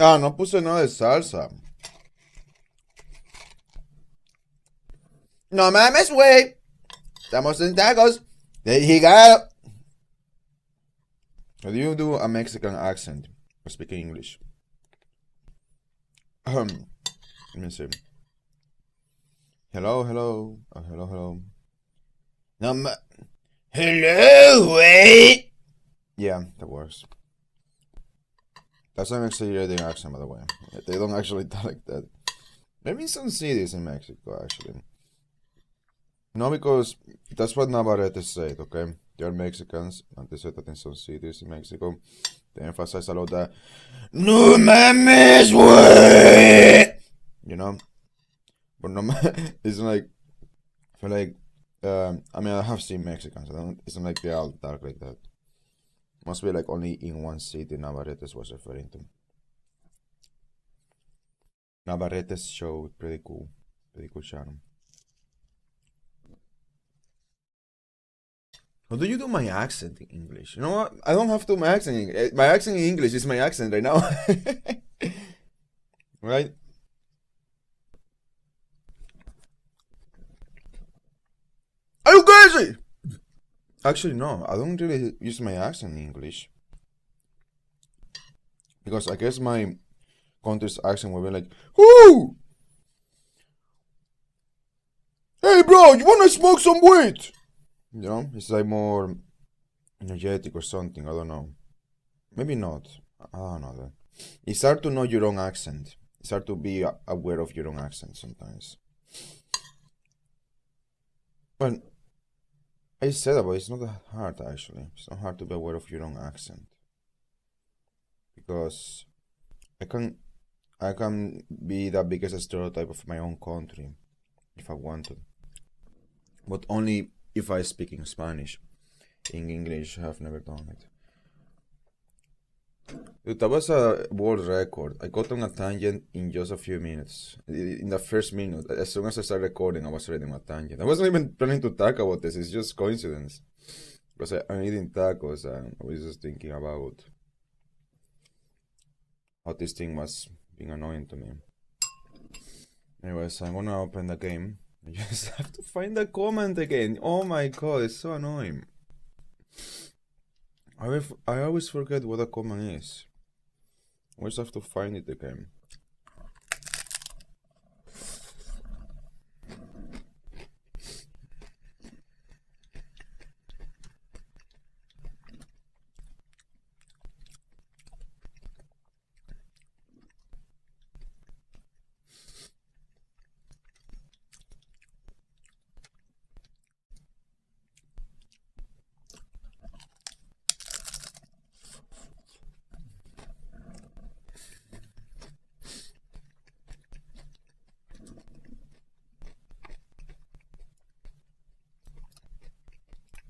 Ah, no puse nada de salsa. No mames, güey. Estamos en tacos. He got. How do you do a Mexican accent? Or speaking English? Let me see. Hello, hello. Oh, hello, hello. No ma. Hello, wait. Yeah, that works. That's an exaggerating accent, by the way. They don't actually talk like that. Maybe in some cities in Mexico, actually. No, because that's what Navarrete said, okay? They are Mexicans, and they said that in some cities in Mexico, they emphasize a lot that, no mames, wey! You know? But no, it's like, I feel like, I mean, I have seen Mexicans, it's not like they all talk like that. Must be like only in one city Navarrete was referring to. Navarrete's show, pretty cool channel. How do you do my accent in English? You know what? I don't have to do my accent. My accent in English is my accent right now. Right? Are you crazy? Actually, no. I don't really use my accent in English. Because I guess my country's accent will be like, whoo! Hey, bro, you wanna smoke some weed? You know, it's like more energetic or something. I don't know. Maybe not. I don't know. That. It's hard to know your own accent. It's hard to be aware of your own accent sometimes. But I said that, but it's not that hard actually. It's not hard to be aware of your own accent because I can be the biggest stereotype of my own country if I want to, but only if I speak in Spanish. In English, I have never done it. Dude, that was a world record. I got on a tangent in just a few minutes. In the first minute, as soon as I started recording, I was already on a tangent. I wasn't even planning to talk about this. It's just coincidence. Because I'm eating tacos and I was just thinking about how this thing was being annoying to me. Anyways, I'm gonna open the game. I just have to find the comment again. Oh my god, it's so annoying. I always forget what a comment is. I always have to find it again.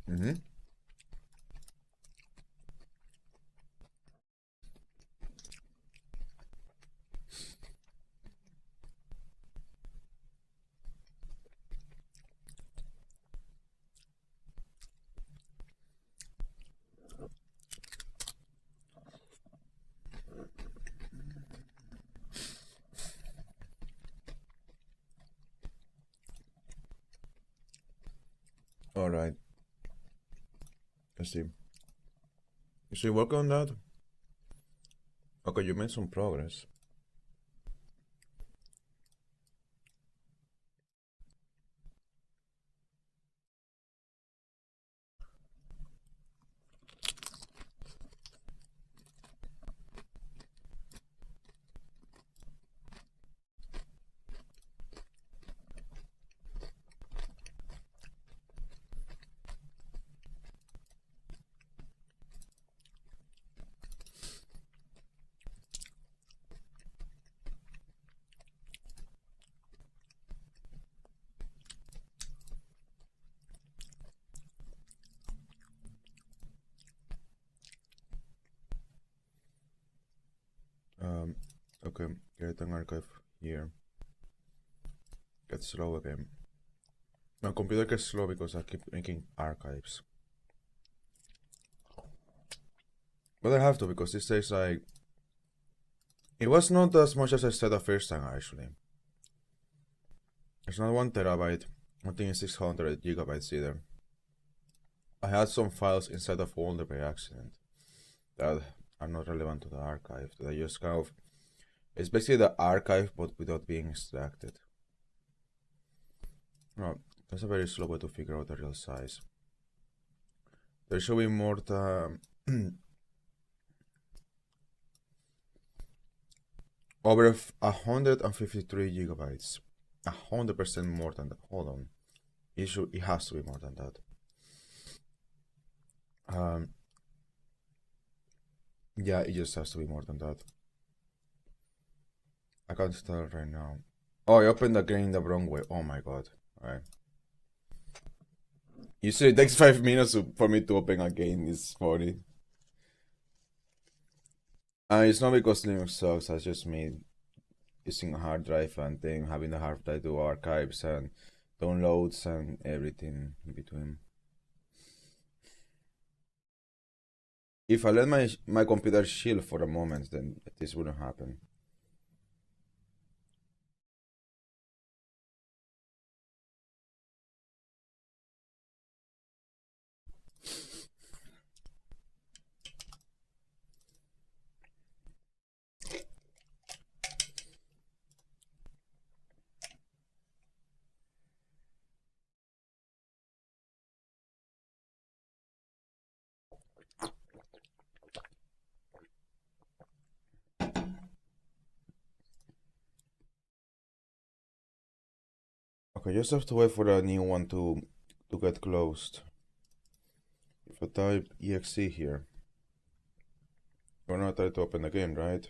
Mm-hmm. Alright. Let's see. You still working on that? Okay, you made some progress. Okay, create an archive here. Get slow again. My computer gets slow because I keep making archives. But I have to because this says like It was not as much as I said the first time, actually. It's not 1 terabyte. I think it's 600 gigabytes either. I had some files inside the folder by accident that are not relevant to the archive. That I just kind of, it's basically the archive but without being extracted. No, that's a very slow way to figure out the real size. There should be more than over 153 gigabytes. 100% more than that. Hold on. It has to be more than that. Yeah, it just has to be more than that. I can't tell right now. Oh, I opened the game the wrong way. Oh my god. Alright. Usually it takes 5 minutes for me to open a game. It's funny. It's not because Linux sucks. It's just me using a hard drive and then having the hard drive do archives and downloads and everything in between. If I let my computer chill for a moment, then this wouldn't happen. Okay, just have to wait for a new one to get closed. If I type exe here, you're not try to open again, right?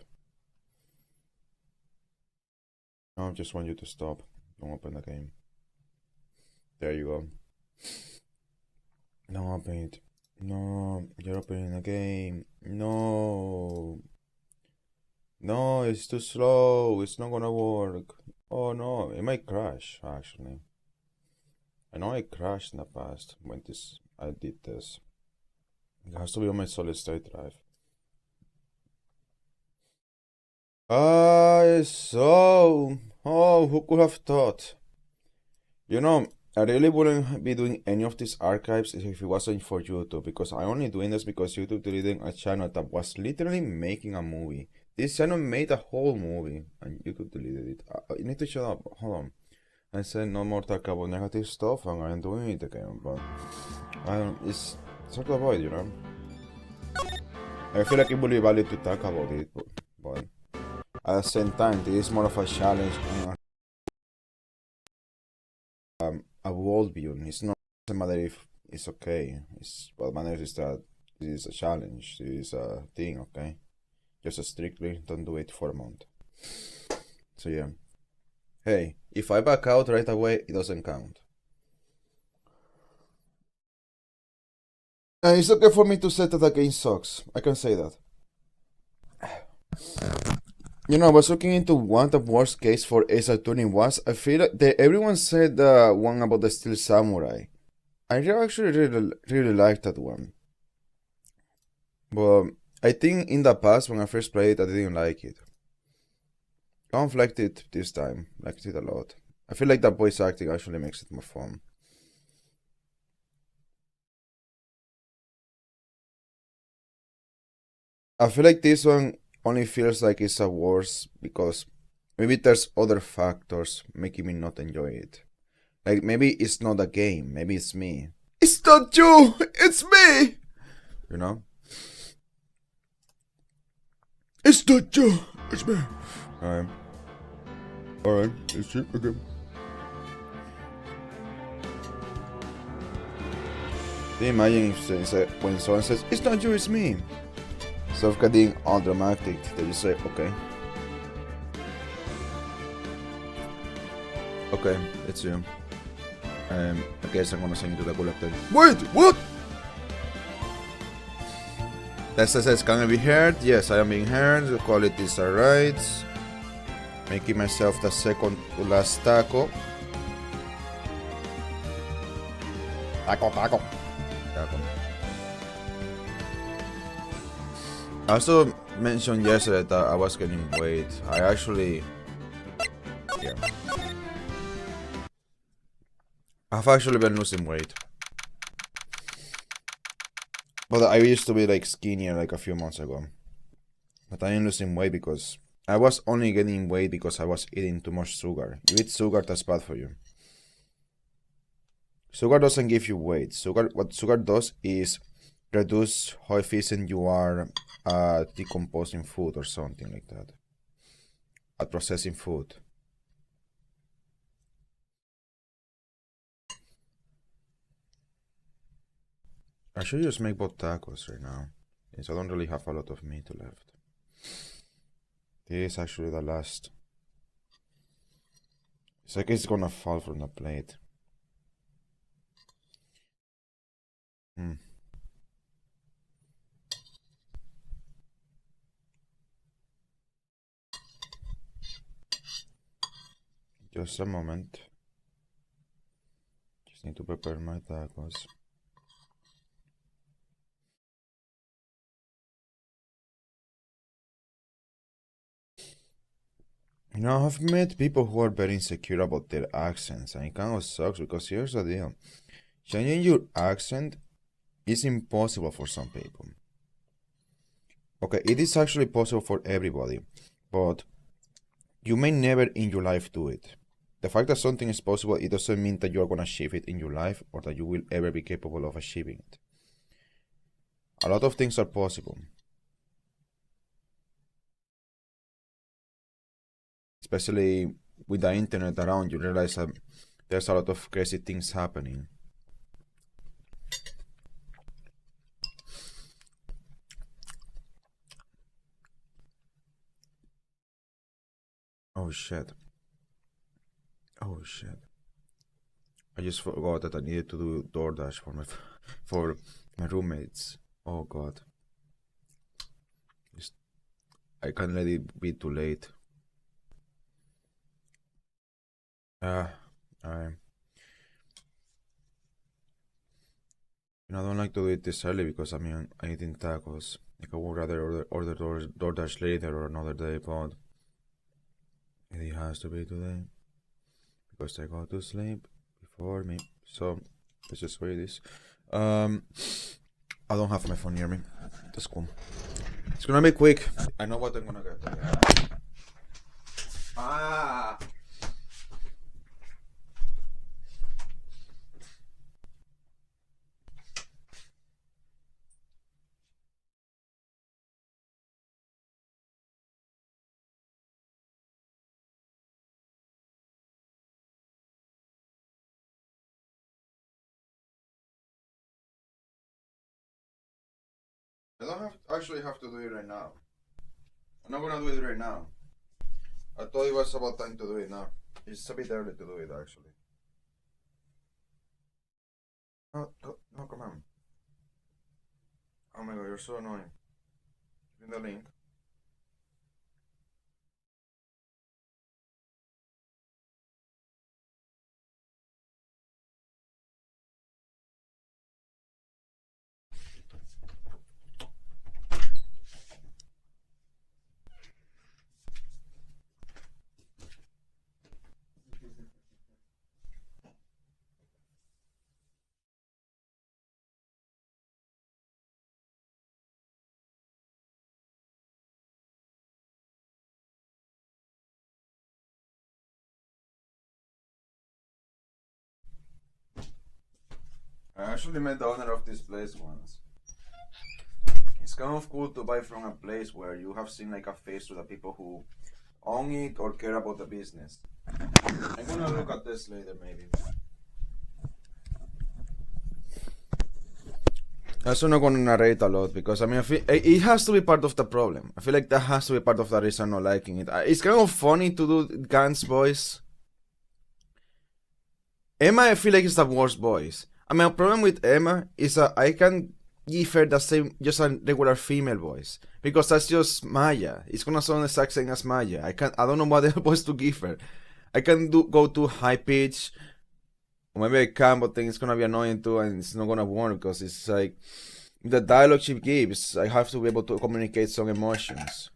No, I just want you to stop. Don't open the game. There you go. No, open it. No, you're opening the game. No. No, it's too slow. It's not gonna work. Oh no, it might crash actually. I know it crashed in the past when I did this. It has to be on my solid state drive. Who could have thought? You know, I really wouldn't be doing any of these archives if it wasn't for YouTube, because I'm only doing this because YouTube deleted a channel that was literally making a movie. This channel made a whole movie and YouTube deleted it. You need to shut up. Hold on. I said no more talk about negative stuff and I'm doing it again, but it's hard to avoid, you know? I feel like it would be valid to talk about it, but at the same time, this is more of a challenge and a worldview. It's not a matter if it's okay. What matters is that this is a challenge. This is a thing, okay? Just strictly don't do it for a month. So yeah. Hey, if I back out right away, it doesn't count. And it's okay for me to say that the game sucks. I can say that. You know, I was looking into what the worst case for Ace Attorney was. I feel like everyone said the one about the Steel Samurai. I actually really liked that one. But I think in the past, when I first played it, I didn't like it. I don't liked it this time. Liked it a lot. I feel like the voice acting actually makes it more fun. I feel like this one only feels like it's a worse because maybe there's other factors making me not enjoy it. Like maybe it's not a game, maybe it's me. It's not you, it's me! You know? It's not you, it's me. Alright, it's you again. Can you imagine if when someone says, it's not you, it's me? Instead of getting all dramatic, they just say, okay. Okay, it's you. I guess I'm gonna send you to the collector. Wait, what? That says, can I be heard? Yes, I am being heard. The quality is alright. Making myself the second to last taco. Taco. Also, mentioned yesterday that I was getting weight. I actually... Yeah. I've actually been losing weight. But I used to be like skinnier like a few months ago. But I am losing weight because I was only getting weight because I was eating too much sugar. You eat sugar, that's bad for you. Sugar doesn't give you weight. What sugar does is reduce how efficient you are at decomposing food or something like that. At processing food. I should just make both tacos right now, since I don't really have a lot of meat left. This is actually the last. It's like it's gonna fall from the plate. Just a moment. Just need to prepare my tacos. You know, I've met people who are very insecure about their accents, and it kind of sucks because here's the deal. Changing your accent is impossible for some people. Okay, it is actually possible for everybody, but you may never in your life do it. The fact that something is possible, it doesn't mean that you are going to achieve it in your life or that you will ever be capable of achieving it. A lot of things are possible. Especially with the internet around, you realize that there's a lot of crazy things happening. Oh shit. Oh shit. I just forgot that I needed to do DoorDash for my roommates. Oh god. I can't let it be too late. I don't like to do it this early because I'm eating tacos. Like I would rather order DoorDash later or another day, but it has to be today because I go to sleep before me. So let's just wait this. I don't have my phone near me. That's cool. It's gonna be quick. I know what I'm gonna get. Ah. I don't actually have to do it right now. I'm not gonna do it right now. I thought it was about time to do it now. It's a bit early to do it actually. No, come on. Oh my god, you're so annoying. Give me the link. I actually met the owner of this place once. It's kind of cool to buy from a place where you have seen like a face to the people who own it or care about the business. I'm gonna look at this later maybe. I'm also not gonna narrate a lot because I feel it has to be part of the problem. I feel like that has to be part of the reason I'm not liking it. It's kind of funny to do Gant's voice. Emma, I feel like it's the worst voice. A problem with Emma is that I can give her the same, just a regular female voice. Because that's just Maya. It's gonna sound the exact same as Maya. I don't know what other voice to give her. I can go to high pitch. Or maybe I can, but then it's gonna be annoying too, and it's not gonna work because it's like The dialogue she gives, I have to be able to communicate some emotions.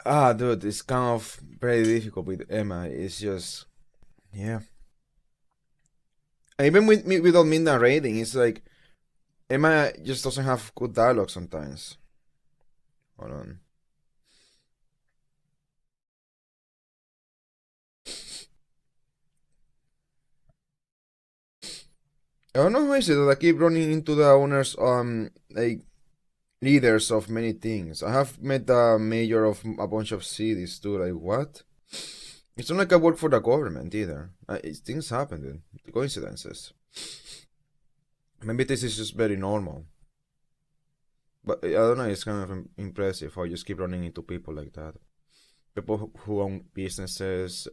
Ah, dude, it's kind of very difficult with Emma. It's just, yeah. And even without me narrating, it's like Emma just doesn't have good dialogue sometimes. Hold on. I don't know how is it that I keep running into the owners, like leaders of many things. I have met the mayor of a bunch of cities too. Like what? It's not like I work for the government either. Things happen, dude. Coincidences. Maybe this is just very normal. But I don't know. It's kind of impressive how you just keep running into people like that. People who own businesses,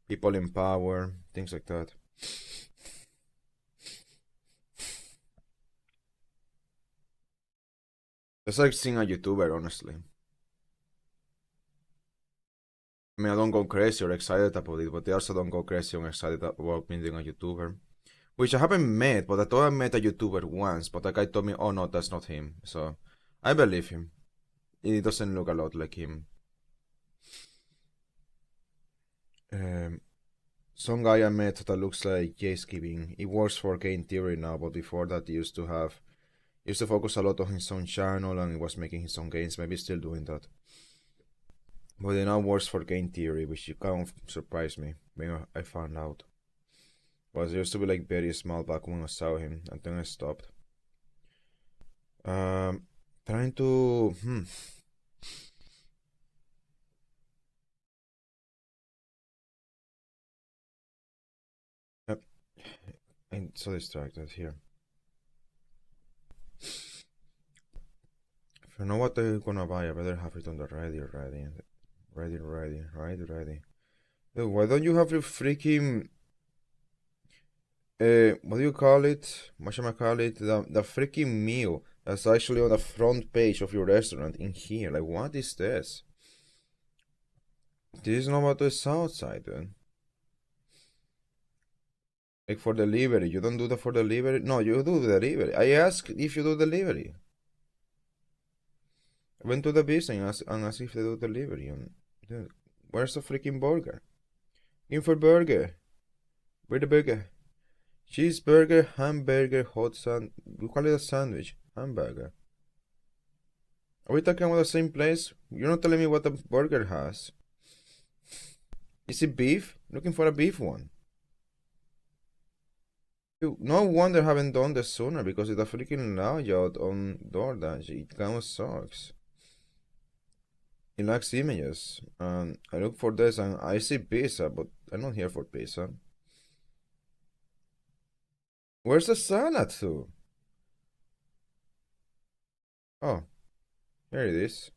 people in power, things like that. It's like seeing a YouTuber, honestly. I mean, I don't go crazy or excited about it, but I also don't go crazy or excited about meeting a YouTuber. Which I haven't met, but I thought I met a YouTuber once, but the guy told me, oh no, that's not him. So, I believe him. He doesn't look a lot like him. Some guy I met that looks like Jace Giving. He works for Game Theory now, but before that he used to focus a lot on his own channel and he was making his own games, maybe still doing that. But he now works for Game Theory, which kind of surprised me when I found out. Was used to be like very small back when I saw him, and then I stopped. Trying to Yep. I'm so distracted here. If I know what I'm gonna buy, I better have it on the ready. Dude, why don't you have your freaking what do you call it? What should I call it? The freaking meal that's actually on the front page of your restaurant in here. Like, what is this? This is not what is outside, dude. Like for delivery, you don't do that for delivery? No, you do delivery. I asked if you do delivery. I went to the business and asked if they do delivery. And, dude, where's the freaking burger? In for burger. Where the burger? Cheeseburger, hamburger, hot sand. We call it a sandwich. Hamburger. Are we talking about the same place? You're not telling me what the burger has. Is it beef? Looking for a beef one. Dude, no wonder I haven't done this sooner because it's a freaking layout on DoorDash. It kind of sucks. It lacks images. And I look for this and I see pizza, but I'm not here for pizza. Where's the salad too? Oh, here it is.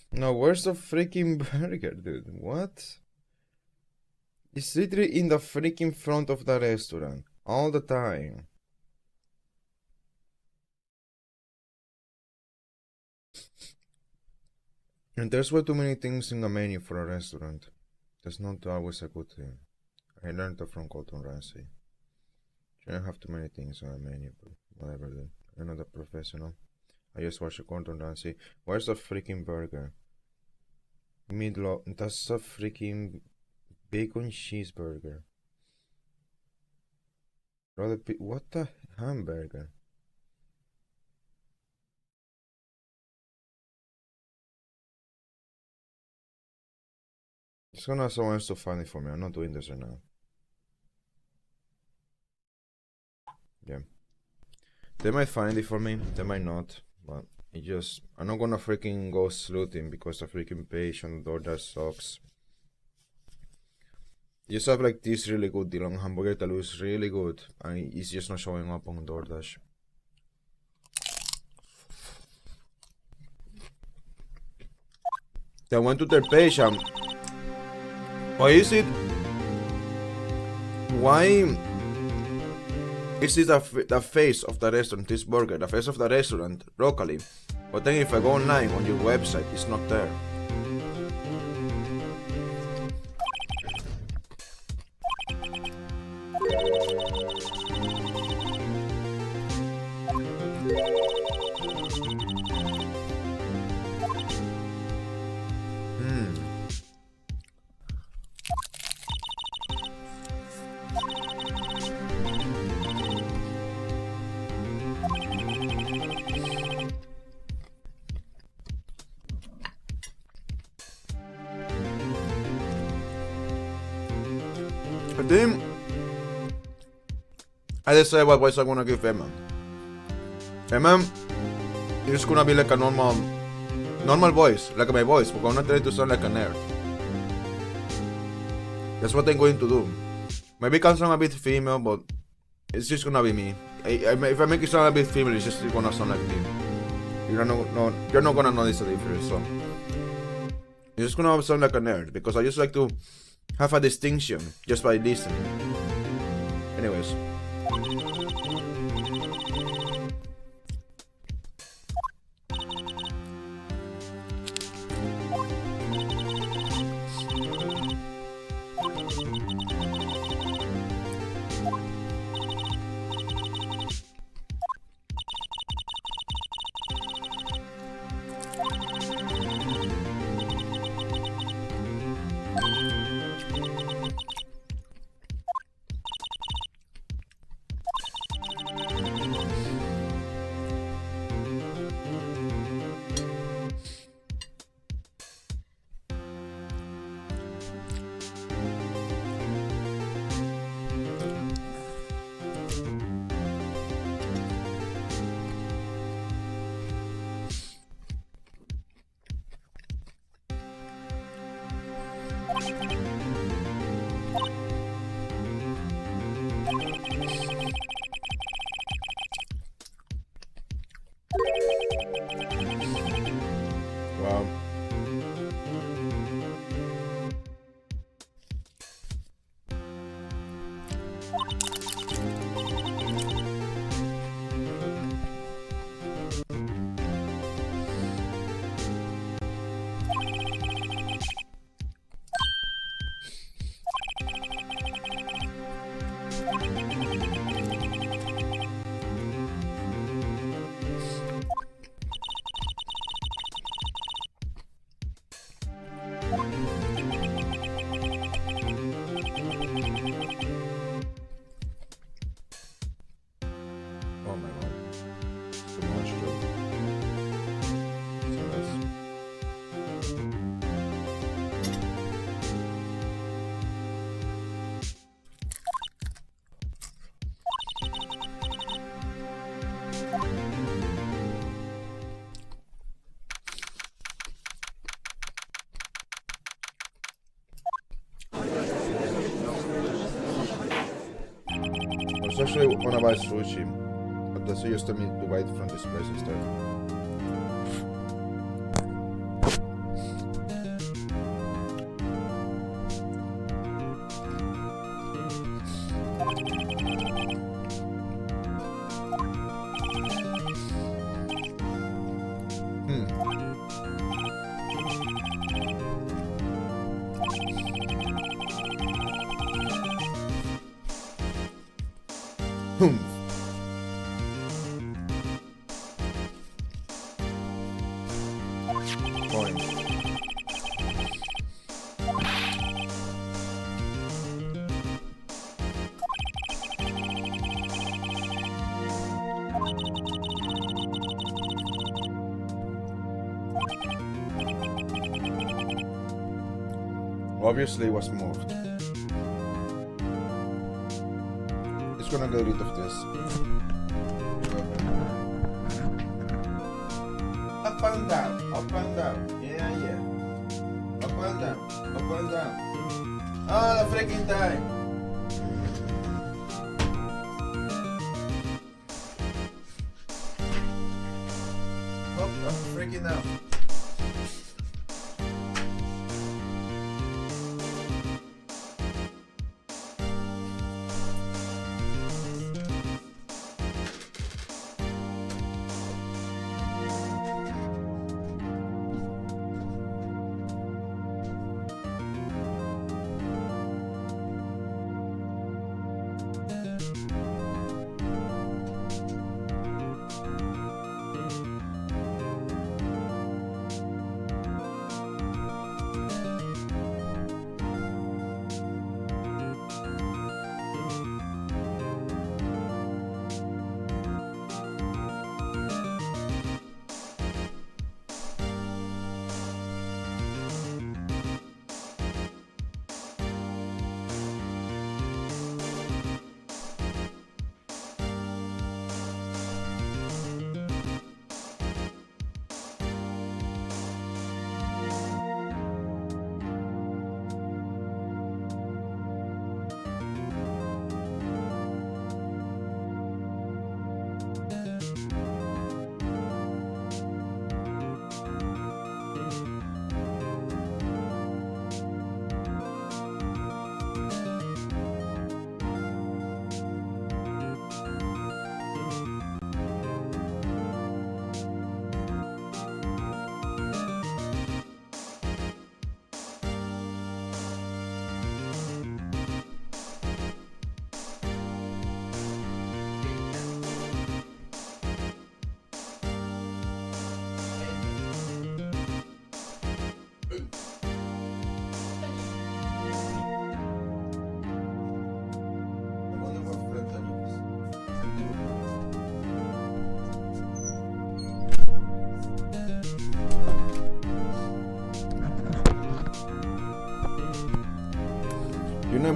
No, where's the freaking burger, dude? What? It's literally in the freaking front of the restaurant all the time. And there's way too many things in the menu for a restaurant. That's not always a good thing. I learned that from Gordon Ramsay. You don't have too many things on a menu, but whatever, dude. I'm not a professional. I just watch a Gordon Ramsay. Where's the freaking burger? Meatloaf. That's a freaking bacon cheeseburger. What the hamburger? It's gonna have someone else to find it for me. I'm not doing this right now. Yeah. They might find it for me, they might not. But I'm not gonna freaking go sleuthing because the freaking page on DoorDash sucks. You just have like this really good deal on hamburger that looks really good and it's just not showing up on DoorDash. I went to their page and Why is it? Why is it the face of the restaurant, this burger, the face of the restaurant locally? But then if I go online on your website, it's not there. I think I decide what voice I'm gonna give Emma. Emma is gonna be like a normal voice, like my voice, but I'm not trying to sound like a nerd. That's what I'm going to do. Maybe can sound a bit female, but it's just gonna be me. If I make it sound a bit female, it's just gonna sound like me. You're not gonna notice the difference. So it's just gonna sound like a nerd because I just like to have a distinction just by listening. Anyways. Wow. I was actually wanna buy sushi, but the CEO told me to buy it from this place instead. Coin. Obviously it was moved. It's gonna get rid of this. Up and down, up and down. Yeah, yeah. Up and down, up and down. All the freaking time. Oh, I'm freaking out.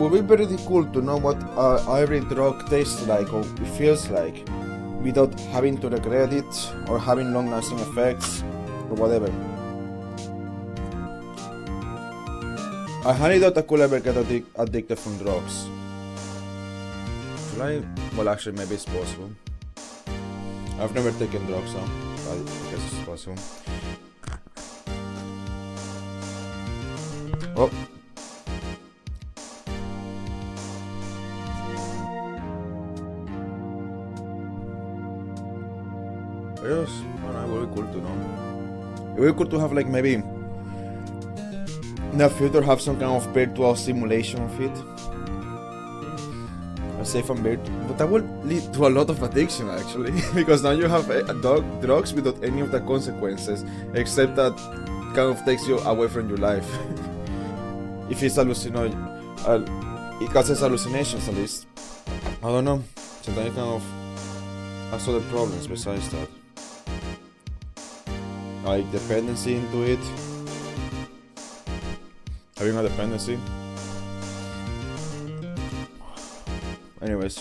would be very cool to know what every drug tastes like or it feels like, without having to regret it or having long-lasting effects or whatever. I highly doubt I could ever get addicted from drugs. Should I? Well, actually, maybe it's possible. I've never taken drugs, so I guess it's possible. Oh. Yes, well, it would be cool to know. It would be cool to have, like, maybe in the future have some kind of virtual simulation of it. A safe and virtual, but that will lead to a lot of addiction actually, because now you have drugs without any of the consequences, except that kind of takes you away from your life. If it's it causes hallucinations at least. I don't know. Sometimes you kind of has other problems besides that, like dependency into it. Having a dependency. Anyways.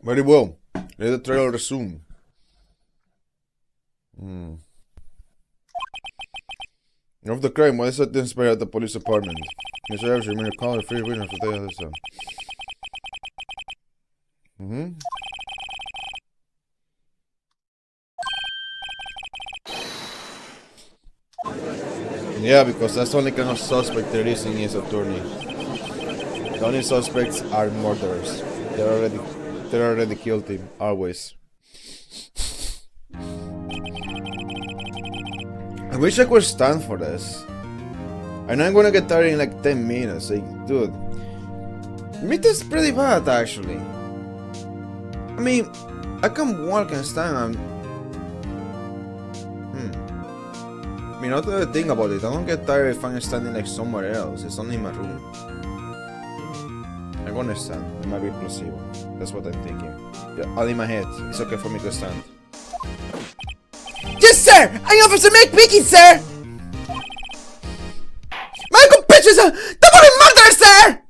Very well. Let the trial resume. Of the crime, why is it inspired at the police department? Mr. Evers, remain calm and free witness for the other. Yeah, because that's the only kind of suspect there is in his attorney. The only suspects are murderers. They're already guilty, always. I wish I could stand for this. I know I'm gonna get tired in like 10 minutes. Like, dude, meat is pretty bad actually. I mean, I can walk and stand. I mean, not the thing about it. I don't get tired if I'm standing like somewhere else. It's only in my room. I'm gonna stand. It might be placebo. That's what I'm thinking. Yeah, all in my head. It's okay for me to stand. Yes, sir! I'm Officer McPicky, sir! Michael Pitches! Double murder, sir!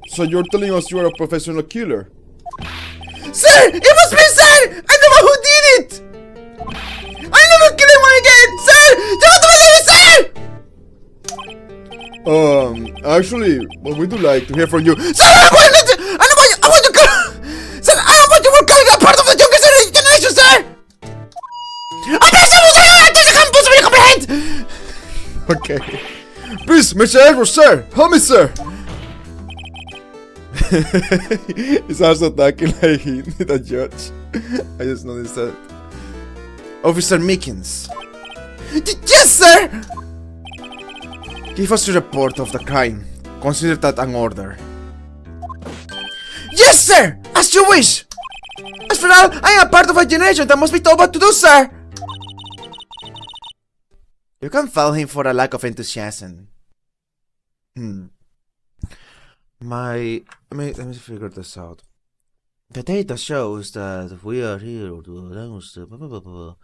So you're telling us you are a professional killer? Sir! It was me, sir! I know who did it! I'll never kill anyone again! Sir! You have to believe me, sir! Actually, well, we do like to hear from you. Sir, I want you sir, I want you to carry that part of the younger generation, sir! Okay. Please, Mr. Edwards, sir! Help me, sir! He's also talking like the judge. I just noticed that. Officer Mickens. Yes, sir! Give us a report of the crime. Consider that an order. Yes, sir! As you wish! After all, I am part of a generation that must be told what to do, sir! You can fault him for a lack of enthusiasm. Let me figure this out. The data shows that we are here to announce the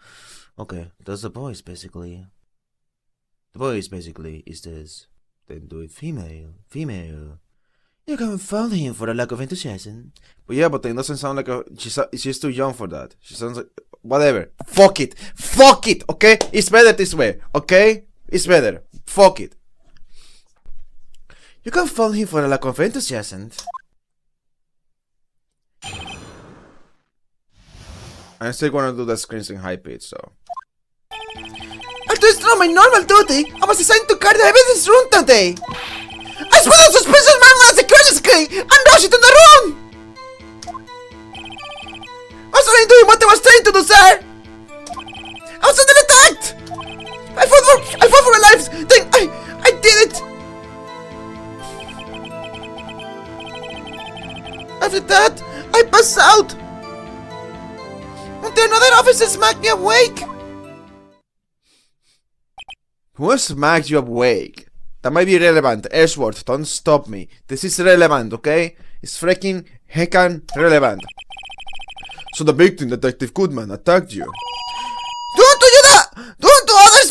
Okay, that's the voice basically. The voice basically is this. Then do it female. You can fault him for a lack of enthusiasm. But yeah, but it doesn't sound like she's too young for that. She sounds like whatever. Fuck it, okay? It's better this way, okay? It's better. Fuck it. You can fault him for a lack of enthusiasm. I'm still gonna do the screens in high pitch, so. Although it's not my normal duty, I was assigned to carry the evidence room today. I spotted a suspicious man on a security screen and rushed into the room! wasn't doing what I was trying to do, sir! I was under attacked! I fought for my life! Then I did it! After that, I passed out! Until another officer smacked me awake! Who smacked you awake? That might be relevant. Ashworth, don't stop me. This is relevant, okay? It's freaking heckin' relevant. So the victim, Detective Goodman, attacked you. Don't do that! Don't do others!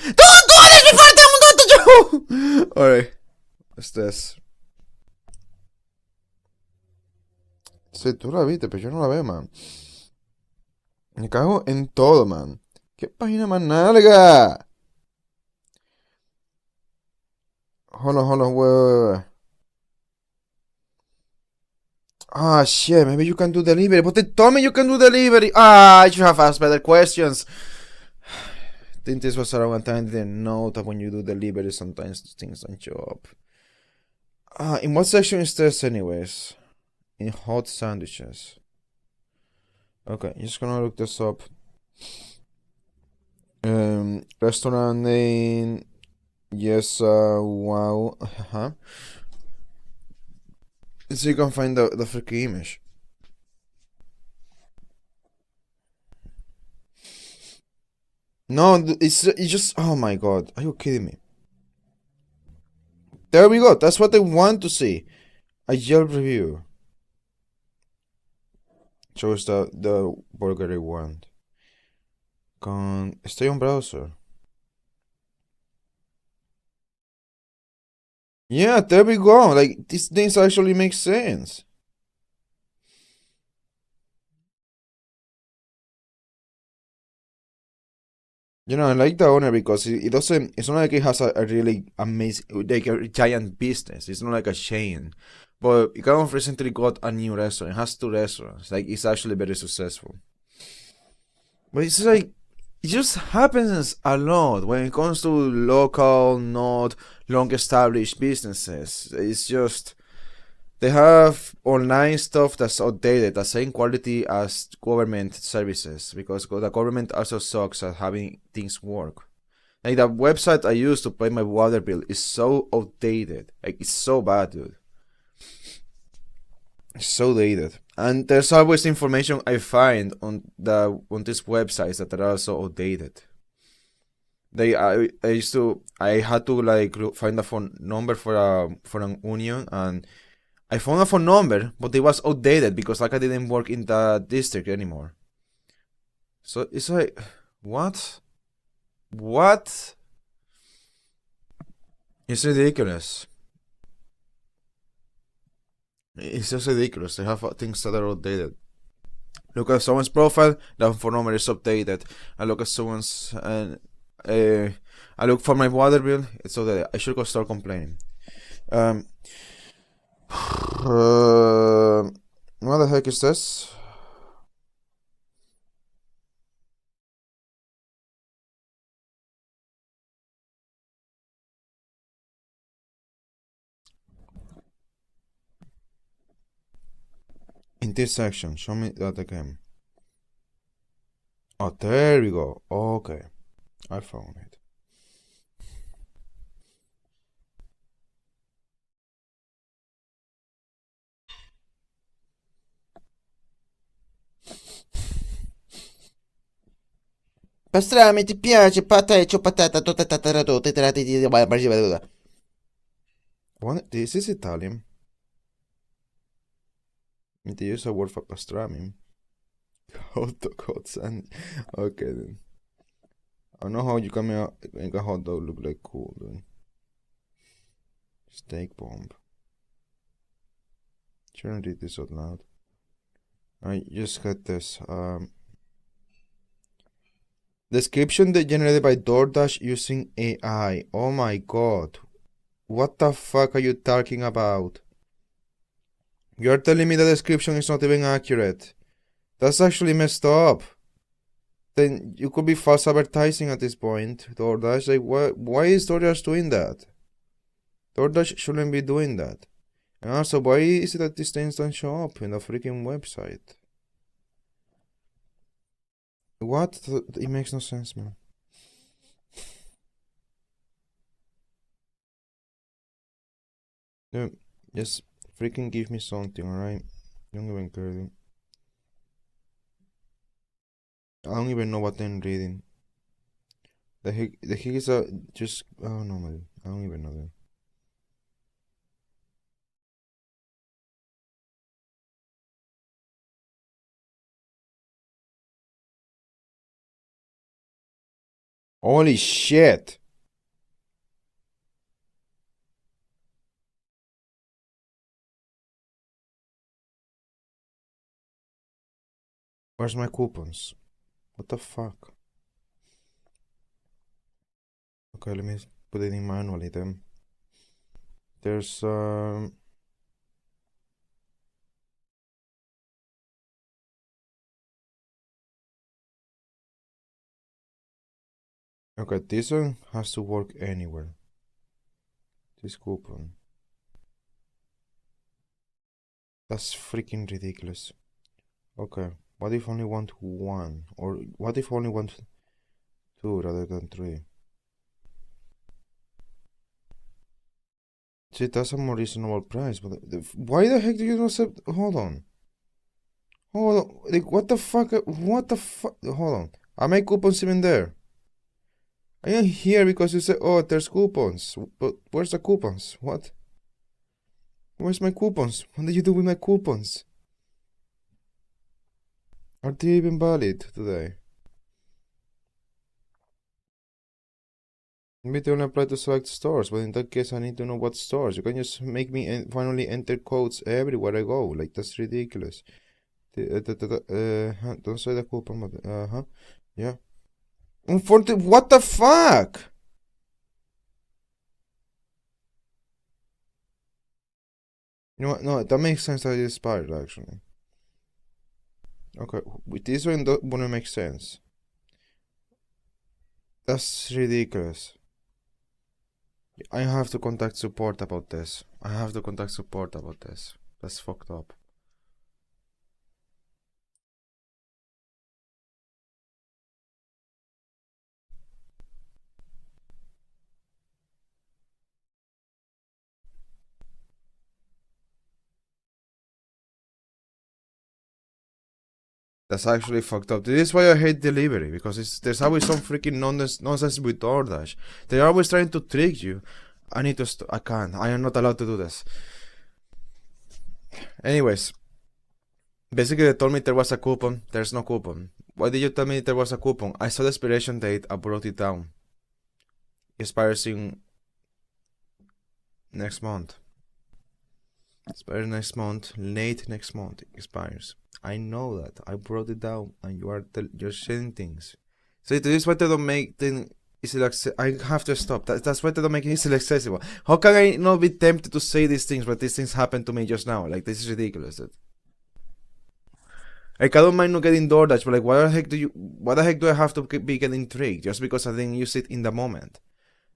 Don't do others before them! Don't do you! Alright. What's this? Sí, tú la viste, pero yo no la veo, man. Me cago en todo, man. ¿Qué página más larga? Hold on, wait. Ah, shit, maybe you can do delivery. But they told me you can do delivery. I should have asked better questions. I think this was around a time I didn't know that when you do delivery, sometimes things don't show up. In what section is this, anyways? In hot sandwiches. Okay, just gonna look this up. Restaurant name. Yes, wow. So you can find the freaking image. No, it's just, oh my god, are you kidding me? There we go, that's what I want to see. A Yelp review. Shows the burger I want. Stay on browser. Yeah, there we go. Like, these things actually make sense. You know, I like the owner because it doesn't, it's not like it has a really amazing, like a giant business. It's not like a chain. But it kind of recently got a new restaurant. It has 2 restaurants. Like, it's actually very successful. But it's like, it just happens a lot when it comes to local, not long established businesses. It's just, they have online stuff that's outdated, the same quality as government services, because the government also sucks at having things work. Like, the website I use to pay my water bill is so outdated. Like, it's so bad, dude. It's so dated. And there's always information I find on these websites that are also outdated. I had to like find a phone number for an union, and I found a phone number, but it was outdated because like I didn't work in the district anymore. So it's like, what? It's ridiculous. It's just ridiculous. They have things that are outdated. Look at someone's profile, the phone number is updated. I look at someone's, I look for my water bill, it's outdated. I should go start complaining. What the heck is this? In this section, show me that again. Oh, there we go. Okay, I found it. Pastrami, ti piace? Pateccio, patata, This is Italian. To use a word for pastrami. Hot dog, hot sandwich. Okay then. I don't know how you can make a hot dog look like cool, dude. Steak bomb. Shouldn't read this out loud. I just got this. Description generated by DoorDash using AI. Oh my god. What the fuck are you talking about? You're telling me the description is not even accurate. That's actually messed up. Then you could be false advertising at this point, DoorDash. Like, why is DoorDash doing that? DoorDash shouldn't be doing that. And also, why is it that these things don't show up in the freaking website? What? It makes no sense, man. Dude, just freaking give me something, alright? Don't even care, dude. I don't even know what I'm reading. The heck is just, oh no, man. I don't even know that. Holy shit! Where's my coupons? What the fuck? Okay, let me put it in manually then. There's okay, this one has to work anywhere. This coupon. That's freaking ridiculous. Okay, what if only want one? Or what if only want two rather than three? See, that's a more reasonable price, but why the heck do you not accept? Hold on. Hold on. Like, what the fuck? What the fuck? Hold on. Are my coupons even there? I am here because you said, oh, there's coupons. But where's the coupons? What? Where's my coupons? What did you do with my coupons? Are they even valid today? Maybe they only apply to select stores, but in that case, I need to know what stores. You can just make me finally enter codes everywhere I go. Like, that's ridiculous. Don't say the coupon, but, yeah. What the fuck? You know what? No, that makes sense that it expired, actually. Okay, with this one, that wouldn't make sense. That's ridiculous. I have to contact support about this. That's fucked up. That's actually fucked up. This is why I hate delivery, because there's always some freaking nonsense with DoorDash. They're always trying to trick you. I need to I can't. I am not allowed to do this. Anyways, basically they told me there was a coupon. There's no coupon. Why did you tell me there was a coupon? I saw the expiration date. I brought it down. It expires in next month. Expires next month. Late next month expires. I know that. I brought it down, and you're saying things. So this is why they don't make things easily accessible. I have to stop. That's why they don't make it easily accessible. How can I not be tempted to say these things, but these things happened to me just now? Like, this is ridiculous. Like, I don't mind not getting DoorDash, but like, what the heck do I have to be getting intrigued just because I didn't use it in the moment?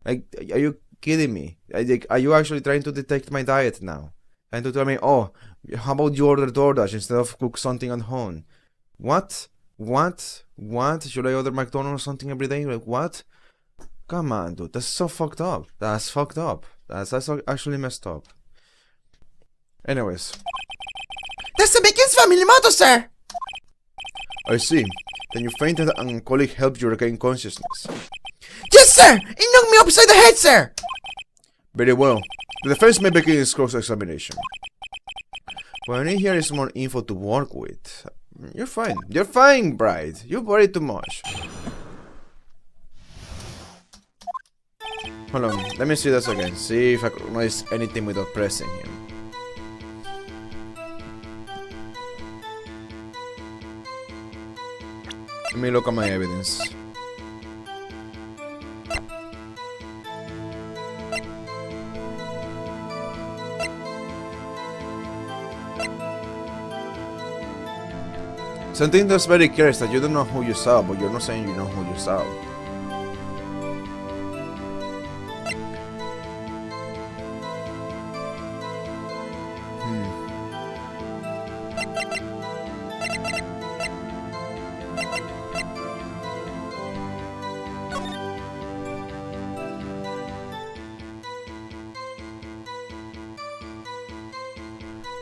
Like, are you kidding me? Like, are you actually trying to detect my diet now? And to tell me, oh, how about you order DoorDash instead of cook something at home? What? Should I order McDonald's or something every day? Like, what? Come on, dude. That's so fucked up. That's fucked up. That's actually messed up. Anyways. That's the Mickey's family motto, sir! I see. Then you fainted and a colleague helped you regain consciousness. Yes, sir! It knocked me upside the head, sir! Very well. The defense may begin its cross-examination. What I need here is more info to work with. You're fine. You're fine, Bride. You worry too much. Hold on. Let me see this again. See if I can notice anything without pressing him. Let me look at my evidence. Something that's very clear is that you don't know who you saw, but you're not saying you know who you saw.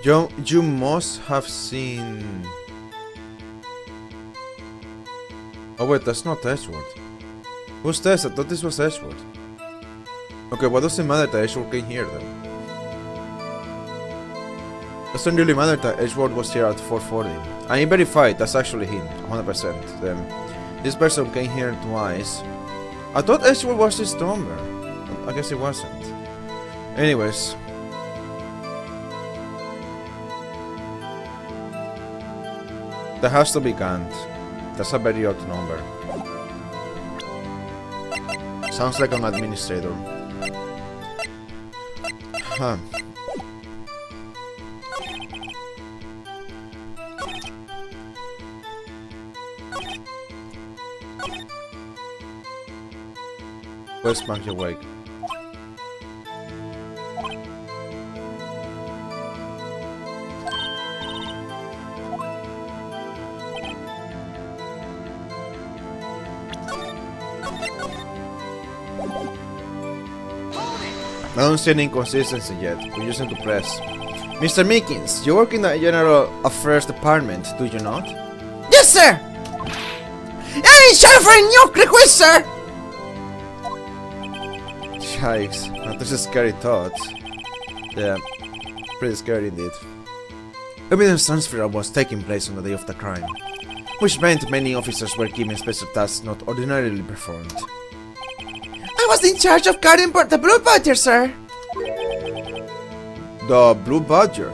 You must have seen... Oh wait, that's not Edgeworth. Who's this? I thought this was Edgeworth. Okay, what does it matter that Edgeworth came here then? Doesn't really matter that Edgeworth was here at 440. I verified, that's actually him, 100%. Then this person came here twice. I thought Edgeworth was this number. I guess it wasn't. Anyways. That has to be Gant. That's a very odd number. Sounds like an administrator. Huh. Where's Monkey Wake? I don't see any inconsistency yet. We're using to press. Mr. Meekins, you work in the General Affairs Department, do you not? Yes, sir! I'm in charge for a new request, sir! Yikes, that is a scary thought. Yeah, pretty scary indeed. Evidence transfer was taking place on the day of the crime, which meant many officers were given special tasks not ordinarily performed. I was in charge of guarding the Blue Badger, sir. The Blue Badger?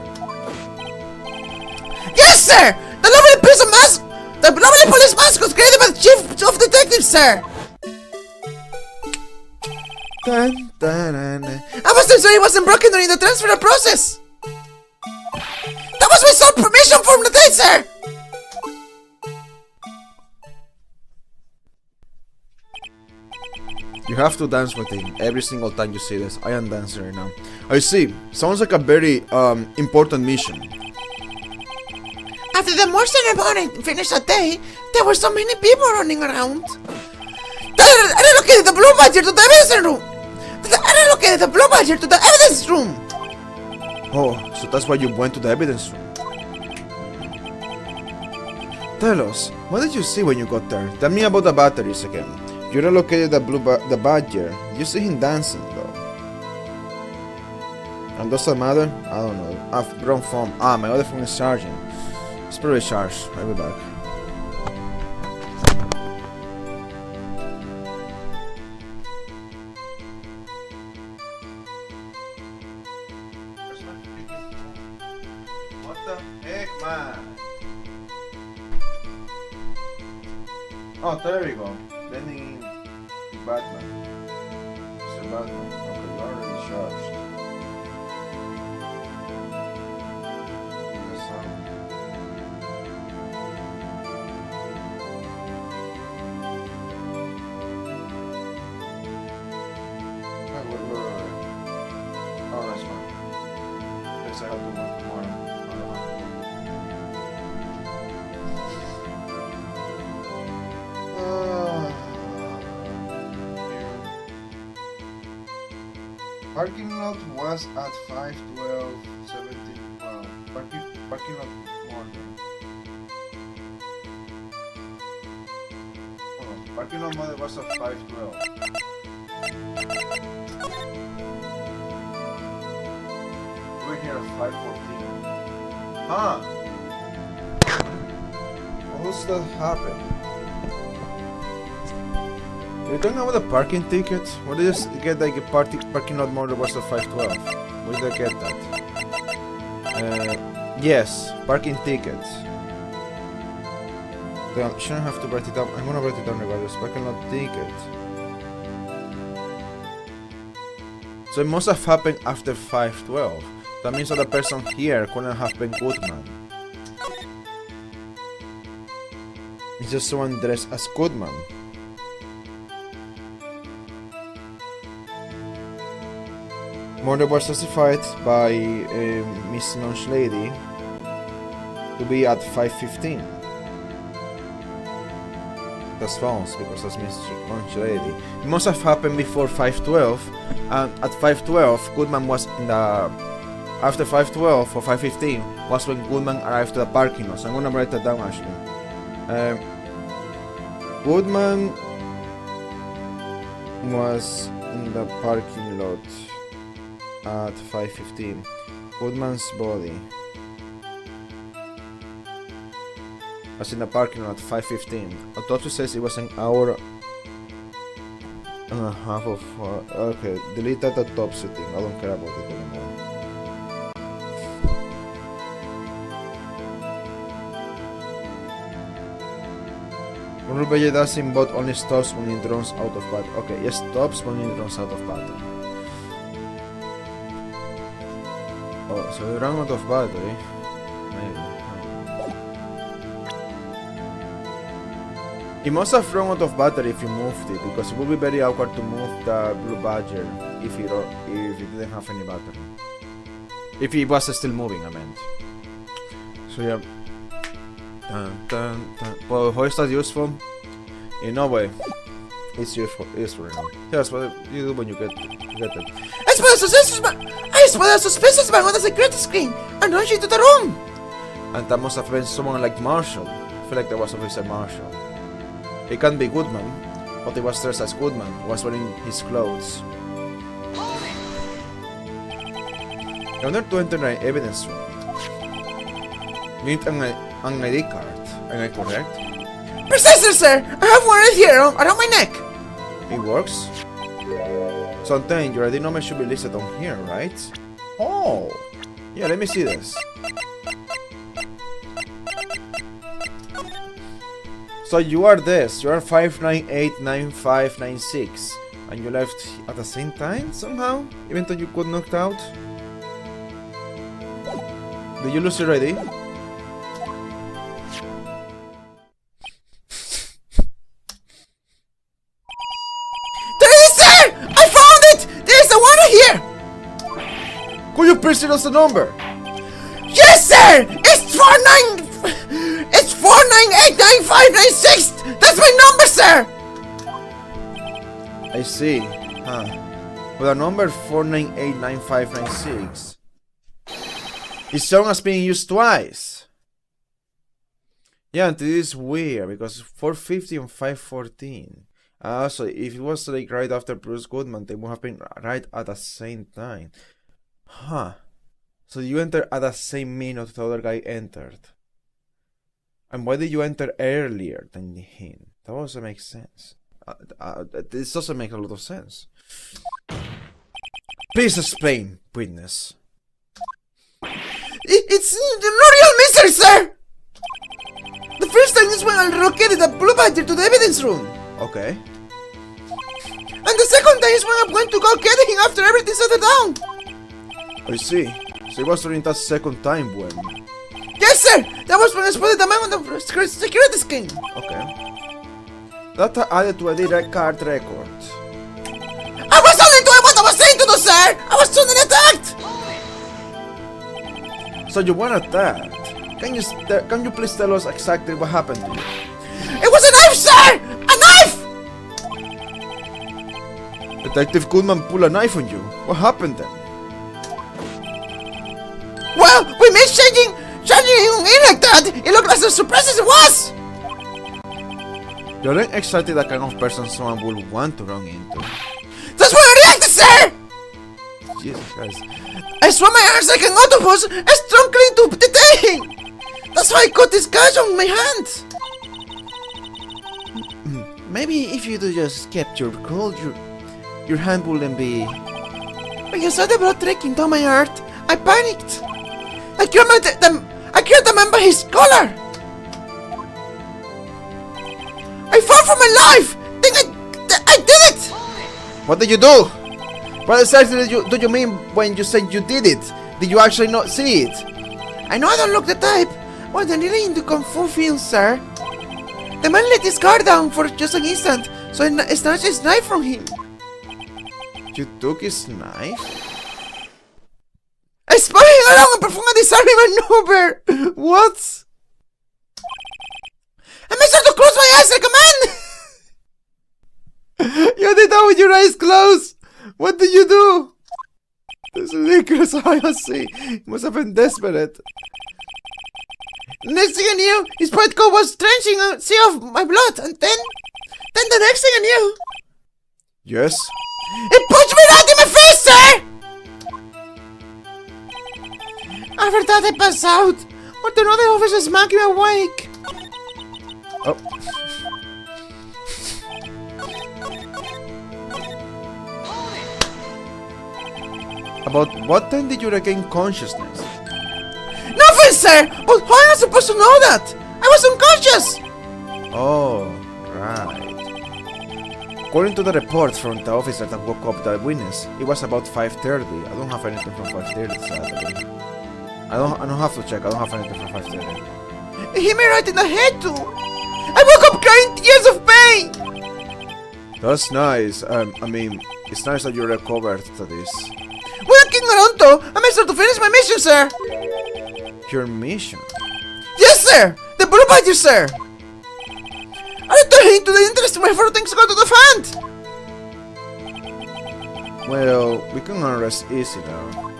Yes, sir! The lovely prison mask! The lovely police mask was created by the chief of detectives, sir! Dun, dun, dun, dun. I was so sorry it wasn't broken during the transfer process! That was without permission from the day, sir! You have to dance with him every single time you see this. I am dancing right now. I see. Sounds like a very important mission. After the more ceremony finished that day, there were so many people running around. I relocated the Blue Badger to the evidence room! I relocated the Blue Badger to the evidence room! Oh, so that's why you went to the evidence room. Tell us, what did you see when you got there? Tell me about the batteries again. You relocated the Badger. You see him dancing though. And does that matter? I don't know. I've grown phone. Ah, my other phone is charging. It's probably charged. I'll be back. What the heck, man? Oh, there we go. Blending in Batman. Mr. Batman. Okay, you're already charged. The sound. Wait. Oh, that's fine. Guess I have to work more. Parking lot was at 512, 17, well, parking lot model. Oh, parking lot model was at 512. We're here at 514. Huh? What's that happen? You're talking about the parking ticket? Where did you get like a parking lot model was at 512? Where did I get that? Yes, parking tickets. Damn, shouldn't have to write it down. I'm gonna write it down regardless. Parking lot ticket. So it must have happened after 512. That means that the person here couldn't have been Goodman. It's just someone dressed as Goodman. Murder was justified by Miss Lunch Lady to be at 5:15. That's false because that's Miss Lunch Lady. It must have happened before 5:12, and at 5:12, Goodman was in the after 5:12 or 5:15 was when Goodman arrived to the parking lot. So I'm gonna write that down actually. Goodman was in the parking lot at 5:15. Goodman's body was in the parking lot at 5:15. Autopsy says it was an hour and a half of... okay, delete that autopsy thing. I don't care about it anymore. Rubella doesn't but only stops when it runs out of battery. Okay, it stops when it runs out of battery. Oh, so it ran out of battery. Maybe. It must have run out of battery if you moved it, because it would be very awkward to move the blue badger if it didn't have any battery. If it was still moving, I meant. So yeah. Well, how is that useful? In no way. It's useful enough. That's what you do when you get it. I spotted a suspicious man on the security screen and rushed into the room. And that must have been someone like Marshall. I feel like that was Officer Marshall. It can't be Goodman, but it was dressed as Goodman. He was wearing his clothes. In order to enter an evidence room, you need an ID card. Am I correct? Precisely, sir. I have one right here around my neck. It works? So then your ID number should be listed on here, right? Oh! Yeah, let me see this. So you are this. You are 5989596. And you left at the same time somehow? Even though you got knocked out? Did you lose your ID? Could you please tell us the number? Yes, sir! It's 4989596! That's my number, sir! I see. Huh. With a number 4989596. It's shown as being used twice. Yeah, and this is weird because 450 and 514. So if it was like right after Bruce Goodman, they would have been right at the same time. Huh. So you entered at the same minute the other guy entered. And why did you enter earlier than him? That doesn't make sense. This doesn't make a lot of sense. Please explain, witness. It's no real mystery, sir! The first time is when I relocated the blue badger to the evidence room. Okay. And the second time is when I'm going to go get him after everything's settled down. I see. So it was during that second time when... Yes, sir! That was when I spotted the man on the security screen. Okay. Data added to a direct card record. I was only doing what I was saying to do, sir! I was suddenly attacked! So you were attacked. Can you please tell us exactly what happened to you? It was a knife, sir! A knife! Detective Goodman pulled a knife on you. What happened then? Well, we missed changing him in like that. It looked as surprised as it was. You aren't exactly the kind of person someone would want to run into. That's why I reacted, sir! Jesus Christ. I swung my arms like an octopus and struggled to detain him. That's why I got this gash on my hand. Maybe if you just kept your cool, your hand wouldn't be... When you saw the blood trickling down my heart, I panicked. I killed the man by his collar. I fought for my life. Then I did it. What did you do? What exactly do you mean when you said you did it? Did you actually not see it? I know I don't look the type, but I'm really into Kung Fu films, sir. The man let his guard down for just an instant, so I snatched his knife from him. You took his knife? I spun him around and performed a disarming maneuver! What? I made sure to close my eyes like a man! You did that with your eyes closed! What did you do? This ridiculous, I see. He must have been desperate. Next thing I knew, his bright coat was drenching a sea of my blood, and then the next thing I knew... Yes? It punched me right in my face, sir! After that, I passed out, but the other officers smacked me awake. Oh. About what time did you regain consciousness? Nothing, sir! But how am I supposed to know that? I was unconscious! Oh, right. According to the report from the officer that woke up the witness, it was about 5:30. I don't have anything from 5:30, sadly. I don't have to check. I don't have anything from 5:30. It hit me right in the head too! I woke up crying tears of pain! That's nice. I mean, it's nice that you recovered to this. Well, King Naruto, I'm here to finish my mission, sir! Your mission? Yes, sir! The blue badger, sir! Are you turning to the interest before things go to the fan? Well, we can rest easy now.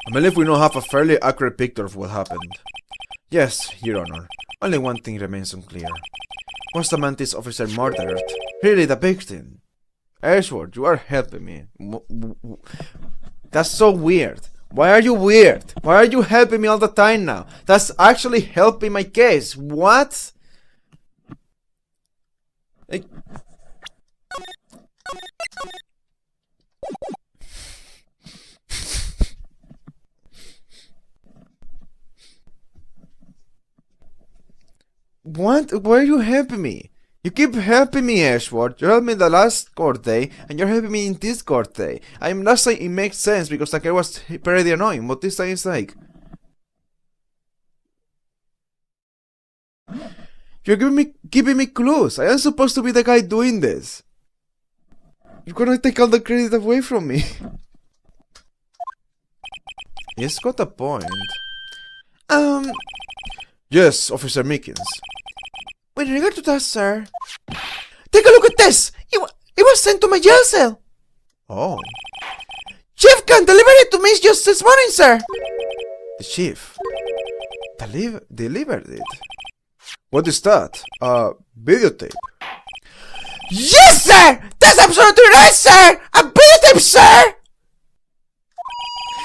I believe we now have a fairly accurate picture of what happened. Yes, Your Honor. Only one thing remains unclear. Was the Mantis officer murdered really the victim? Ashworth, you are helping me. That's so weird. Why are you weird? Why are you helping me all the time now? That's actually helping my case. What? What? Why are you helping me? You keep helping me, Ashworth. You helped me the last court day, and you're helping me in this court day. I'm not saying it makes sense because that guy was pretty annoying, but this time it's like... You're giving me clues. I am supposed to be the guy doing this. You're gonna take all the credit away from me. He's got a point. Yes, Officer Mickens. With regard to that, sir, take a look at this! It was sent to my jail cell! Oh. Chief Khan delivered it to me just this morning, sir! The chief? Delivered it? What is that? Videotape? Yes, sir! That's absolutely right, sir! A videotape, sir!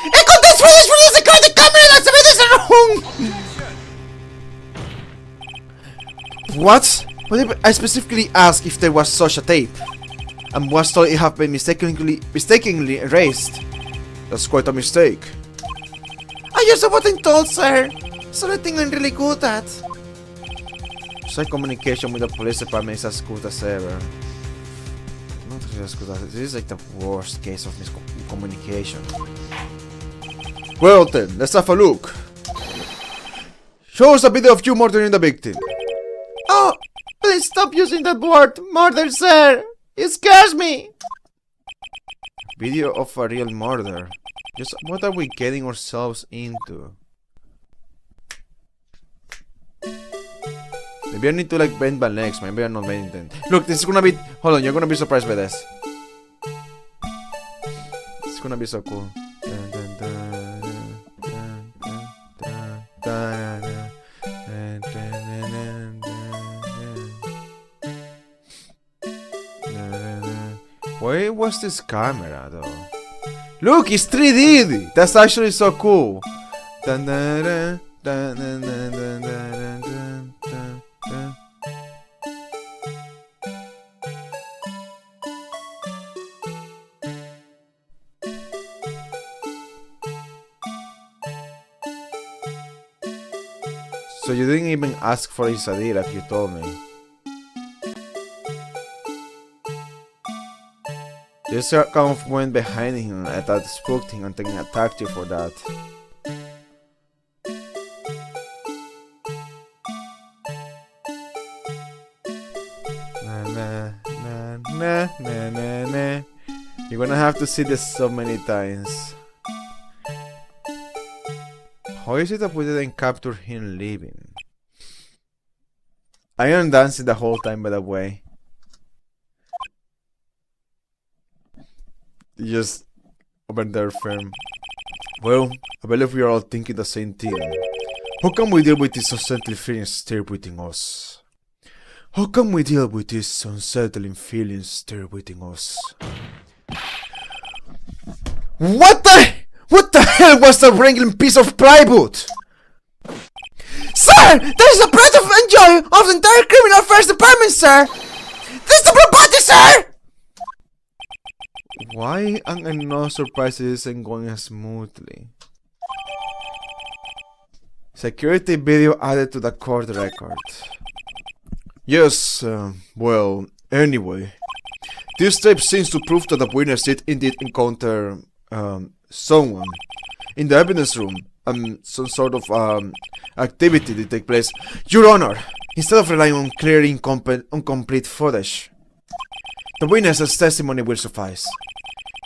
It contains footage from the security camera that's in the room! What? But I specifically asked if there was such a tape, and was told it had been mistakenly erased. That's quite a mistake. I just wasn't told, sir. It's the only thing I'm really good at. Such communication with the police department is as good as ever. Not really as good as this is like the worst case of miscommunication. Well then, let's have a look. Show us a video of you murdering the victim. Oh, please stop using that word, murder, sir! It scares me! Video of a real murder. Just what are we getting ourselves into? Maybe I need to like bend my legs, maybe I'm not bending them. Look, this is gonna be... Hold on, you're gonna be surprised by this. It's gonna be so cool. Where was this camera though? Look, it's 3D! That's actually so cool. So you didn't even ask for his ID like you told me. You just kind of went behind him and that spooked him and then attacked you for that. You're gonna have to see this so many times. How is it that we didn't capture him leaving? I am dancing the whole time, by the way. Just over there, firm. Well, I believe we are all thinking the same thing. How can we deal with this unsettling feeling stir within us? How can we deal with this unsettling feeling stir within us? What the hell was that wrangling piece of plywood? Sir! That is a breath of enjoy of the entire criminal affairs department, sir! This is the proposito, sir! Why am I not surprised it isn't going as smoothly? Security video added to the court record. Yes, well, anyway. This tape seems to prove that the witness did indeed encounter, someone in the evidence room. Some sort of, activity did take place. Your Honor, instead of relying on clear incomplete footage, the witness's testimony will suffice.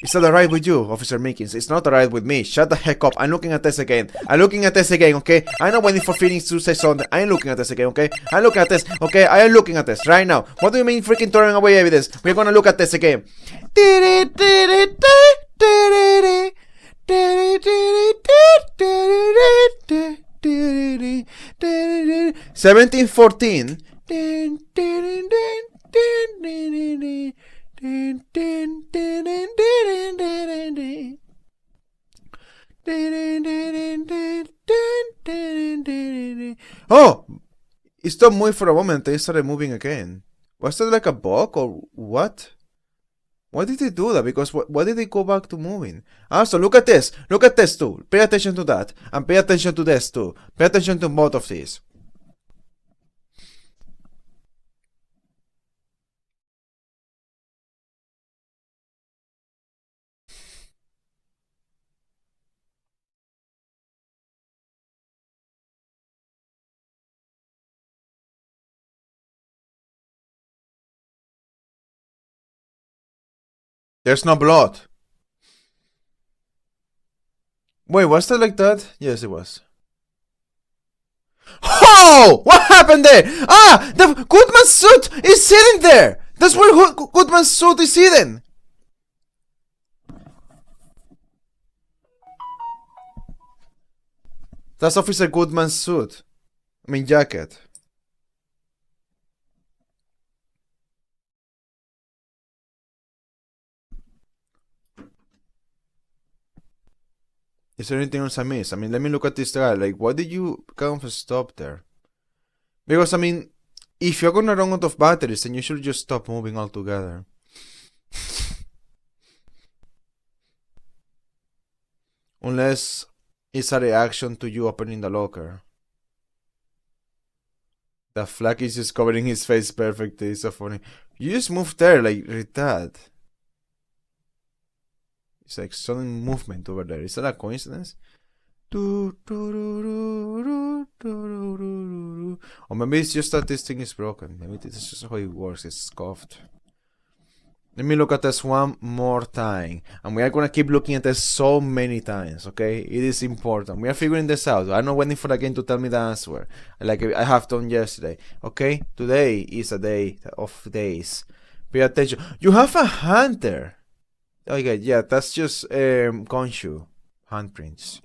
Is that alright with you, Officer Meekins? It's not alright with me. Shut the heck up. I'm looking at this again. Okay? I'm not waiting for Phoenix to say something. I'm looking at this again, okay? I'm looking at this, okay? I am looking at this right now. What do you mean freaking throwing away evidence? We're gonna look at this again. 1714. Oh! It stopped moving for a moment, then it started moving again. Was that like a bug or what? Why did it do that? Because why did it go back to moving? Also, look at this. Look at this too. Pay attention to that. And pay attention to this too. Pay attention to both of these. There's no blood. Wait, was that like that? Yes, it was. Oh! What happened there? Ah! The Goodman's suit is sitting there! That's where Goodman's suit is hidden! That's Officer Goodman's suit. I mean, jacket. Is there anything else I missed? I mean, let me look at this guy. Like, why did you kind of stop there? Because, I mean, if you're gonna run out of batteries, then you should just stop moving altogether. Unless it's a reaction to you opening the locker. The flag is just covering his face perfectly. It's so funny. You just moved there, like, retard. It's like sudden movement over there. Is that a coincidence? Or maybe it's just that this thing is broken. Maybe this is just how it works. It's scuffed. Let me look at this one more time. And we are gonna keep looking at this so many times, okay? It is important. We are figuring this out. I'm not waiting for the game to tell me the answer, like I have done yesterday, okay? Today is a day of days. Pay attention. You have a hunter. Okay, yeah, that's just Gonshu handprints.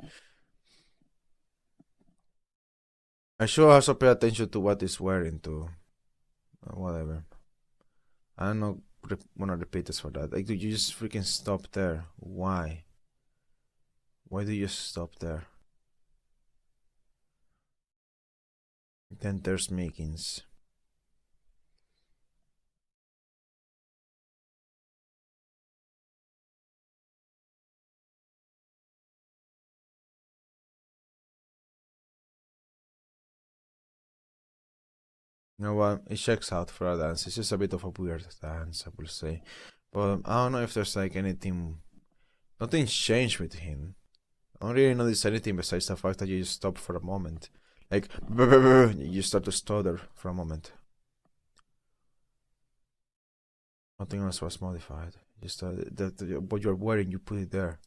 I should also pay attention to what he's wearing too. Whatever. I'm not gonna repeat this for that. Like, dude, you just freaking stop there. Why? Why do you stop there? Then there's Meekins. You know what? It checks out for a dance. It's just a bit of a weird dance, I will say. But I don't know if there's like anything. Nothing's changed with him. I don't really notice anything besides the fact that you just stop for a moment. Like, you start to stutter for a moment. Nothing else was modified. Just what you're wearing, you put it there.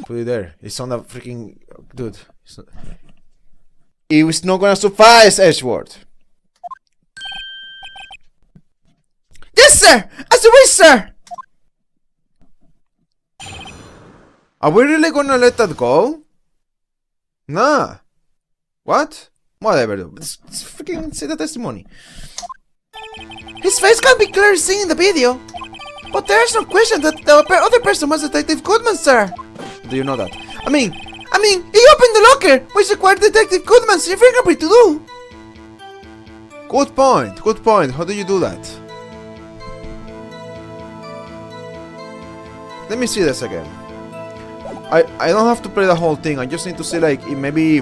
Put it there. It's on a freaking. Dude. It was not gonna suffice, Edgeworth. Yes, sir! As you wish, sir! Are we really gonna let that go? Nah. What? Whatever. Let's freaking see the testimony. His face can be clearly seen in the video. But there's no question that the other person was Detective Goodman, sir. Do you know that? I mean, he opened the locker, which required Detective Goodman's fingerprint to do. Good point. Good point. How do you do that? Let me see this again. I don't have to play the whole thing. I just need to see like it maybe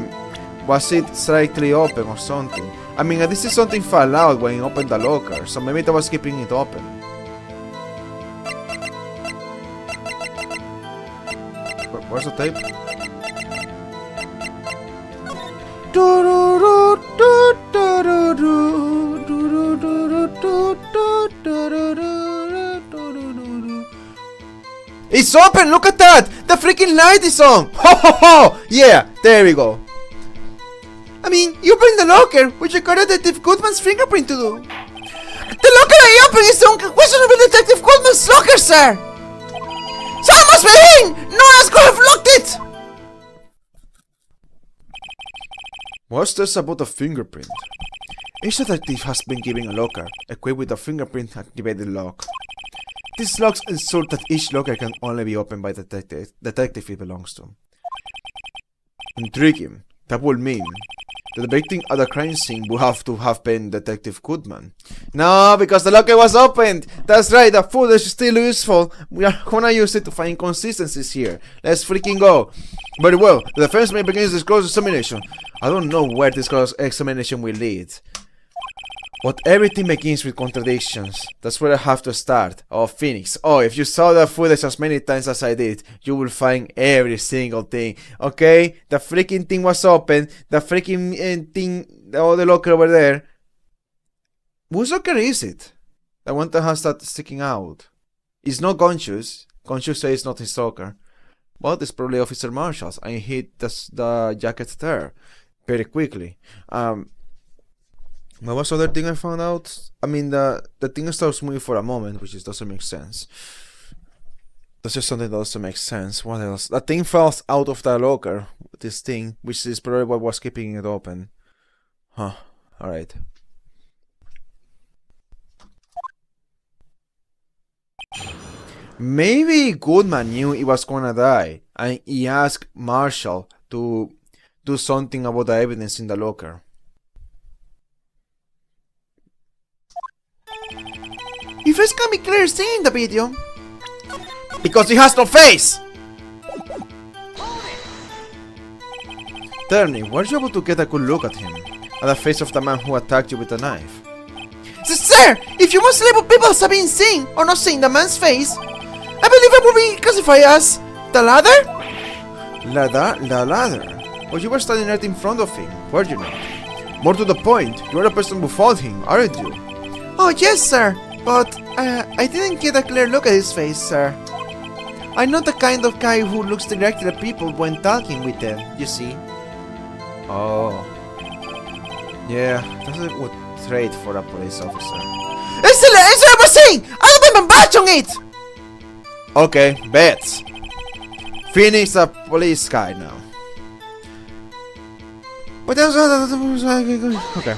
was it slightly open or something. I mean, this is something fell out when he opened the locker, so maybe I was keeping it open. Where's the tape? It's open! Look at that! The freaking light is on! Ho ho ho! Yeah, there we go. I mean, you opened the locker, which required Detective Goodman's fingerprint to do. The locker I opened is the unquestionable Detective Goodman's locker, sir! Someone must be in! No one else could have locked it! What's this about a fingerprint? Each detective has been given a locker, equipped with a fingerprint-activated lock. These locks ensure that each locker can only be opened by the detective it belongs to. Intriguing. That would mean that the victim at the crime scene would have to have been Detective Goodman. No, because the locker was opened! That's right, the footage is still useful. We are gonna use it to find inconsistencies here. Let's freaking go. Very well, the defense may begin this close examination. I don't know where this close examination will lead. But everything begins with contradictions. That's where I have to start. Oh, Phoenix. Oh, if you saw the footage as many times as I did, you will find every single thing. Okay? The freaking thing was open. The freaking thing, the locker over there. Whose locker is it? The one that has that sticking out. It's not Conscious. Conscious says it's not his locker. But it's probably Officer Marshall's. And he hid the jacket there very quickly. What was the other thing I found out? I mean, the thing stops moving for a moment, which just doesn't make sense. That's just something that doesn't make sense. What else? The thing falls out of the locker. This thing, which is probably what was keeping it open. Huh. Alright. Maybe Goodman knew he was gonna die, and he asked Marshall to do something about the evidence in the locker. Your face can be clearly seen in the video. Because he has no face! Tell me, were you able to get a good look at him? At the face of the man who attacked you with a knife? Sir, if you must label people as having seen or not seen the man's face, I believe it would be classified as the ladder? The ladder? Well, you were standing right in front of him, were you not? More to the point, you are the person who fought him, aren't you? Oh, yes, sir. But I didn't get a clear look at his face, sir. I'm not the kind of guy who looks directly at people when talking with them, you see. Oh. Yeah, that's a good trait for a police officer. It's what I was saying! I'll be my badge on it! Okay, bets. Finish the police guy now. But okay.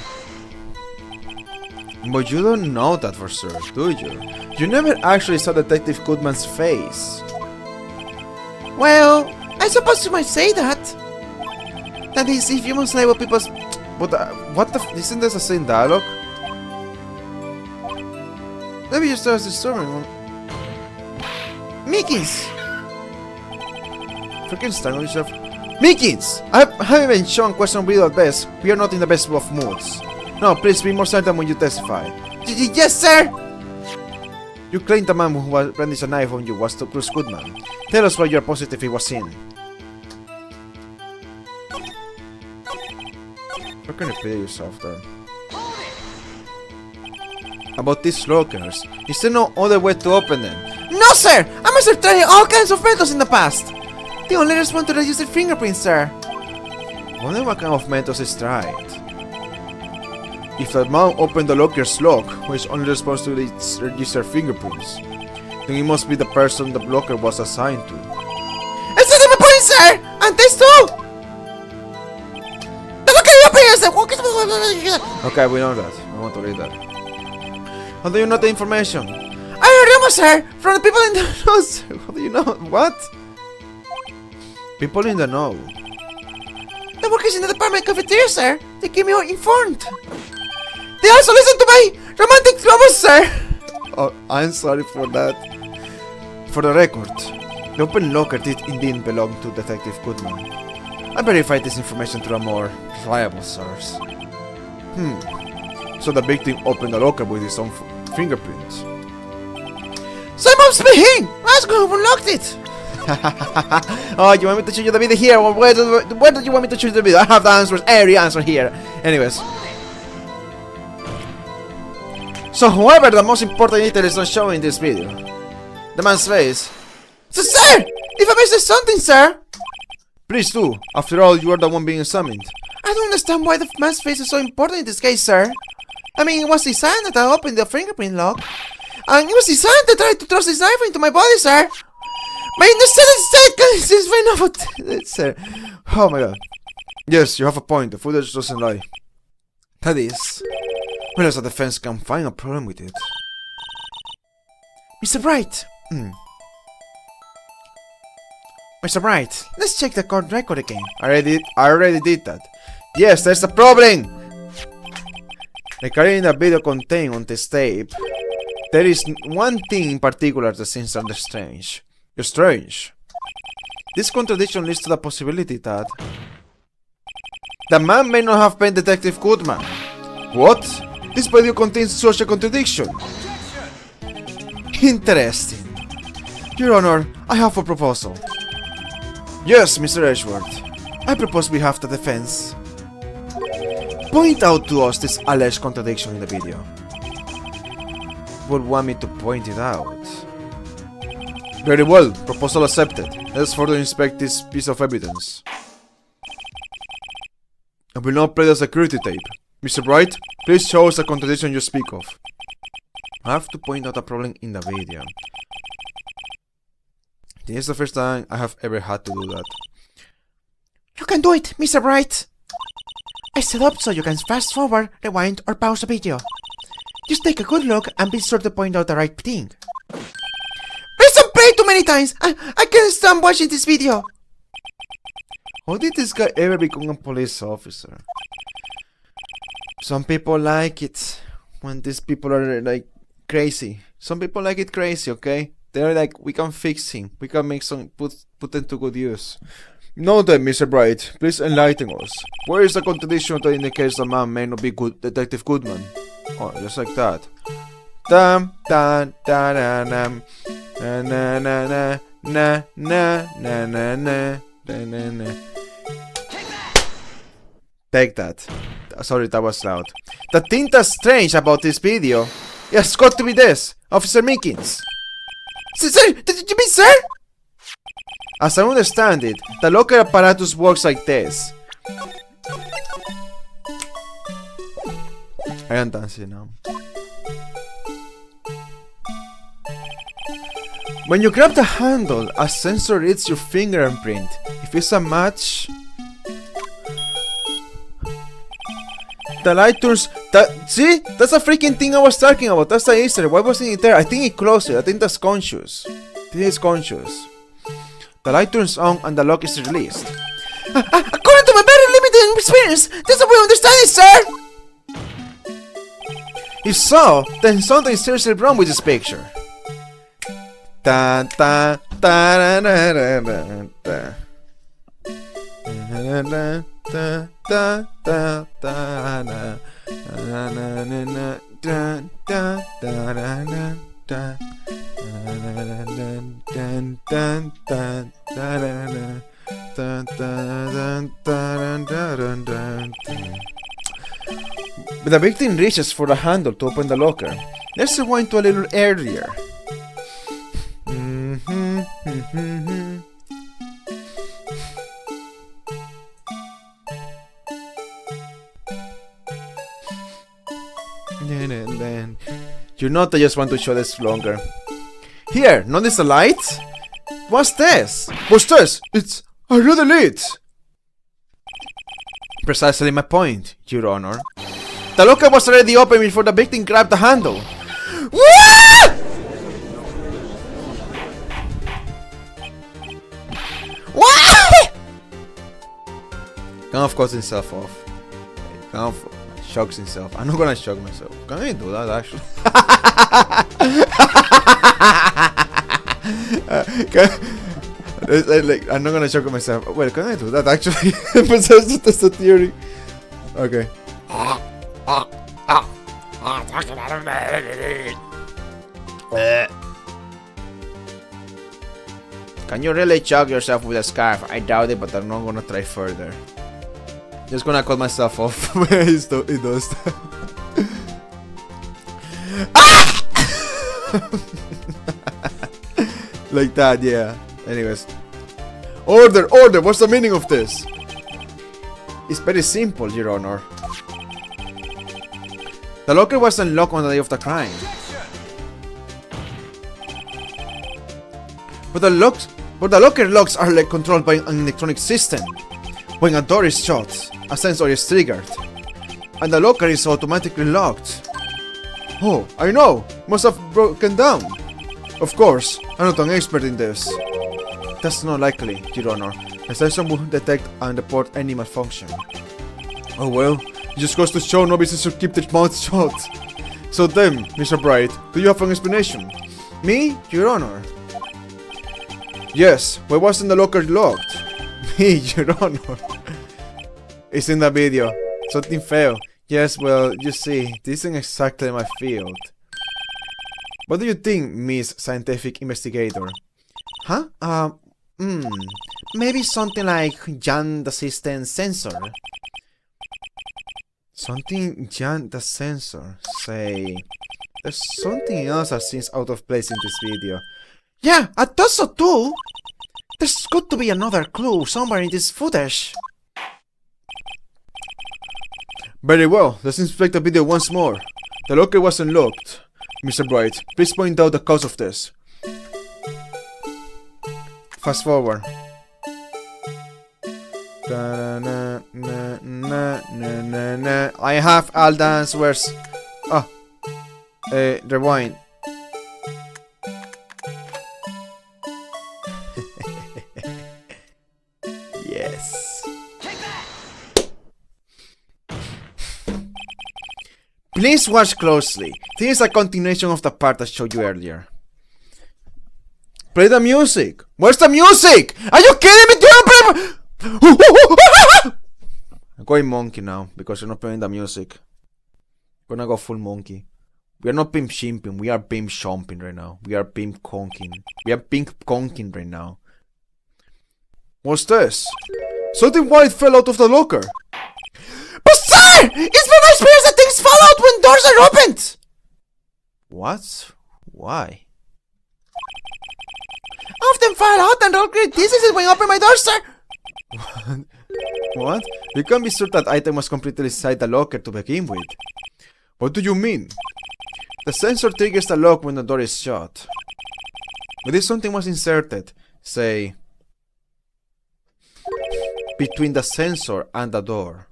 But you don't know that for sure, do you? You never actually saw Detective Goodman's face. Well, I suppose you might say that. That is, if you must label people's... But what the isn't this the same dialogue? Maybe you start disturbing. Mickey's! Freaking strangle yourself. Mickey's! I haven't been shown question video at best. We are not in the best of moods. No, please be more certain when you testify. Yes, sir! You claimed the man who brandished a knife on you was Bruce Goodman. Tell us why you are positive he was in. How can you play yourself there? About these lockers, is there no other way to open them? No, sir! I must have tried all kinds of methods in the past. The only response to register fingerprints, sir. Wonder what kind of methods is tried. If that man opened the locker's lock, which only responds to its registered fingerprints, then it must be the person the locker was assigned to. It's Sorry, sir! And this too! Look at your parents! Okay, we know that. I want to read that. How do you know the information? I remember, sir! From the people in the news! How do you know? What? People in the know. The workers in the department cafeteria, sir. They keep me informed. They also listen to my romantic troubles, sir. Oh, I'm sorry for that. For the record, the open locker did indeed belong to Detective Goodman. I verified this information through a more reliable source. So the victim opened the locker with his own fingerprints. Someone's speaking! Let's go who unlocked it! Oh, you want me to show you the video here? Or where do you want me to choose the video? I have the answers, every answer here. Anyways. So, however, the most important detail is not shown in this video. The man's face. So, sir! If I missed something, sir! Please do. After all, you are the one being examined. I don't understand why the man's face is so important in this case, sir. I mean, it was his hand that opened the fingerprint lock. And it was his hand that tried to thrust his knife into my body, sir. My innocent state is very enough, sir. Oh my god. Yes, you have a point. The footage doesn't lie. That is, well, as the defense can find a problem with it. Mr. Bright. Mr. Bright, let's check the court record again. I already did that. Yes, there's a problem. Regarding the video contained on this tape, there is one thing in particular that seems rather strange. Strange. This contradiction leads to the possibility that the man may not have been Detective Goodman. What? This video contains such a contradiction. Interesting. Your Honor, I have a proposal. Yes, Mr. Edgeworth. I propose we have the defense point out to us this alleged contradiction in the video. Would want me to point it out? Very well, proposal accepted. Let's further inspect this piece of evidence. I will now play the security tape. Mr. Bright, please show us the contradiction you speak of. I have to point out a problem in the video. This is the first time I have ever had to do that. You can do it, Mr. Bright! I set up so you can fast forward, rewind, or pause the video. Just take a good look and be sure to point out the right thing. Please play too many times! I can't stand watching this video! How did this guy ever become a police officer? Some people like it when these people are like crazy. Some people like it crazy, okay? They're like, we can fix him. We can make some put them to good use. No then, Mr. Bright, please enlighten us. Where is the contradiction that indicates the man may not be good Detective Goodman? Oh, just like that. Dum dum da da dum. Na na na na na na na na na na na. Take that. Sorry, that was loud. The thing that's strange about this video, it's got to be this, Officer Meekins. Sir, did you mean sir? As I understand it, the locker apparatus works like this. I am dancing now. When you grab the handle, a sensor reads your fingerprint. If it's a match, the light turns. See? That's a freaking thing I was talking about. That's the Easter. Why wasn't it there? I think it closed it. I think that's conscious. This is conscious. The light turns on and the lock is released. According to my very limited experience, that's how we understand it, sir! If so, then something is seriously wrong with this picture. Da da da da da da da. Da da da da da da. The victim reaches for the handle to open the locker. Let's rewind to a little earlier. You know I just want to show this longer. Here, notice the light? What's this? What's this? It's Are you the lead? Precisely my point, Your Honor. The locker was already open before the victim grabbed the handle. What? What? Kind of cuts himself off. Kind of shocks himself. I'm not gonna shock myself. Can I do that actually? I'm not gonna shock myself. Well, can I do that actually? That's a theory. Okay. Can you really choke yourself with a scarf? I doubt it, but I'm not gonna try further. Just gonna cut myself off when he does that. Like that, yeah. Anyways. Order! Order! What's the meaning of this? It's very simple, Your Honor. The locker was unlocked on the day of the crime. But the locker locks are like controlled by an electronic system. When a door is shut, a sensor is triggered, and the locker is automatically locked. Oh, I know! Must have broken down. Of course, I'm not an expert in this. That's not likely, Your Honor. The sensor will detect and report any malfunction. Oh well, it just goes to show novices should keep their mouths shut. So then, Mr. Bright, do you have an explanation? Me, Your Honor? Yes, why wasn't the locker locked? Me, Your Honor. It's in the video. Something failed. Yes, well, you see, this isn't exactly my field. What do you think, Miss Scientific Investigator? Huh? Maybe something like Jan the System Sensor. Something Jan the Sensor. Say, there's something else that seems out of place in this video. Yeah, I thought so too. There's got to be another clue somewhere in this footage. Very well, let's inspect the video once more. The locker was unlocked. Mr. Bright, please point out the cause of this. Fast forward. I have all the answers. Rewind. Yes. Please watch closely. This is a continuation of the part I showed you earlier. Play the music. Where's the music? Are you kidding me? I'm going monkey now because you're not playing the music. We're gonna go full monkey. We are not pimp shimping. We are pimp shomping right now. We are pimp conking. We are pimp conking right now. What's this? Something white fell out of the locker. But sir! It's been my experience that things fall out when doors are opened! What? Why? Often fall out and all great diseases when I open my door, sir! What? You can be sure that item was completely inside the locker to begin with. What do you mean? The sensor triggers the lock when the door is shut. But if something was inserted, say, between the sensor and the door.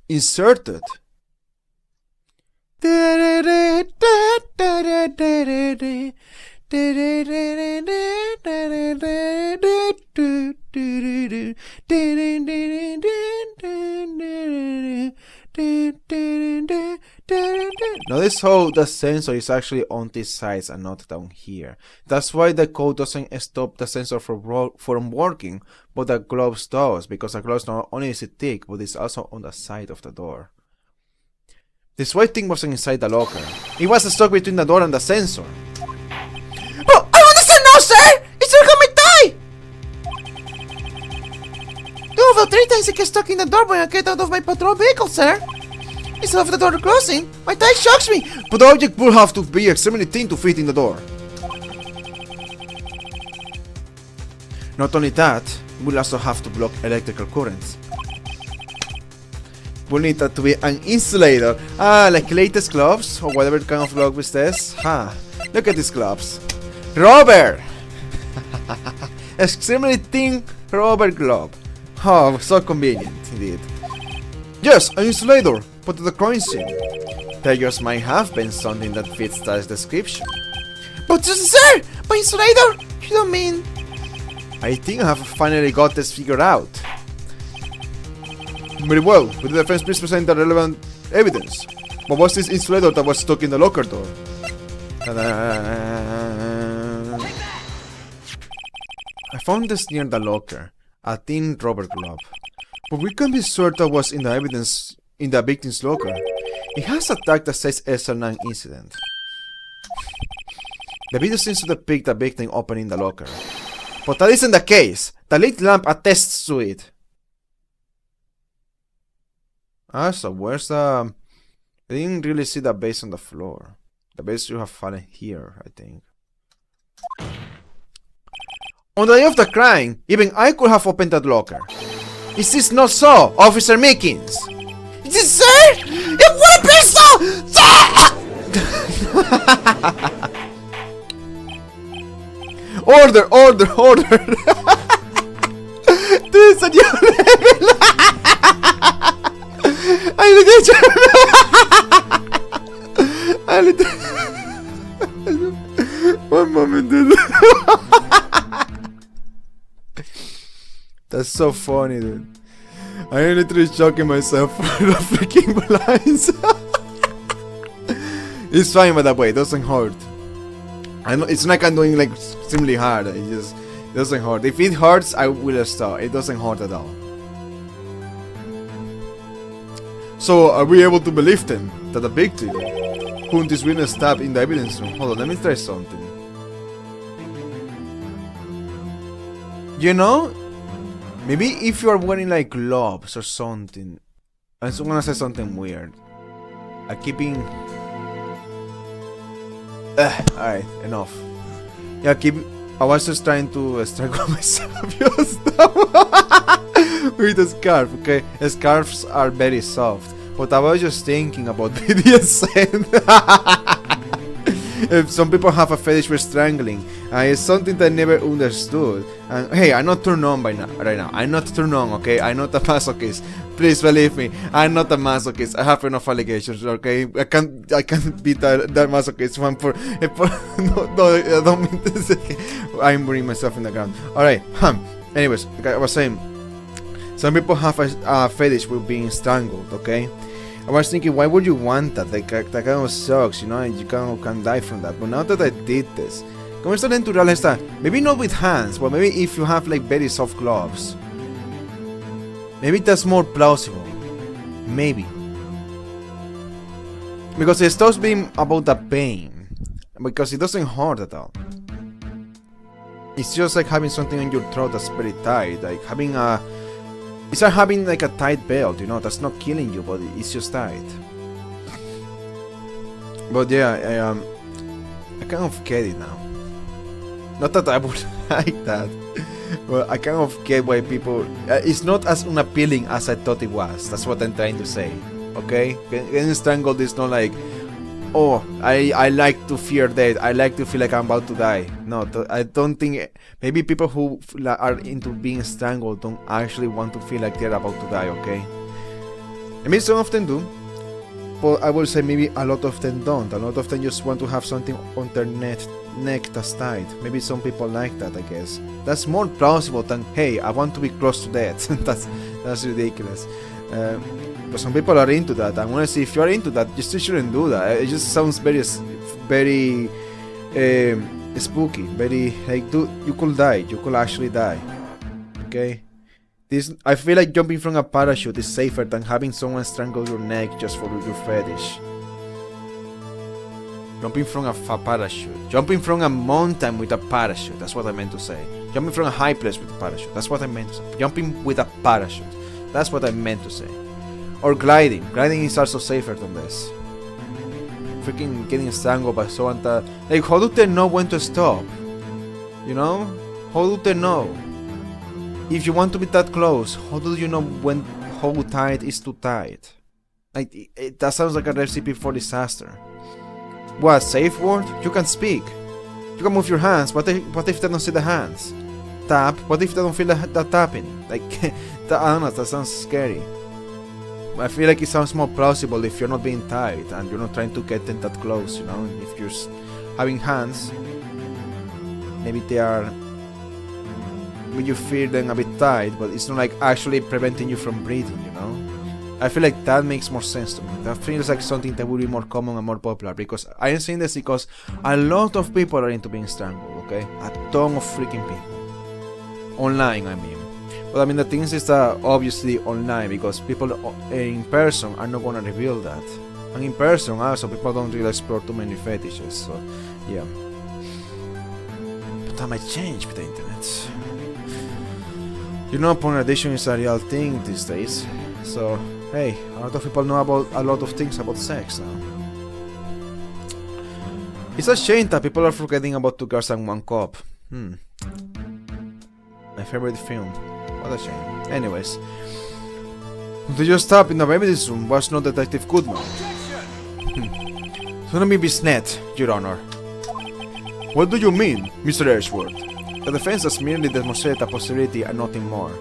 Inserted? Notice how the sensor is actually on these sides and not down here. That's why the code doesn't stop the sensor from working, but the gloves does, because the gloves not only is it thick, but it's also on the side of the door. This white thing wasn't inside the locker. It was stuck between the door and the sensor. But I understand now, sir! It's still got my tie! 2 of the 3 times it gets stuck in the door when I get out of my patrol vehicle, sir. Instead of the door closing, my tie shocks me, but the object will have to be extremely thin to fit in the door. Not only that, we'll also have to block electrical currents. We'll need that to be an insulator. Like latest gloves, or whatever kind of glove is this. Look at these gloves. Rubber! extremely thin rubber glove. Oh, so convenient, indeed. Yes, an insulator, but the coins in. There just might have been something that fits that description. But sir, by insulator, you don't mean... I think I have finally got this figured out. Very well, with the defense please present the relevant evidence. What was this insulator that was stuck in the locker door? I found this near the locker, a thin rubber glove. But we can be sure that was in the evidence in the victim's locker. It has a tag that says SL9 incident. The video seems to depict the victim opening the locker. But that isn't the case. The lit lamp attests to it. Ah, so where's the... I didn't really see the base on the floor. The base should have fallen here, I think. On the day of the crime, even I could have opened that locker. Is this not so, Officer Mickens? Is this, sir? It would be so! Order, order, order! This is a new level! One moment, dude. That's so funny, dude. I am literally shocking myself for the freaking blinds. It's fine, by the way, it doesn't hurt. I know it's not like I'm doing like extremely hard. It just doesn't hurt. If it hurts, I will stop. It doesn't hurt at all. So, are we able to believe then that the victim, whom this witness stabbed in the evidence room? Hold on, let me try something. You know, maybe if you are wearing like gloves or something, I'm gonna say something weird. Keeping. Alright, enough. Yeah, I was just trying to strangle myself with a scarf, okay? Scarves are very soft, but I was just thinking about BDSM. If some people have a fetish for strangling, it's something that I never understood. And hey, I'm not turned on right now. I'm not turned on, okay? I'm not a masochist. Please believe me, I'm not a masochist. I have enough allegations, okay? I can't be that masochist one for no, I don't mean to say. I'm burning myself in the ground. Alright, anyways, like I was saying, some people have a fetish with being strangled, okay? I was thinking, why would you want that? Like, that kind of sucks, you know, and you can die from that. But now that I did this, I'm starting to realize that maybe not with hands, but maybe if you have like very soft gloves, maybe that's more plausible. Maybe. Because it stops being about the pain. Because it doesn't hurt at all. It's just like having something in your throat that's very tight. Like having a... It's like having like a tight belt, you know, that's not killing you, but it's just tight. But yeah, I kind of get it now. Not that I would like that. Well, I kind of get why people... it's not as unappealing as I thought it was. That's what I'm trying to say. Okay? Getting strangled is not like... Oh, I like to fear death. I like to feel like I'm about to die. No, I don't think... Maybe people who are into being strangled don't actually want to feel like they're about to die, okay? I mean, some of them do. But I will say maybe a lot of them don't. A lot of them just want to have something on their neck that's tight. Maybe some people like that, I guess. That's more plausible than, hey, I want to be close to death. that's ridiculous. But some people are into that. And honestly, if you're into that, you still shouldn't do that. It just sounds very spooky. Very, like, dude, you could die. You could actually die. Okay? I feel like jumping from a parachute is safer than having someone strangle your neck just for your fetish. Jumping from a parachute. Jumping from a mountain with a parachute. That's what I meant to say. Jumping from a high place with a parachute. That's what I meant to say. Jumping with a parachute. That's what I meant to say. Or gliding. Gliding is also safer than this. Freaking getting strangled by someone that... Like, how do they know when to stop? You know? How do they know? If you want to be that close, how do you know when how tight is too tight? Like, that sounds like a recipe for disaster. What, safe word? You can speak. You can move your hands, but if they don't see the hands? tap. What if they don't feel that tapping? Like, I don't know, that sounds scary. I feel like it sounds more plausible if you're not being tied and you're not trying to get them that close, you know? If you're having hands, maybe they are, you feel them a bit tight, but it's not like actually preventing you from breathing, you know? I feel like that makes more sense to me. That feels like something that would be more common and more popular, because I am saying this because a lot of people are into being strangled, okay? A ton of freaking people. Online, I mean. But I mean, the thing is that obviously online, because people in person are not gonna reveal that. And in person also, people don't really explore too many fetishes, so yeah. But that might change with the internet. You know, porn addiction is a real thing these days, so hey, a lot of people know about a lot of things about sex now. It's a shame that people are forgetting about 2 Girls and 1 Cup. My favorite film. What a shame. Anyways, to just stop in the evidence room was not Detective Goodman. So let me be snet, Your Honor. What do you mean, Mr. Ashworth? The defense has merely demonstrated a possibility and nothing more.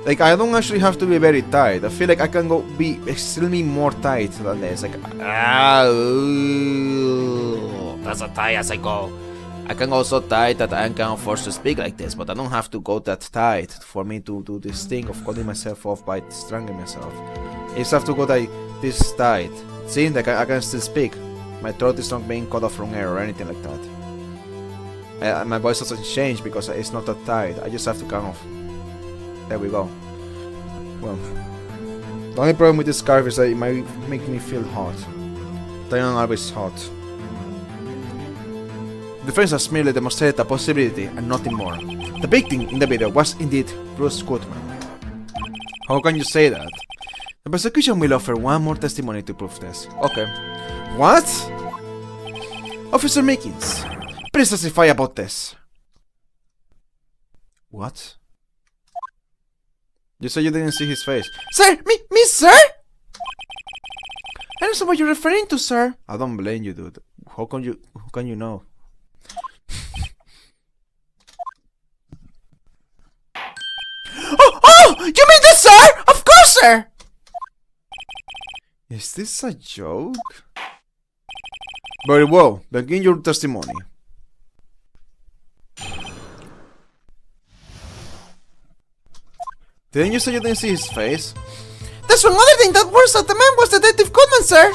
Like, I don't actually have to be very tight. I feel like I can go be extremely more tight than this. Like, that's as tight as I go. I can go so tight that I am kind of forced to speak like this, but I don't have to go that tight for me to do this thing of cutting myself off by strangling myself. I just have to go like this tight. See, like I can still speak. My throat is not being cut off from air or anything like that. My voice doesn't change because it's not that tight. I just have to kind of... There we go. Well, the only problem with this scarf is that it might make me feel hot. I am always hot. The defense has merely demonstrated a possibility and nothing more. The victim in the video was indeed Bruce Goodman. How can you say that? The prosecution will offer one more testimony to prove this. Okay. What? Officer Mickens, please testify about this. What? You said you didn't see his face. Sir! Me, sir? I don't know what you're referring to, sir. I don't blame you, dude. How can you know? Oh! You mean this, sir? Of course, sir! Is this a joke? Very well. Begin your testimony. Didn't you say you didn't see his face? That's one other thing that worse that the man was Detective Goodman, sir!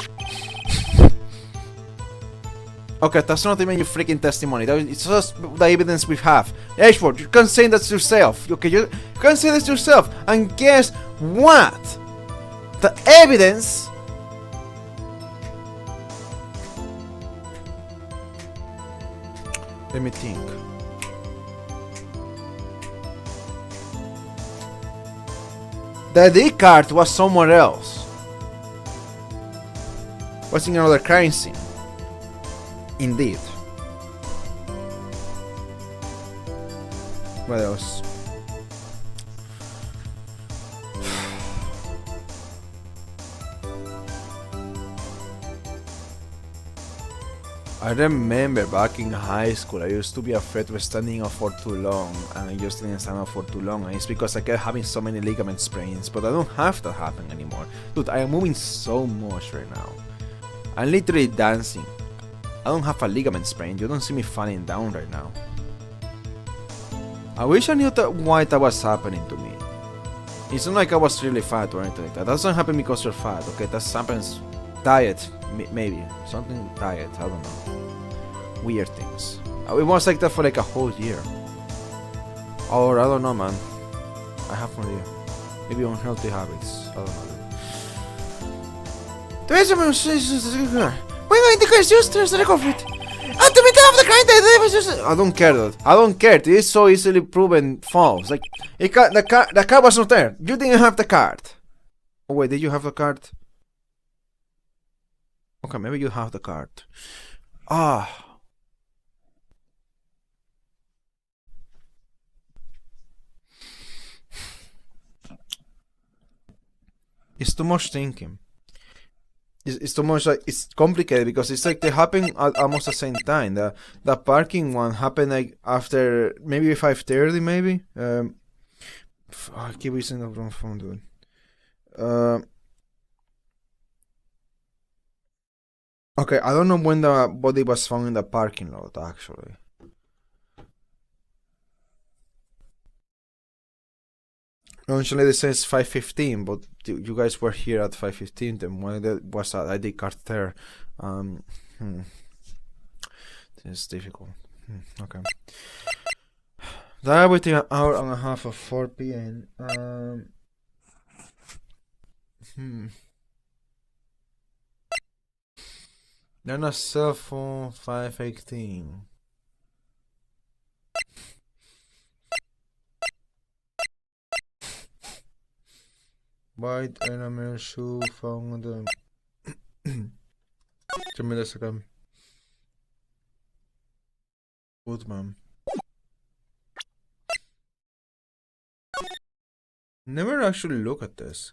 Okay, that's not even your freaking testimony. It's just the evidence we have. Ashford, you can say that yourself. Okay, you can say this yourself. And guess what? The evidence... Let me think. The ID card was somewhere else. Was in another crime scene. Indeed. What else? I remember back in high school I used to be afraid of standing up for too long, and I just didn't stand up for too long, and it's because I kept having so many ligament sprains, but I don't have that happen anymore. Dude, I am moving so much right now. I'm literally dancing. I don't have a ligament sprain. You don't see me falling down right now. I wish I knew why that was happening to me. It's not like I was really fat or anything like that. That doesn't happen because you're fat, okay? That happens diet, maybe. Something diet, I don't know. Weird things. It was like that for like a whole year. Or I don't know, man. I have no idea. Maybe unhealthy habits. I don't know. I don't care, dude. I don't care. It is so easily proven false. Like, the card was not there. You didn't have the card. Oh wait, did you have the card? Okay, maybe you have the card. Ah. It's too much thinking. it's too much, like, it's complicated because it's like they happen at almost the same time. The parking one happened like after maybe 5:30 maybe. I keep using the wrong phone, dude. Okay, I don't know when the body was found in the parking lot actually. Usually it says 5:15, but you guys were here at 5:15. Then why was that ID card there? It's difficult. Okay. That within an hour and a half of 4 p.m. Then a cell phone 5:18. White enamel shoe found on the. Give me a second. Woodman. Never actually look at this.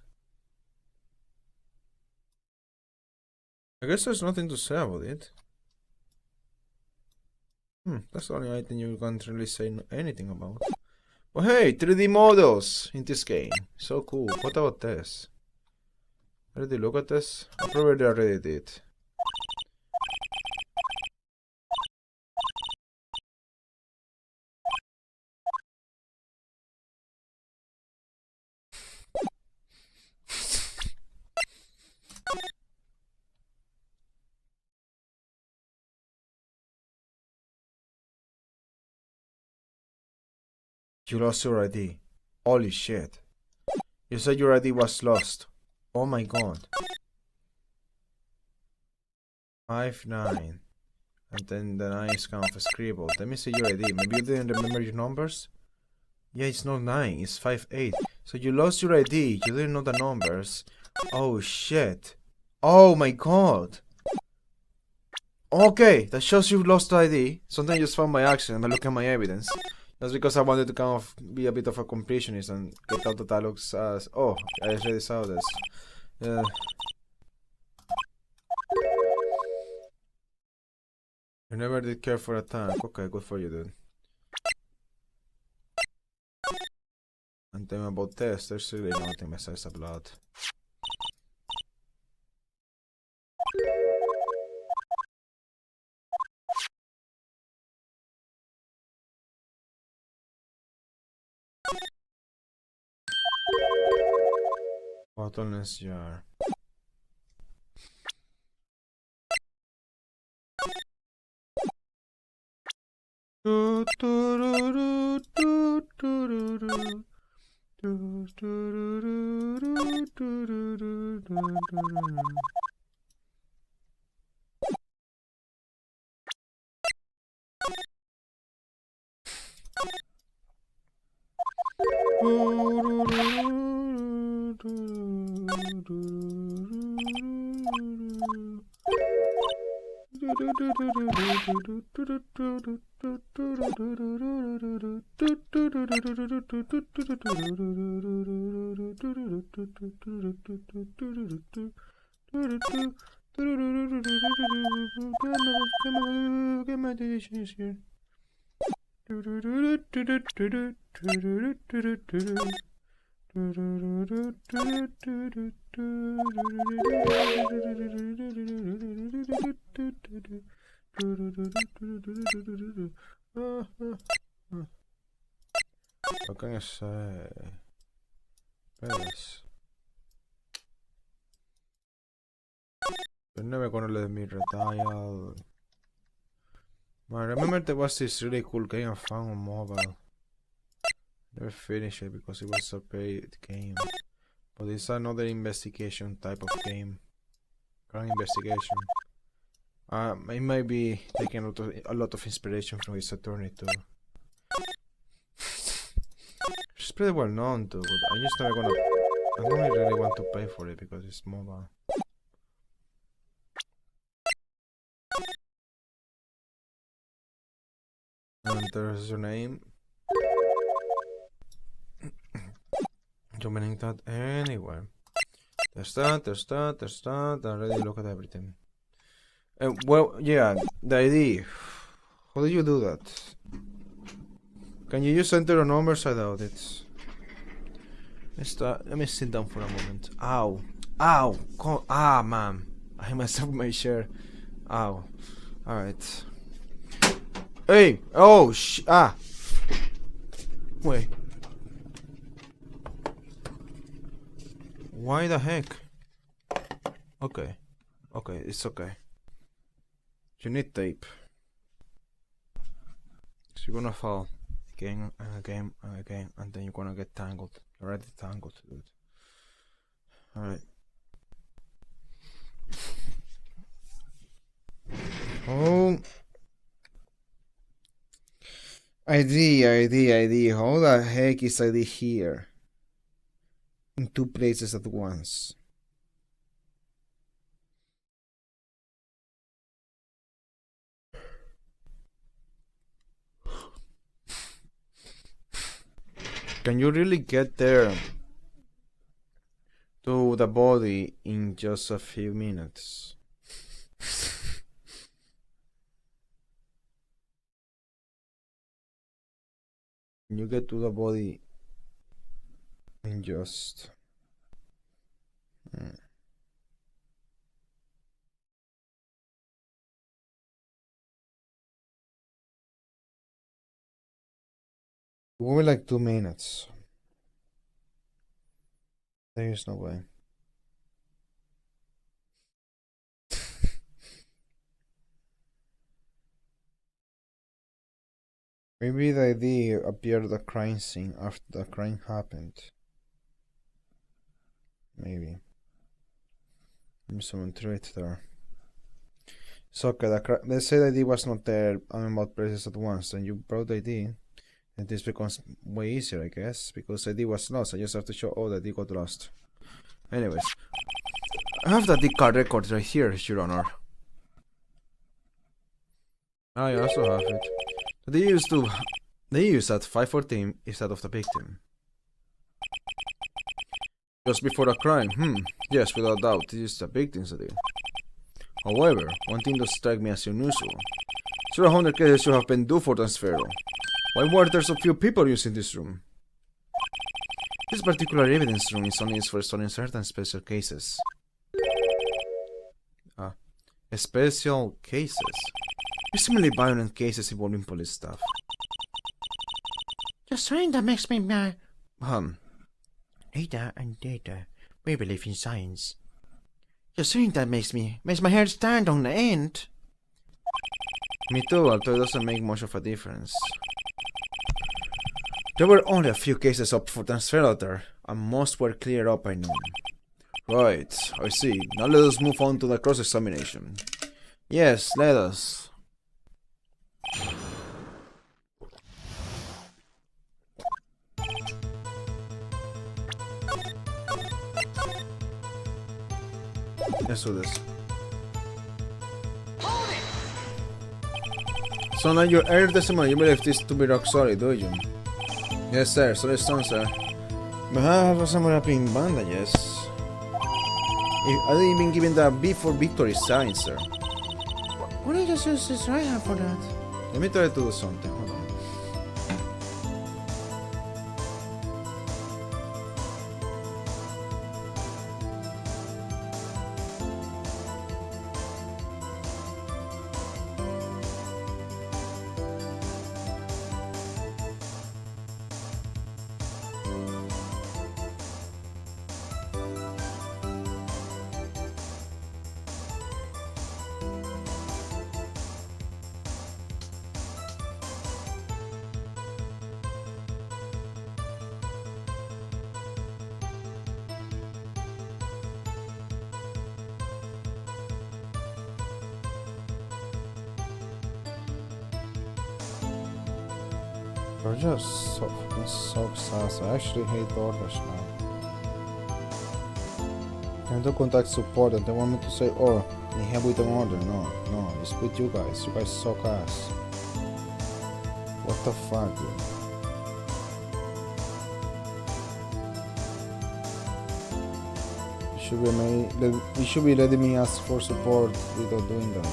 I guess there's nothing to say about it. That's the only item you can't really say anything about. But hey, 3D models in this game. So cool. What about this? Did you look at this? I probably already did. You lost your ID. Holy shit. You said your ID was lost. Oh my god. 5-9. And then the 9 is kind of scribbled. Let me see your ID. Maybe you didn't remember your numbers? Yeah, it's not 9, it's 5-8. So you lost your ID, you didn't know the numbers. Oh shit. Oh my god. Okay, that shows you lost the ID. Something I just found by accident by looking at my evidence. That's because I wanted to kind of be a bit of a completionist and get out the dialogues as... Oh, I already saw this. You never did care for a tank. Okay, good for you, dude. And then about this, there's really nothing besides the blood. Bottleness jar. What can I say? This. You're never gonna let me redial. I remember there was this really cool game I found on mobile. Never finished it because it was a paid game. But it's another investigation type of game. Crime investigation. It might be taking a lot of inspiration from his attorney too. It's pretty well known too, but I just never gonna. I don't really want to pay for it because it's mobile. And there's your name. You're meaning that anywhere. There's that. Already look at everything. Well, yeah, the ID. How do you do that? Can you just enter a number? I doubt it. Let me sit down for a moment. Ow. Man. I messed up my chair. Ow. Alright. Hey! Oh, Wait. Why the heck? Okay, it's okay. You need tape. So you're gonna fall again and again and again, and then you're gonna get tangled. You're already tangled, dude. Alright. Oh. ID. How the heck is ID here? In two places at once. Can you really get there to the body in just a few minutes? Can you get to the body in just... Only like 2 minutes. There is no way. Maybe the ID appeared at the crime scene after the crime happened. Maybe someone threw it there. So okay, let's say the ID was not there on both places at once, and you brought the ID. And this becomes way easier, I guess, because ID was lost. I just have to show, oh, the ID got lost. Anyways, I have the ID card record right here, Your Honor. I also have it. They used that 514 instead of the victim. Just before the crime, yes, without doubt, this is the victim's ID. However, one thing does strike me as unusual. Several hundred cases should have been due for transfer. Why were there so few people using this room? This particular evidence room is only used for storing certain special cases. Special cases? Presumably violent cases involving police staff. Just something that makes me mad. Data and data. We believe in science. Just something that makes my hair stand on the end. Me too, although it doesn't make much of a difference. There were only a few cases up for transfer out there, and most were cleared up by noon. Right, I see. Now let us move on to the cross-examination. Yes, let us. Let's do this. So now your air decimal, you believe this to be rock solid, do you? Yes, sir. So it's done, sir. But I have someone up in banda, yes. I didn't even given the B for victory sign, sir. Why don't you just use this right hand for that? Let me try to do something. Hold on. They're just so fucking sucks. I actually hate orders now. I do contact support and they want me to say, oh, can you help with an order? No, it's with you guys. You guys suck ass. What the fuck, dude? You should be letting me ask for support without doing that.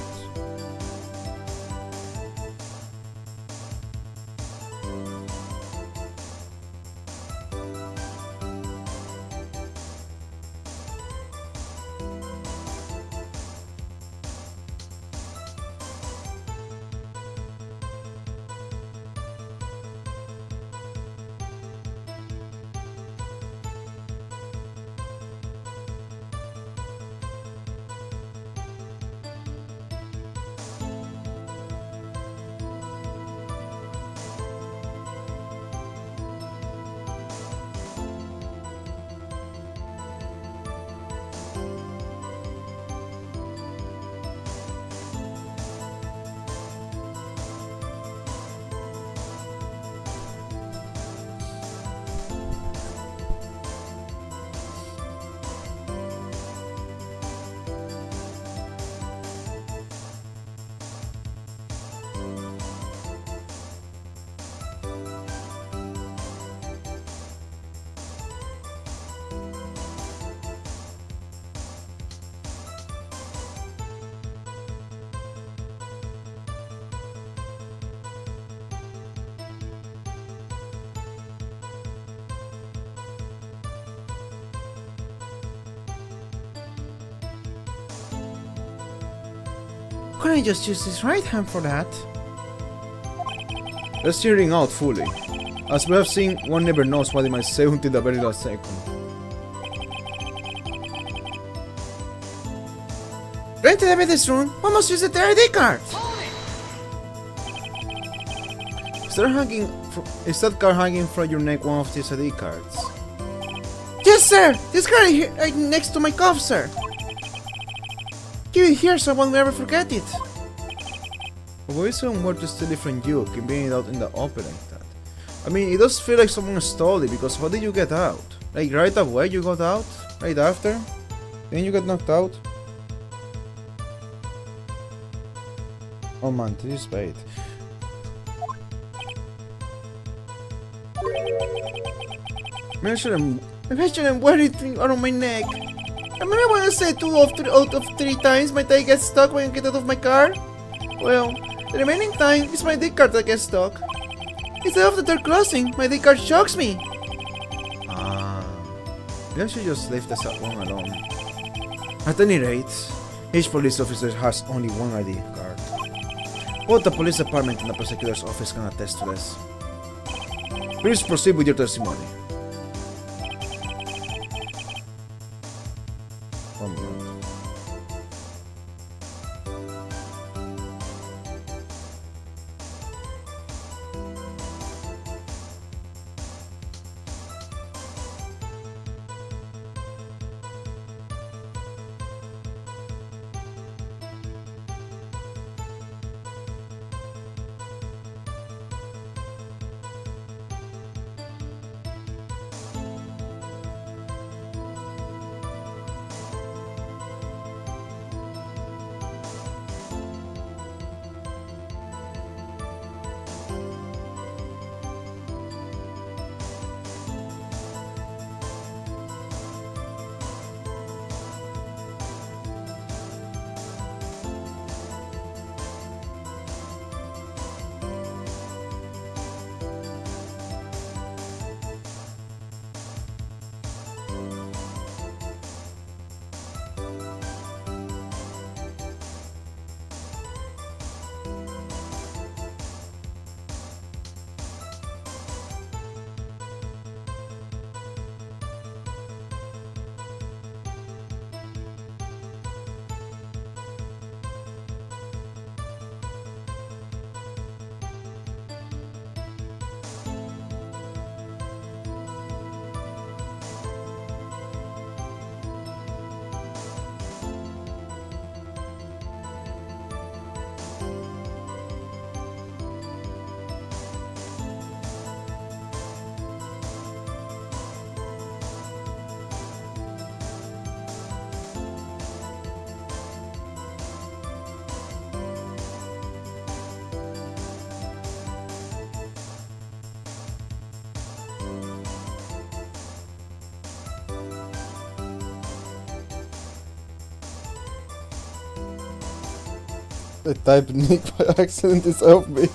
Couldn't I just use this right hand for that? Let's hear it out fully. As we have seen, one never knows what he might say until the very last second. To enter the evidence room, one must use the ID card. Is that card hanging from your neck one of these ID cards? Yes, sir. This card is here, right next to my cuff, sir. Keep it here so I won't never forget it. But why is someone were to steal it from you, keeping it out in the open like that? I mean, it does feel like someone stole it, because how did you get out? Like right away you got out? Right after? Then you got knocked out? Oh man, this is bad. Maybe I shouldn't wear it around my neck. Remember when I said out of 3 times my tie gets stuck when I get out of my car? Well, the remaining time is my dick card that gets stuck. Instead of the door closing, my dick card shocks me. Maybe I should just leave this one alone. At any rate, each police officer has only one ID card. Both the police department and the prosecutor's office can attest to this. Please proceed with your testimony. One moment. I typed Nick by accident instead of Mick.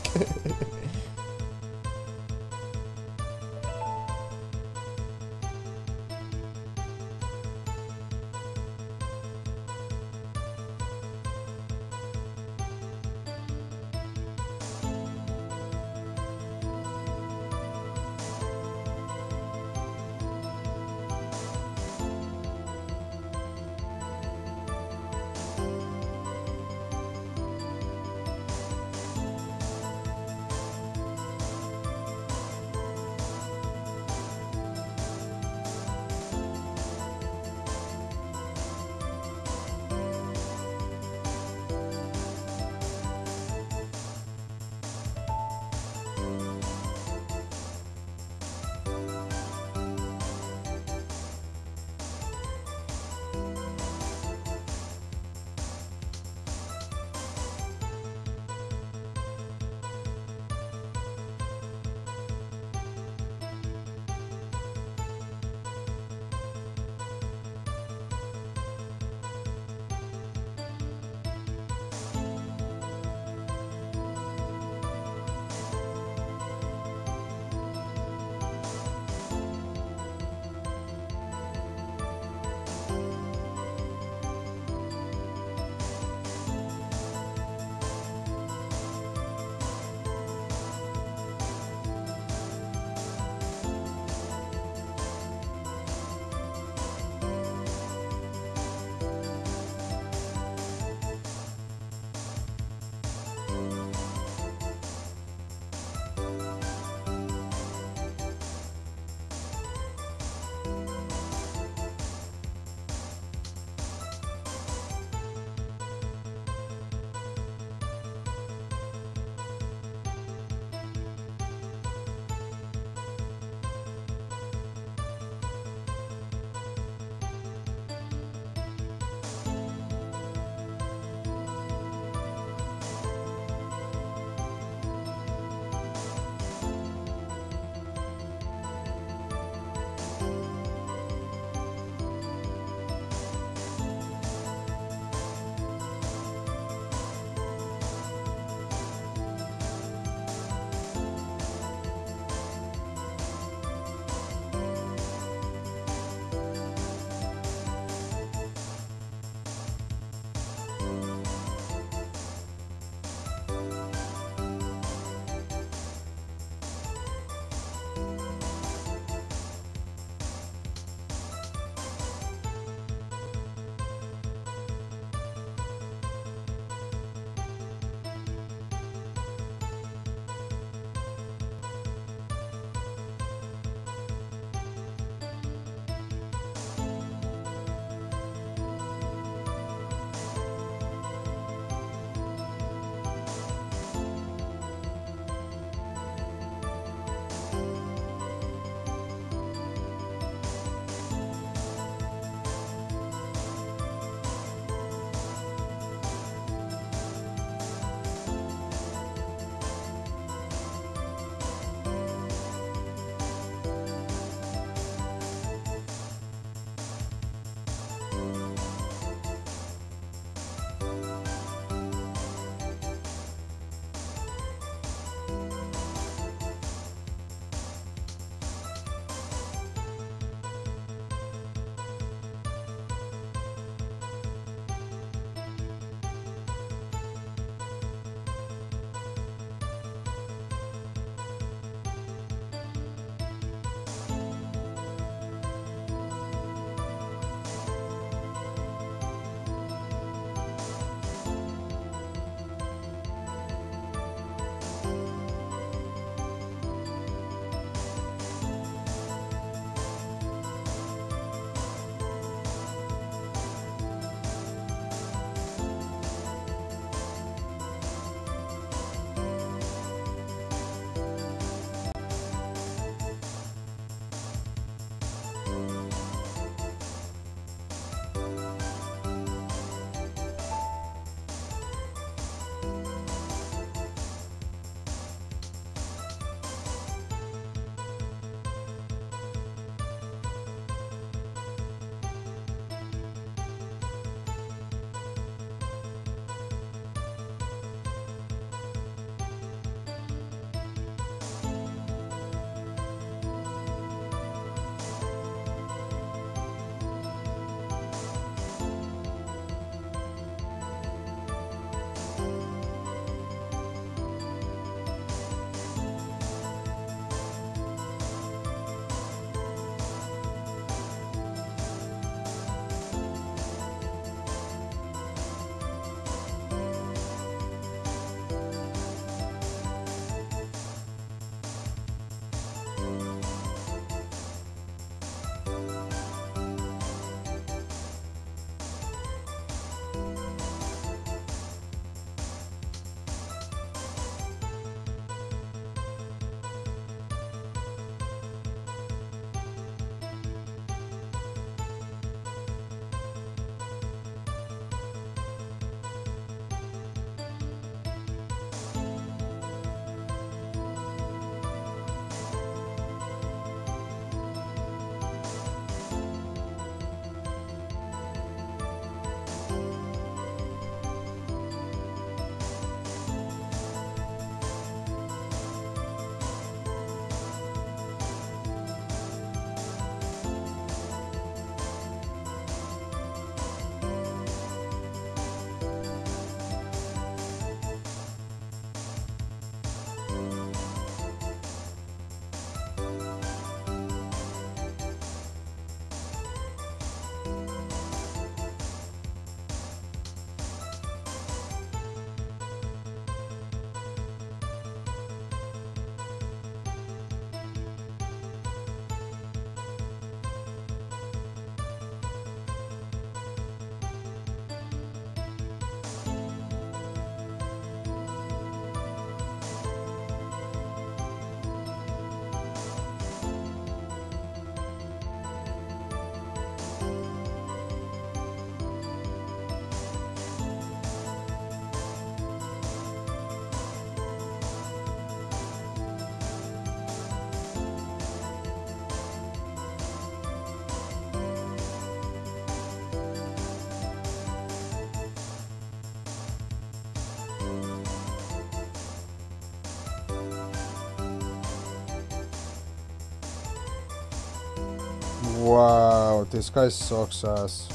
Wow, this guy sucks ass.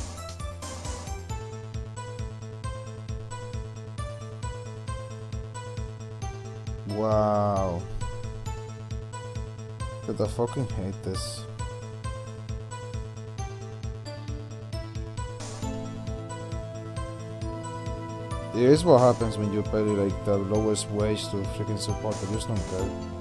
Wow. Dude, I fucking hate this. Here's what happens when you pay like the lowest wage to freaking support. I just don't care.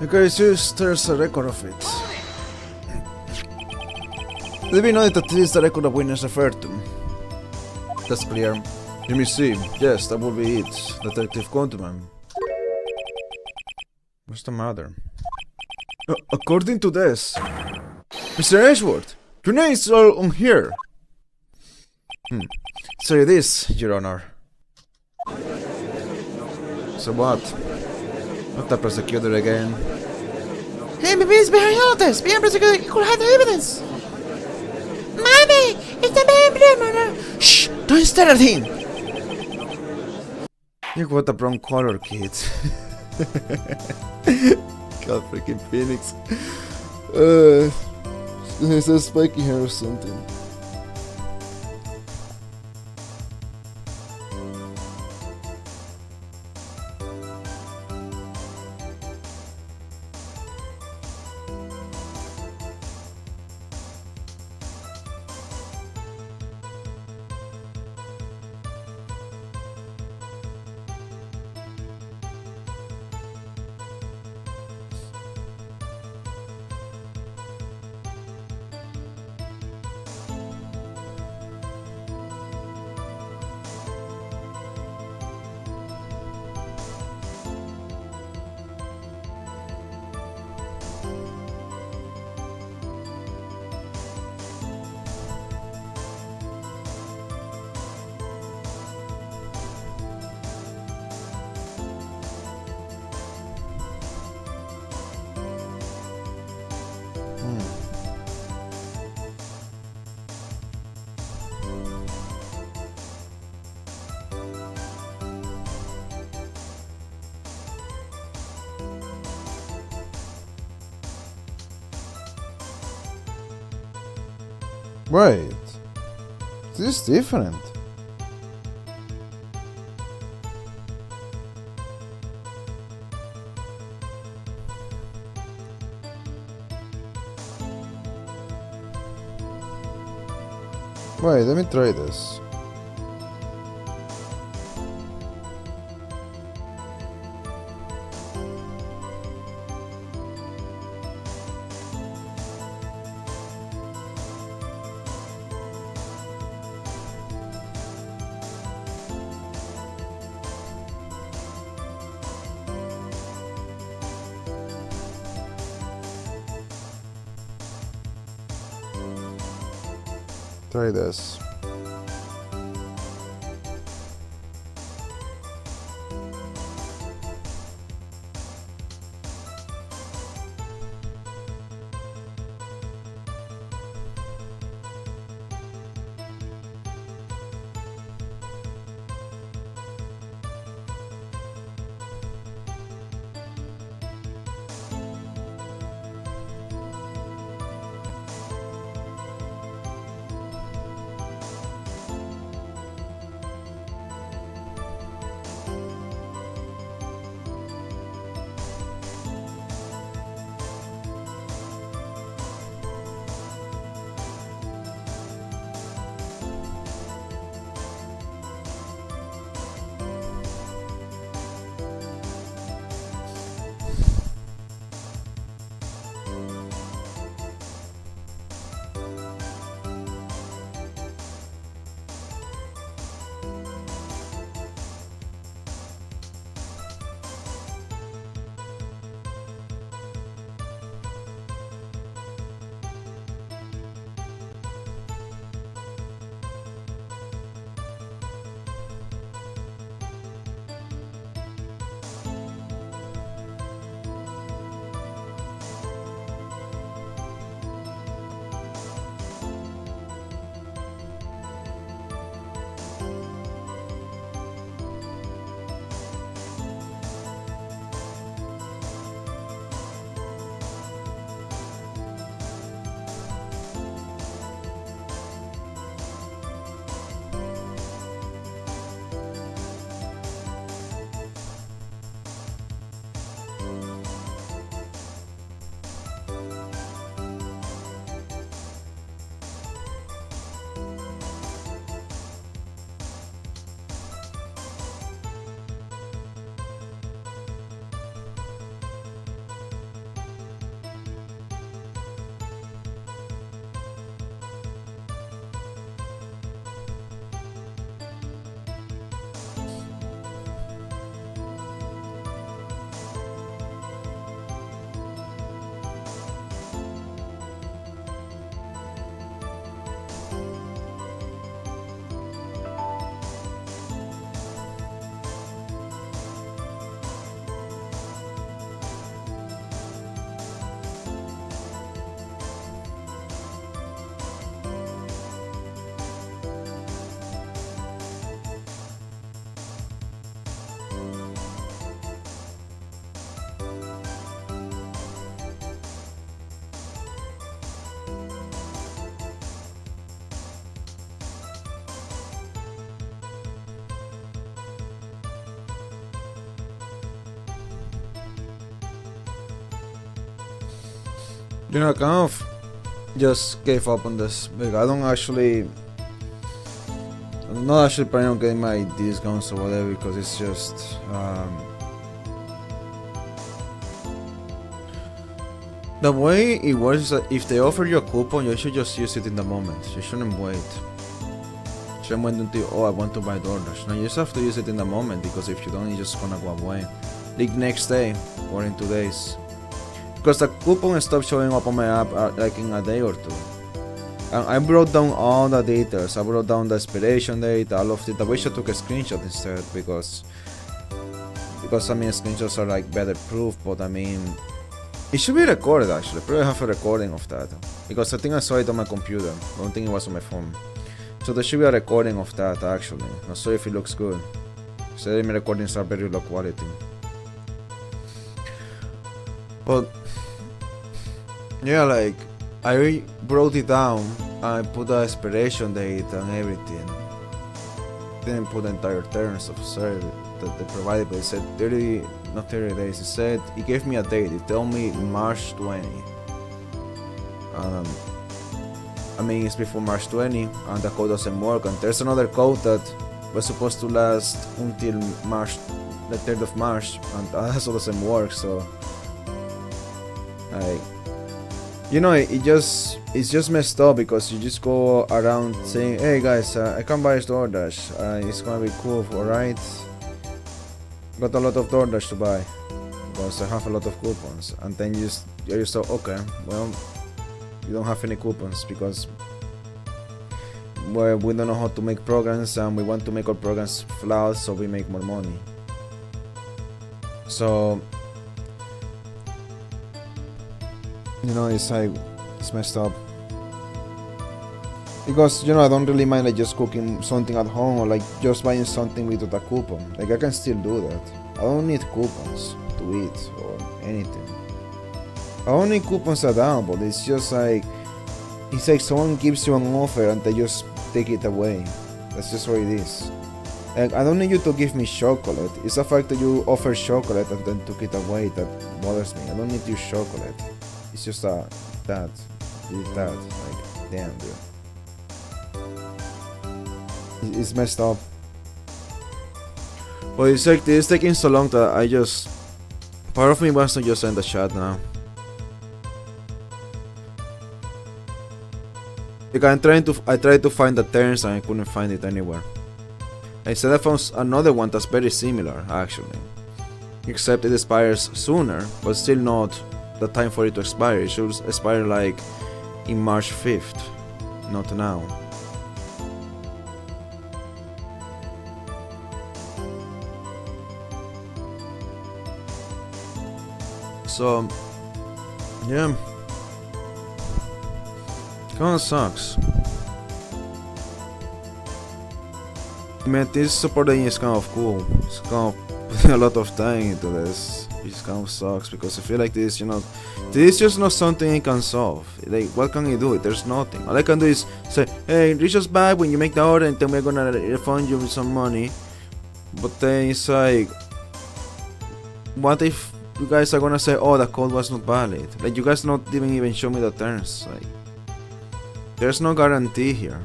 Okay, so there's a record of it. Let me know that this is the record of winners referred to. That's clear. Let me see. Yes, that will be it. Detective Contuman. What's the matter? According to this, Mr. Ashworth, your name is all on here. So it is, Your Honor. So what? Not the prosecutor again. Hey, maybe it's behind all this. Being prosecuted, you could have the evidence. Mommy, it's the man. Shh! Don't stare at him. You got the wrong color, kid. God freaking Phoenix. He says spiky hair or something. Wait. This is different. Wait, let me try this. Try this. You know, I kind of just gave up on this. Like, I'm not actually planning on getting my discounts or whatever because it's just the way it works is that if they offer you a coupon, you should just use it in the moment. You shouldn't wait. You shouldn't wait until, I want to buy DoorDash. No, you just have to use it in the moment because if you don't, it's just gonna go away. Like next day or in 2 days. Because the coupon stopped showing up on my app like in a day or two. And I wrote down all the details. I wrote down the expiration date, all of it. I wish I took a screenshot instead because I mean screenshots are like better proof, but I mean it should be recorded actually. Probably have a recording of that because I think I saw it on my computer. I don't think it was on my phone. So there should be a recording of that actually. Not sure if it looks good. So my recordings are very low quality. But yeah, like I wrote it down. I put the expiration date and everything. Didn't put the entire terms of service that they provided, but it said 30, not 30 days. It said it gave me a date. It told me March 20. I mean it's before March 20, and the code doesn't work. And there's another code that was supposed to last until March, the 3rd of March, and that also doesn't work. So, like, you know, it's just messed up because you just go around saying, hey guys, I can buy DoorDash, it's gonna be cool, alright? Got a lot of DoorDash to buy because I have a lot of coupons, and then you're so okay, well, you don't have any coupons because we don't know how to make programs and we want to make our programs flawed so we make more money. So, You know, it's like, it's messed up. Because, you know, I don't really mind like just cooking something at home or like just buying something without a coupon. Like I can still do that. I don't need coupons to eat or anything. I don't need coupons at all, but it's just like, it's like someone gives you an offer and they just take it away. That's just what it is. Like, I don't need you to give me chocolate. It's the fact that you offer chocolate and then took it away that bothers me. I don't need your chocolate. It's just that. Like, damn, dude. It's messed up. but it's like it's taking so long that I just, part of me wants to just end the chat now. Like I tried to find the terms and I couldn't find it anywhere. Instead I found another one that's very similar actually, except it expires sooner, but still not the time for it to expire. It should expire like in March 5th, not now. So, yeah, kinda sucks. I mean, this supporting is kind of cool. It's kind of putting a lot of time into this. It kind of sucks because I feel like this, you know, this is just not something I can solve. Like, what can I do? There's nothing. All I can do is say, hey, reach us back when you make the order and then we're gonna refund you with some money. But then it's like, what if you guys are gonna say, oh, the code was not valid? Like, you guys not even show me the terms. Like, there's no guarantee here.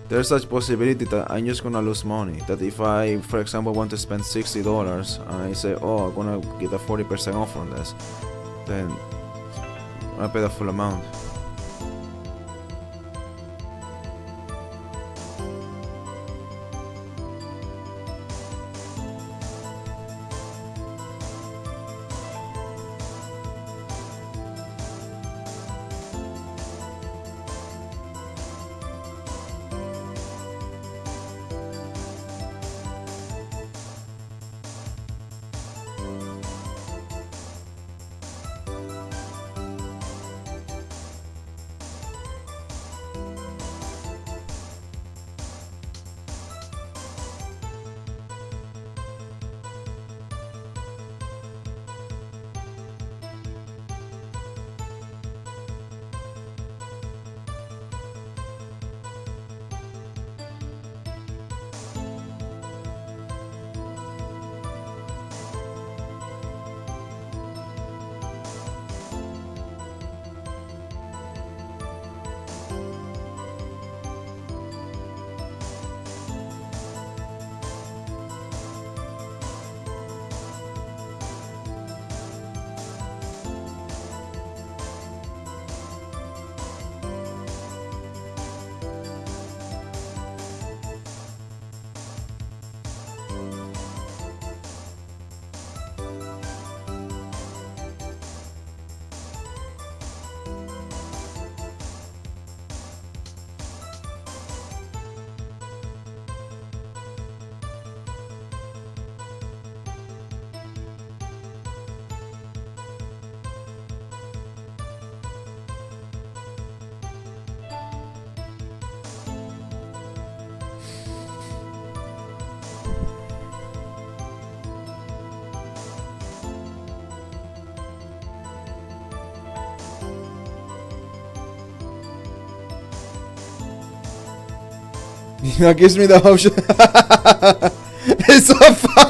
There's such possibility that I'm just gonna lose money. That if I, for example, want to spend $60 and I say, oh, I'm gonna get a 40% off on this, then I pay the full amount. You know, gives me the option. It's so fun.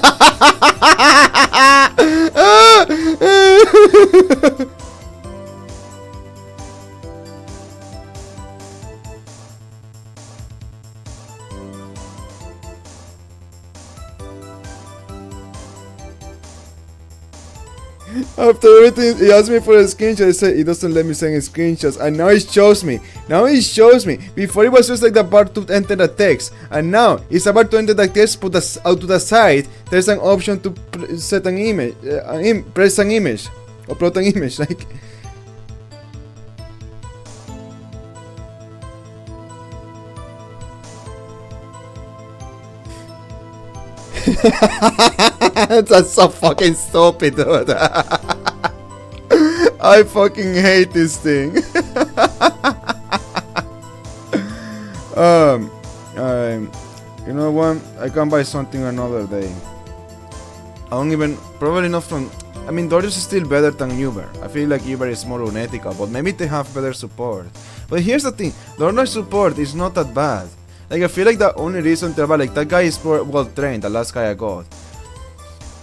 After everything, he asked me for a screenshot. He said he doesn't let me send screenshots, and now he shows me. Before it was just like the part to enter the text, and now it's about to enter the text. Put out to the side. There's an option to set an image, press an image, upload an image. Like, that's so fucking stupid, dude. I fucking hate this thing. You know what? I can buy something another day. I don't even, probably not from, I mean, Doritos is still better than Uber. I feel like Uber is more unethical, but maybe they have better support. But here's the thing, DoorDash support is not that bad. Like, I feel like the only reason they're bad, like, that guy is well trained, the last guy I got.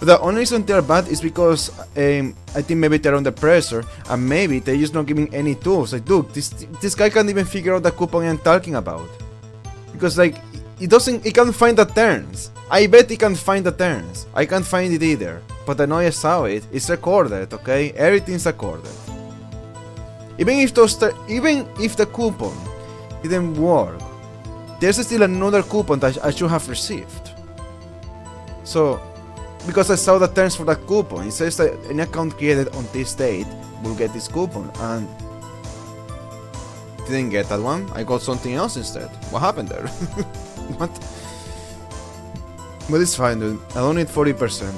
But the only reason they're bad is because I think maybe they're under pressure, and maybe they're just not giving any tools. Like, dude, this guy can't even figure out the coupon I'm talking about. Because, like, he can't find the terms. I bet he can't find the terms. I can't find it either. But I know I saw it. It's recorded, okay? Everything's recorded. Even if the coupon didn't work, there's still another coupon that I should have received. So, because I saw the terms for that coupon, it says that any account created on this date will get this coupon, and didn't get that one. I got something else instead. What happened there? What? But it's fine, dude. I don't need 40%.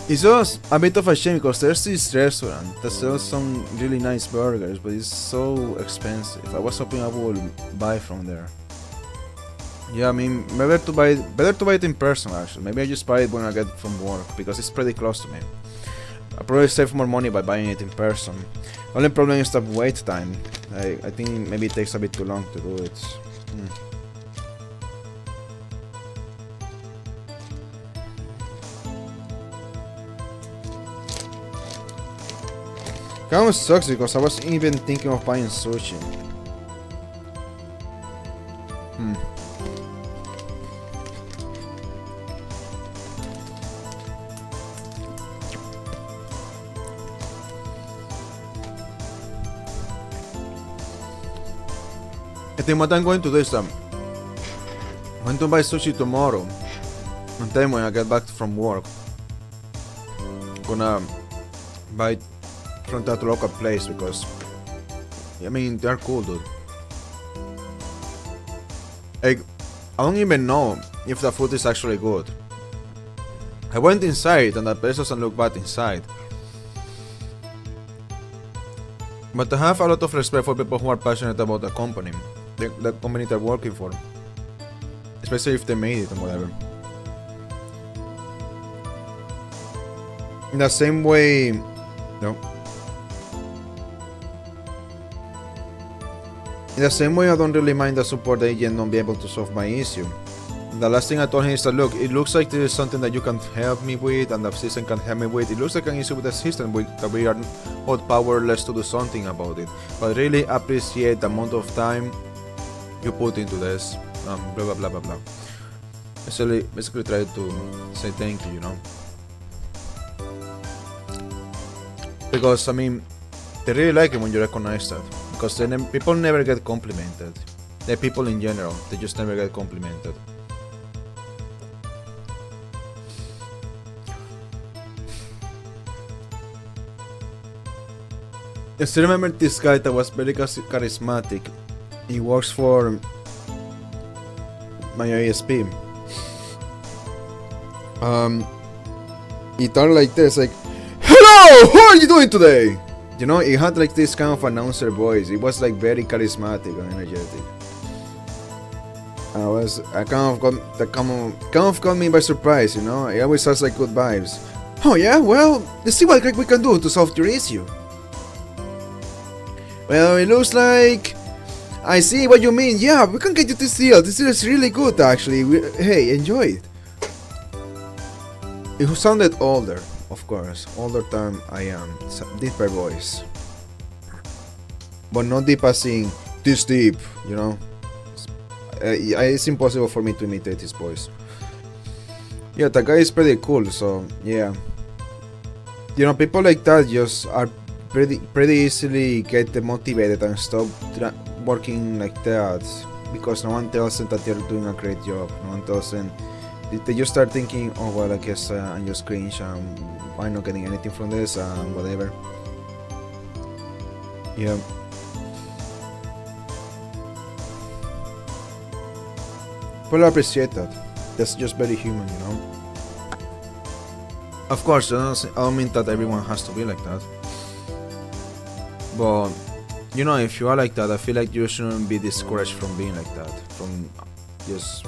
It's just a bit of a shame because there's this restaurant that sells some really nice burgers, but it's so expensive. I was hoping I would buy from there. Yeah, I mean, better to buy it in person actually. Maybe I just buy it when I get from work because it's pretty close to me. I probably save more money by buying it in person. Only problem is the wait time. I think maybe it takes a bit too long to do it. Kind of sucks because I was even thinking of buying sushi. I think what I'm going to do is I'm going to buy sushi tomorrow, and then when I get back from work, I'm gonna buy it from that local place because, I mean, they're cool, dude. Like, I don't even know if the food is actually good. I went inside and the place doesn't look bad inside. But I have a lot of respect for people who are passionate about the company they're working for. Especially if they made it and whatever. In the same way, no. In the same way, I don't really mind the support agent not be able to solve my issue. The last thing I told him is that, look, it looks like there is something that you can help me with and the system can help me with. It looks like an issue with the system that we are not powerless to do something about it. But I really appreciate the amount of time you put into this. Blah blah blah blah blah. Basically try to say thank you, you know. Because, I mean, they really like it when you recognize that. Because people never get complimented. The people in general, they just never get complimented. I still remember this guy that was very charismatic. He works for my ISP. He talked like this, like, "Hello, how are you doing today?" You know, he had like this kind of announcer voice. It was like very charismatic and energetic. I kind of got me by surprise, you know. He always has like good vibes. Oh yeah, well, let's see what we can do to solve your issue. Well, it looks like I see what you mean. Yeah, we can get you this deal. This deal is really good, actually. Hey, enjoy it. It sounded older, of course. Older than I am. Deeper voice. But not deep as in this deep, you know? It's impossible for me to imitate his voice. Yeah, that guy is pretty cool, so yeah. You know, people like that just are pretty easily get demotivated and stop working like that because no one tells them that they're doing a great job. No one tells them. They just start thinking, oh well, I guess I'm just cringe and I'm not getting anything from this and whatever. Yeah. People appreciate that. That's just very human, you know. Of course, I don't mean that everyone has to be like that. But, you know, if you are like that, I feel like you shouldn't be discouraged from being like that. From just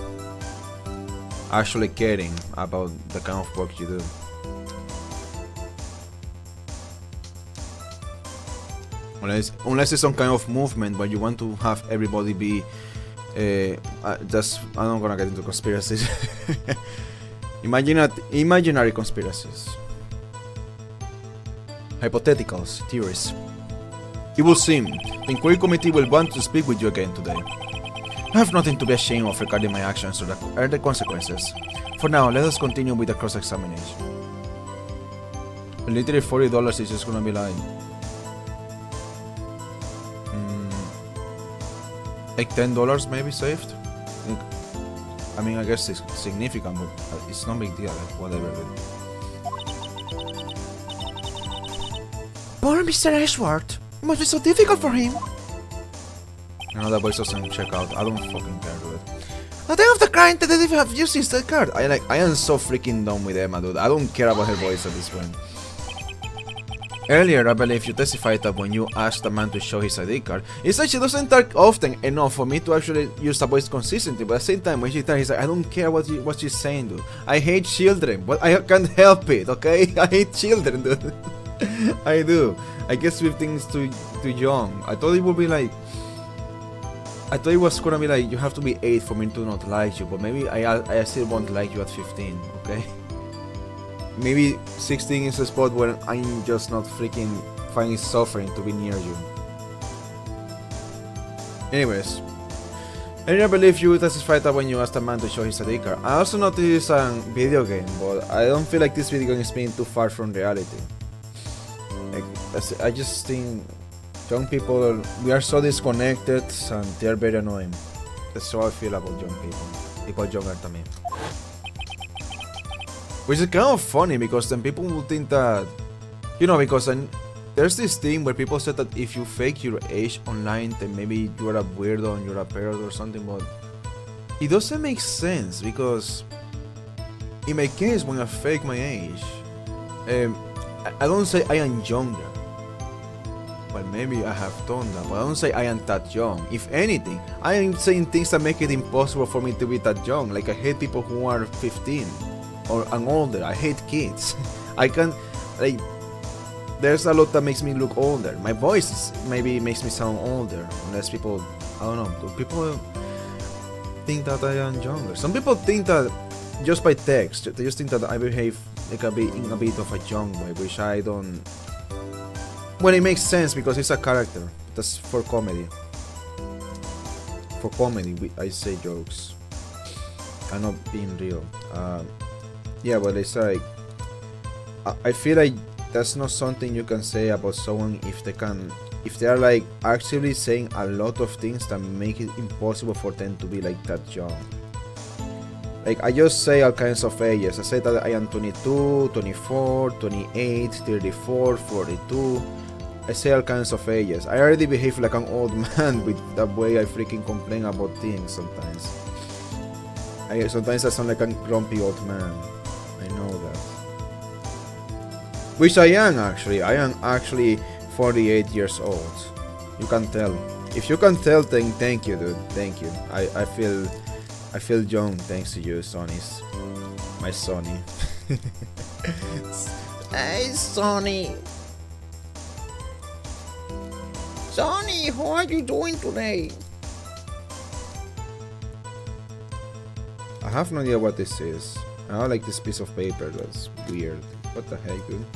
actually caring about the kind of work you do. Unless it's some kind of movement where you want to have everybody be I'm not gonna get into conspiracies. Imaginary conspiracies. Hypotheticals, theories. It will seem the inquiry committee will want to speak with you again today. I have nothing to be ashamed of regarding my actions or the consequences. For now, let us continue with the cross-examination. Literally $40 is just gonna be like $10 maybe saved. I mean, I guess it's significant, but it's no big deal. Like whatever. Poor Mr. Ashworth. It must be so difficult for him. I know that voice doesn't check out. I don't fucking care, dude. The day of the crime, the detective have used his card. I am so freaking done with Emma, dude. I don't care about her voice at this point. Earlier, I believe you testified that when you asked the man to show his ID card, it's like she doesn't talk often enough for me to actually use the voice consistently, but at the same time, when she talks, he's like, I don't care what she's saying, dude. I hate children, but I can't help it, okay? I hate children, dude. I do. I guess 15 is too young. I thought it would be like... I thought it was gonna be like, you have to be 8 for me to not like you, but maybe I still won't like you at 15, okay? Maybe 16 is a spot where I'm just not freaking finding suffering to be near you. Anyways, I believe you testified that when you asked a man to show his ID card. I also noticed it's a video game, but I don't feel like this video game is being too far from reality. Like, I just think young people, we are so disconnected and they're very annoying. That's how I feel about young people younger than me. Which is kind of funny because then people will think that, you know, because there's this thing where people said that if you fake your age online, then maybe you're a weirdo and you're a parrot or something, but it doesn't make sense because in my case, when I fake my age, I don't say I am younger. Well, maybe I have done that, but I don't say I am that young. If anything, I am saying things that make it impossible for me to be that young. Like I hate people who are 15. Or and older. I hate kids. I can't, like, there's a lot that makes me look older. My voice maybe makes me sound older, unless people, I don't know, do people think that I am younger? Some people think that just by text, they just think that I behave like in a bit of a young way, which I don't. Well, it makes sense because it's a character. That's for comedy. For comedy, I say jokes. I'm not being real. Yeah, but it's like, I feel like that's not something you can say about someone if they are like actually saying a lot of things that make it impossible for them to be like that young. Like I just say all kinds of ages. I say that I am 22, 24, 28, 34, 42. I say all kinds of ages. I already behave like an old man with that way I freaking complain about things sometimes. Sometimes I sound like a grumpy old man. I know that. Which I am actually. I am actually 48 years old. You can tell. If you can tell, then thank you, dude. Thank you. I feel young thanks to you, Sonny's. My Sonny. Hey, Sonny. Sonny, how are you doing today? have no idea what this is. I don't like this piece of paper, that's weird. What the heck, dude?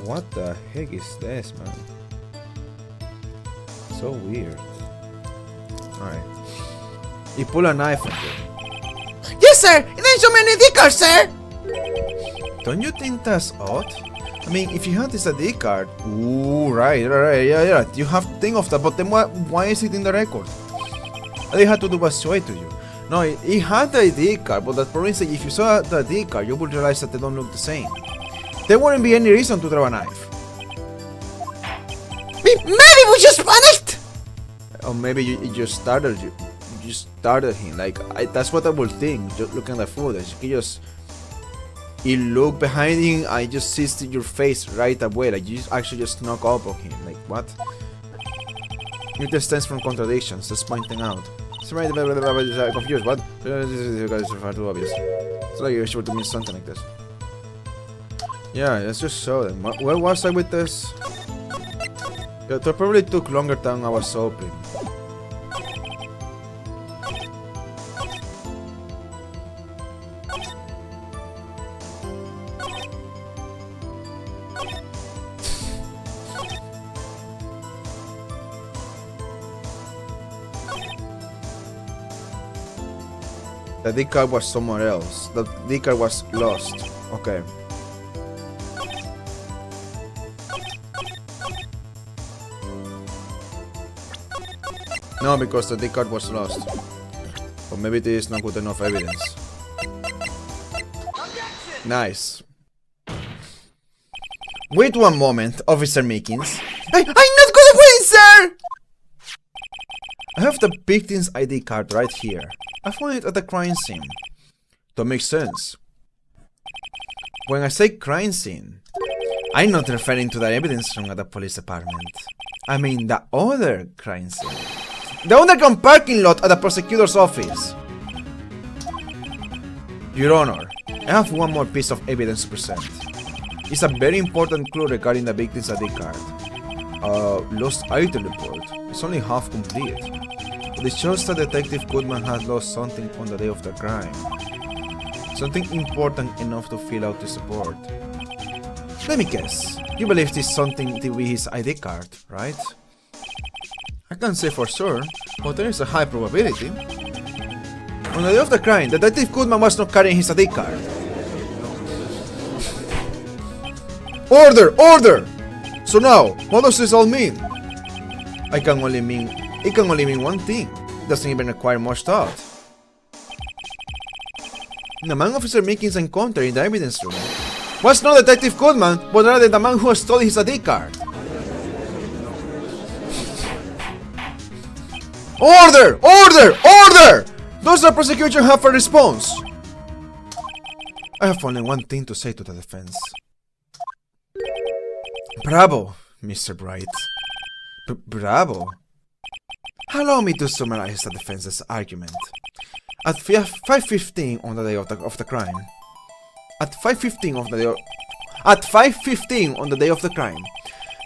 What the heck is this, man? So weird. Alright. He pull a knife on it. Yes, sir! It ain't so many ID cards, sir! Don't you think that's odd? I mean, if you had this ID card... Ooh, right, yeah. You have to think of that, but then why is it in the record? All you had to do was show it to you. No, he had the ID card, but the problem is that if you saw the ID card, you would realize that they don't look the same. There wouldn't be any reason to throw a knife. Maybe we just panicked! Or maybe you just startled you. You just startled him. Like, that's what I would think, just looking at the footage. He looked behind him, I just sees your face right away. Like, you actually just snuck up on him. Like, what? It stems from contradictions, that's pointing out. Confused, what? You guys are far too obvious. It's like you're sure to mean something like this. Yeah, let's just show them. Where was I with this? It probably took longer than I was hoping. The D card was somewhere else. The D card was lost. Okay. No, because the D card was lost. Or maybe this is not good enough evidence. Nice. Wait one moment, Officer Meekins. I'm not gonna win, sir! I have the victim's ID card right here. I found it at the crime scene. That makes sense. When I say crime scene, I'm not referring to the evidence room at the police department. I mean the other crime scene. The underground parking lot at the prosecutor's office. Your Honor, I have one more piece of evidence to present. It's a very important clue regarding the victim's ID card. Lost item report. It's only half complete. But it shows that Detective Goodman has lost something on the day of the crime. Something important enough to fill out this report. Let me guess. You believe this something to be his ID card, right? I can't say for sure, but there is a high probability. On the day of the crime, Detective Goodman was not carrying his ID card. Order! Order! So now, what does this all mean? It can only mean one thing. It doesn't even require much thought. The man Officer Meekins encountered in the evidence room was not Detective Goodman, but rather the man who stole his ID card. Order! Order! Order! Does the prosecution have a response? I have only one thing to say to the defense. Bravo, Mr. Bright. Bravo. Allow me to summarize the defense's argument. At 5:15 on the day of the crime. At 5:15 on the day of the crime,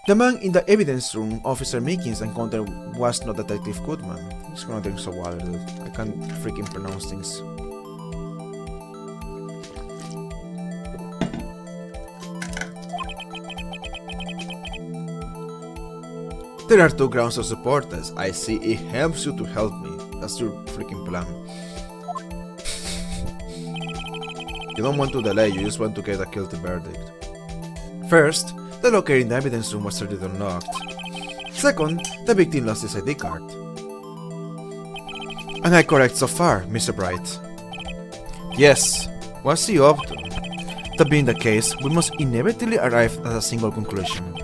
the man in the evidence room Officer Meekins encountered was not Detective Goodman. It's gonna take so while, dude. I can't freaking pronounce things. There are two grounds of support this. I see it helps you to help me. That's your freaking plan. You don't want to delay, you just want to get a guilty verdict. First, the locker in the evidence room was started unlocked. Second, the victim lost his ID card. Am I correct so far, Mr. Bright? Yes. What's he up to? That being the case, we must inevitably arrive at a single conclusion.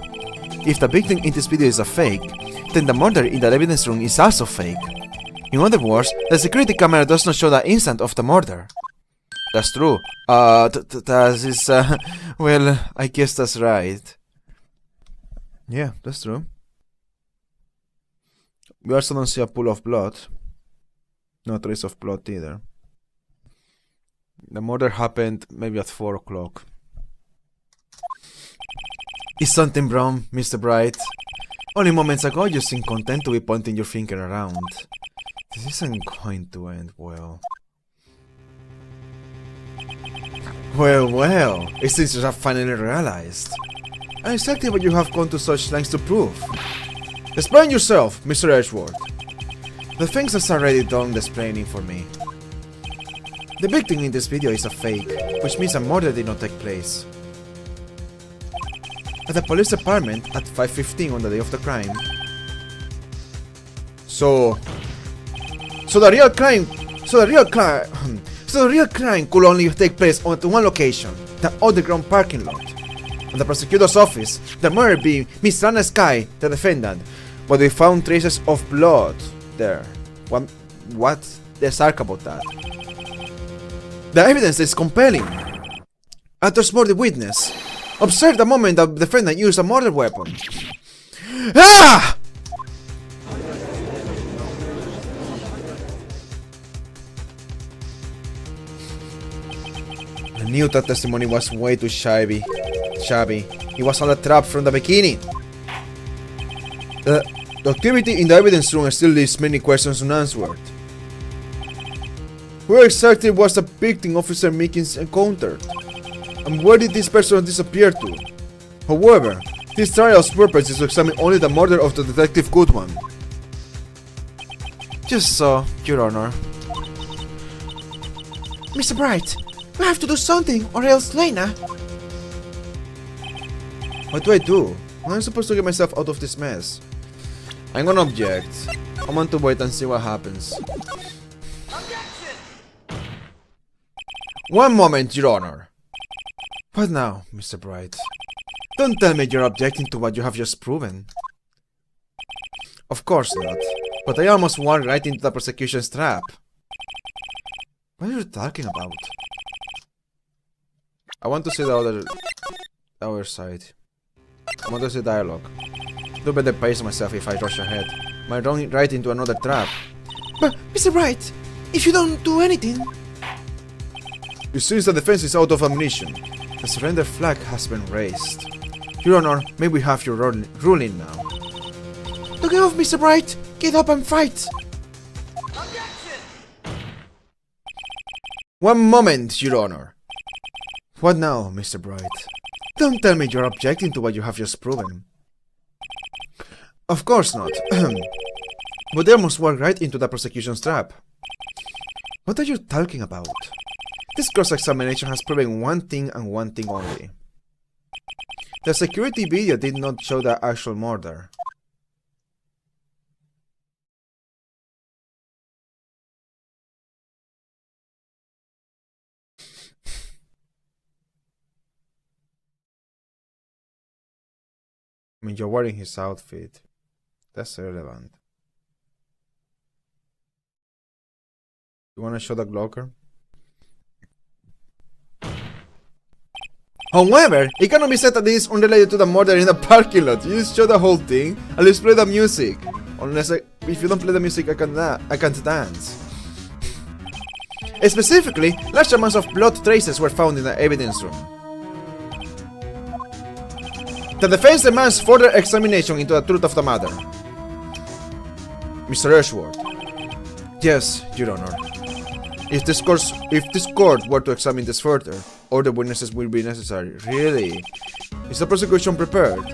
If the victim in this video is a fake, then the murder in the evidence room is also fake. In other words, the security camera does not show the instant of the murder. That's true. That is, well, I guess that's right. Yeah, that's true. We also don't see a pool of blood. No trace of blood either. The murder happened maybe at 4 o'clock. Is something wrong, Mr. Bright? Only moments ago you seemed content to be pointing your finger around. This isn't going to end well. Well, it seems you have finally realized. And exactly what you have gone to such lengths to prove. Explain yourself, Mr. Edgeworth. The things that's already done explaining for me. The victim in this video is a fake, which means a murder did not take place. At the police department at 5:15 on the day of the crime. So the real crime could only take place at one location, the underground parking lot. In the prosecutor's office, the murder being Miss Lana Sky, the defendant, but we found traces of blood there. What? There's arc about that. The evidence is compelling. Actors more the witness. Observe the moment that the defendant used a murder weapon. Ah! I knew that testimony was way too shabby. It was all a trap from the beginning. The activity in the evidence room still leaves many questions unanswered. Where exactly was the victim Officer Meekins encountered? And where did this person disappear to? However, this trial's purpose is to examine only the murder of the Detective Goodman. Just so, Your Honor. Mr. Bright, we have to do something or else Lena. What do I do? How am I supposed to get myself out of this mess? I'm gonna object. I want to wait and see what happens. One moment, Your Honor. What now, Mr. Bright? Don't tell me you're objecting to what you have just proven. Of course not. But I almost walked right into the prosecution's trap. What are you talking about? I want to see the other side. I want to see dialogue. Do better pace myself if I rush ahead. Might run right into another trap. But, Mr. Bright, if you don't do anything... It seems the defense is out of ammunition. The surrender flag has been raised. Your Honor, may we have your ruling now? Look off, Mr. Bright! Get up and fight! One moment, Your Honor. What now, Mr. Bright? Don't tell me you're objecting to what you have just proven. Of course not. But they almost walked right into the prosecution's trap. What are you talking about? This cross-examination has proven one thing and one thing only. The security video did not show the actual murder. I mean, you're wearing his outfit. That's irrelevant. You wanna show the Glocker? However, it cannot be said that this is unrelated to the murder in the parking lot. You just show the whole thing, and let's play the music. Unless if you don't play the music, I can't dance. Specifically, large amounts of blood traces were found in the evidence room. The defense demands further examination into the truth of the matter. Mr. Edgeworth. Yes, Your Honor. If this court were to examine this further, other witnesses will be necessary. Really? Is the prosecution prepared?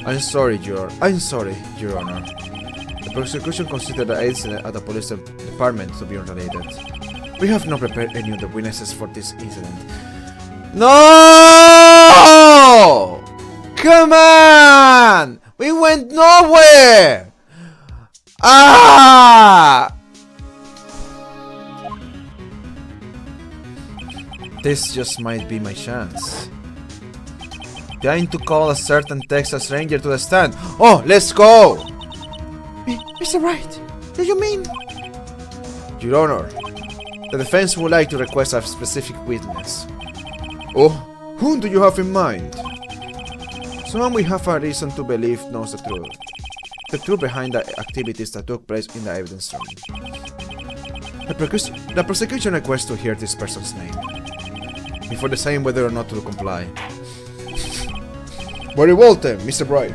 I'm sorry, Your Honor. The prosecution considered the incident at the police department to be unrelated. We have not prepared any of the witnesses for this incident. No! Come on! We went nowhere! Ah! This just might be my chance. Trying to call a certain Texas Ranger to the stand. Oh, let's go! Mr. Wright, do you mean? Your Honor, the defense would like to request a specific witness. Oh, whom do you have in mind? Someone we have a reason to believe knows the truth. The truth behind the activities that took place in the evidence room. The prosecution requests to hear this person's name before deciding whether or not to comply. Very well then, Mr. Bright.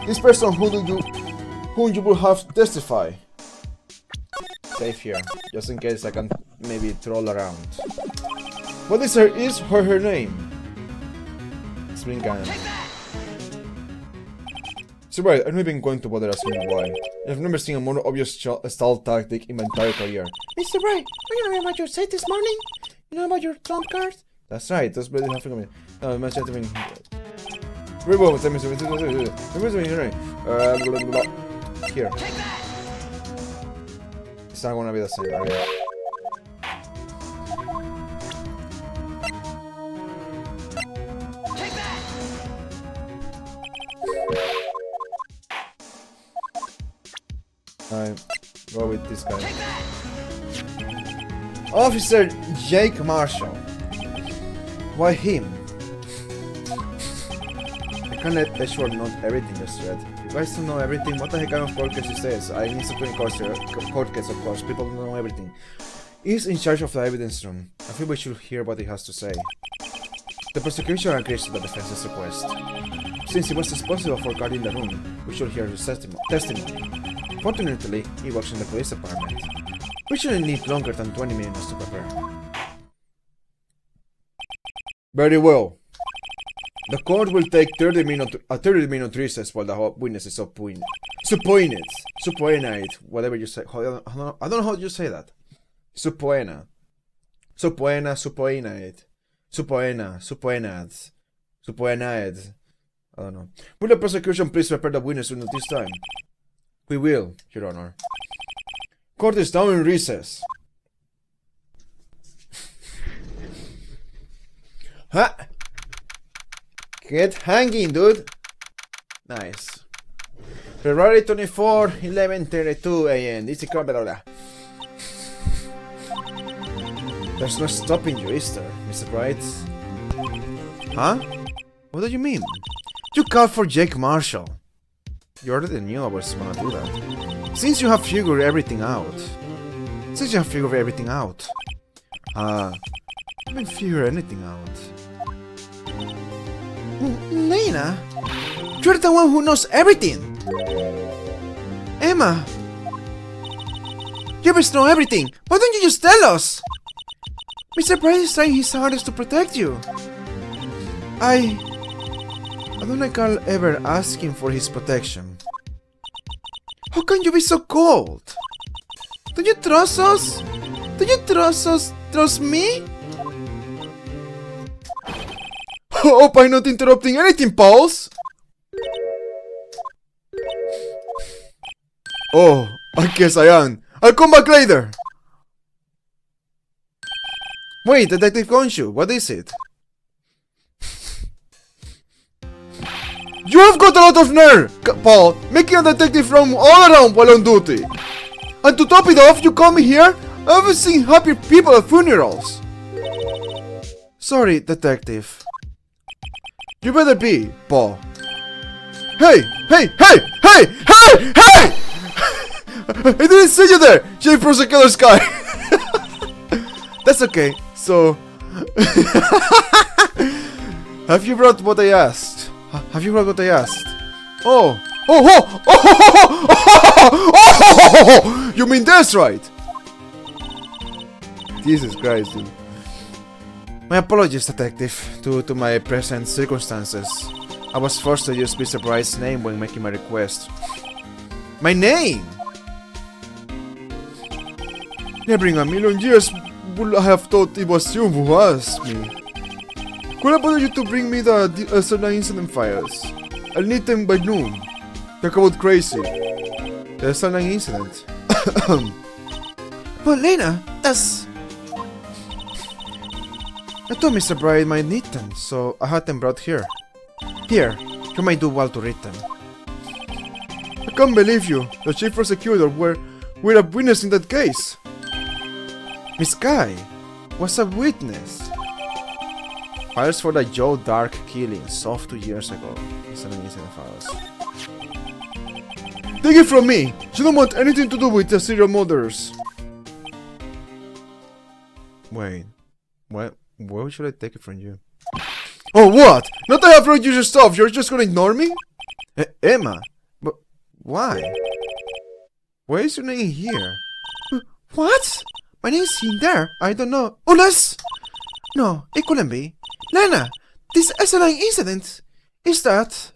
This person whom you will have to testify. Save here, just in case I can maybe troll around. What is her name? Spring Cannon. So right, I'm not even going to bother asking you why. I've never seen a more obvious stall tactic in my entire career. Mr. Bright, you know what you said this morning? You know about your trump card? That's right, that's very half a minute. No, my chat even. Remove, here. It's not gonna be the same. Okay. Alright, go with this guy. Officer Jake Marshall. Why him? I can't let Ashford know everything just read. You guys don't know everything? What the heck kind of court case is this? I need to court case, of course. People don't know everything. He's in charge of the evidence room. I feel we should hear what he has to say. The prosecution agrees to the defense's request. Since he was responsible for guarding the room, we should hear his testimony. Fortunately, he works in the police department. We shouldn't need longer than 20 minutes to prepare. Very well. The court will take a 30-minute recess while the witness is subpoenaed. Subpoenaed, whatever you say. I don't know how you say that. Subpoena. Subpoenaed. Subpoenaed. I don't know. Will the prosecution please prepare the witness during this time? We will, Your Honor. Court is now in recess. Ha! Get hanging, dude. Nice. February 24, 11:32 a.m. This is Blah. There's no stopping you, is there, Mr. Bright? Huh? What do you mean? You called for Jake Marshall. You already knew I was gonna do that. Since you have figured everything out. I haven't figured anything out. Lena, you're the one who knows everything. Emma, you must know everything. Why don't you just tell us? Mr. Bright is trying his hardest to protect you. I don't recall ever asking for his protection. How can you be so cold? Don't you trust us? Trust me? Hope I'm not interrupting anything, pals! Oh, I guess I am. I'll come back later! Wait, Detective Gonshu, what is it? You have got a lot of nerve, Paul, making a detective roam all around while on duty. And to top it off, you call me here? I haven't seen happy people at funerals. Sorry, Detective. You better be, Paul. Hey! I didn't see you there! J. Prosecutor Sky! That's okay, so... Have you brought what I asked? Oh! You mean that's right? Jesus Christ, dude. My apologies, Detective, due to my present circumstances. I was forced to use Mr. Bright's name when making my request. My name? Never in a million years would I have thought it was you who asked me. Could I bother you to bring me the certain incident files? I'll need them by noon. Talk about crazy. The certain incident. But Lena, that's... I thought Mr. Bright might need them, so I had them brought here. Here, you might do well to read them. I can't believe you. The chief prosecutor were a witness in that case. Miss Guy was a witness. Files for the Joe Dark killing, solved 2 years ago. Files. Take it from me! You don't want anything to do with the serial murders. Wait, where should I take it from you? Oh, what? Not that I have read your stuff, you're just gonna ignore me? Emma, Why? Why is your name here? What? My name's in there. I don't know. Unless... No, it couldn't be. Lena, this asinine incident. Is that...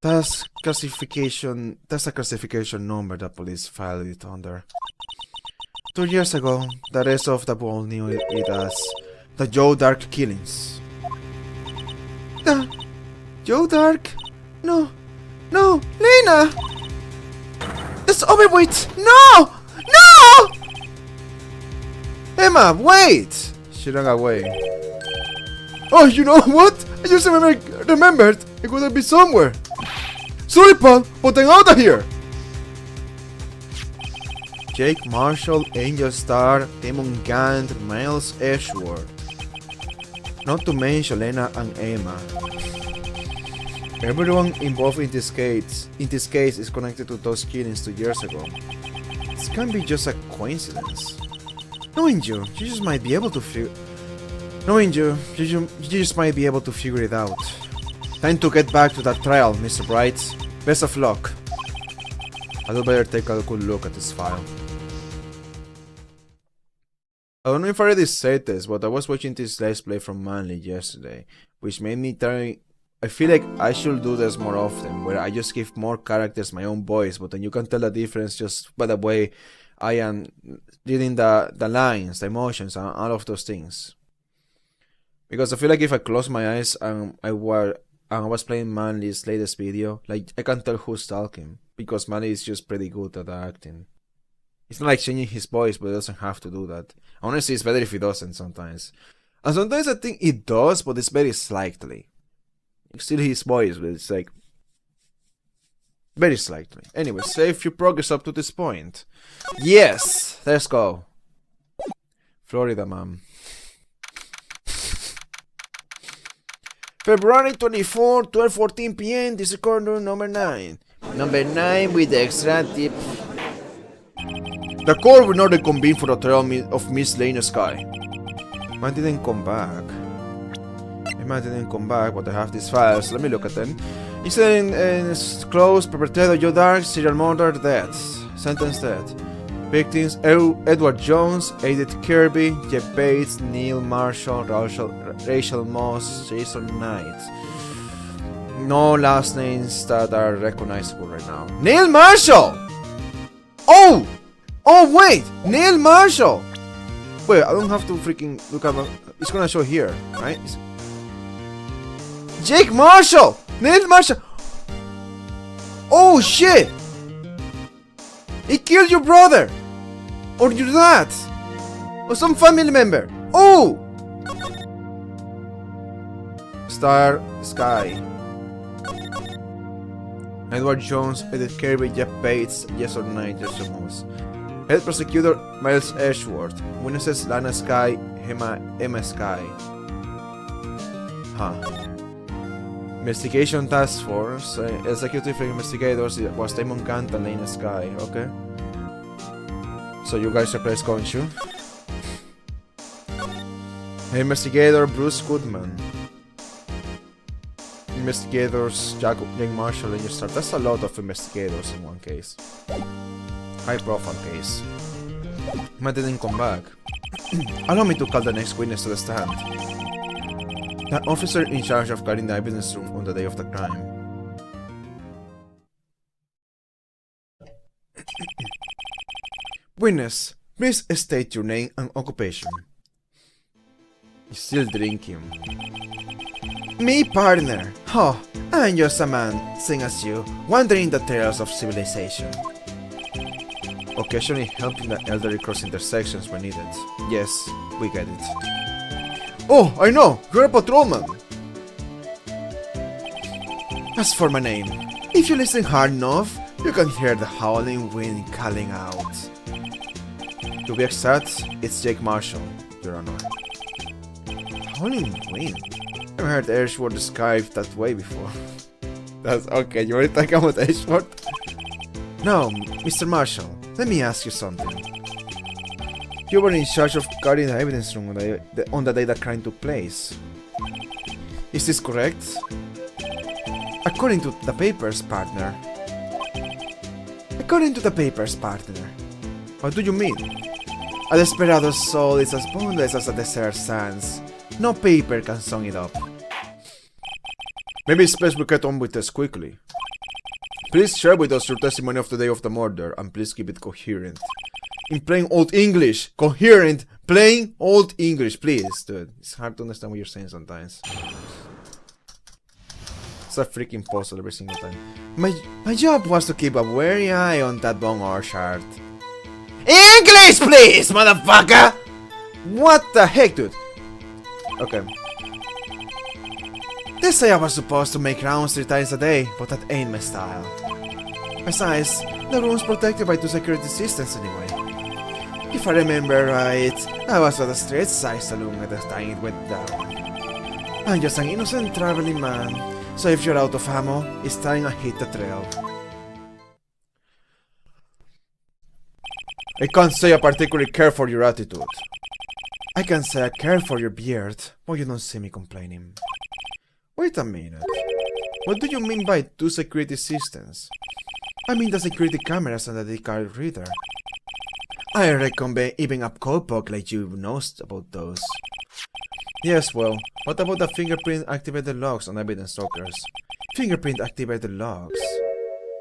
That's a classification number the police filed it under. 2 years ago, the rest of the world knew it as the Joe Dark killings. The... Joe Dark? No. No, Lena! That's over with! No! No! Emma, wait! She ran away. Oh, you know what? I just remembered. It could be somewhere. Sorry, pal, but I'm out of here. Jake Marshall, Angel Star, Damon Gant, Miles Ashworth. Not to mention Lena and Emma. Everyone involved in this case is connected to those killings 2 years ago. This can't be just a coincidence. Knowing you just might be able to figure it out. Time to get back to that trial, Mr. Bright. Best of luck. I'd better take a good look at this file. I don't know if I already said this, but I was watching this let's play from Manly yesterday, which made me try. I feel like I should do this more often, where I just give more characters my own voice, but then you can tell the difference just by the way I am reading the lines, the emotions, and all of those things. Because I feel like if I close my eyes and I was playing Manly's latest video, like I can tell who's talking, because Manly is just pretty good at acting. It's not like changing his voice, but it doesn't have to do that. Honestly, it's better if it doesn't sometimes. And sometimes I think it does, but it's very slightly. It's still his voice, but it's like very slightly. Anyway, save your progress up to this point. Yes! Let's go. Florida, ma'am. February 24, 12:14 p.m. This is corner number 9. Number 9 with the extra tip. The court will not reconvene for the trial of Miss Lena Sky. Man didn't come back. Man didn't come back, but I have these files. Let me look at them. Incident closed. Perpetrator Joe Dark, serial murder, death. Sentence death. Victims Edward Jones, Edith Kirby, Jeff Bates, Neil Marshall, Rachel Moss, Jason Knight. No last names that are recognizable right now. Neil Marshall! Oh! Oh wait! Neil Marshall! Wait, I don't have to freaking look at it's gonna show here, right? Jake Marshall! Neil Marshall! Oh shit! He killed your brother! Or your dad! Or some family member! Oh! Star Sky. Edward Jones, Edith Kirby, Jeff Bates, Jason Knight, Jason Moss. Head prosecutor Miles Ashworth. Witnesses Lana Sky, Emma Sky. Huh. Investigation Task Force. Executive investigators was Damon Gant and Lana Sky. Okay. So you guys replace Konshu. Investigator Bruce Goodman. Investigators Jake Marshall and Star. That's a lot of investigators in one case. High profile case. Man didn't come back. Allow me to call the next witness to the stand. The officer in charge of guarding the evidence room on the day of the crime. Witness, please state your name and occupation. Still drinking. Me, partner. Oh, I'm just a man, same as you, wandering the trails of civilization. Occasionally helping the elderly cross intersections when needed. Yes, we get it. Oh, I know! You're a patrolman! As for my name, if you listen hard enough, you can hear the howling wind calling out. To be exact, it's Jake Marshall, Your Honor. Howling wind? I've heard Ashworth described that way before. That's okay, you already talking about Ashworth? Now, Mr. Marshall, let me ask you something. You were in charge of guarding the evidence room on the day that crime took place. Is this correct? According to the papers, partner. According to the papers, partner. What do you mean? A desperado's soul is as boundless as a desert sands. No paper can sum it up. Maybe it's best we get on with this quickly. Please share with us your testimony of the day of the murder, and please keep it coherent. In plain old English! Coherent! Plain old English, please, dude. It's hard to understand what you're saying sometimes. It's a freaking puzzle every single time. My job was to keep a wary eye on that bone orchard. English, please, motherfucker! What the heck, dude? Okay. They say I was supposed to make rounds 3 times a day, but that ain't my style. Besides, the room's protected by 2 security systems anyway. If I remember right, I was at a straight-side saloon at the time it went down. I'm just an innocent traveling man, so if you're out of ammo, it's time I hit the trail. I can't say I particularly care for your attitude. I can say I care for your beard, but you don't see me complaining. Wait a minute. What do you mean by 2 security systems? I mean the security cameras and the card reader. I reckon even a cowpoke like you knows about those. Yes, well, what about the fingerprint-activated logs on evidence lockers? Fingerprint-activated logs?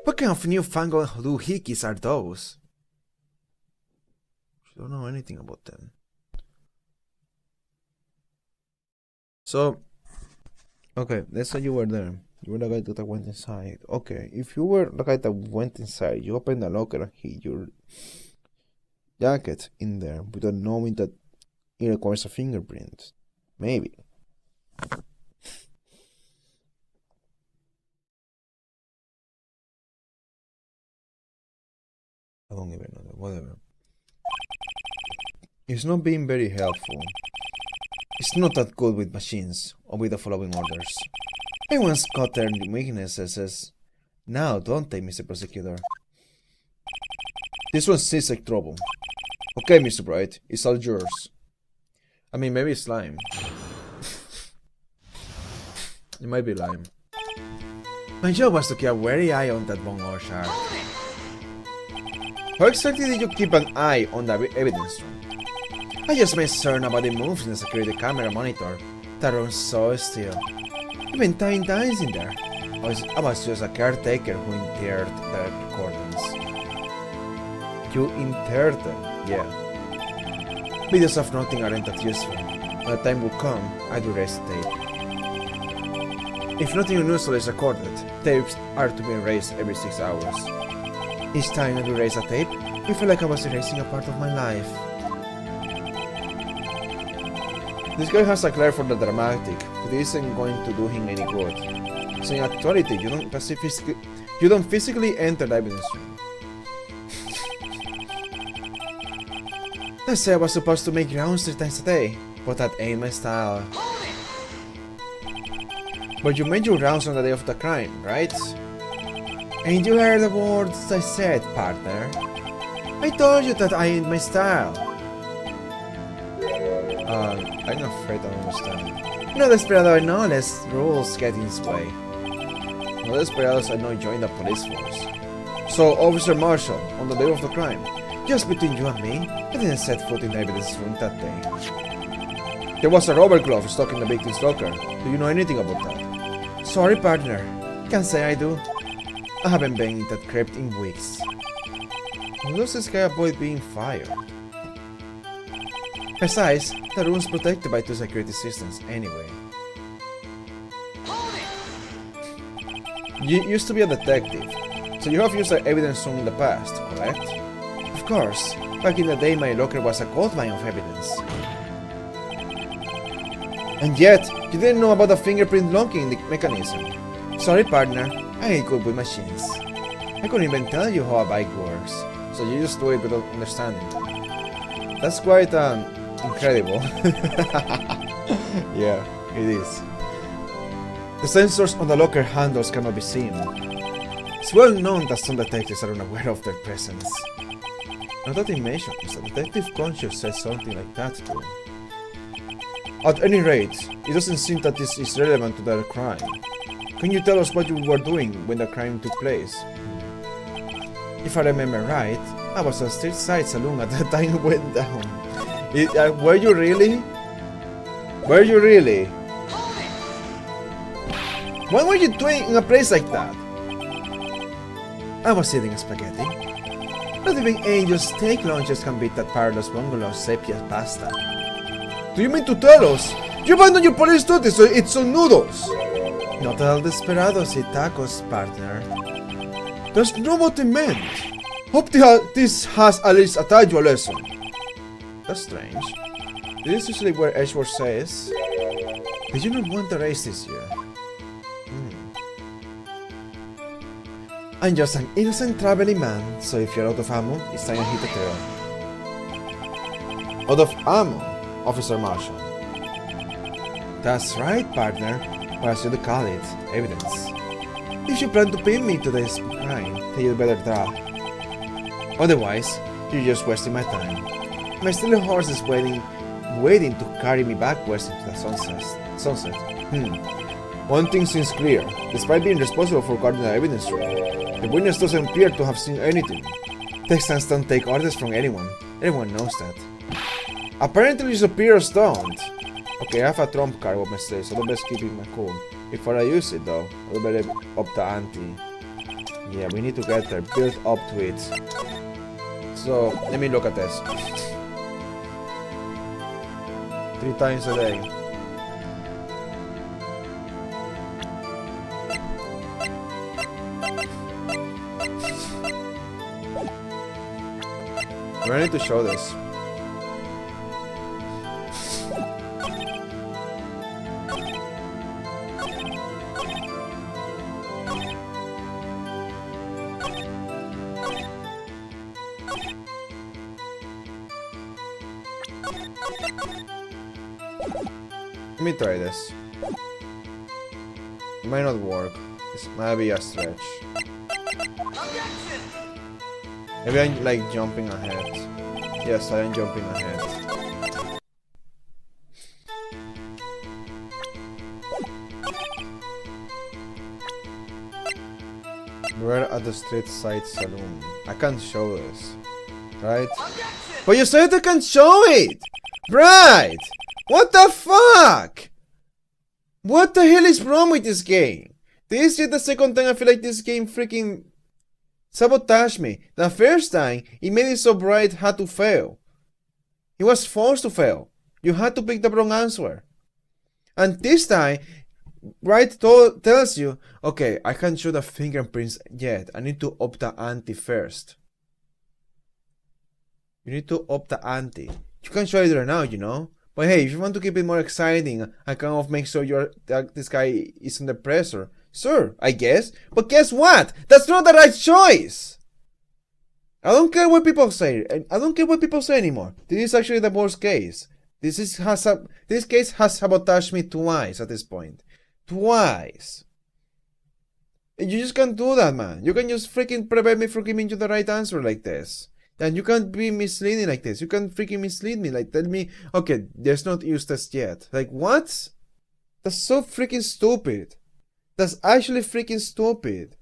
What kind of newfangled doohickeys are those? I don't know anything about them. So, okay, let's say you were there. You were the guy that went inside. Okay, if you were the guy that went inside, you opened the locker and hid your jacket in there without knowing that it requires a fingerprint. Maybe. I don't even know that. Whatever. It's not being very helpful. It's not that good with machines or with the following orders. Everyone's got their weaknesses. Now, don't they, Mr. Prosecutor? This one seems like trouble. Okay, Mr. Bright, it's all yours. I mean, maybe it's lime. It might be lime. My job was to keep a wary eye on that bone orchard. How exactly did you keep an eye on the evidence room? I just made sure nobody moves in the security camera monitor. That room's so still. Even tying dice in there. I was just a caretaker who interred the recordings. You interred them, yeah. Videos of nothing aren't that useful. When the time will come, I'd erase the tape. If nothing unusual is recorded, tapes are to be erased every 6 hours. Each time I erase a tape, I feel like I was erasing a part of my life. This guy has a flair for the dramatic, but it isn't going to do him any good. So in actuality, you don't physically enter the evidence room. Let's say I was supposed to make rounds 3 times a day, but that ain't my style. But you made your rounds on the day of the crime, right? Ain't you heard the words I said, partner? I told you that I ain't my style. I'm afraid I don't understand. No desperado I know less rules get in his way. No desperados I know join the police force. So, Officer Marshall, on the day of the crime, just between you and me, I didn't set foot in the evidence room that day. There was a rubber glove stuck in the victim's locker. Do you know anything about that? Sorry, partner. Can't say I do. I haven't been in that crypt in weeks. How does this guy avoid being fired? Besides, the room's protected by 2 security systems anyway. You used to be a detective, so you have used the evidence room in the past, correct? Of course. Back in the day, my locker was a goldmine of evidence. And yet, you didn't know about the fingerprint locking mechanism. Sorry, partner. I ain't good with machines. I couldn't even tell you how a bike works, so you just do it without understanding. That's quite, incredible. Yeah, it is. The sensors on the locker handles cannot be seen. It's well known that some detectives are unaware of their presence. Now that he mentions, a detective conscious says something like that too. At any rate, it doesn't seem that this is relevant to the crime. Can you tell us what you were doing when the crime took place? If I remember right, I was at street side saloon at the time it went down. Were you really? Were you really? What were you doing in a place like that? I was eating spaghetti. Not even angels' steak lunches can beat that Parlos Bungalow sepia pasta. Do you mean to tell us you abandoned your police duty so it's on noodles? Not all desperados eat tacos, partner. That's not what I meant. Hope this has at least taught you a lesson. That's strange. This is usually where Edgeworth says, did you not want a raise this year? I'm just an innocent traveling man, so if you're out of ammo, it's time I hit the trail. Out of ammo, Officer Marshall. That's right, partner. Or as you call it, evidence. If you plan to pin me to this crime, then you'd better draw. Otherwise, you're just wasting my time. My stealing horse is waiting to carry me back west into the sunset. One thing seems clear. Despite being responsible for guarding the evidence room, the witness doesn't appear to have seen anything. Texans don't take orders from anyone. Everyone knows that. Apparently, your superiors don't. Okay, I have a trump card with my say, so I best keep it my cool. Before I use it though, I better up the ante. Yeah, we need to get there, build up to it. So, let me look at this. 3 times a day. We need to show this. Let me try this. It might not work. This might be a stretch. Maybe I'm like jumping ahead. Yes, I am jumping ahead. We're at the street side saloon. I can't show this. Right? But you said I can't show it! Right! What the fuck? What the hell is wrong with this game? This is the second time I feel like this game freaking sabotaged me. The first time, it made it so bright had to fail. It was forced to fail. You had to pick the wrong answer. And this time, Bright tells you, okay, I can't show the fingerprints yet. I need to up the ante first. You need to up the ante. You can show it right now, you know. But hey, if you want to keep it more exciting, I kind of make sure that this guy is under pressure. Sure, I guess. But guess what? That's not the right choice! I don't care what people say. I don't care what people say anymore. This is actually the worst case. This case has sabotaged me twice at this point. Twice. And you just can't do that, man. You can just freaking prevent me from giving you the right answer like this. And you can't be misleading like this. You can't freaking mislead me. Like, tell me, okay, there's not use test yet. Like, what? That's so freaking stupid. That's actually freaking stupid.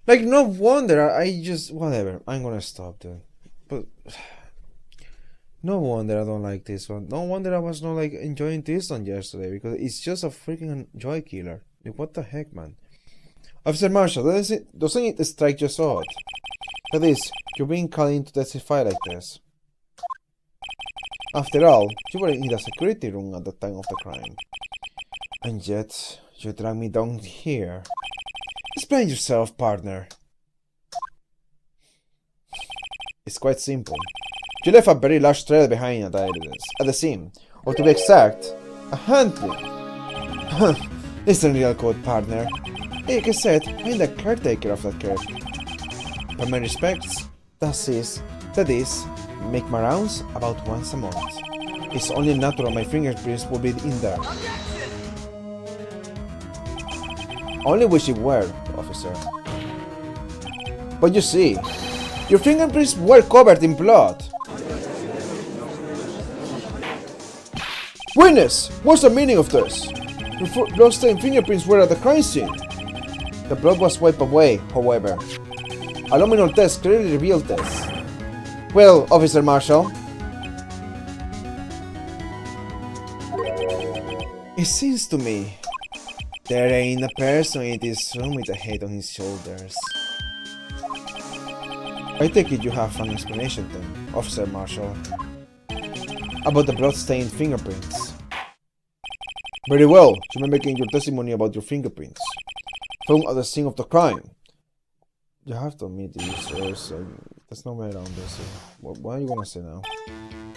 Like, no wonder I just... Whatever. I'm gonna stop, dude. But... No wonder I don't like this one. No wonder I was not, like, enjoying this one yesterday. Because it's just a freaking joy killer. Like, what the heck, man? Officer Marshall, doesn't it strike you as odd? That is, you're being called in to testify like this. After all, you were in the security room at the time of the crime. And yet, you dragged me down here. Explain yourself, partner. It's quite simple. You left a very large trail behind at the scene. Or to be exact, a handprint. Listen, real code, partner. Like I said, I'm the caretaker of that care. But my respects, that is, make my rounds about once a month. It's only natural my fingerprints will be in there. Only wish it were, officer. But you see, your fingerprints were covered in blood. Witness, what's the meaning of this? Your bloodstained fingerprints were at the crime scene. The blood was wiped away, however. A luminol test clearly revealed this. Well, Officer Marshall. It seems to me there ain't a person in this room with a head on his shoulders. I take it you have an explanation then, Officer Marshall, about the blood-stained fingerprints. Very well, you may begin your testimony about your fingerprints found at the scene of the crime. You have to admit this, or else, there's no way around this. What are you gonna say now?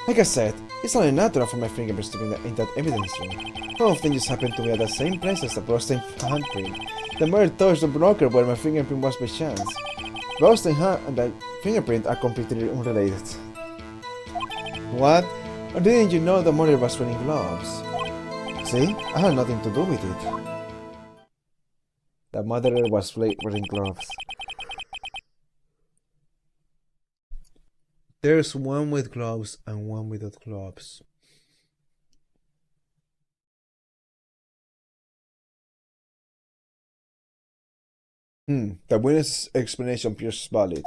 Like I said, it's only natural for my fingerprints to be in that evidence room. None of them just happened to be at the same place as the bloodstained handprint. The murder touched the broker where my fingerprint was by chance. Bloodstained hand and the fingerprint are completely unrelated. What? Or didn't you know the murder was wearing gloves? See? I had nothing to do with it. The murderer was wearing gloves. There's one with gloves and one without gloves. The witness' explanation appears valid.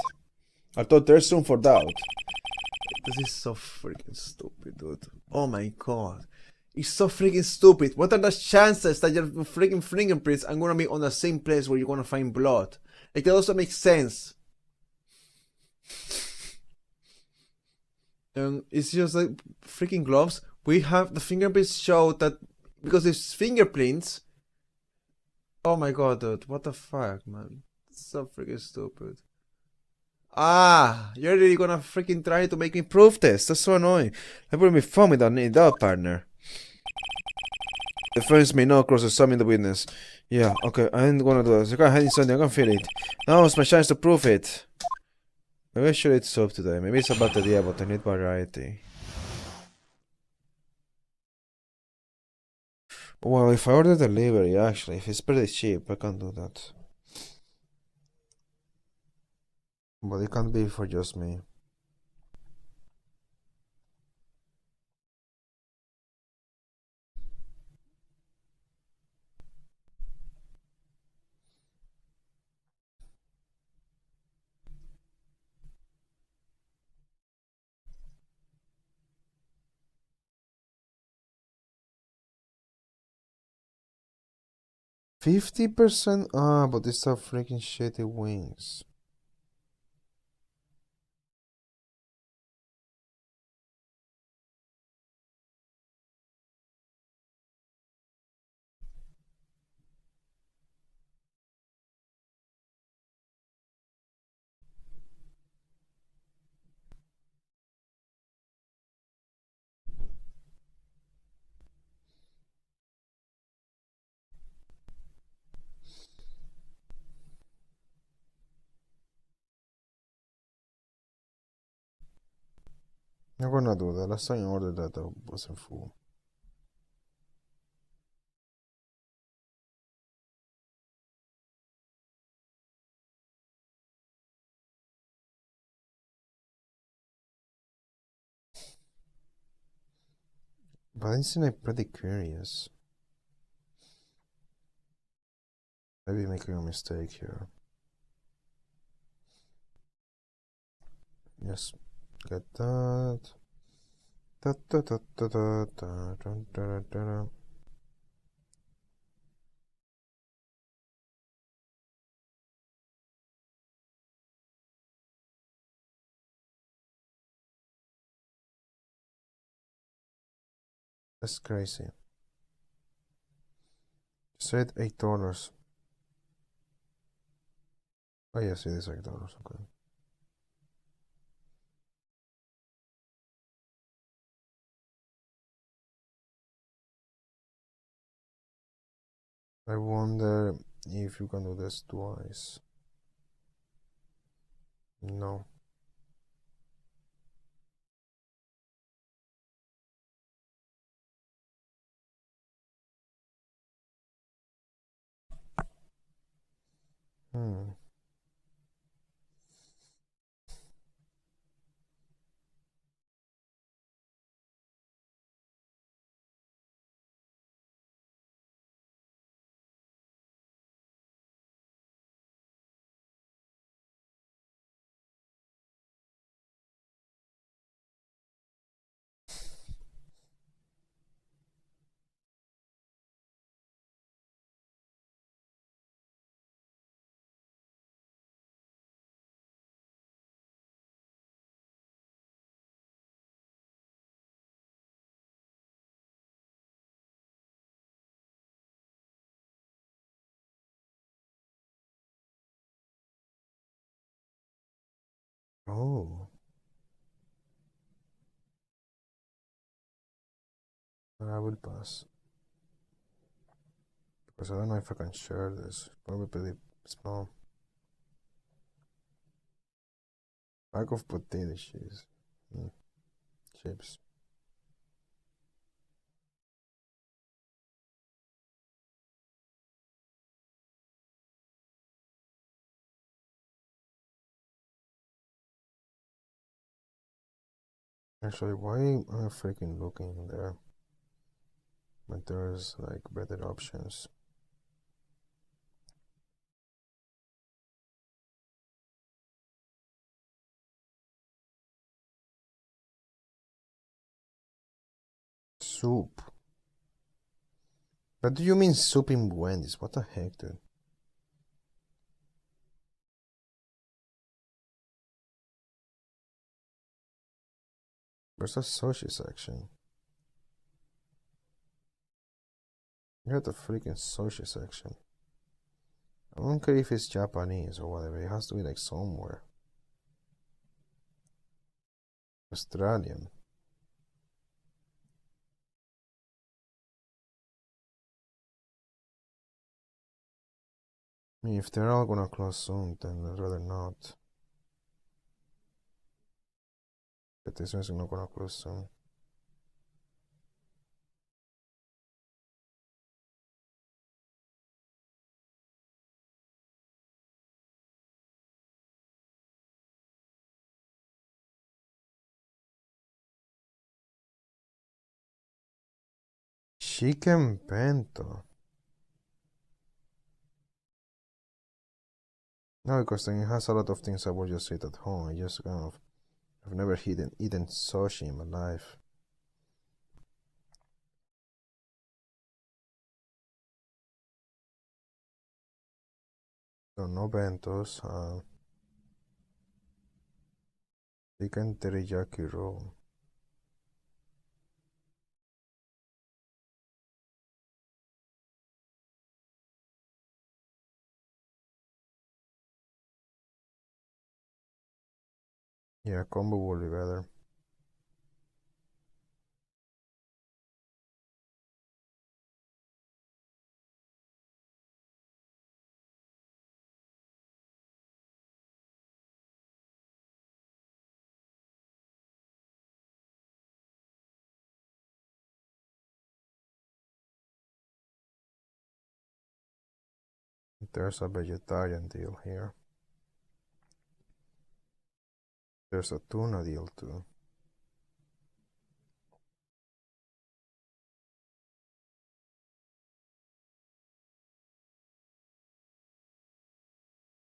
I thought there's room for doubt. This is so freaking stupid, dude. Oh my god. It's so freaking stupid. What are the chances that your freaking fingerprints are gonna be on the same place where you're gonna find blood? Like, that also makes sense. And it's just like freaking gloves. We have the fingerprints show that because it's fingerprints. Oh my god, dude. What the fuck, man? It's so freaking stupid. Ah, you're really gonna freaking try to make me prove this. That's so annoying. That would be fun without any doubt, partner. The friends may not cross-examine the witness. Yeah, okay, I ain't gonna do this. I can't hide something, I can feel it. Now it's my chance to prove it. Maybe I should eat soup today. Maybe it's a bad idea, but I need variety. Well, if I order delivery, actually, if it's pretty cheap, I can do that. But it can't be for just me. $50%? Ah, but these are freaking shitty wings. I'm gonna do that. Last time I ordered that, I wasn't full. But I seem like pretty curious. Maybe making a mistake here. Yes, get that. Da, da, da, da, da, da, da, da, da. That's crazy. Said $8. Oh yes, it is $8. Okay. I wonder if you can do this twice. No. Hmm. Oh. I will pass. Because I don't know if I can share this. Probably pretty small. Bag of potato cheese. Chips. Actually, why am I freaking looking there? But there's like better options. Soup. What do you mean soup in Wendy's? What the heck, dude? Where's the sushi section? You got the freaking sushi section. I don't care if it's Japanese or whatever. It has to be like somewhere. Australian. I mean, if they're all gonna close soon, then I'd rather not. But this one's not gonna close soon. Chicken bento. No, because then it has a lot of things I would just eat at home. I've never eaten sushi in my life. So no bentos. Chicken teriyaki roll. Yeah, combo would be better. There's a vegetarian deal here. There's a tuna deal too.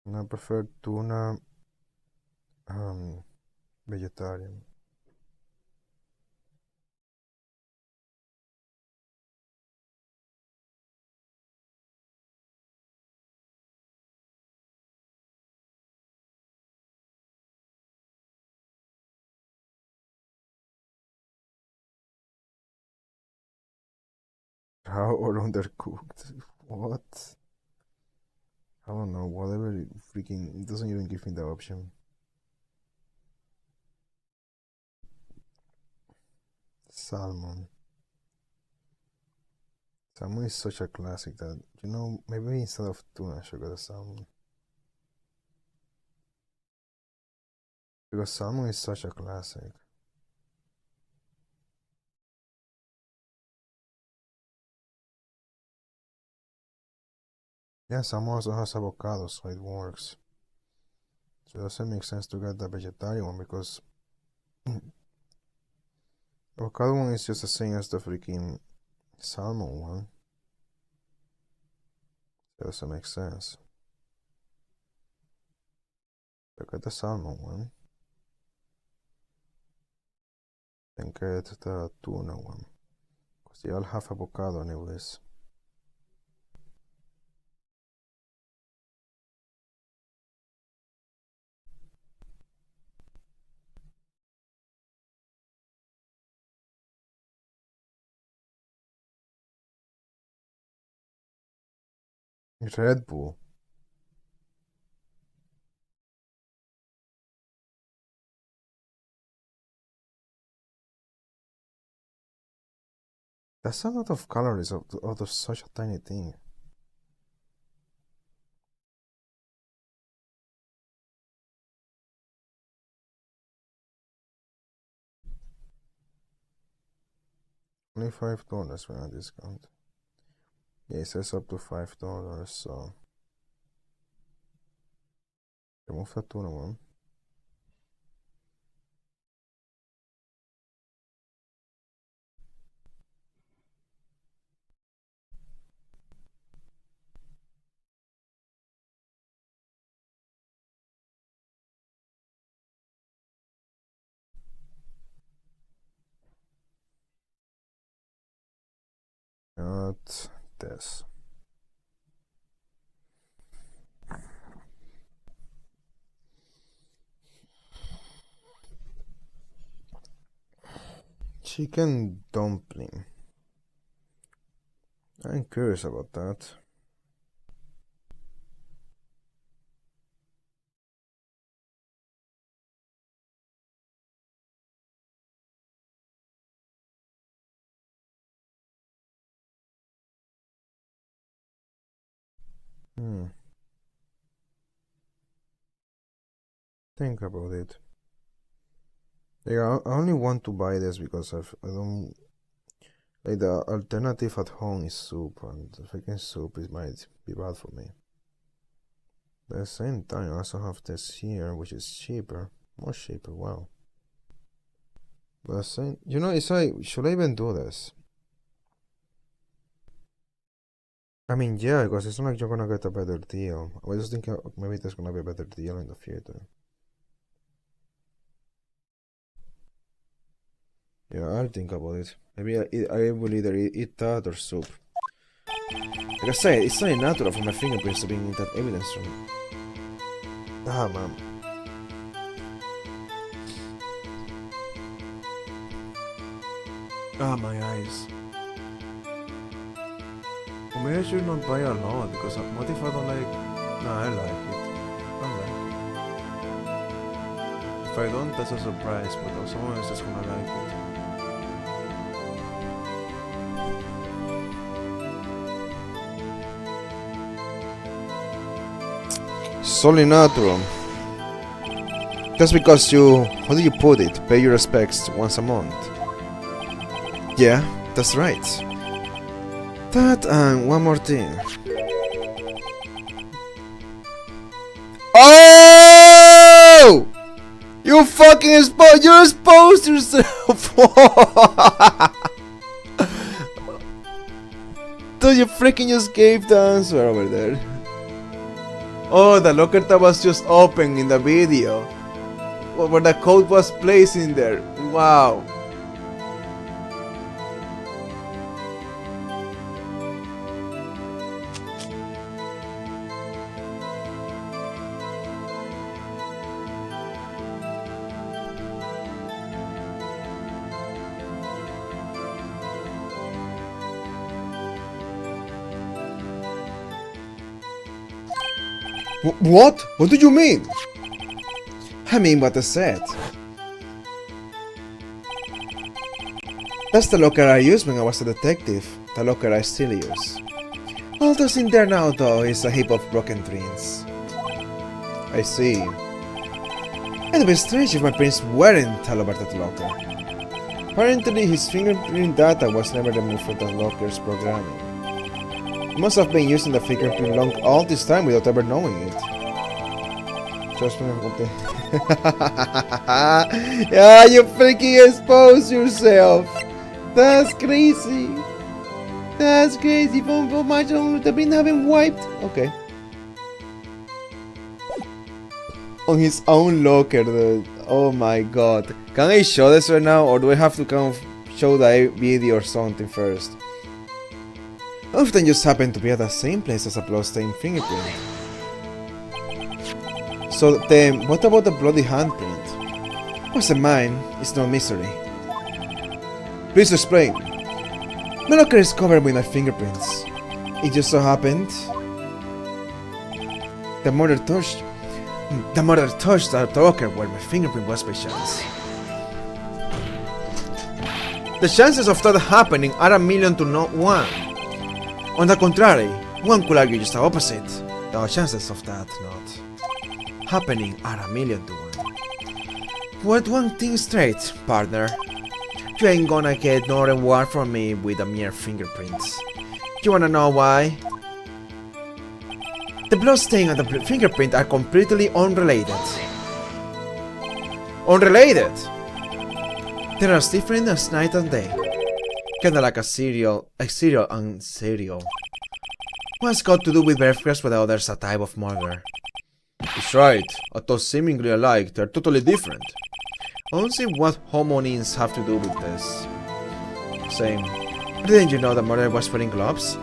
And I prefer tuna vegetarian. Raw or undercooked? What? I don't know. Whatever. Freaking. It doesn't even give me the option. Salmon. Salmon is such a classic that, maybe instead of tuna, I should go to salmon. Because salmon is such a classic. Yeah, salmon also has avocado, so it works. So it doesn't make sense to get the vegetarian one because avocado one is just the same as the freaking salmon one. It doesn't make sense. Look at the salmon one. Then get the tuna one. Because they all have avocado anyways. Red Bull. That's a lot of calories out of such a tiny thing. Only $5 when I discount. Yeah, it says up to $5, so remove that tuna one. Not this. Chicken dumpling. I'm curious about that. Think about it. Yeah, I only want to buy this because I don't like the alternative at home is soup, and the freaking soup might be bad for me. But at the same time, I also have this here, which is cheaper, more cheaper. Wow. But same, you know, it's like, should I even do this? I mean, yeah, because it's not like you're gonna get a better deal. I was just thinking maybe there's gonna be a better deal in the future. Yeah, I'll think about it. Maybe I will either eat that or soup. Like I said, it's not natural for my fingerprints to be in that evidence room. Ah, man. Ah, my eyes. Or maybe I should not buy a lot, because what if I don't like... Nah, I like it. I like it. If I don't, that's a surprise, but someone else is gonna like it. Solely natural. That's because you, how do you put it, pay your respects once a month. Yeah, that's right. That and one more thing. Oh! You fucking you exposed yourself! Dude, you freaking just gave the answer over there. Oh, the locker tab was just open in the video. Where the code was placed in there. Wow. What? What do you mean? I mean what I said. That's the locker I used when I was a detective. The locker I still use. All that's in there now, though, is a heap of broken dreams. I see. It'd be strange if my prints weren't all over that locker. Apparently, his fingerprint data was never removed from the locker's programming. He must have been using the fingerprint long all this time without ever knowing it. Just yeah, you freaking exposed yourself! That's crazy! That's crazy! How much would have been having wiped? Okay. On his own locker, dude. Oh my god. Can I show this right now, or do I have to kind of show the video or something first? Often just happen to be at the same place as a bloodstained fingerprint. So then, what about the bloody handprint? Wasn't mine, it's no mystery. Please explain. My locker is covered with my fingerprints. It just so happened... The murder touched the locker where my fingerprint was by chance. The chances of that happening are 1,000,000 to 1. On the contrary, one could argue just the opposite. The chances of that not happening are 1,000,000 to 1. But one thing straight, partner. You ain't gonna get no reward from me with a mere fingerprints. You wanna know why? The blood stain and the fingerprint are completely unrelated. Unrelated? They're as different as night and day. Kinda like a cereal and cereal. What's got to do with breakfast whether there's a type of murder? That's right, although seemingly alike, they're totally different. I don't see what homonyms have to do with this. Same. Didn't you know the murderer was wearing gloves?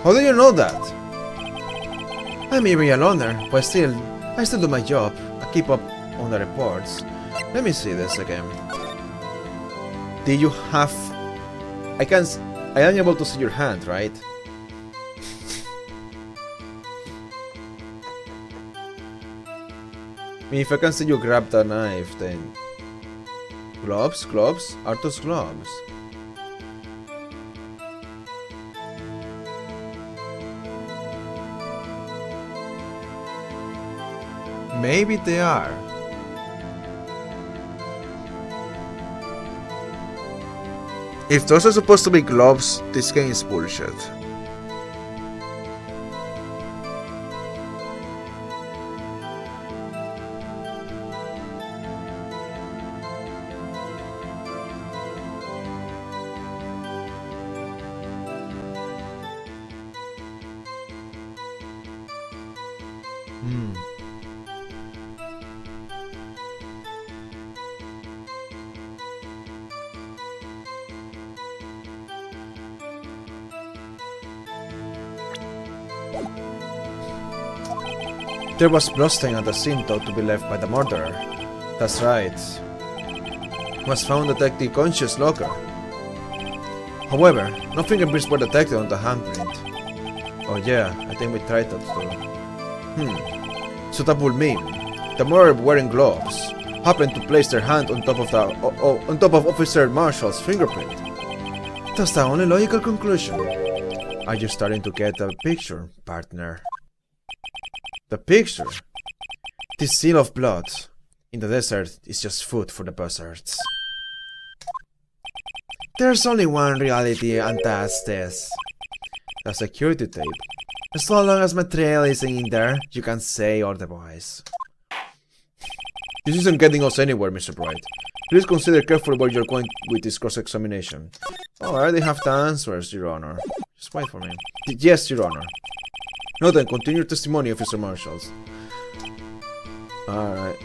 How do you know that? I'm maybe a loner, but I still do my job. I keep up on the reports. Let me see this again. Did you have... I am able to see your hand, right? I mean, if I can see you grab the knife, then... Gloves? Are those gloves? Maybe they are. If those are supposed to be gloves, this game is bullshit. There was bloodstain at the scene thought to be left by the murderer. That's right. Was found Detective Conscious' locker. However, no fingerprints were detected on the handprint. Oh yeah, I think we tried that too. So that would mean the murderer wearing gloves happened to place their hand on top of Officer Marshall's fingerprint. That's the only logical conclusion. Are you starting to get the picture, partner? The picture? This seal of blood in the desert is just food for the buzzards. There's only one reality, and that's this. The security tape. As long as my trail isn't in there, you can say otherwise. This isn't getting us anywhere, Mr. Bright. Please consider carefully where you're going with this cross-examination. Oh, I already have the answers, Your Honor. Just wait for me. Yes, Your Honor. No, then continue your testimony, Officer Marshalls. Alright.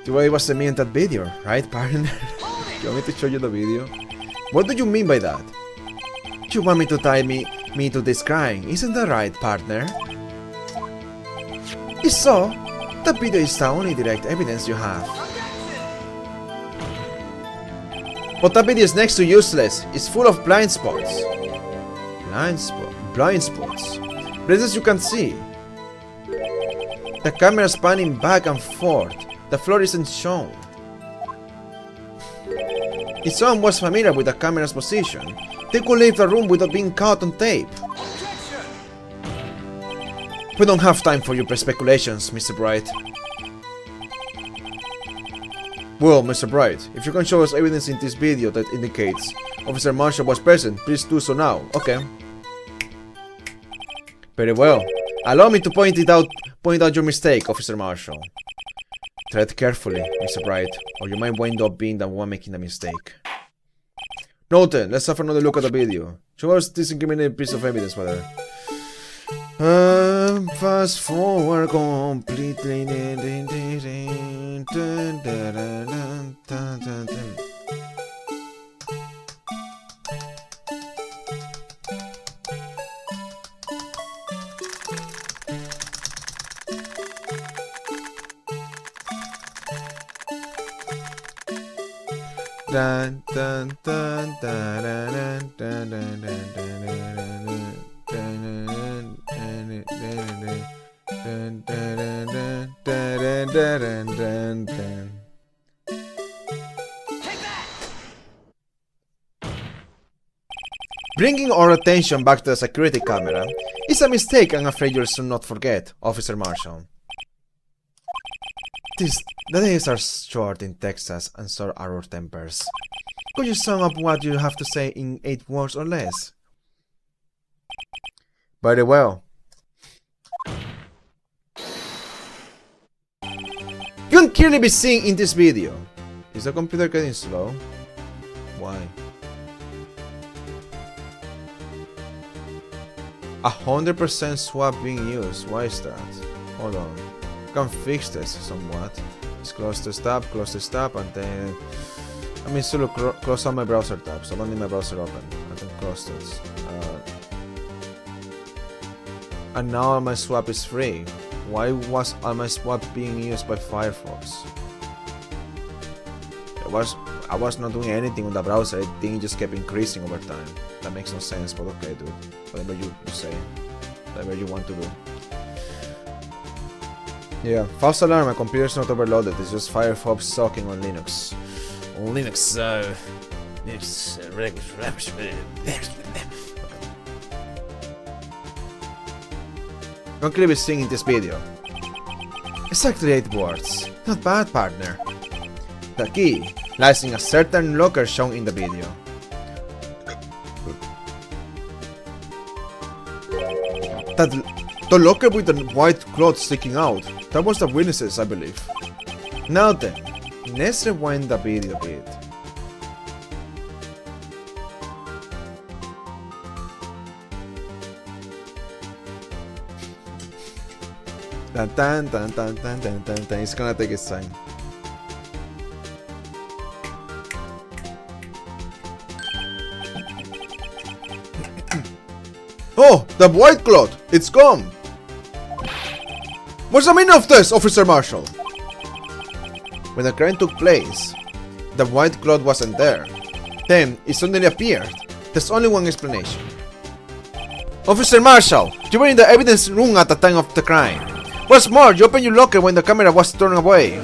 The way it was me in that video, right, partner? You want me to show you the video? What do you mean by that? You want me to tie me to this crime, isn't that right, partner? If so, the video is the only direct evidence you have. But that video is next to useless. It's full of blind spots. Blind spots. Places you can see. The camera is panning back and forth. The floor isn't shown. If someone was familiar with the camera's position, they could leave the room without being caught on tape. We don't have time for your speculations, Mr. Bright. Well, Mr. Bright, if you can show us evidence in this video that indicates Officer Marshall was present, please do so now. Okay. Very well. Allow me to point out your mistake, Officer Marshall. Tread carefully, Mr. Bright, or you might wind up being the one making the mistake. Now then, let's have another look at the video. Show us this incriminating piece of evidence, brother. Fast forward completely. Dun dun dun dun dun dun dun dun. Bringing our attention back to the security camera is a mistake I'm afraid you'll soon not forget, Officer Marshall. The days are short in Texas, and so are our tempers. Could you sum up what you have to say in 8 words or less? Very well. You can clearly be seen in this video. Is the computer getting slow? Why? 100% swap being used. Why is that? Hold on. I can fix this somewhat. Just close this tab, and then I mean, solo close all my browser tabs. I don't need my browser open. I can close this. And now all my swap is free. Why was all my swap being used by Firefox? I was not doing anything on the browser. I think it just kept increasing over time. That makes no sense, but okay, dude. Whatever you say. Whatever you want to do. Yeah, false alarm, my computer's not overloaded. It's just Firefox sucking on Linux. On Linux, Don't clearly be seeing in this video. Exactly 8 words. Not bad, partner. The key lies in a certain locker shown in the video. The locker with the white cloth sticking out. That was the witnesses, I believe. Now then, let's rewind the video a bit. Dun dun dun dun dun dun dun dun. It's gonna take its time. Oh, the white cloth! It's gone! What's the meaning of this, Officer Marshall? When the crime took place, the white cloth wasn't there. Then, it suddenly appeared. There's only one explanation. Officer Marshall, you were in the evidence room at the time of the crime. What's more, you opened your locker when the camera was turned away.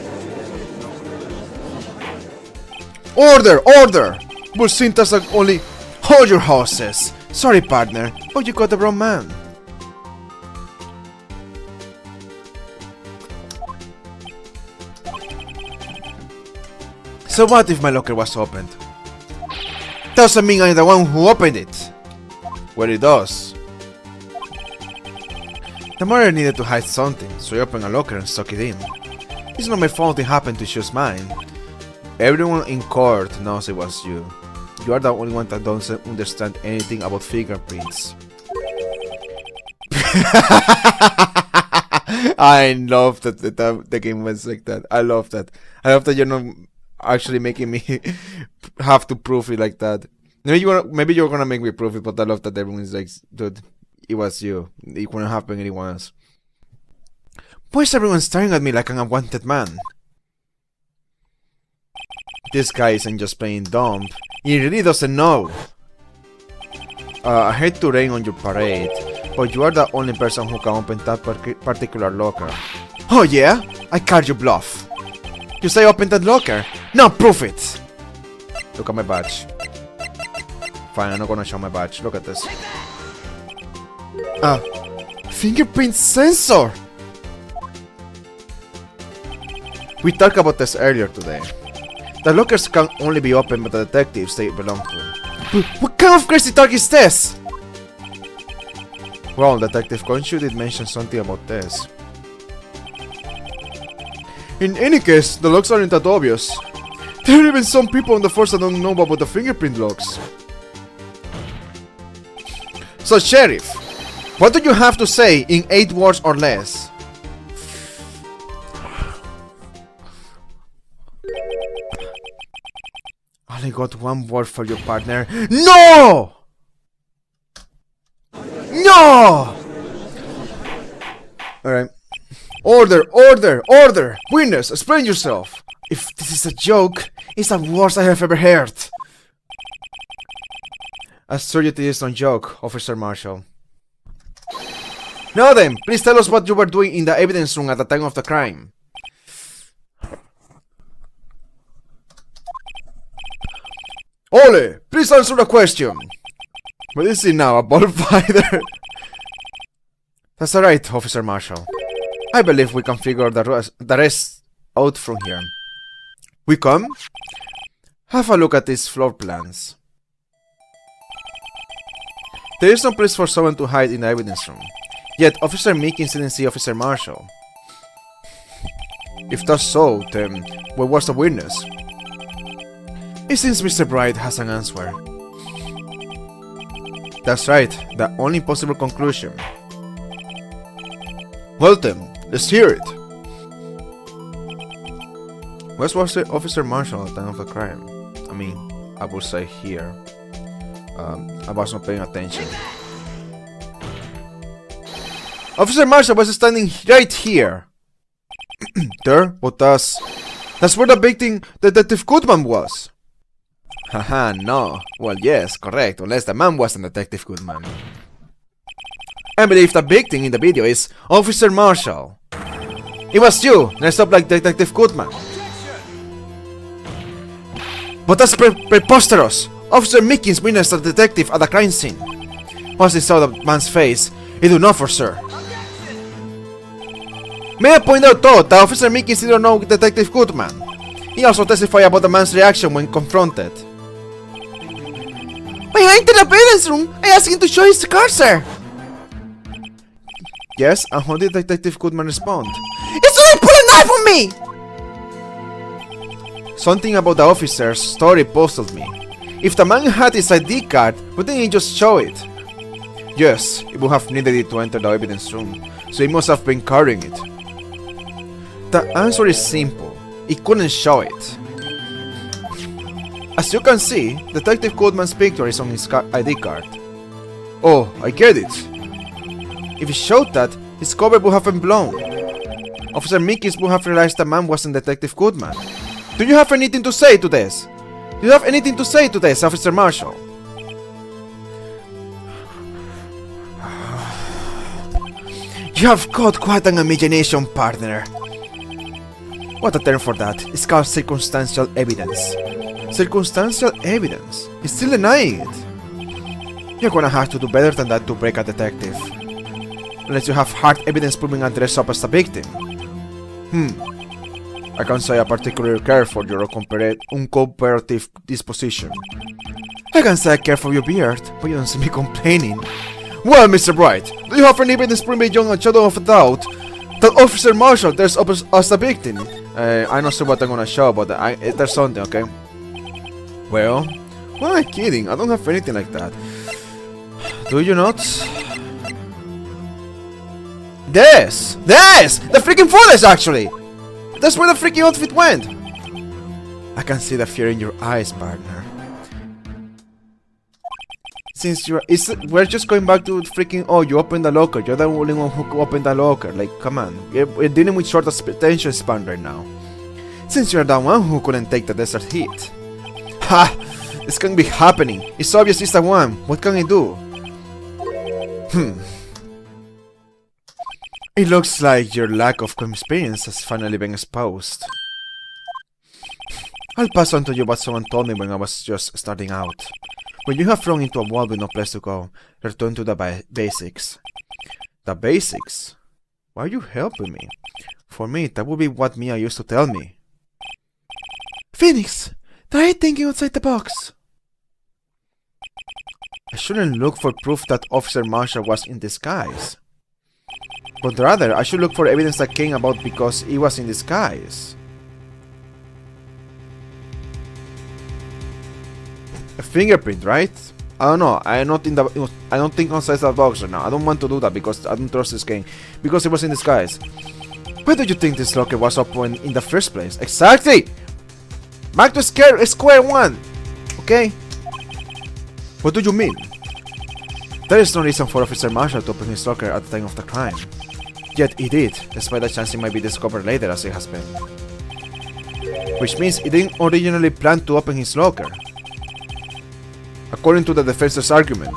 Order! Order! We'll syntax only... Hold your horses! Sorry, partner, but you got the wrong man. So what if my locker was opened? Doesn't mean I'm the one who opened it. Well, it does. The murderer needed to hide something, so he opened a locker and stuck it in. It's not my fault it happened to choose mine. Everyone in court knows it was you. You are the only one that doesn't understand anything about fingerprints. I love that the game was like that. I love that. I love that you're not actually making me have to prove it like that. Maybe you're gonna make me prove it, but I love that everyone's like, dude, it was you. It couldn't happen anyone else. Why is everyone staring at me like I'm a wanted man? This guy isn't just playing dumb. He really doesn't know. I hate to rain on your parade, but you are the only person who can open that particular locker. Oh yeah? I called you bluff. You say open that locker? Now prove it! Look at my badge. Fine, I'm not gonna show my badge. Look at this. Fingerprint sensor! We talked about this earlier today. The lockers can only be opened by the detectives they belong to. What kind of crazy talk is this? Well, Detective Conchu did mention something about this. In any case, the locks aren't that obvious. There are even some people on the force that don't know about the fingerprint locks. So, Sheriff, what do you have to say in 8 words or less? I only got 1 word for your partner. No! No! Alright. Order, order, order! Witness, explain yourself! If this is a joke, it's the worst I have ever heard. I assure you this is no joke, Officer Marshall. Now then, please tell us what you were doing in the evidence room at the time of the crime. Ole, please answer the question. What is he now, a bullfighter? That's alright, Officer Marshall. I believe we can figure the rest out from here. We come? Have a look at these floor plans. There is no place for someone to hide in the evidence room. Yet, Officer Meekins didn't see Officer Marshall. If that's so, then where was the witness? It seems Mr. Bright has an answer. That's right, the only possible conclusion. Well then, let's hear it. Where was Officer Marshall at the time of the crime? I mean, I would say here. I was not paying attention. Officer Marshall was standing right here. There? What does? That's where the victim, Detective Goodman, was. Haha, no. Well, yes, correct, unless the man wasn't Detective Goodman. I believe the victim in the video is Officer Marshall. It was you, dressed up like Detective Goodman. But that's preposterous! Officer Meekins witnessed the detective at the crime scene. Once he saw the man's face, he do not for sure. May I point out though that Officer Meekins didn't know Detective Goodman. He also testified about the man's reaction when confronted. When I entered the evidence room, I asked him to show his card, sir. Yes, and how did Detective Goodman respond? It's like pull a knife on me! Something about the officer's story puzzled me. If the man had his ID card, wouldn't he just show it? Yes, he would have needed it to enter the evidence room, so he must have been carrying it. The answer is simple. He couldn't show it. As you can see, Detective Goodman's picture is on his ID card. Oh, I get it. If he showed that, his cover would have been blown. Officer Meekins would have realized the man wasn't Detective Goodman. Do you have anything to say to this? Do you have anything to say to this, Officer Marshall? You have got quite an imagination, partner. What a term for that. It's called circumstantial evidence. Circumstantial evidence? He's still denying it. You're gonna have to do better than that to break a detective. Unless you have hard evidence proving a dress up as a victim. I can't say I particularly care for your uncooperative disposition. I can say I care for your beard, but you don't see me complaining. Well, Mr. Bright, do you have any evidence proving beyond a shadow of a doubt that Officer Marshall dressed up as a victim? I'm not sure what I'm gonna show, but there's something, okay? Well, who am I kidding? I don't have anything like that. Do you not? This! The freaking footage, actually! That's where the freaking outfit went! I can see the fear in your eyes, partner. Since we're just going back to freaking, oh, you opened the locker, you're the only one who opened the locker, like, come on, we're dealing with short attention span right now. Since you're the one who couldn't take the desert heat. Ha! This can't be happening, it's obvious it's the one, what can I do? It looks like your lack of experience has finally been exposed. I'll pass on to you what someone told me when I was just starting out. When you have run into a wall with no place to go, return to the basics. The basics? Why are you helping me? For me, that would be what Mia used to tell me. Phoenix, try thinking outside the box. I shouldn't look for proof that Officer Marshall was in disguise. But rather, I should look for evidence that came about because he was in disguise. A fingerprint, right? I don't know. I don't think outside the box right now. I don't want to do that because I don't trust this game. Because it was in disguise. Where do you think this locker was open in the first place? Exactly! Back to square one! Okay? What do you mean? There is no reason for Officer Marshall to open his locker at the time of the crime. Yet he did, despite the chance it might be discovered later as it has been. Which means he didn't originally plan to open his locker. According to the defense's argument,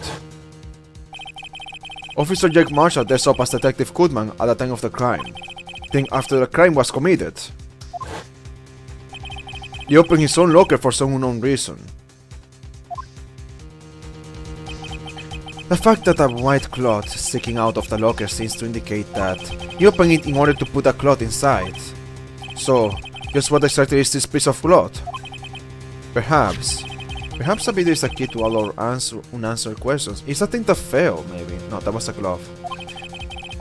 Officer Jake Marshall dressed up as Detective Goodman at the time of the crime. Then after the crime was committed, he opened his own locker for some unknown reason. The fact that a white cloth is sticking out of the locker seems to indicate that you opened it in order to put a cloth inside. So, just what exactly is this piece of cloth? Perhaps the video is a key to all our unanswered questions. Is that thing that fell, maybe? No, that was a glove.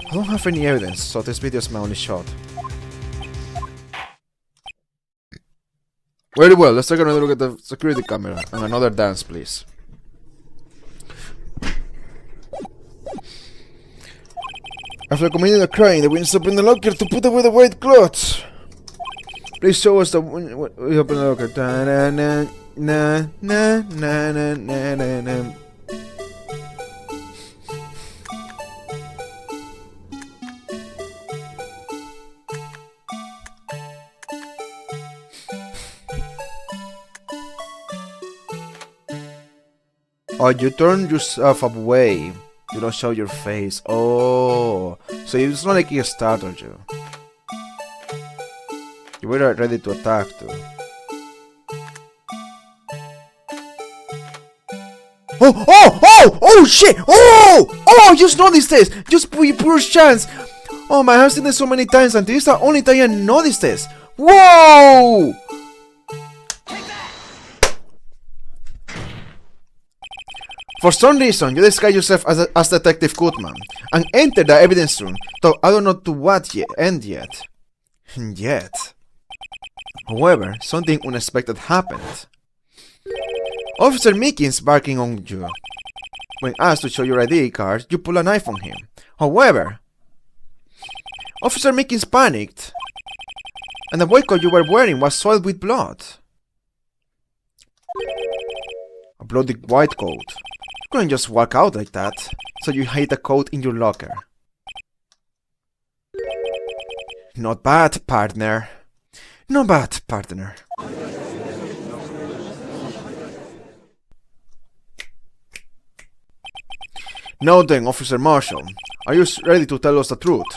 I don't have any evidence, so this video is my only shot. Very well, let's take another look at the security camera. And another dance, please. After committing a crime, they went up in the locker to put away the white clothes. Please show us the we open the locker. Da, na, na, na, na, na, na, na, na. Oh, you turn yourself away. You don't show your face. Oh, so it's not like he startled you. You were ready to attack too. Oh, shit! Oh, just noticed this! Just pure chance! Oh man, I've seen this so many times and this is the only time I noticed this! Whoa! For some reason, you disguise yourself as Detective Goodman and enter the evidence room, though I don't know to what end yet. However, something unexpected happened. Officer Mickey's barking on you. When asked to show your ID card, you pull a knife on him. However, Officer Mickey's panicked, and the white coat you were wearing was soiled with blood. A bloody white coat. You couldn't just walk out like that, so you hid the coat in your locker. Not bad, partner. Not bad, partner. Now then, Officer Marshall, are you ready to tell us the truth?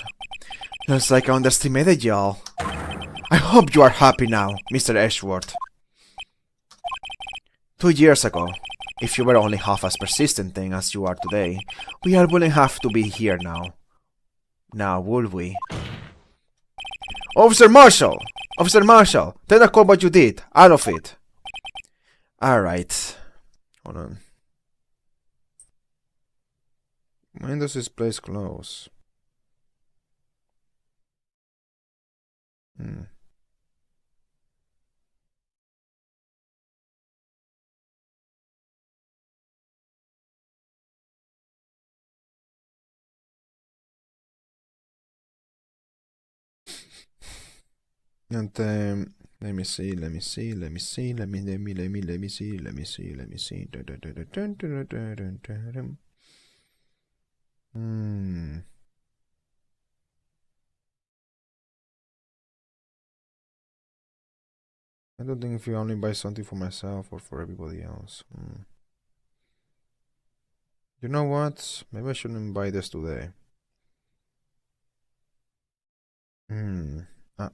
Looks like I underestimated y'all. I hope you are happy now, Mr. Ashworth. 2 years ago, if you were only half as persistent then as you are today, we all wouldn't have to be here now. Now, would we? Officer Marshall! Officer Marshall! Tell the court what you did. Out of it. Alright. Hold on. When does this place close? And let me see. I don't think if you only buy something for myself or for everybody else. You know what? Maybe I shouldn't buy this today.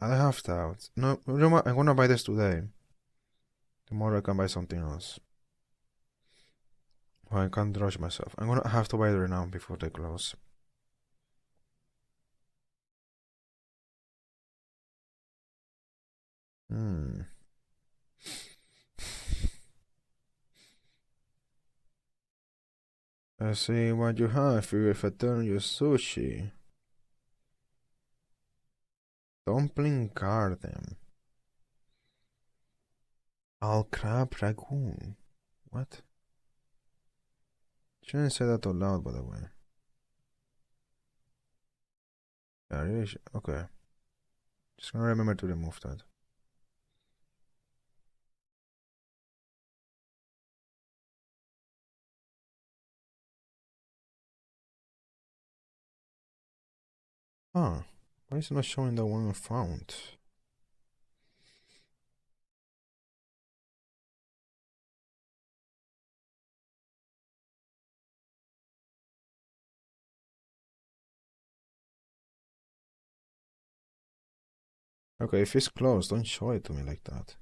I have doubts. No, you know what? I'm gonna buy this today. Tomorrow I can buy something else. Well, I can't rush myself. I'm gonna have to buy it right now before they close. Let's see what you have if I turn your sushi. Dumpling garden. All crab ragoon. What? Shouldn't say that out loud, by the way. Yeah, really okay. Just gonna remember to remove that. Huh. Why is it not showing the one I found? Okay, if it's closed, don't show it to me like that.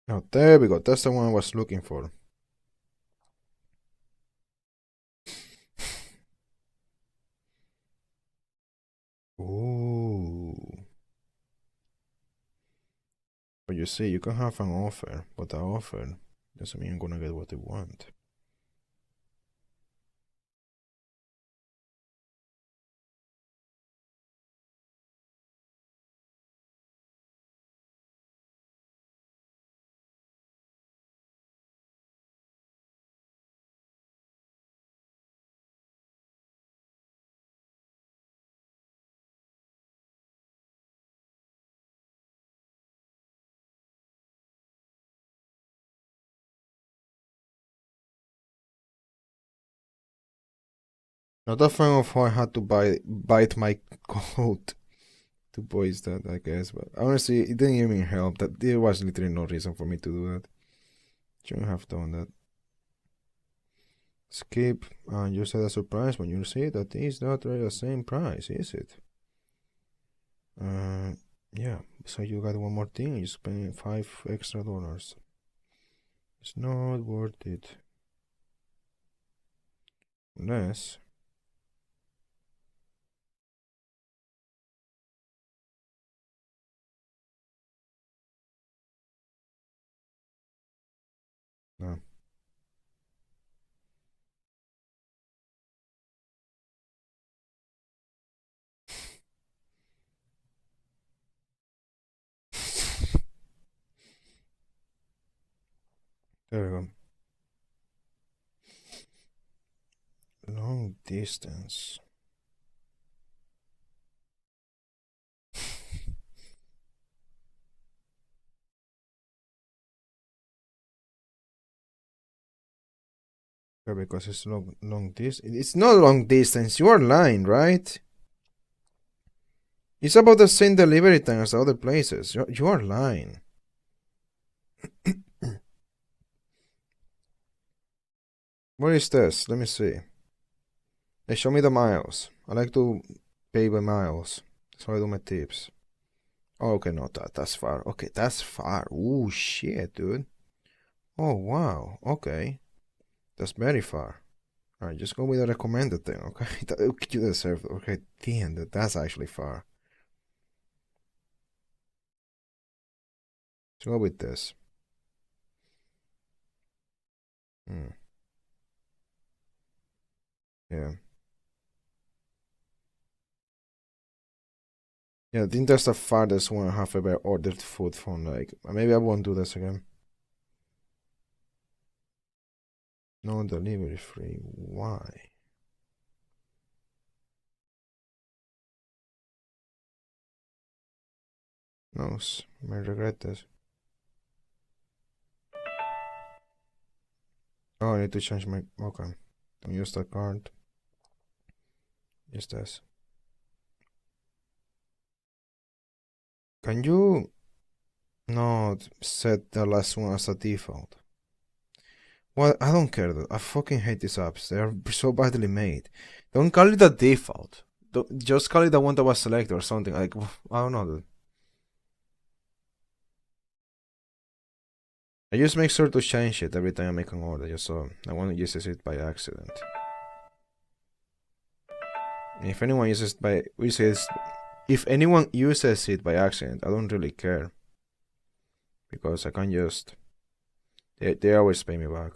Oh, there we go. That's the one I was looking for. Ooh. But you see, you can have an offer, but the offer doesn't mean you're gonna get what you want. Not a fan of how I had to bite my coat to voice that, I guess. But honestly, it didn't even help. That there was literally no reason for me to do that. Shouldn't have done that. Skip. You said a surprise when you see that it's not really the same price, is it? Yeah. So you got one more thing. You spend $5 extra. It's not worth it. Unless. No. There we go. Long distance. Yeah, because it's long distance. It's not long distance. You are lying, right? It's about the same delivery time as the other places. You are lying. What is this? Let me see. Hey, show me the miles. I like to pay by miles. That's how I do my tips. Oh, okay, no, that's far. Okay, that's far. Ooh, shit, dude. Oh, wow. Okay. That's very far. Alright, just go with the recommended thing, okay? You deserve it. Okay, damn, dude, that's actually far. Let's go with this. Yeah. Yeah, I think that's the farthest one I have ever ordered food from. Like, maybe I won't do this again. No delivery free. Why? No, I may regret this. Oh, I need to change my. Okay. Don't use that card. Use this. Can you not set the last one as a default? Well, I don't care, though. I fucking hate these apps. They are so badly made. Don't call it the default. Just call it the one that was selected or something. Like, I don't know, dude. I just make sure to change it every time I make an order, just so I won't use it by accident. If anyone uses it by accident, I don't really care. Because I can just they always pay me back.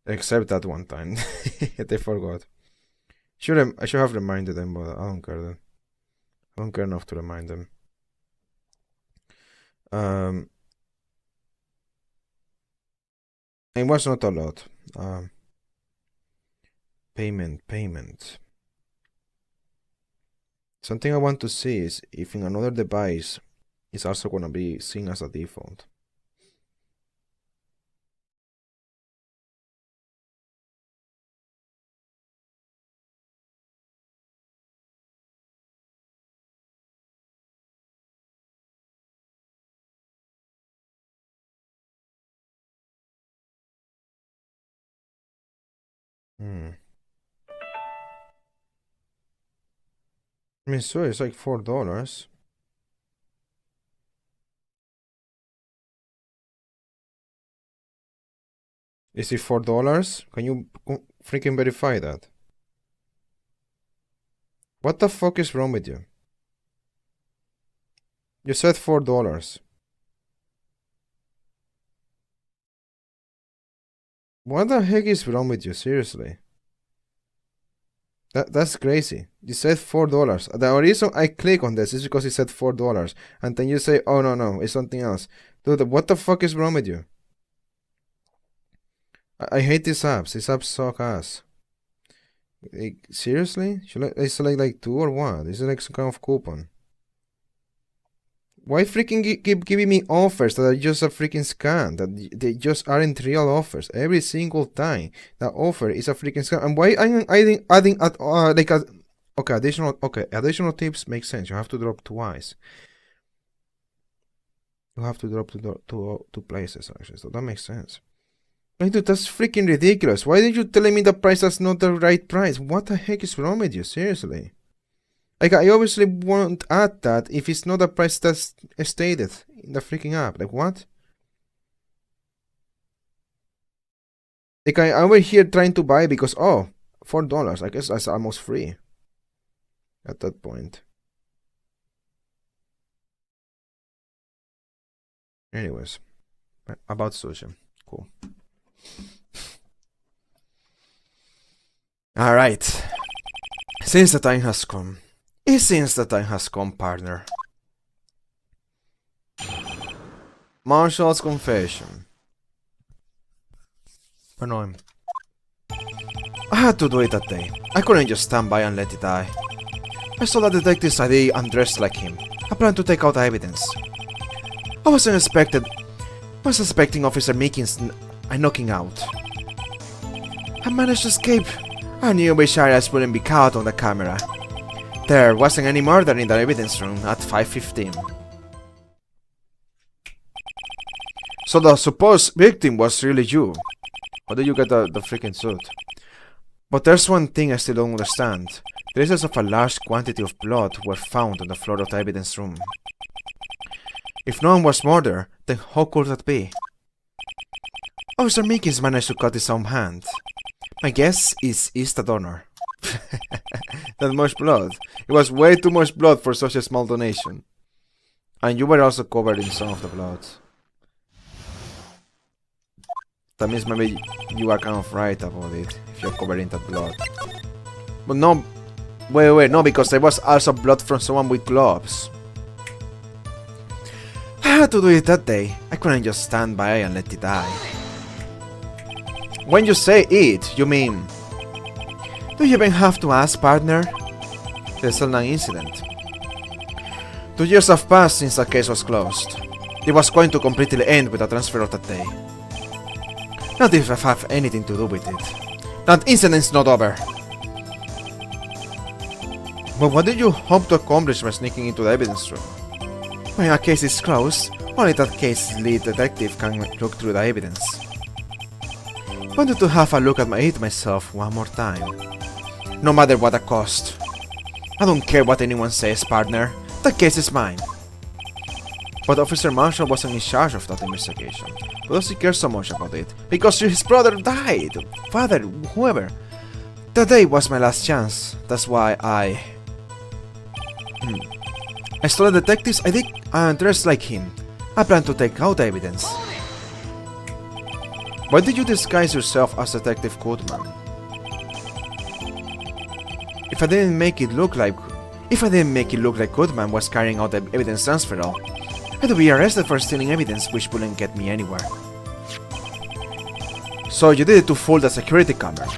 Except that one time. They forgot. I should have reminded them, but I don't care then. I don't care enough to remind them. It was not a lot. Payment. Something I want to see is if in another device it's also gonna be seen as a default. I mean, so it's like $4. Is it $4? Can you freaking verify that? What the fuck is wrong with you? You said $4. What the heck is wrong with you? Seriously. That's crazy. You said $4. The reason I click on this is because it said $4. And then you say, oh no, it's something else. Dude, what the fuck is wrong with you? I hate these apps. These apps suck ass. Like, seriously? Should I select like 2 or what? Is it like some kind of coupon? Why freaking keep giving me offers that are just a freaking scam? That they just aren't real offers every single time. That offer is a freaking scam. And why I'm adding additional tips make sense. You have to drop twice. You have to drop to two places actually, so that makes sense. Like, dude, that's freaking ridiculous. Why did you telling me the price that's not the right price? What the heck is wrong with you? Seriously. Like, I obviously won't add that if it's not the price that's stated in the freaking app. Like, what? Like, I'm over here trying to buy because, oh, $4. I guess that's almost free at that point. Anyways, about sushi. Cool. Alright. Since the time has come. It seems the time has come, partner. Marshall's confession. Annoying. I had to do it that day. I couldn't just stand by and let it die. I saw the detective's ID and dressed like him. I planned to take out the evidence. I wasn't expecting Officer Meekins knocking out. I managed to escape. I knew my shy eyes wouldn't be caught on the camera. There wasn't any murder in the evidence room at 5:15. So the supposed victim was really you. How did you get the freaking suit? But there's one thing I still don't understand. Traces of a large quantity of blood were found on the floor of the evidence room. If no one was murdered, then how could that be? Officer Meekins managed to cut his own hand. My guess is he's the donor. That much blood. It was way too much blood for such a small donation. And you were also covered in some of the blood. That means maybe you are kind of right about it, if you're covered in that blood. But no, wait, no, because there was also blood from someone with gloves. I had to do it that day. I couldn't just stand by and let it die. When you say it, you mean... Do you even have to ask, partner? The Selnan incident. 2 years have passed since the case was closed. It was going to completely end with the transfer of that day. Not if I have anything to do with it. That incident's not over. But what did you hope to accomplish by sneaking into the evidence room? When a case is closed, only that case's lead detective can look through the evidence. Wanted to have a look at it myself one more time. No matter what the cost. I don't care what anyone says, partner. The case is mine. But Officer Marshall wasn't in charge of that investigation. But does he care so much about it? Because his brother died. Father, whoever. That day was my last chance. That's why I stole the detective's ID and dressed like him. I plan to take out the evidence. Why did you disguise yourself as Detective Goodman? If I didn't make it look like Goodman was carrying out the evidence transfer, I would be arrested for stealing evidence, which wouldn't get me anywhere. So you did it to fool the security camera.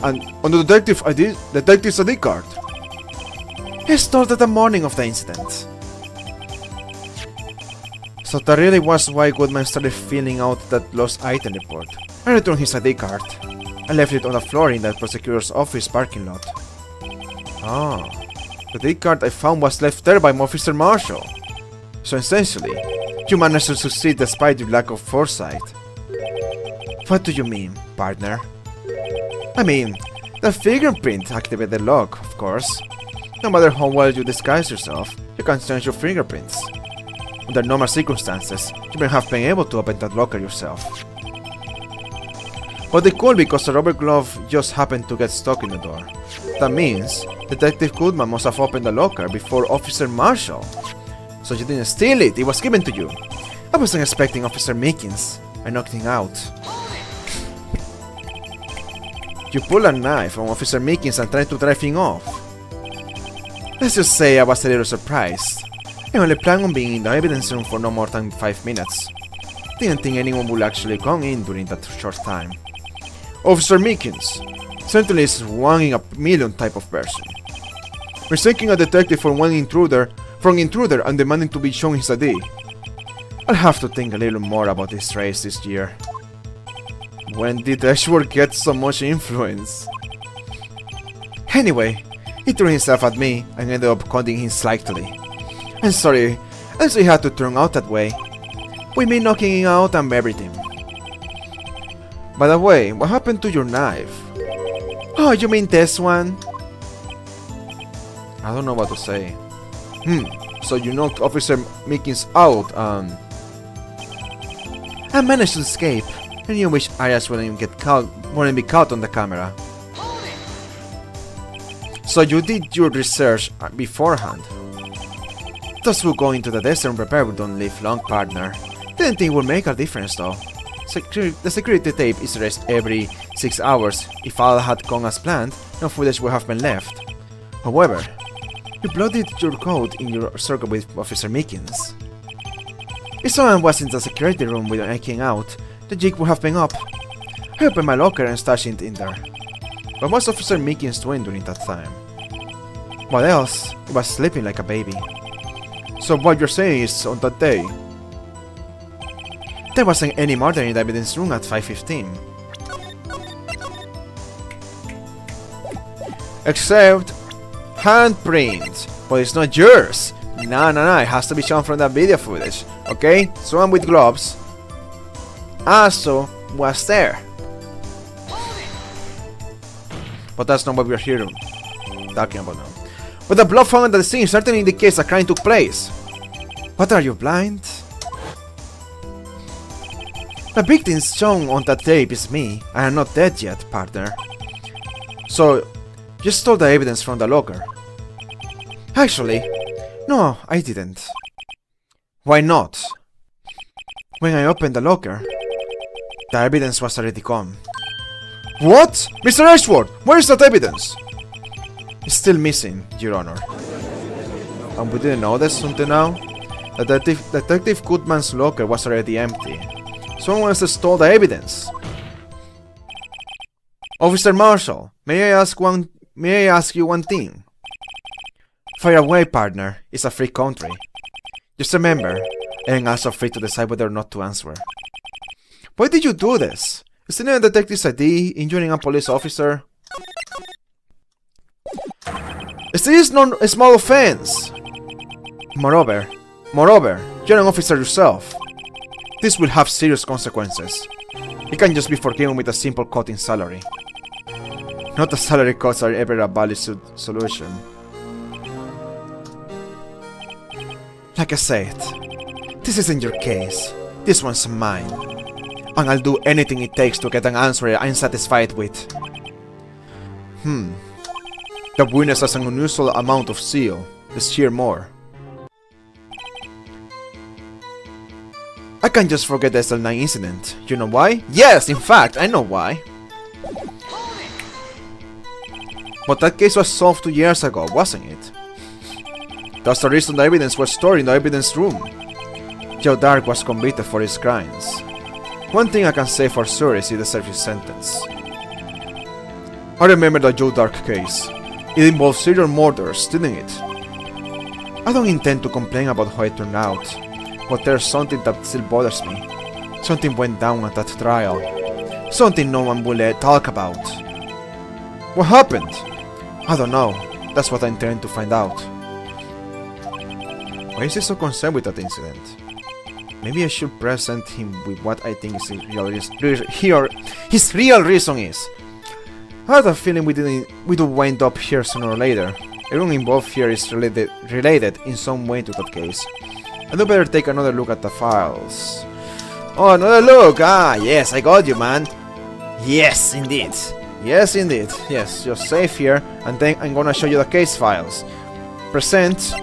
And on the detective's ID card. It started the morning of the incident. So that really was why Goodman started filling out that lost item report. I returned his ID card. I left it on the floor in the prosecutor's office parking lot. Ah, the ID card I found was left there by Officer Marshall. So essentially, you managed to succeed despite your lack of foresight. What do you mean, partner? I mean, the fingerprint activated the lock, of course. No matter how well you disguise yourself, you can't change your fingerprints. Under normal circumstances, you may have been able to open that locker yourself. But they could because the rubber glove just happened to get stuck in the door. That means Detective Goodman must have opened the locker before Officer Marshall. So you didn't steal it, it was given to you. I wasn't expecting Officer Meekins. I knocked him out. You pull a knife on Officer Meekins and try to drive him off. Let's just say I was a little surprised. I only planned on being in the evidence room for no more than 5 minutes. Didn't think anyone would actually come in during that short time. Officer Meekins certainly is one in a million type of person. Mistaking a detective for one intruder and demanding to be shown his ID. I'll have to think a little more about this race this year. When did Ashworth get so much influence? Anyway, he threw himself at me and ended up cutting him slightly. I'm sorry it had to turn out that way. With me knocking him out and everything. By the way, what happened to your knife? Oh, you mean this one? I don't know what to say. So you knocked Officer Meekins out and... I managed to escape, and you wish Arias wouldn't be caught on the camera. So you did your research beforehand. Those who go into the desert unprepared don't live long, partner. Didn't think it would make a difference though. The security tape is erased every 6 hours. If all had gone as planned, no footage would have been left. However, you bloodied your code in your circle with Officer Meekins. If someone was in the security room when I came out, the jig would have been up. I opened my locker and stashed it in there. But what was Officer Meekins doing during that time? What else? He was sleeping like a baby. So what you're saying is, on that day, there wasn't any murder in the evidence room at 5:15. Except handprint, but it's not yours. No, it has to be shown from the video footage, okay? Someone with gloves also was there. But that's not what we're here talking about now. But the blood found at the scene certainly indicates a crime took place. What, are you blind? The victim shown on that tape is me. I am not dead yet, partner. So, you stole the evidence from the locker. Actually, no, I didn't. Why not? When I opened the locker, the evidence was already gone. What? Mr. Ashworth, where is that evidence? It's still missing, Your Honor. And we didn't know this until now? Detective Goodman's locker was already empty. Someone else stole the evidence. Officer Marshall, may I ask you one thing? Fire away, partner. It's a free country. Just remember, I am also free to decide whether or not to answer. Why did you do this? Stealing a detective's ID, injuring a police officer? This is not a small offense. Moreover, you're an officer yourself. This will have serious consequences. It can't just be forgiven with a simple cut in salary. Not that salary cuts are ever a valid solution. Like I said, this isn't your case. This one's mine. And I'll do anything it takes to get an answer I'm satisfied with. The witness has an unusual amount of zeal. Let's hear more. I can't just forget the SL9 incident. You know why? Yes, in fact, I know why. But that case was solved 2 years ago, wasn't it? That's the reason the evidence was stored in the evidence room. Joe Dark was convicted for his crimes. One thing I can say for sure is he deserves his sentence. I remember the Joe Dark case. It involved serial murders, didn't it? I don't intend to complain about how it turned out, but there's something that still bothers me. Something went down at that trial. Something no one will talk about. What happened? I don't know. That's what I intend to find out. Why is he so concerned with that incident? Maybe I should present him with what I think his real reason is. I had a feeling we would wind up here sooner or later. Everyone involved here is related in some way to that case. I do better take another look at the files. Oh, another look! Ah, yes, I got you, man. Yes, indeed. Yes, indeed. Yes, you're safe here, and then I'm gonna show you the case files. Present.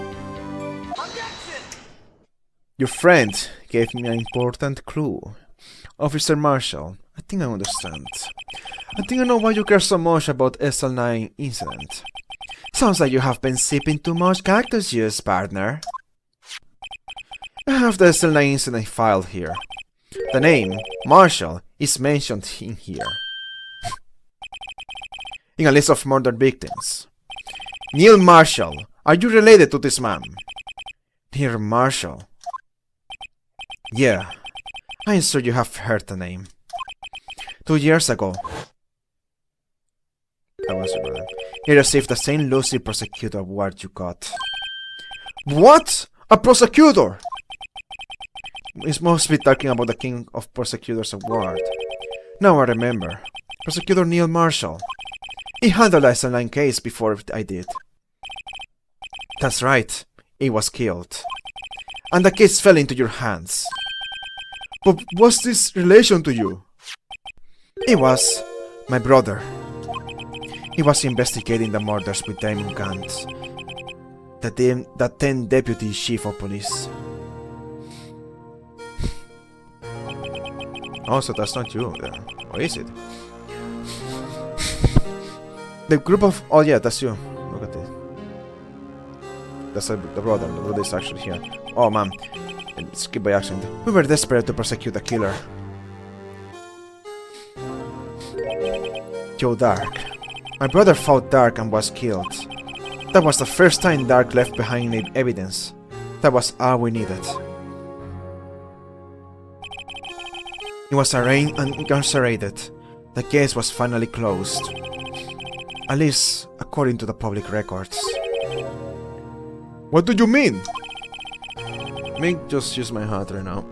Your friend gave me an important clue. Officer Marshall, I think I understand. I think I know why you care so much about SL9 incident. Sounds like you have been sipping too much cactus juice, partner. I have the SL9 incident file here. The name, Marshall, is mentioned in here. In a list of murdered victims. Neil Marshall, are you related to this man? Neil Marshall. Yeah, I'm sure you have heard the name. 2 years ago, that was your brother. He received the St. Lucie Prosecutor Award you got. What? A prosecutor? It must be talking about the King of Prosecutors Award. Now I remember. Prosecutor Neil Marshall. He handled the SL9 case before I did. That's right. He was killed. And the case fell into your hands. But what's this relation to you? He was my brother. He was investigating the murders with Damon Gant, the 10th Deputy Chief of Police. Oh, so that's not you then. Or is it? The group of... Oh yeah, that's you. Look at this. That's the brother. The brother is actually here. Oh man. Skip by accident. We were desperate to prosecute the killer. Joe Dark. My brother fought Dark and was killed. That was the first time Dark left behind any evidence. That was all we needed. He was arraigned and incarcerated. The case was finally closed. At least, according to the public records. What do you mean? Let me just use my heart right now.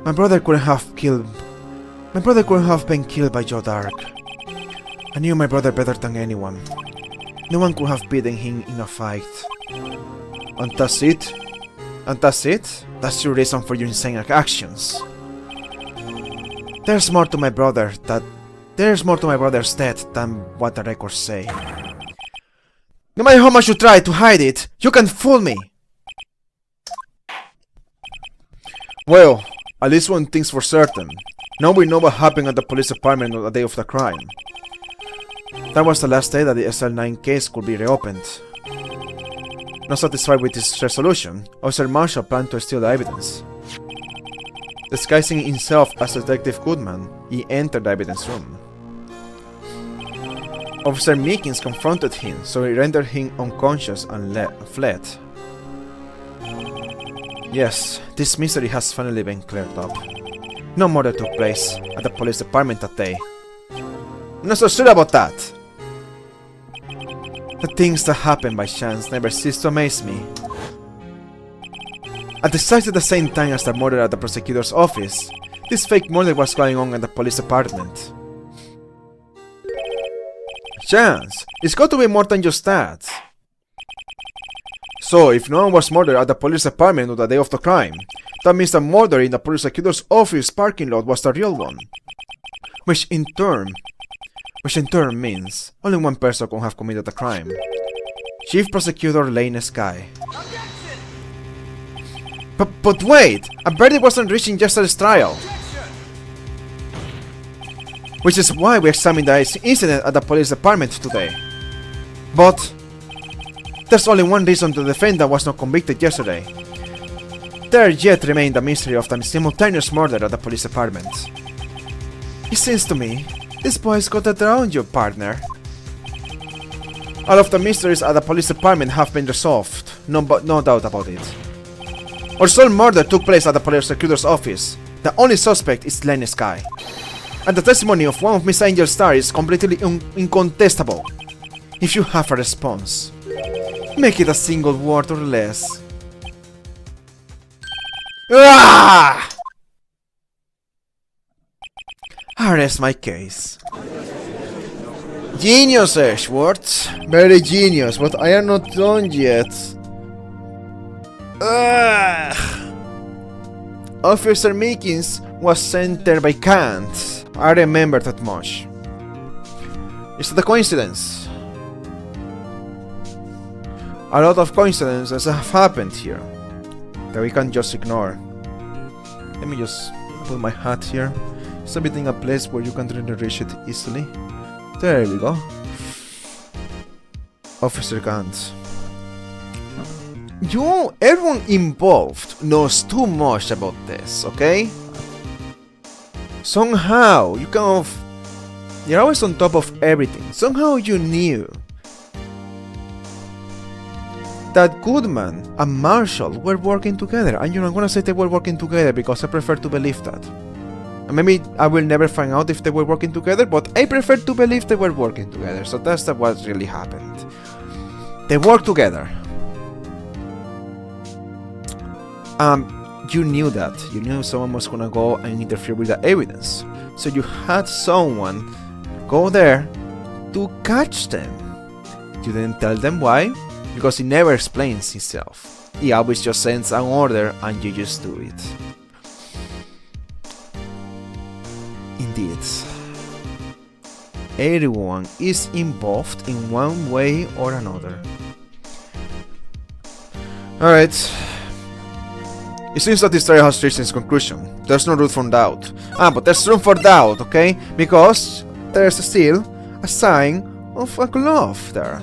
My brother couldn't have been killed by Joe Dark. I knew my brother better than anyone. No one could have beaten him in a fight. And that's it? And that's it? That's your reason for your insane actions. There's more to my brother's death than what the records say. No matter how much you try to hide it, you can't fool me! Well, at least one thing's for certain. Now we know what happened at the police department on the day of the crime. That was the last day that the SL9 case could be reopened. Not satisfied with this resolution, Officer Marshall planned to steal the evidence. Disguising himself as Detective Goodman, he entered the evidence room. Officer Meekins confronted him, so he rendered him unconscious and fled. Yes, this mystery has finally been cleared up. No murder took place at the police department that day. I'm not so sure about that! The things that happen by chance never cease to amaze me. At exactly the same time as the murder at the prosecutor's office, this fake murder was going on at the police department. Chance! It's got to be more than just that. So, if no one was murdered at the police department on the day of the crime, that means the murder in the prosecutor's office parking lot was the real one. Which in turn means only one person could have committed the crime. Chief Prosecutor Lane Sky. But wait! A verdict wasn't reached in yesterday's trial! Which is why we examined the incident at the police department today. But there's only one reason the defendant was not convicted yesterday. There yet remained the mystery of the simultaneous murder at the police department. It seems to me, this boy's got it around you, partner. All of the mysteries at the police department have been resolved, no doubt about it. Our sole murder took place at the prosecutor's office. The only suspect is Lenny Sky. And the testimony of one of Miss Angel's stars is completely incontestable. If you have a response, make it a single word or less. Ah! I rest my case. Genius, Ashworth. Very genius, but I am not done yet. Ugh. Officer Meekins was sent there by Kant. I remember that much. Is it a coincidence? A lot of coincidences have happened here that we can't just ignore. Let me just put my hat here. It's a bit in a place where you can really reach it easily. There we go. Officer Kant. Everyone involved knows too much about this, okay? Somehow, you're always on top of everything. Somehow you knew that Goodman and Marshall were working together. And I'm gonna say they were working together because I prefer to believe that. And maybe I will never find out if they were working together, but I prefer to believe they were working together. So that's what really happened. They worked together. You knew that. You knew someone was gonna go and interfere with the evidence. So you had someone go there to catch them. You didn't tell them why, because he never explains himself. He always just sends an order and you just do it. Indeed. Everyone is involved in one way or another. Alright. It seems that this story has reached its conclusion. There's no room for doubt. But there's room for doubt, okay? Because there's still a sign of a glove there.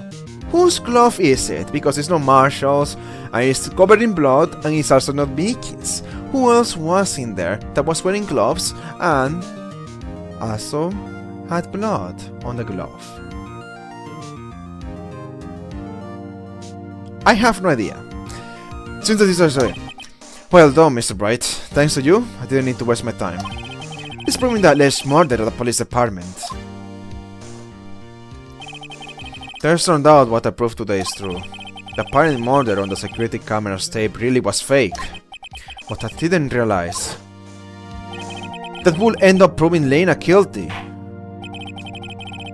Whose glove is it? Because it's not Marshall's, and it's covered in blood, and it's also not Mickey's. Who else was in there that was wearing gloves and also had blood on the glove? I have no idea. Since this is a well done, Mr. Bright. Thanks to you, I didn't need to waste my time. It's proving that there's murder at the police department. There's no doubt what I proved today is true. The apparent murder on the security camera's tape really was fake. What I didn't realize that will end up proving Lena guilty.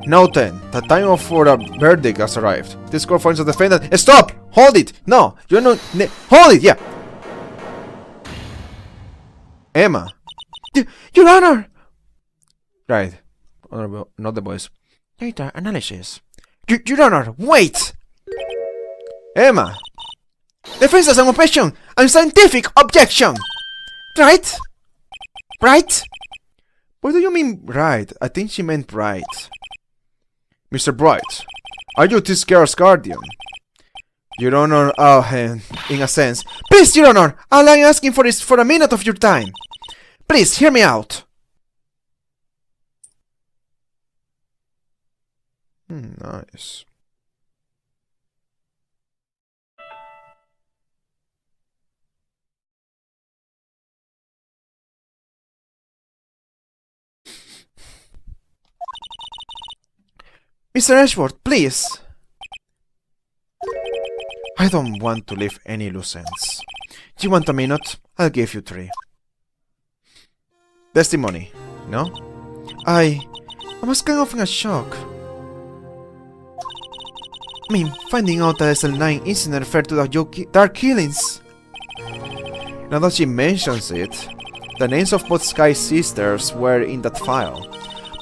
Now then, the time for a verdict has arrived. This court finds the defendant. Stop! Hold it! No! You're not. Hold it! Yeah! Emma! Your Honor! Right. Honorable, not the voice. Data analysis. Your Honor, wait! Emma! Defense has an objection! A scientific objection! Right? Right? What do you mean, right? I think she meant right. Mr. Bright, are you this girl's guardian? Your Honor, in a sense. Please, Your Honor, all I'm asking for is for a minute of your time. Please, hear me out. Nice. Mr. Ashworth, please. I don't want to leave any loose ends. You want a minute? I'll give you 3. Testimony, no? I was kind of in a shock. I mean, finding out that SL9 incident referred to the Dark Killings. Now that she mentions it, the names of both Sky's sisters were in that file.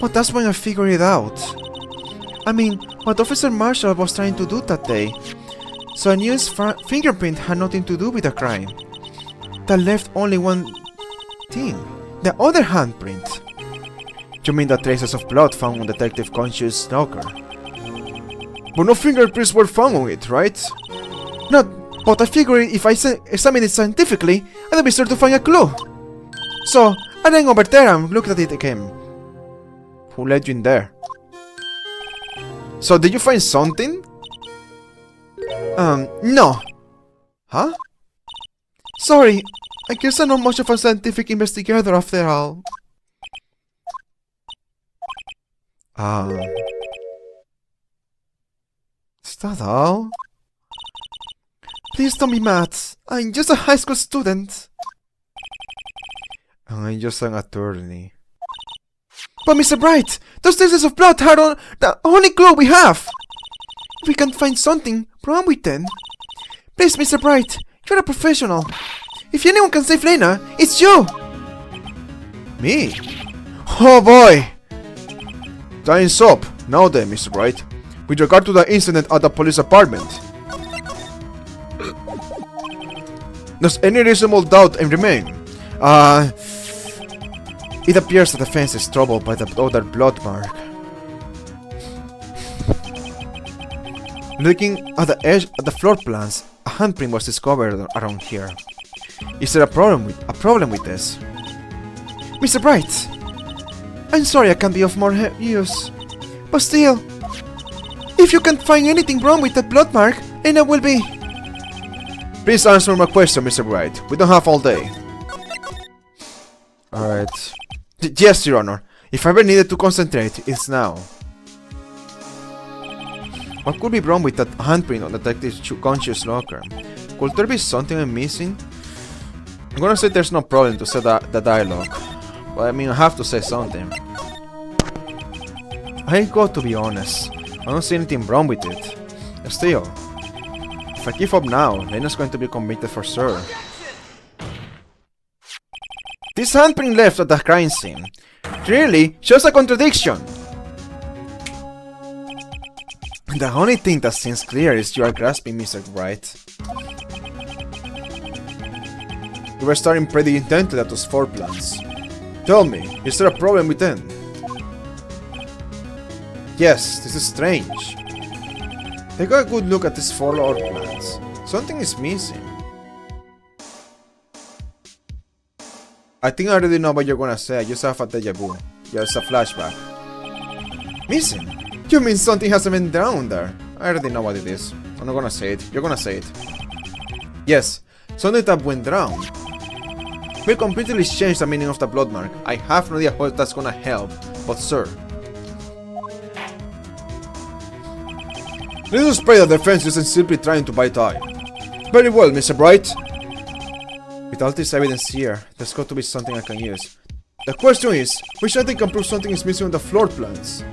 But that's when I figured it out. I mean, what Officer Marshall was trying to do that day. So I knew his fingerprint had nothing to do with the crime. That left only one thing. The other handprint. You mean the traces of blood found on Detective Conscious' locker? But no fingerprints were found on it, right? No, but I figured if I examine it scientifically, I'd be sure to find a clue. So, I ran over there and looked at it again. Who let you in there? So, did you find something? No. Huh? Sorry, I guess I'm not much of a scientific investigator after all. Is that all? Please don't be mad. I'm just a high school student. And I'm just an attorney. But Mr. Bright, those traces of blood are the only clue we have. If we can't find something wrong with them. Please, Mr. Bright, you're a professional. If anyone can save Lena, it's you! Me? Oh boy! Time's up. Now then, Mr. Bright. With regard to the incident at the police apartment, does any reasonable doubt remain? It appears that the fence is troubled by the other blood mark. Looking at the edge of the floor plans, a handprint was discovered around here. Is there a problem with this? Mr. Bright, I'm sorry I can't be of more use, but still, if you can't find anything wrong with that blood mark, then I will be. Please answer my question, Mr. Bright. We don't have all day. Alright. Yes, Your Honor. If I ever needed to concentrate, it's now. What could be wrong with that handprint on the detective's conscious locker? Could there be something I'm missing? I'm gonna say there's no problem to say the dialogue. But I mean, I have to say something. I got to be honest. I don't see anything wrong with it. Still, if I give up now, Lena's going to be convicted for sure. This handprint left at the crime scene clearly shows a contradiction. The only thing that seems clear is you are grasping, Mr. Bright. You were staring pretty intently at those floor plans. Tell me, is there a problem with them? Yes, this is strange. Take a good look at these floor plans. Something is missing. I think I already know what you're gonna say. I just have a deja vu. Just a flashback. Missing? You mean something hasn't been down there? I already know what it is. I'm not gonna say it. You're gonna say it. Yes, something that went down. Will completely change the meaning of the blood mark. I have no idea how that's gonna help, but sir. Let us pray that the defense isn't simply trying to buy time. Very well, Mr. Bright. With all this evidence here, there's got to be something I can use. The question is, which I think can prove something is missing on the floor plans?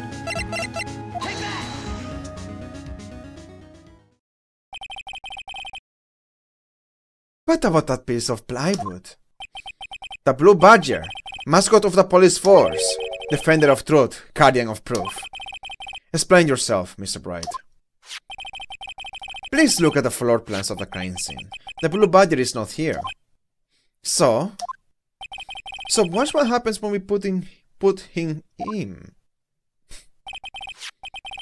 What about that piece of plywood? The Blue Badger, mascot of the police force, defender of truth, guardian of proof. Explain yourself, Mr. Bright. Please look at the floor plans of the crime scene. The Blue Badger is not here. So watch what happens when we put him in.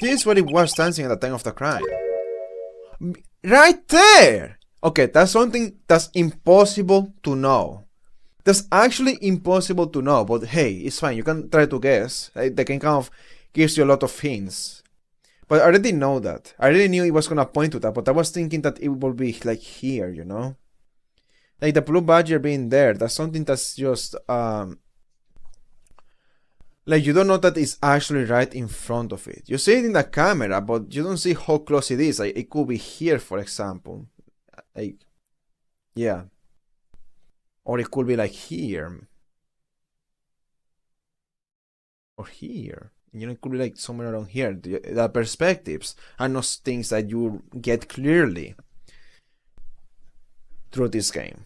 This is where he was dancing at the time of the crime. Right there! Okay, that's something that's impossible to know. That's actually impossible to know, but hey, it's fine. You can try to guess. They can kind of gives you a lot of hints. But I already know that. I already knew it was gonna point to that, but I was thinking that it would be like here, you know? Like the Blue Badger being there, that's something that's just like you don't know that it's actually right in front of it. You see it in the camera, but you don't see how close it is. Like it could be here, for example. Like, yeah. Or it could be like here. Or here. You know, it could be like somewhere around here. The perspectives are not things that you get clearly through this game.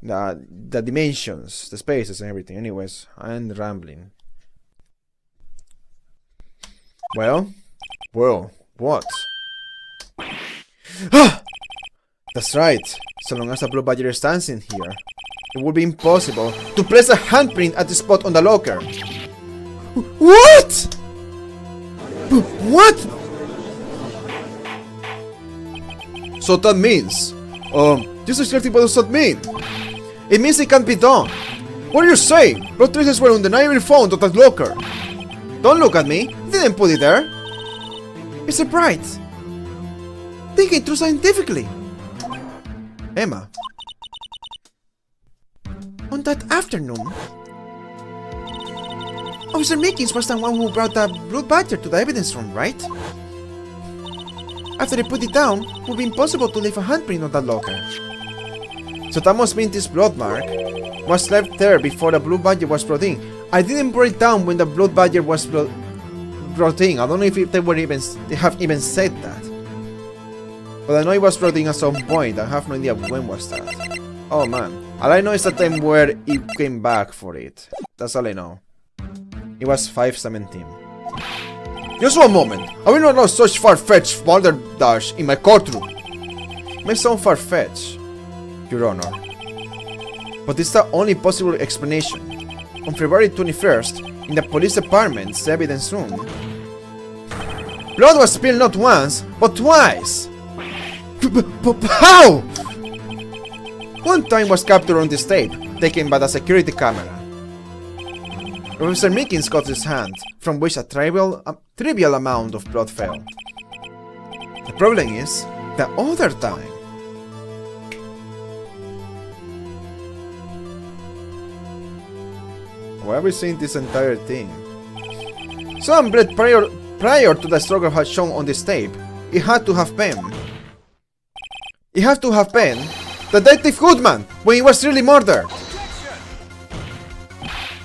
The dimensions, the spaces and everything. Anyways, I'm rambling. Well, what? That's right. So long as the Blue Badger stands in here, it would be impossible to place a handprint at the spot on the locker. What? What? So that means, just exactly what does that mean? It means it can't be done. What are you saying? Blood traces were undeniably found at that locker. Don't look at me. I didn't put it there. Mr. Bright, think it through scientifically. Emma, on that afternoon, Officer Mickens was the one who brought the Blue Badger to the evidence room, right? After they put it down, it would be impossible to leave a handprint on that locker. So that must mean this blood mark was left there before the Blue Badger was brought in. I didn't break down when the Blue Badger was brought in. I don't know if they have even said that. But I know it was brought in at some point. I have no idea when was that. Oh man. All I know is the time where he came back for it. That's all I know. It was 5:17. Just one moment. I will not allow such far-fetched balderdash in my courtroom. It may sound far-fetched, Your Honor, but it's the only possible explanation. On February 21st, in the police department's evidence room, blood was spilled not once, but twice. How? One time was captured on this tape, taken by the security camera. Officer Meekins cut his hand, from which a trivial amount of blood fell. The problem is, the other time. Why are we seeing this entire thing? Some blood prior to the struggle had shown on this tape. It had to have been. It had to have been Detective Goodman when he was really murdered.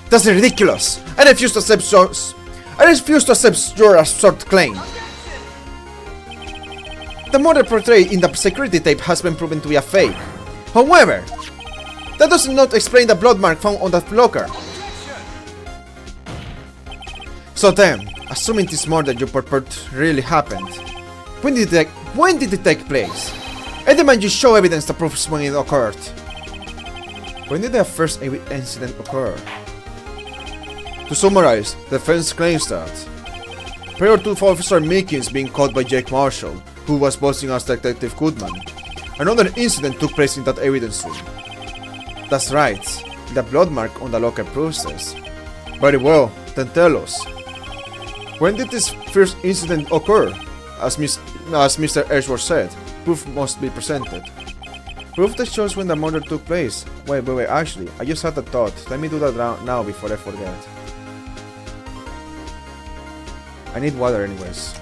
That's ridiculous. I refuse to accept your absurd claim. The murder portrayed in the security tape has been proven to be a fake. However, that does not explain the blood mark found on that locker. So then, assuming this murder you purport really happened, when did it take place? I demand you show evidence that proves when it occurred. When did the first incident occur? To summarize, the defense claims that prior to Officer Meekins being caught by Jake Marshall, who was posing as Detective Goodman, another incident took place in that evidence room. That's right, the blood mark on the locker proves this. Very well, then tell us. When did this first incident occur? As Mr. Edgeworth said, proof must be presented. Proof that shows when the murder took place. Wait, actually, I just had a thought. Let me do that now before I forget. I need water anyways.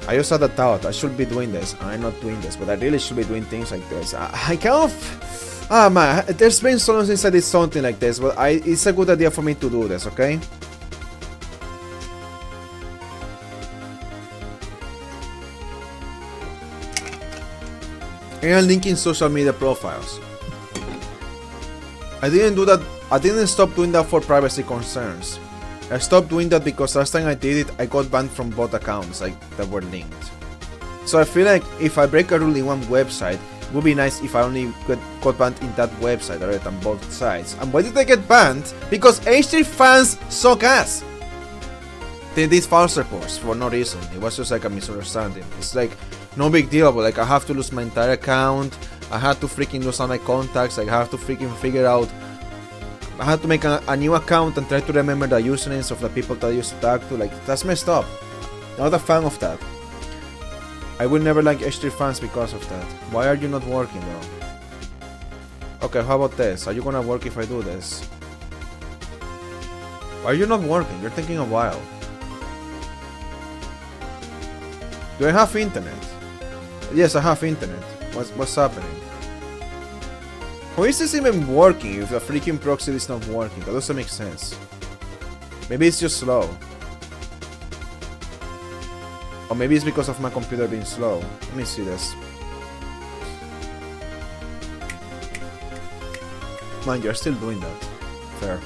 I just had a thought. I should be doing this. I'm not doing this, but I really should be doing things like this. I kind of... Ah man, there's been so long since I did something like this, but it's a good idea for me to do this, okay? And linking social media profiles. I didn't stop doing that for privacy concerns. I stopped doing that because last time I did it, I got banned from both accounts that were linked. So I feel like if I break a rule in one website, it would be nice if I only got banned in that website rather than both sides. And why did I get banned? Because H3 fans suck ass! They did false reports for no reason. It was just like a misunderstanding. It's like, no big deal, but like I have to lose my entire account. I had to freaking lose all my contacts. Like I have to freaking figure out. I had to make a new account and try to remember the usernames of the people that I used to talk to. Like, that's messed up. Not a fan of that. I will never like H3 fans because of that. Why are you not working though? Okay, how about this? Are you gonna work if I do this? Why are you not working? You're taking a while. Do I have internet? Yes, I have internet. What's happening? How is this even working if the freaking proxy is not working? That doesn't make sense. Maybe it's just slow. Or maybe it's because of my computer being slow. Let me see this. Man, you're still doing that. Fair.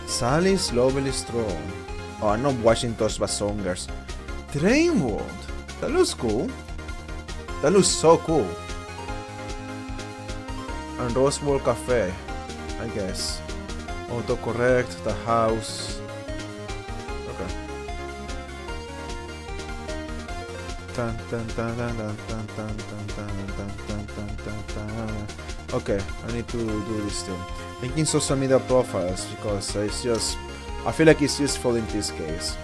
Sally's Lovely Stroll. Oh, I'm not watching those basongers. Train World. That looks cool. That looks so cool. And Rose Bowl Cafe, I guess. Autocorrect, the house. Okay. Okay, I need to do this thing. Linking social media profiles because it's just... I feel like it's useful in this case.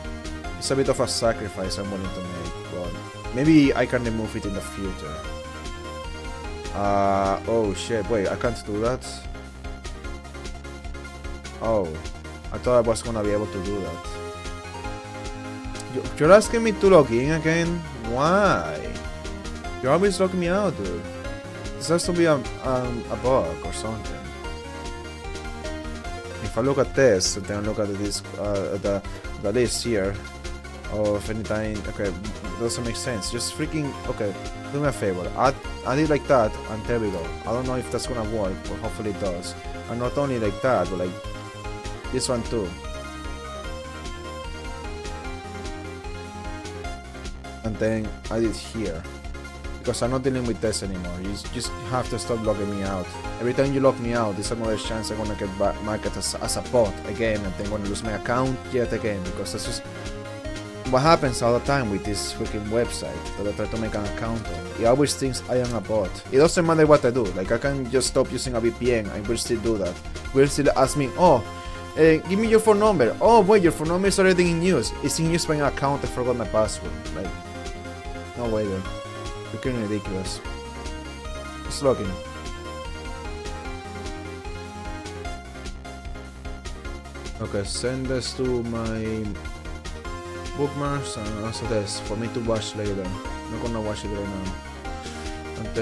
It's a bit of a sacrifice I'm willing to make, but maybe I can remove it in the future. Oh shit, wait, I can't do that? Oh, I thought I was gonna be able to do that. You're asking me to log in again? Why? You're always logging me out, dude. This has to be a bug or something. If I look at this, and then look at this, the list here, of anytime. Okay, doesn't make sense. Just freaking. Okay, do me a favor. Add it like that, and there we go. I don't know if that's gonna work, but hopefully it does. And not only like that, but like this one too. And then add it here. Because I'm not dealing with this anymore. You just have to stop logging me out. Every time you log me out, there's another chance I'm gonna get marked as a bot again, and then I'm gonna lose my account yet again. Because that's just what happens all the time with this freaking website that I try to make an account on. It always thinks I am a bot. It doesn't matter what I do. Like I can just stop using a VPN and will still do that. Will still ask me, oh, give me your phone number. Oh wait, your phone number is already in use. It's in use by an account. I forgot my password. Like, no way, dude. Freaking ridiculous. It's logging. Okay, send this to my bookmarks and also this for me to watch later. I'm not gonna watch it right now. And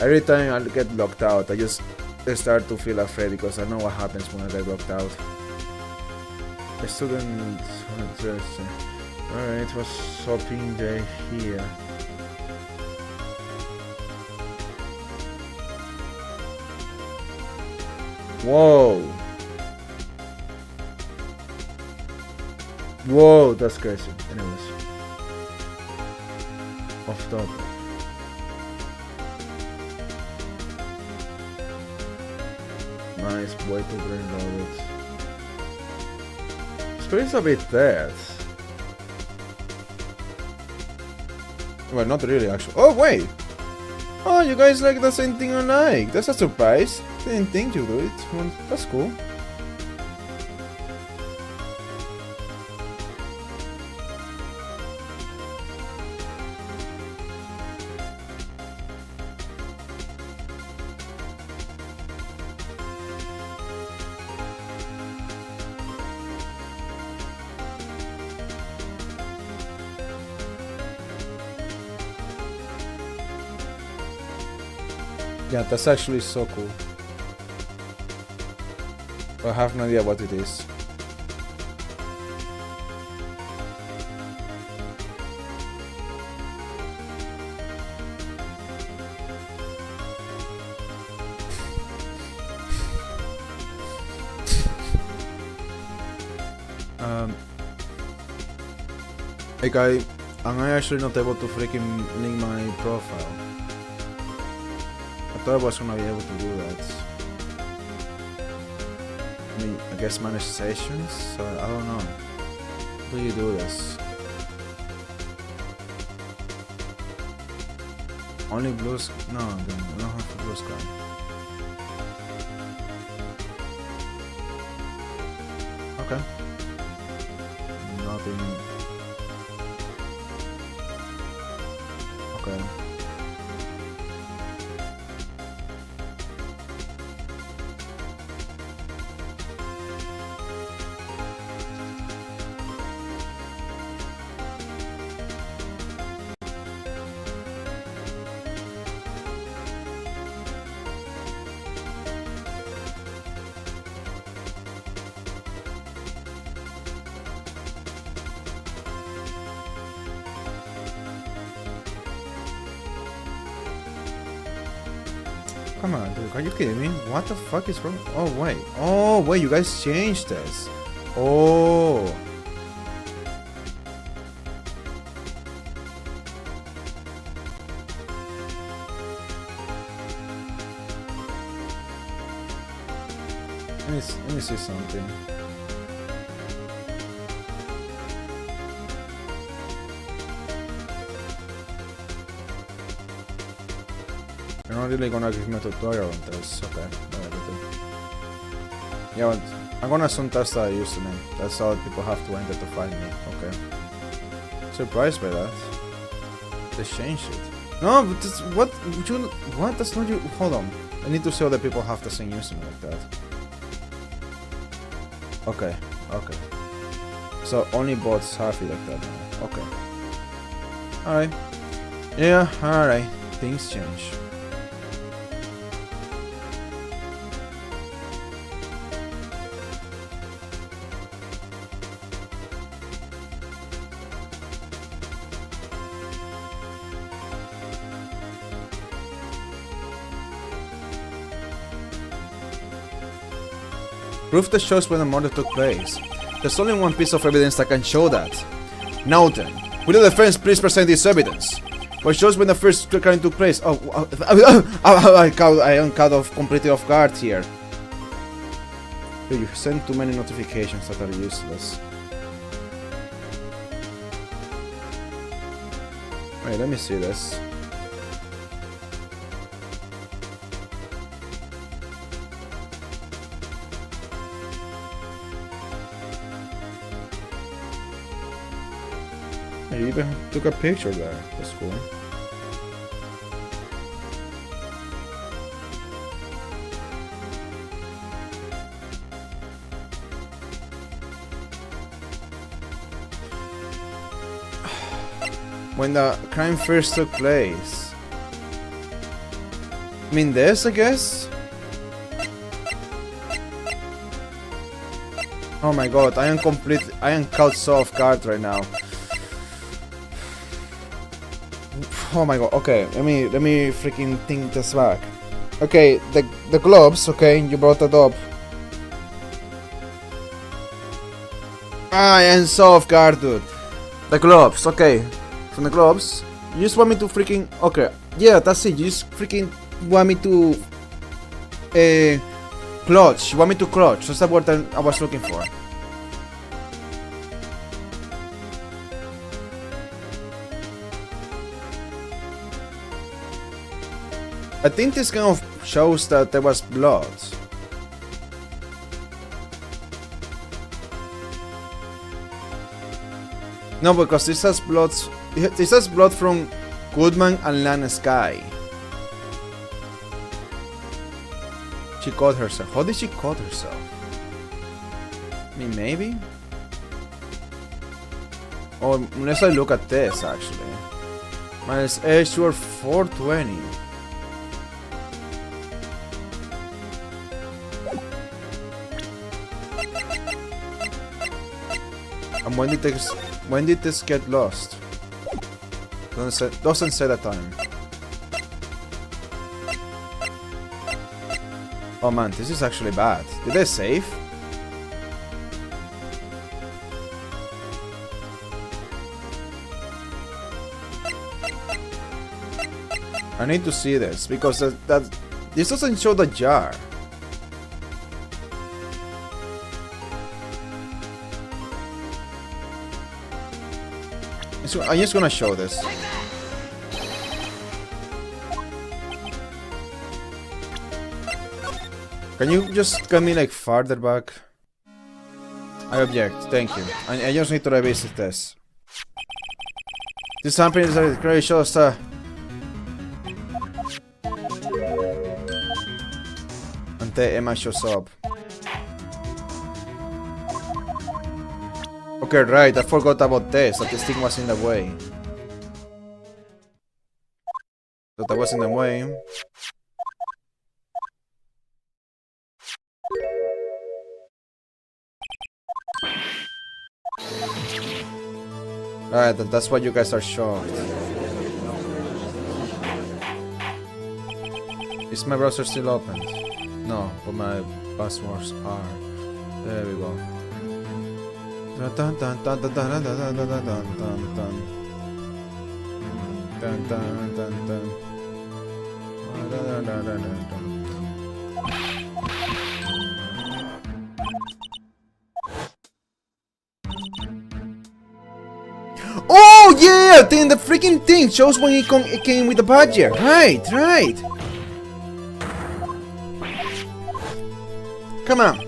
every time I get locked out, I just start to feel afraid because I know what happens when I get locked out. A student address. Alright, what's shopping day here? Whoa! Whoa, that's crazy. Anyways. Off topic. Nice way to bring all it. Space a bit dead. Well, not really actually. Oh wait! Oh, you guys like the same thing I like. That's a surprise. Didn't think you do it. Well, that's cool. Yeah, that's actually so cool. I have no idea what it is. Like am I actually not able to freaking link my profile? I thought I was gonna be able to do that. I mean, I guess manage sessions? I don't know. How do you do this? Only blue sky? No, I don't have blue sky. Okay. Nothing. Okay. Come on, dude, are you kidding me? What the fuck is wrong? Oh wait, you guys changed this. Oh. Let me see something. You're not really gonna give me a tutorial on this. Okay, yeah, but I'm gonna assume that's the username. That's all people have to enter to find me. Okay. Surprised by that. They changed it. No, but that's, what? That's not you. Hold on. I need to see other people have the same username like that. Okay. So only bots have it like that now. Okay. Alright. Yeah, alright. Things change. Proof that shows when the murder took place. There's only one piece of evidence that can show that. Now then, will the defense please present this evidence? What shows when the first crime took place? I am caught off completely off guard here. Dude, you send too many notifications that are useless. Wait, let me see this. You even took a picture there. That's cool. When the crime first took place. I mean this, I guess? Oh my god, I am caught so off guard right now. Oh my god, okay, let me freaking think this back. Okay, the gloves, okay, you brought it up. I am so off guard, dude. The gloves, okay. From the gloves, you just want me to freaking... Okay, yeah, that's it, you just freaking want me to... clutch, you want me to clutch, that's the word I was looking for. I think this kind of shows that there was blood. No, because this has blood. This has blood from Goodman and Lana Sky. She caught herself. How did she cut herself? I mean, maybe. Or unless I look at this actually. Minus age to 420. And when did this get lost? Doesn't say the time. Oh man, this is actually bad. Did I save? I need to see this because this doesn't show the jar. I'm just gonna show this. Can you just get me like farther back? I object, thank you. I just need to revisit this. This sampling is a great show, sir. Until Emma shows up. Okay, right, I forgot about this, that this thing was in the way. That was in the way. Alright, that's why you guys are shocked. Is my browser still open? No, but my passwords are. There we go. Dun dun dun dun dun dun dun dun dun dun dun dun dun dun dun. Oh yeah! Then the freaking thing shows when it came with the badger. Right, right. Come on.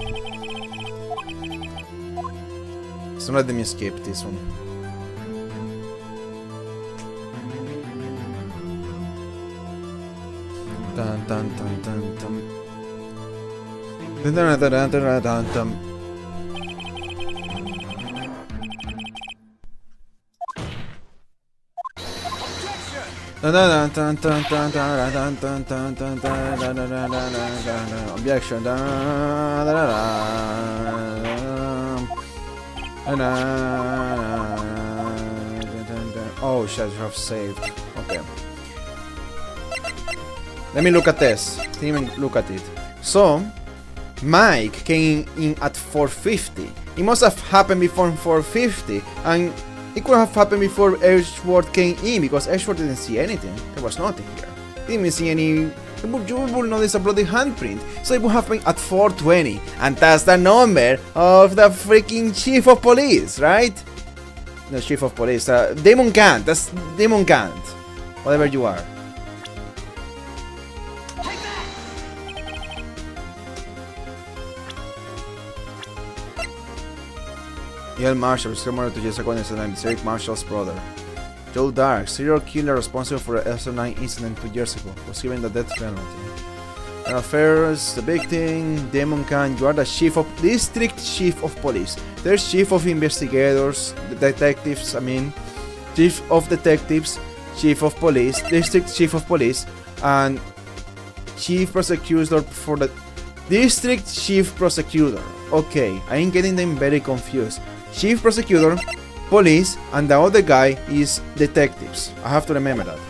So let me skip this one. Dun dun dun dun dun. Dun dun dun dun dun dun dun. Dun dun dun dun dun dun dun dun dun dun dun dun dun. Objection. Oh shit, you have saved. Okay. Let me look at this. Didn't even look at it. So, Mike came in at 450. It must have happened before 450, and it could have happened before Edgeworth came in, because Edgeworth didn't see anything. There was nothing here. Didn't see any. You will notice a bloody handprint. So it would have been at 420, and that's the number of the freaking chief of police, right? No, chief of police. Demon Gant. That's Demon Gant. Whatever you are. Yale Marshall is similar to Jessica Collins and Derek Marshall's brother. Joe Dark, serial killer responsible for the SO9 incident 2 years ago, was given the death penalty. And affairs, the big thing, Demon Khan, you are the district chief of police. There's chief of investigators, detectives, chief of detectives, chief of police, district chief of police, and chief prosecutor for the district chief prosecutor. Okay, I'm getting them very confused. Chief prosecutor, police, and the other guy is detectives. I have to remember that.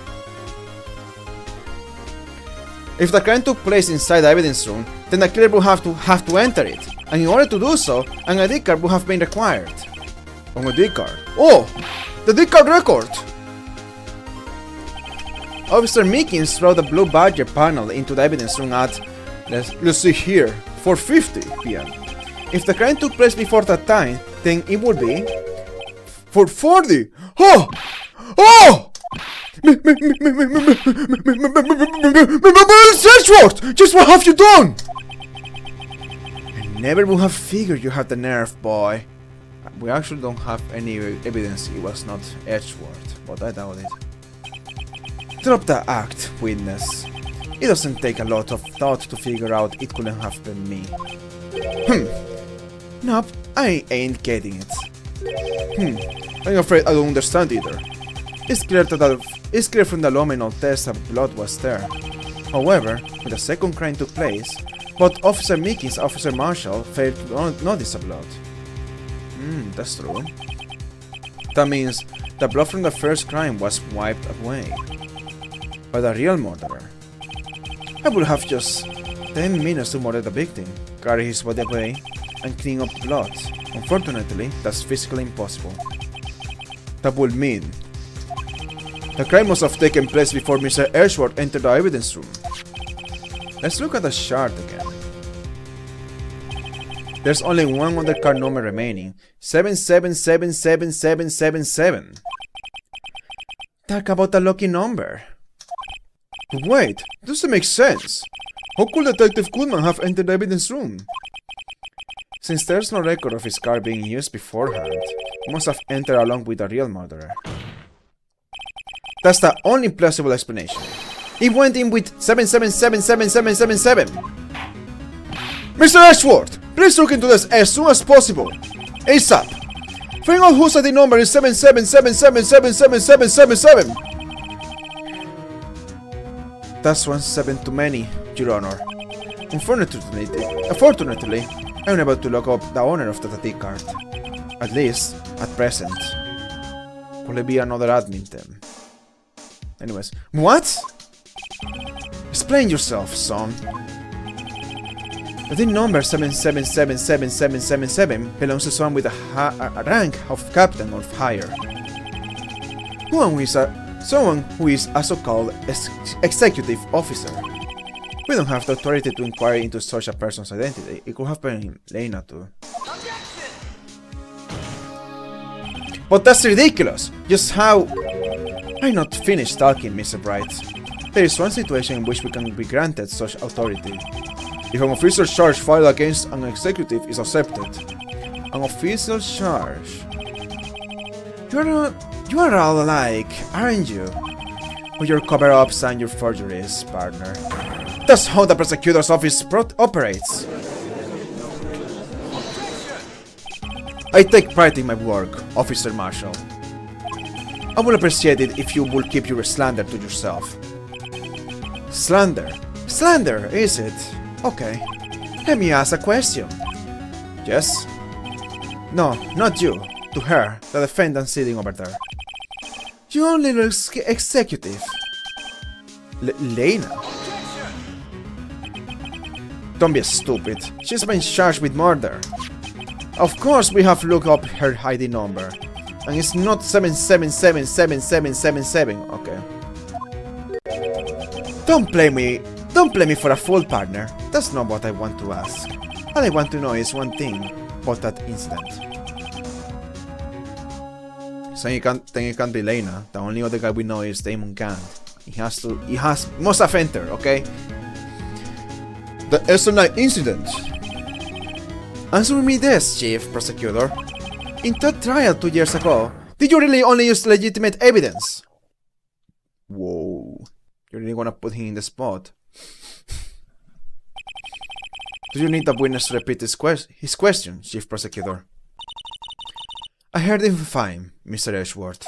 If the crime took place inside the evidence room, then the killer will have to enter it. And in order to do so, an ID card would have been required. An ID card? Oh! The ID card record! Officer Meekins threw the blue badger panel into the evidence room at, let's see here, 4:50 PM. If the crime took place before that time, then it would be 4:40. Oh! Oh! Edgeworth! Just what have you done? I never would have figured you had the nerve, boy. We actually don't have any evidence it was not Edgeworth, but I doubt it. Drop the act, witness. It doesn't take a lot of thought to figure out it couldn't have been me. Nope, I ain't getting it. I'm afraid I don't understand either. It's clear from the luminol test that blood was there. However, when the second crime took place, both Officer Meekins and Officer Marshall failed to notice the blood. That's true. That means the blood from the first crime was wiped away by the real murderer. I would have just 10 minutes to murder the victim, carry his body away, and clean up blood. Unfortunately, that's physically impossible. That would mean the crime must have taken place before Mr. Edgeworth entered the evidence room. Let's look at the chart again. There's only one other card number remaining, 77777777. Talk about a lucky number. But wait, doesn't make sense. How could Detective Goodman have entered the evidence room? Since there's no record of his car being used beforehand, he must have entered along with the real murderer. That's the only plausible explanation. He went in with 77777777. Mr. Edgeworth, please look into this as soon as possible. ASAP. Find out whose ID number is 7777777777. That's 1 7 too many, Your Honor. Unfortunately, I'm unable to look up the owner of the ID card. At least, at present. Could it be another admin then? Anyways, what? Explain yourself, son. The ID number 77777777 belongs to someone with a rank of captain or higher. Someone who is a so-called executive officer. We don't have the authority to inquire into such a person's identity. It could have been Lena too. But that's ridiculous! Just how... I'm not finished talking, Mr. Bright. There is one situation in which we can be granted such authority. If an official charge filed against an executive is accepted. An official charge... You are all alike, aren't you? With your cover-ups and your forgeries, partner. That's how the prosecutor's office operates. I take pride in my work, Officer Marshall. I would appreciate it if you would keep your slander to yourself. Slander? Slander, is it? Okay. Let me ask a question. Yes? No, not you. To her, the defendant sitting over there. You little executive. Lena? Don't be stupid. She's been charged with murder. Of course we have looked up her ID number. And it's not 7777777, okay. Don't play me for a fool, partner. That's not what I want to ask. All I want to know is one thing about that incident. Saying it can't be Lena. The only other guy we know is Damon Gant. Must have entered, okay? The SO9 incident. Answer me this, Chief Prosecutor. In that trial 2 years ago, did you really only use legitimate evidence? Whoa. You really wanna put him in the spot? Do you need the witness to repeat his question, Chief Prosecutor? I heard him fine, Mr. Edgeworth.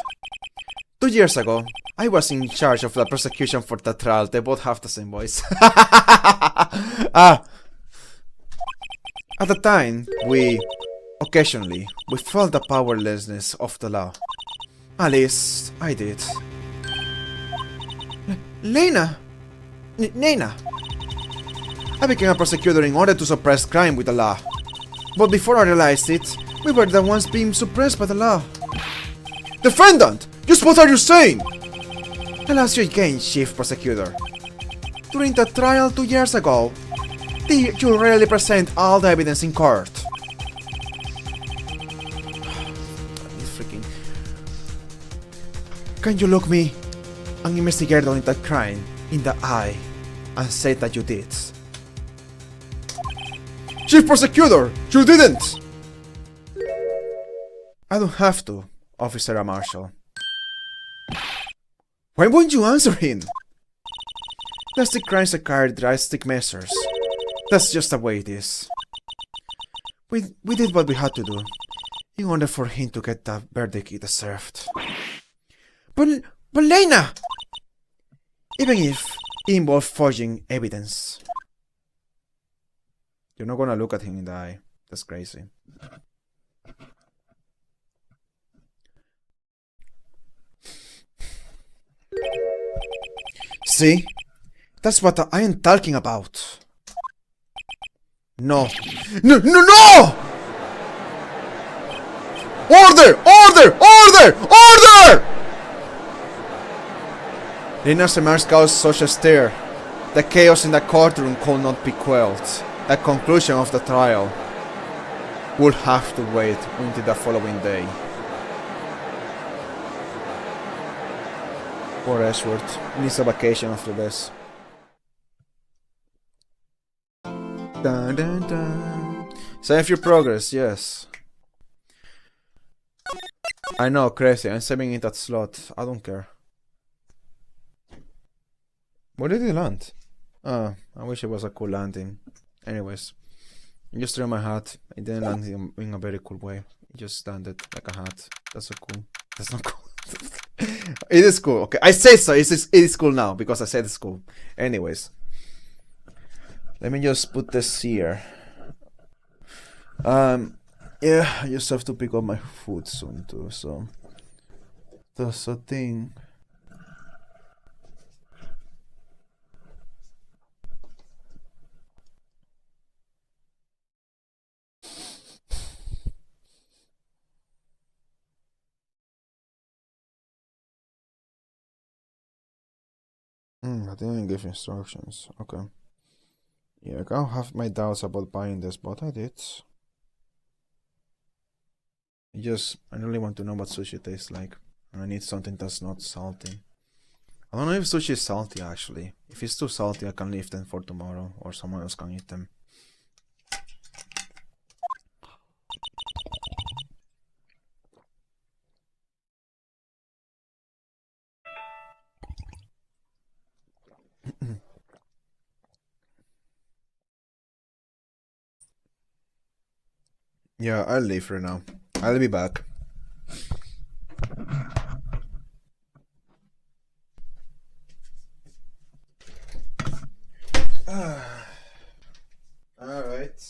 2 years ago, I was in charge of the prosecution for that trial. They both have the same voice. At the time, occasionally, we felt the powerlessness of the law. At least, I did. Lena! Nena! I became a prosecutor in order to suppress crime with the law. But before I realized it, we were the ones being suppressed by the law. Defendant! Just what are you saying? I'll ask you again, Chief Prosecutor. During the trial 2 years ago, did you really present all the evidence in court? Can you look me, an investigator in that crime, in the eye, and say that you did? Chief Prosecutor, you didn't! I don't have to, Officer Marshall. Why won't you answer him? Plastic crimes require drastic measures. That's just the way it is. We did what we had to do, in order for him to get the verdict he deserved. But Lena! Even if it involved forging evidence. You're not gonna look at him in the eye. That's crazy. See? That's what I am talking about. No. No! Order! Lena Semar's caused such a stir. The chaos in the courtroom could not be quelled. The conclusion of the trial would have to wait until the following day. Poor Ashworth needs a vacation after this. Dun, dun, dun. Save your progress, yes. I know, crazy. I'm saving it at slot. I don't care. Where did he land? I wish it was a cool landing. Anyways, I just threw my hat. It didn't land in a very cool way. It just landed like a hat. That's so cool. That's not cool. It is cool. Okay, I say so. It is cool now because I said it's cool. Anyways, let me just put this here. Yeah, I just have to pick up my food soon too. So that's a thing. I didn't give instructions. Okay. Yeah, I can't have my doubts about buying this, but I did. I really want to know what sushi tastes like. I need something that's not salty. I don't know if sushi is salty actually. If it's too salty, I can leave them for tomorrow, or someone else can eat them. Yeah, I'll leave for now. I'll be back. Alright.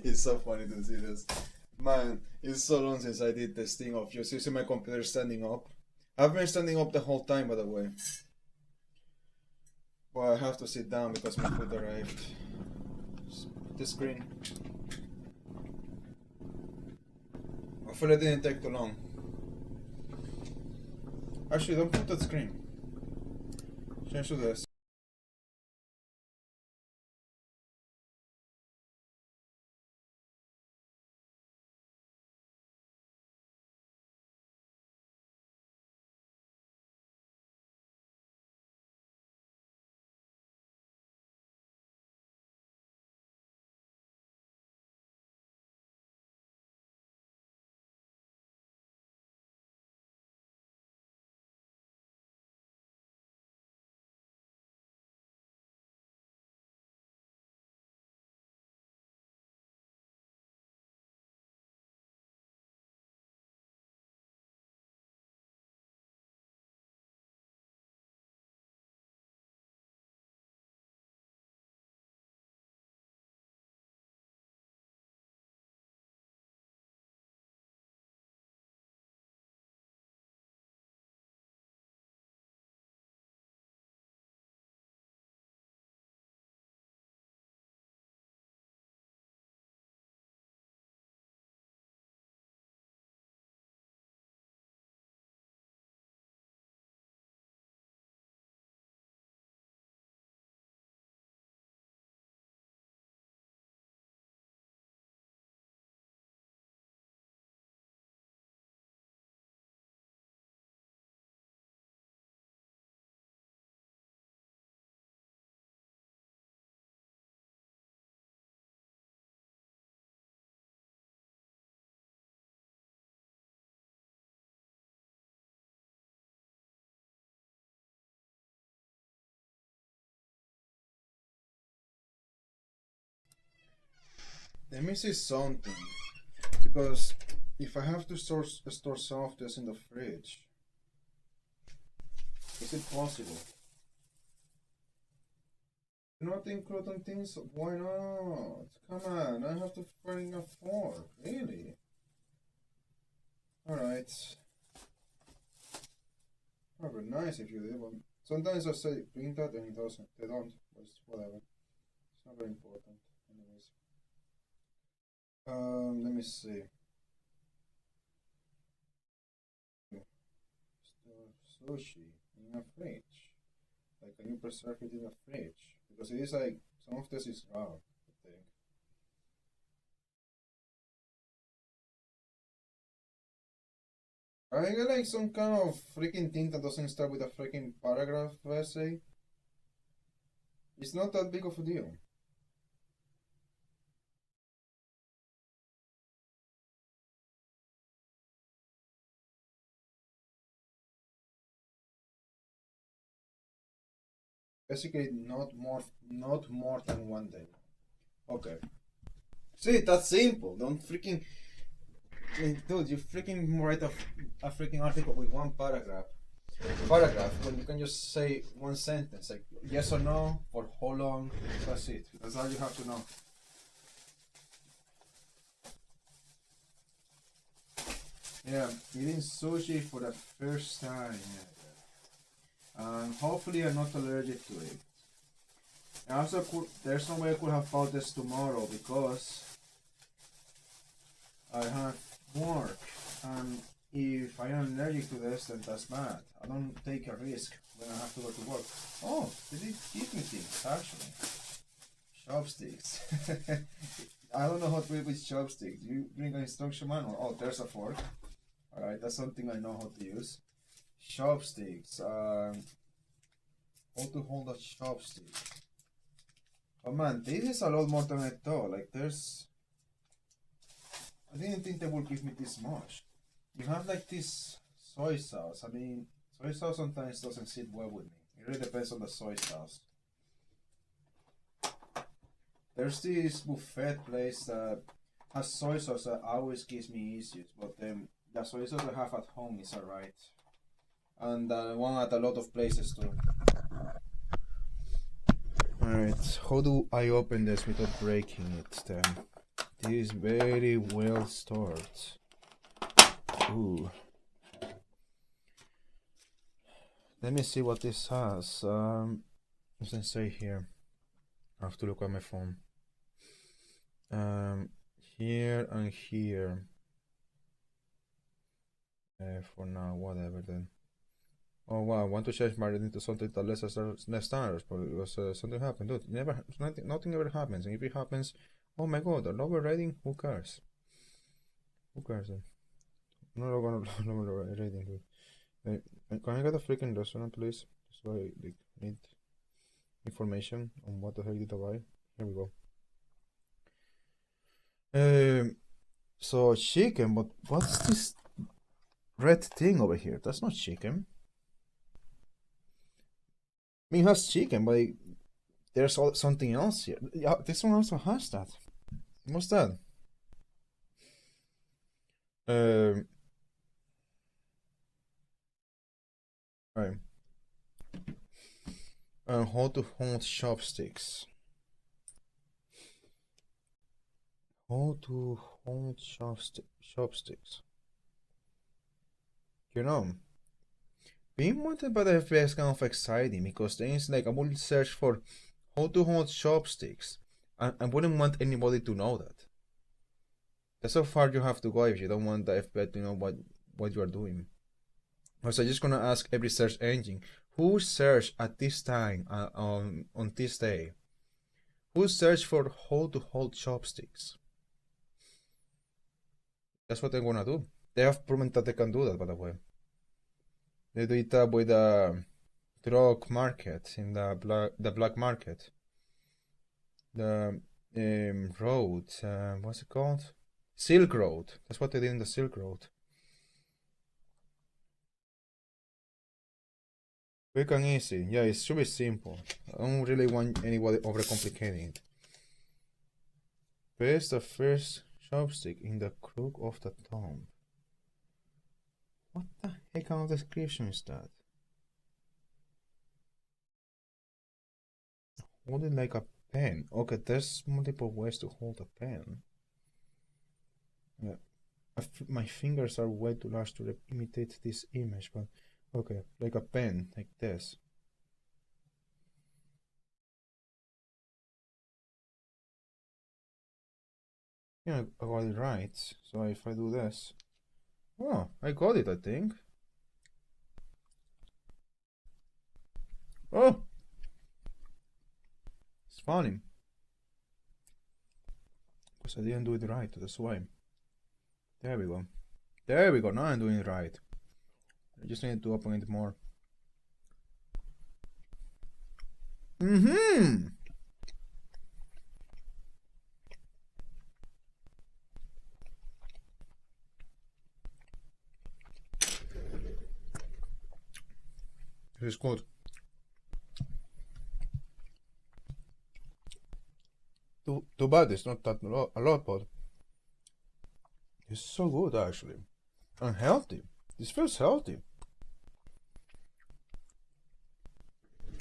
It's so funny to see this. Man, it's so long since I did this thing of just using my computer standing up. I've been standing up the whole time, by the way. Well, I have to sit down because my food arrived. The screen. Hopefully it didn't take too long. Actually, don't put that screen. Change to this. Let me see something. Because if I have to store some of this in the fridge, is it possible? Not including things? Why not? Come on, I have to bring a fork. Really? Alright. That would be nice if you did, but sometimes I say bring that and it doesn't. They don't. But it's whatever. It's not very important. Anyways. Let me see. Store sushi in a fridge. Like, can you preserve it in a fridge? Because it is like, some of this is raw, I think. I get like some kind of freaking thing that doesn't start with a freaking paragraph essay. It's not that big of a deal. Basically, not more than 1 day. Okay. See, that's simple. Don't freaking, dude. You freaking write a freaking article with one paragraph when you can just say one sentence like yes or no for how long. That's it. That's all you have to know. Yeah, eating sushi for the first time. And hopefully I'm not allergic to it. I also there's no way I could have found this tomorrow because I have work, and if I am allergic to this, then that's bad. I don't take a risk when I have to go to work. Oh, they did give me things actually. Chopsticks. I don't know how to eat with chopsticks. You bring an instruction manual. Oh, there's a fork. Alright, that's something I know how to use. Chopsticks. How to hold a chopstick. Oh man, this is a lot more than I thought. Like there's, I didn't think they would give me this much. You have like this soy sauce. I mean, soy sauce sometimes doesn't sit well with me. It really depends on the soy sauce. There's this buffet place that has soy sauce that always gives me issues, but the soy sauce I have at home is alright. And one at a lot of places too. Alright, how do I open this without breaking it then? This is very well stored. Ooh. Let me see what this has. What does it say here? I have to look at my phone. Here and here. For now, whatever then. Oh wow, I want to change my reading to something that less standards, but it was something happened. Dude, nothing ever happens, and if it happens, oh my god, a lower rating, who cares? Who cares then? I'm not gonna lower rating, dude. Can I get a freaking restaurant, please? So I need information on what the hell did I buy. Here we go. So chicken, but what's this red thing over here? That's not chicken. I mean, it has chicken, but there's something else here. Yeah, this one also has that. What's that? Right. How to hold chopsticks. How to hold chopsticks. You know, being wanted by the FBI is kind of exciting because then it's like I will search for how to hold chopsticks. I wouldn't want anybody to know that. That's how far you have to go if you don't want the FBI to know what you are doing. So I'm just gonna ask every search engine who searched at this time on this day. Who searched for how to hold chopsticks? That's what I'm gonna do. They have proven that they can do that, by the way. They do it with the drug market in the black market. The road, what's it called? Silk Road. That's what they did in the Silk Road. Quick and easy. Yeah, it should be simple. I don't really want anybody overcomplicating it. Paste the first chopstick in the crook of the thumb. What the heck kind of description is that? Hold it like a pen. Okay, there's multiple ways to hold a pen. Yeah. My fingers are way too large to imitate this image, but okay, like a pen, like this. Yeah, I got it right. So if I do this, oh, I got it, I think. Oh, it's funny because I didn't do it right. That's why. There we go. There we go. Now I'm doing it right. I just need to open it more. Mm-hmm. This is good. Too bad it's not that a lot, but it's so good actually. And healthy. This feels healthy.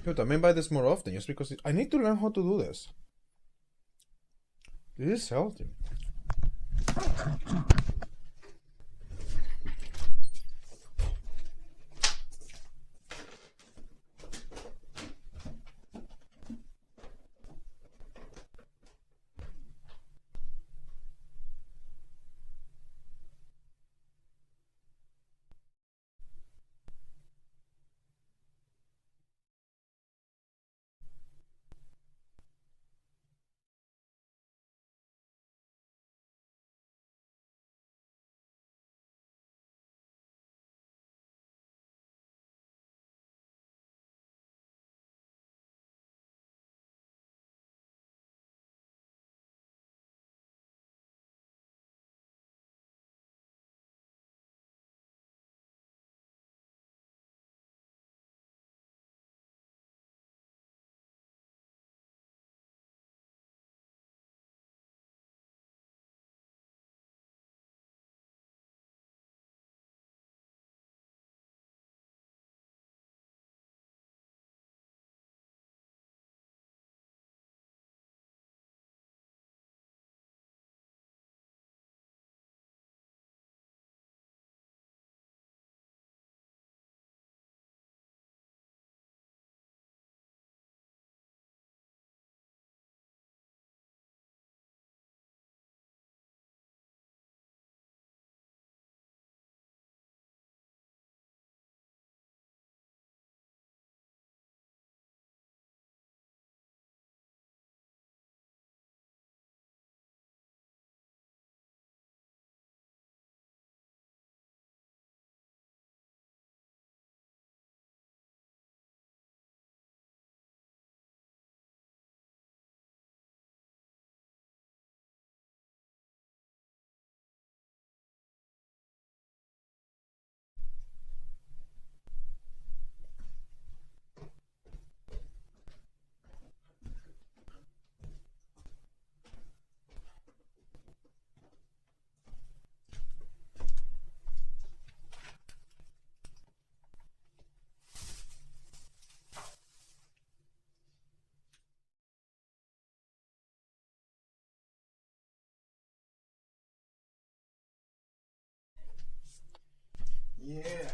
Dude, I may buy this more often just because I need to learn how to do this. This is healthy. Yeah.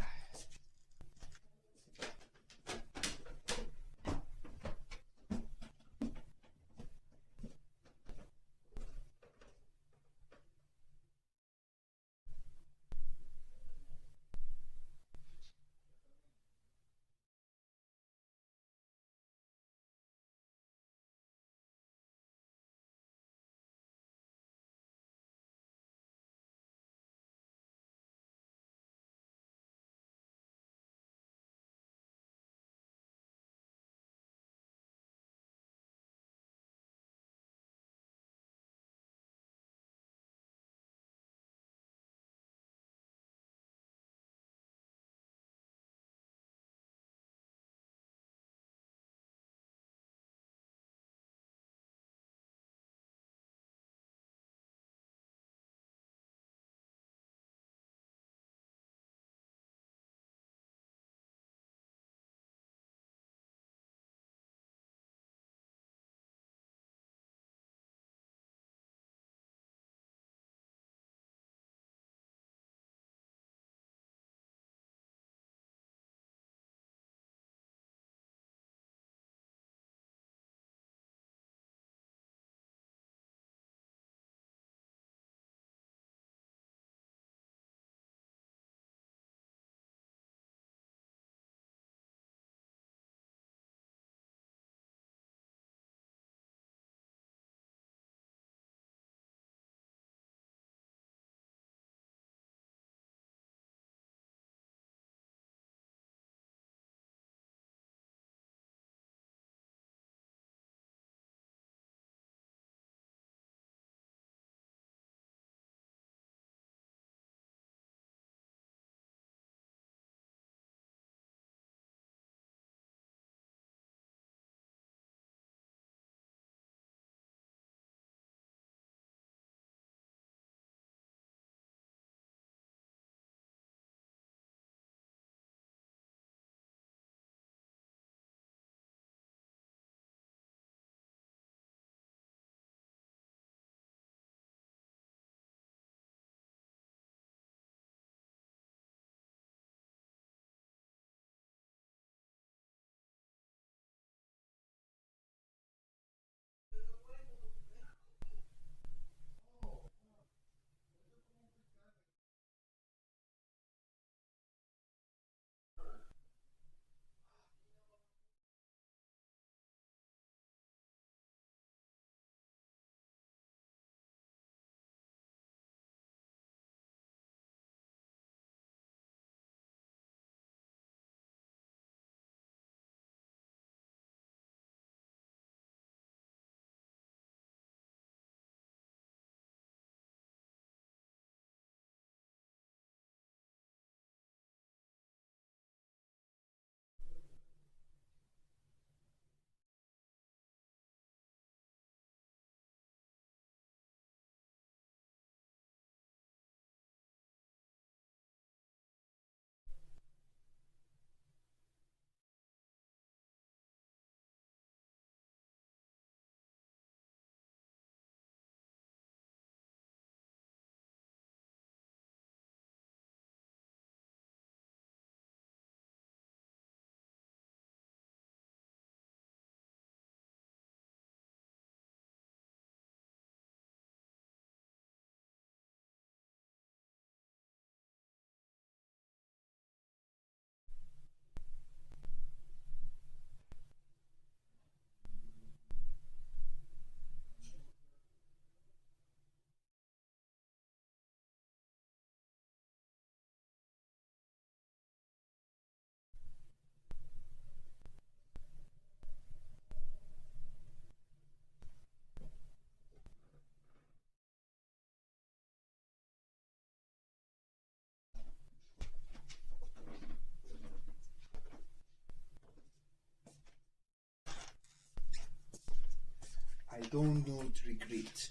I don't regret.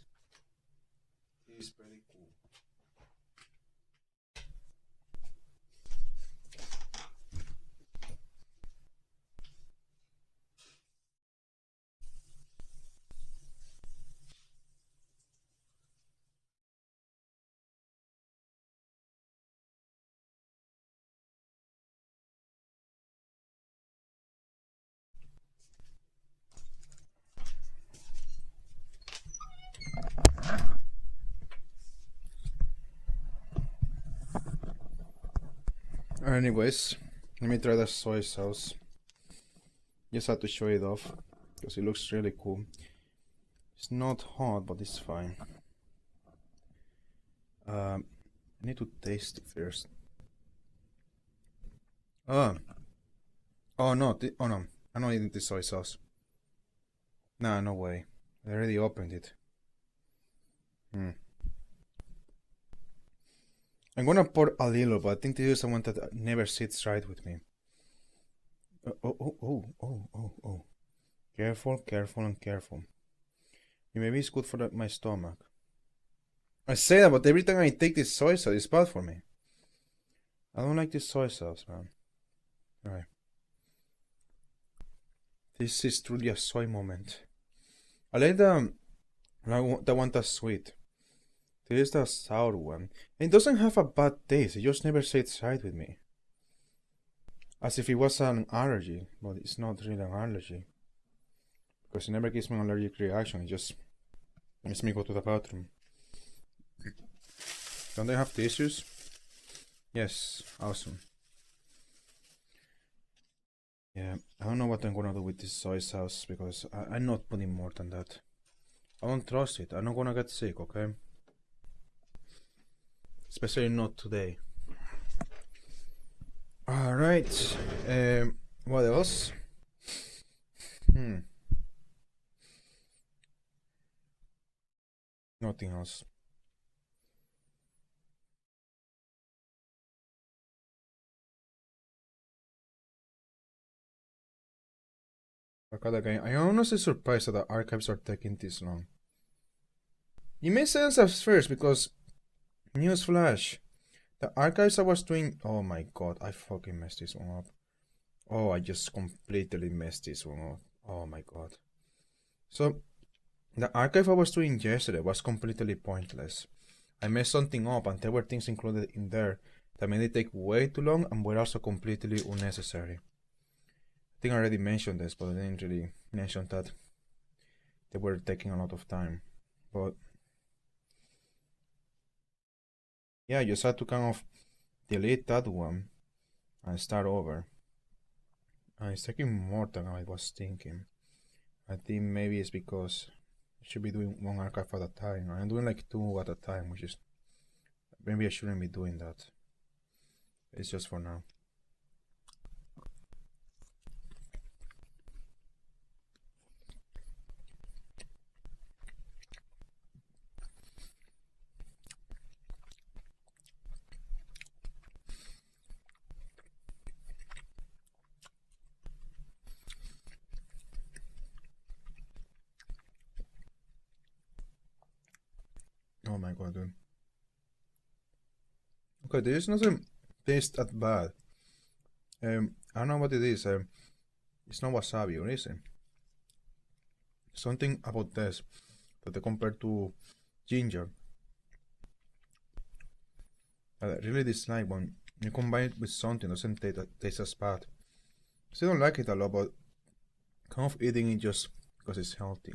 It's pretty cool. Anyways, let me try the soy sauce. Just had to show it off because it looks really cool. It's not hot, but it's fine. I need to taste it first. Oh no! Oh no! I'm not eating the soy sauce. Nah, no way. I already opened it. I'm gonna pour a little, but I think this is someone that never sits right with me. Oh. Careful, careful, and careful. Maybe it's good for my stomach. I say that, but every time I take this soy sauce, it's bad for me. I don't like this soy sauce, man. Alright. This is truly a soy moment. I like the one that's sweet. This is the sour one. It doesn't have a bad taste, it just never sits right with me. As if it was an allergy, but it's not really an allergy. Because it never gives me an allergic reaction, it just makes me go to the bathroom. Don't they have tissues? Yes, awesome. Yeah, I don't know what I'm gonna do with this soy sauce because I'm not putting more than that. I don't trust it, I'm not gonna get sick, okay? Especially not today. Alright, what else? Nothing else. Again, I am honestly surprised that the archives are taking this long. It makes sense at first because, newsflash, the archives I was doing. Oh my god, I fucking messed this one up. Oh, I just completely messed this one up. Oh my god. So, the archive I was doing yesterday was completely pointless. I messed something up and there were things included in there that made it take way too long and were also completely unnecessary. I think I already mentioned this, but I didn't really mention that they were taking a lot of time. But yeah, I just had to kind of delete that one and start over. And it's taking more than I was thinking. I think maybe it's because I should be doing one archive at a time. I'm doing like 2 at a time, which is maybe I shouldn't be doing that. It's just for now. Oh my god, dude. Okay, this doesn't taste that bad. I don't know what it is. It's not wasabi, or is it? Something about this that they compare to ginger. I really dislike when you combine it with something that doesn't taste as bad. Still don't like it a lot, but kind of eating it just because it's healthy.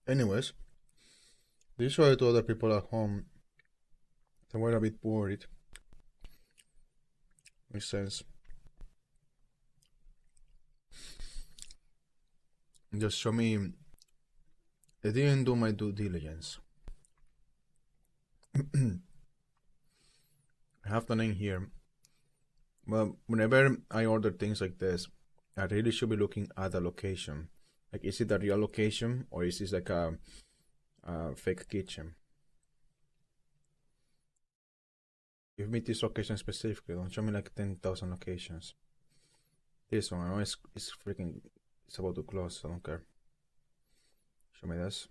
Anyways, this show it to other people at home. They were a bit worried. Makes sense. Just show me. I didn't do my due diligence. I have the name here. But whenever I order things like this, I really should be looking at the location. Like, is it a real location or is this like a fake kitchen? Give me this location specifically. Don't show me like 10,000 locations. This one, I know it's freaking. It's about to close. I don't care. Show me this.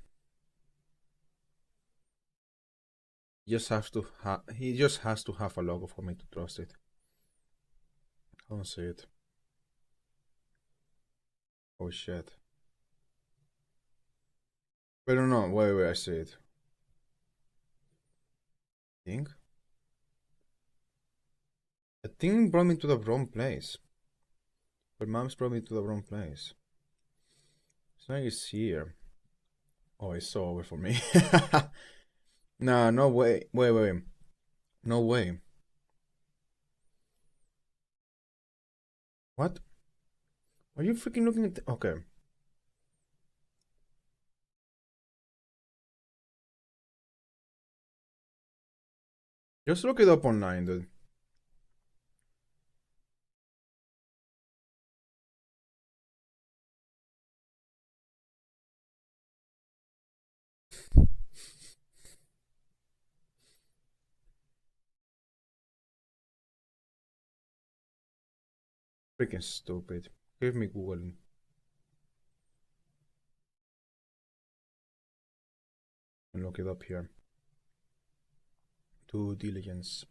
He just has to have a logo for me to trust it. I don't see it. Oh shit. Wait, no, wait, I see it. Think? The thing brought me to the wrong place. But mom's brought me to the wrong place. It's like it's here. Oh, it's so over for me. Nah, no way. Wait. No way. What? Are you freaking looking at okay. Just look it up online, dude. Freaking stupid. Give me Google. And look it up here. Due diligence.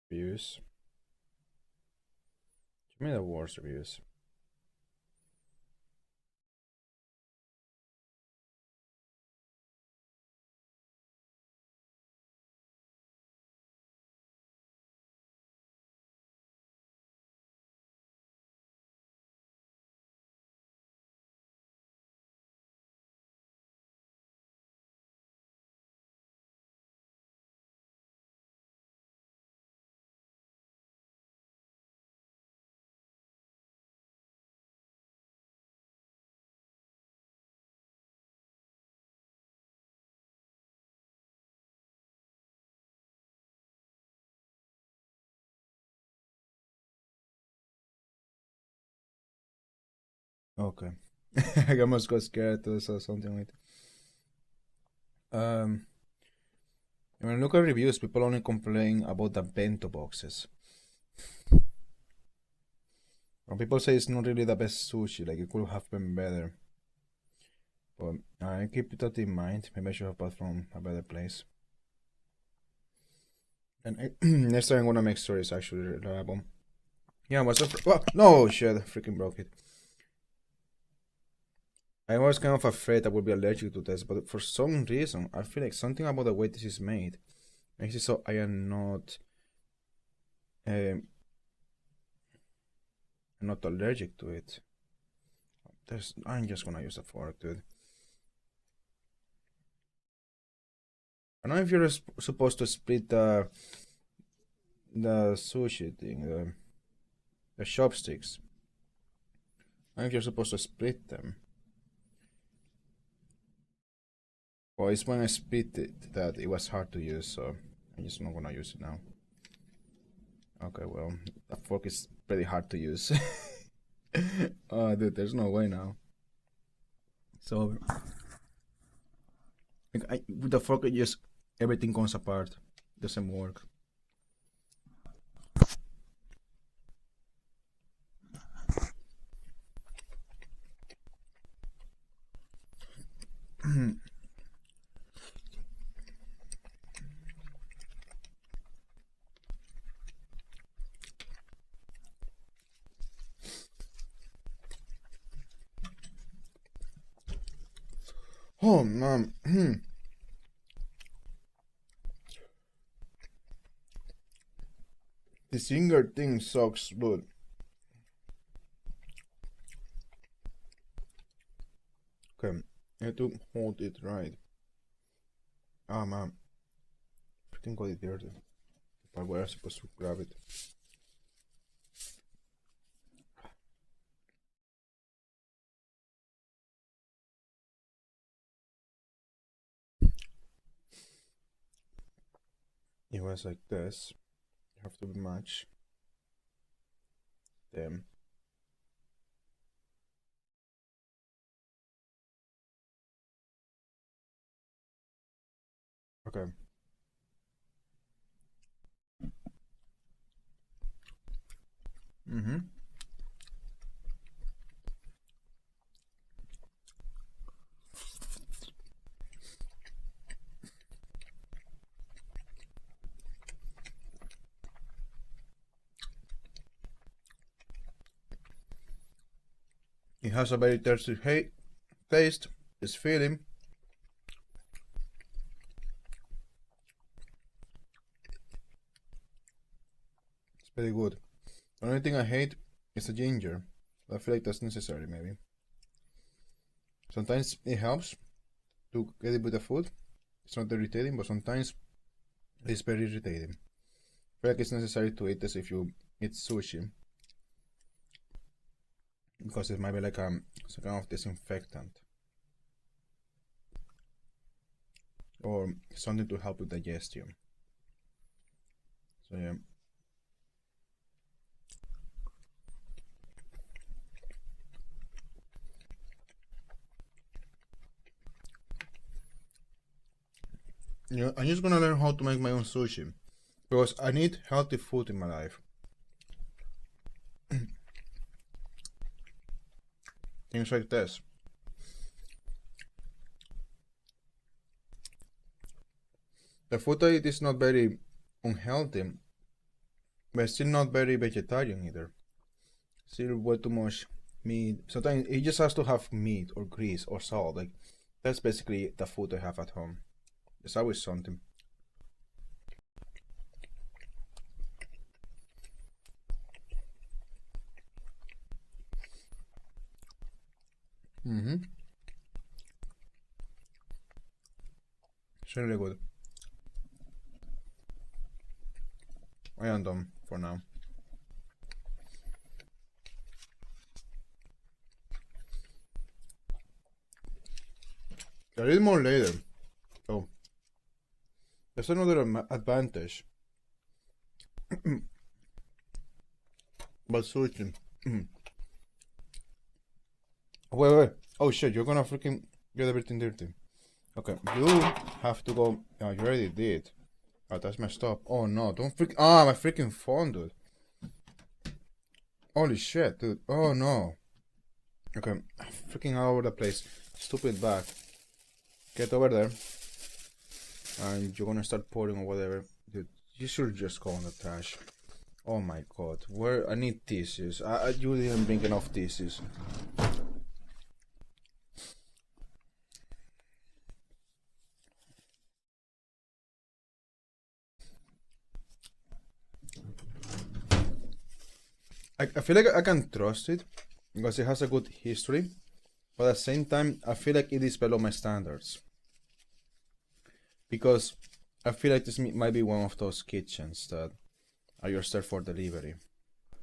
Reviews. Give me the worst reviews. Okay. I almost got scared or something like that. When I look at reviews, people only complain about the bento boxes. And people say it's not really the best sushi, like it could have been better. But I keep that in mind. Maybe I should have bought from a better place. And next time I'm gonna make sure it's actually reliable. Yeah, what's the no shit, freaking broke it. I was kind of afraid I would be allergic to this, but for some reason I feel like something about the way this is made makes it so I am not not allergic to it. I'm just gonna use a fork, dude. I don't know if you're supposed to split the sushi thing, the chopsticks. I don't know if you're supposed to split them. Well, it's when I split it that it was hard to use, so I'm just not gonna use it now. Okay, well, the fork is pretty hard to use. Oh, dude, there's no way now. So, like, with the fork, it just everything comes apart. It doesn't work. Oh man. The singer thing sucks, but okay, I have to hold it right. Ah man, freaking got it dirty. If I were supposed to grab it. It was like this. You have to match them. Okay. Mm-hmm. It has a very thirsty taste. It's filling. It's very good. The only thing I hate is the ginger. I feel like that's necessary, maybe. Sometimes it helps to get it with the food. It's not irritating, but sometimes it's very irritating. I feel like it's necessary to eat this if you eat sushi, because it might be like some kind of disinfectant or something to help with digestion. So yeah. Yeah, I'm just gonna learn how to make my own sushi, because I need healthy food in my life. Things like this. The food I eat is not very unhealthy, but still not very vegetarian either. Still way too much meat. Sometimes it just has to have meat or grease or salt. Like, that's basically the food I have at home. There's always something. It's really good. I am done for now. I'll eat more later. So there's another advantage. But sushi. Wait. Oh shit, you're gonna freaking get everything dirty. Okay, you have to go. Oh, you already did. Oh, that's messed up. Oh no, don't freak. Ah, my freaking phone, dude. Holy shit, dude. Oh no. Okay, freaking all over the place. Stupid bag. Get over there. And you're gonna start pouring or whatever. Dude, you should just go on the trash. Oh my god. Where? I need tissues. You didn't bring enough tissues. I feel like I can trust it because it has a good history, but at the same time I feel like it is below my standards, because I feel like this might be one of those kitchens that are just there for delivery.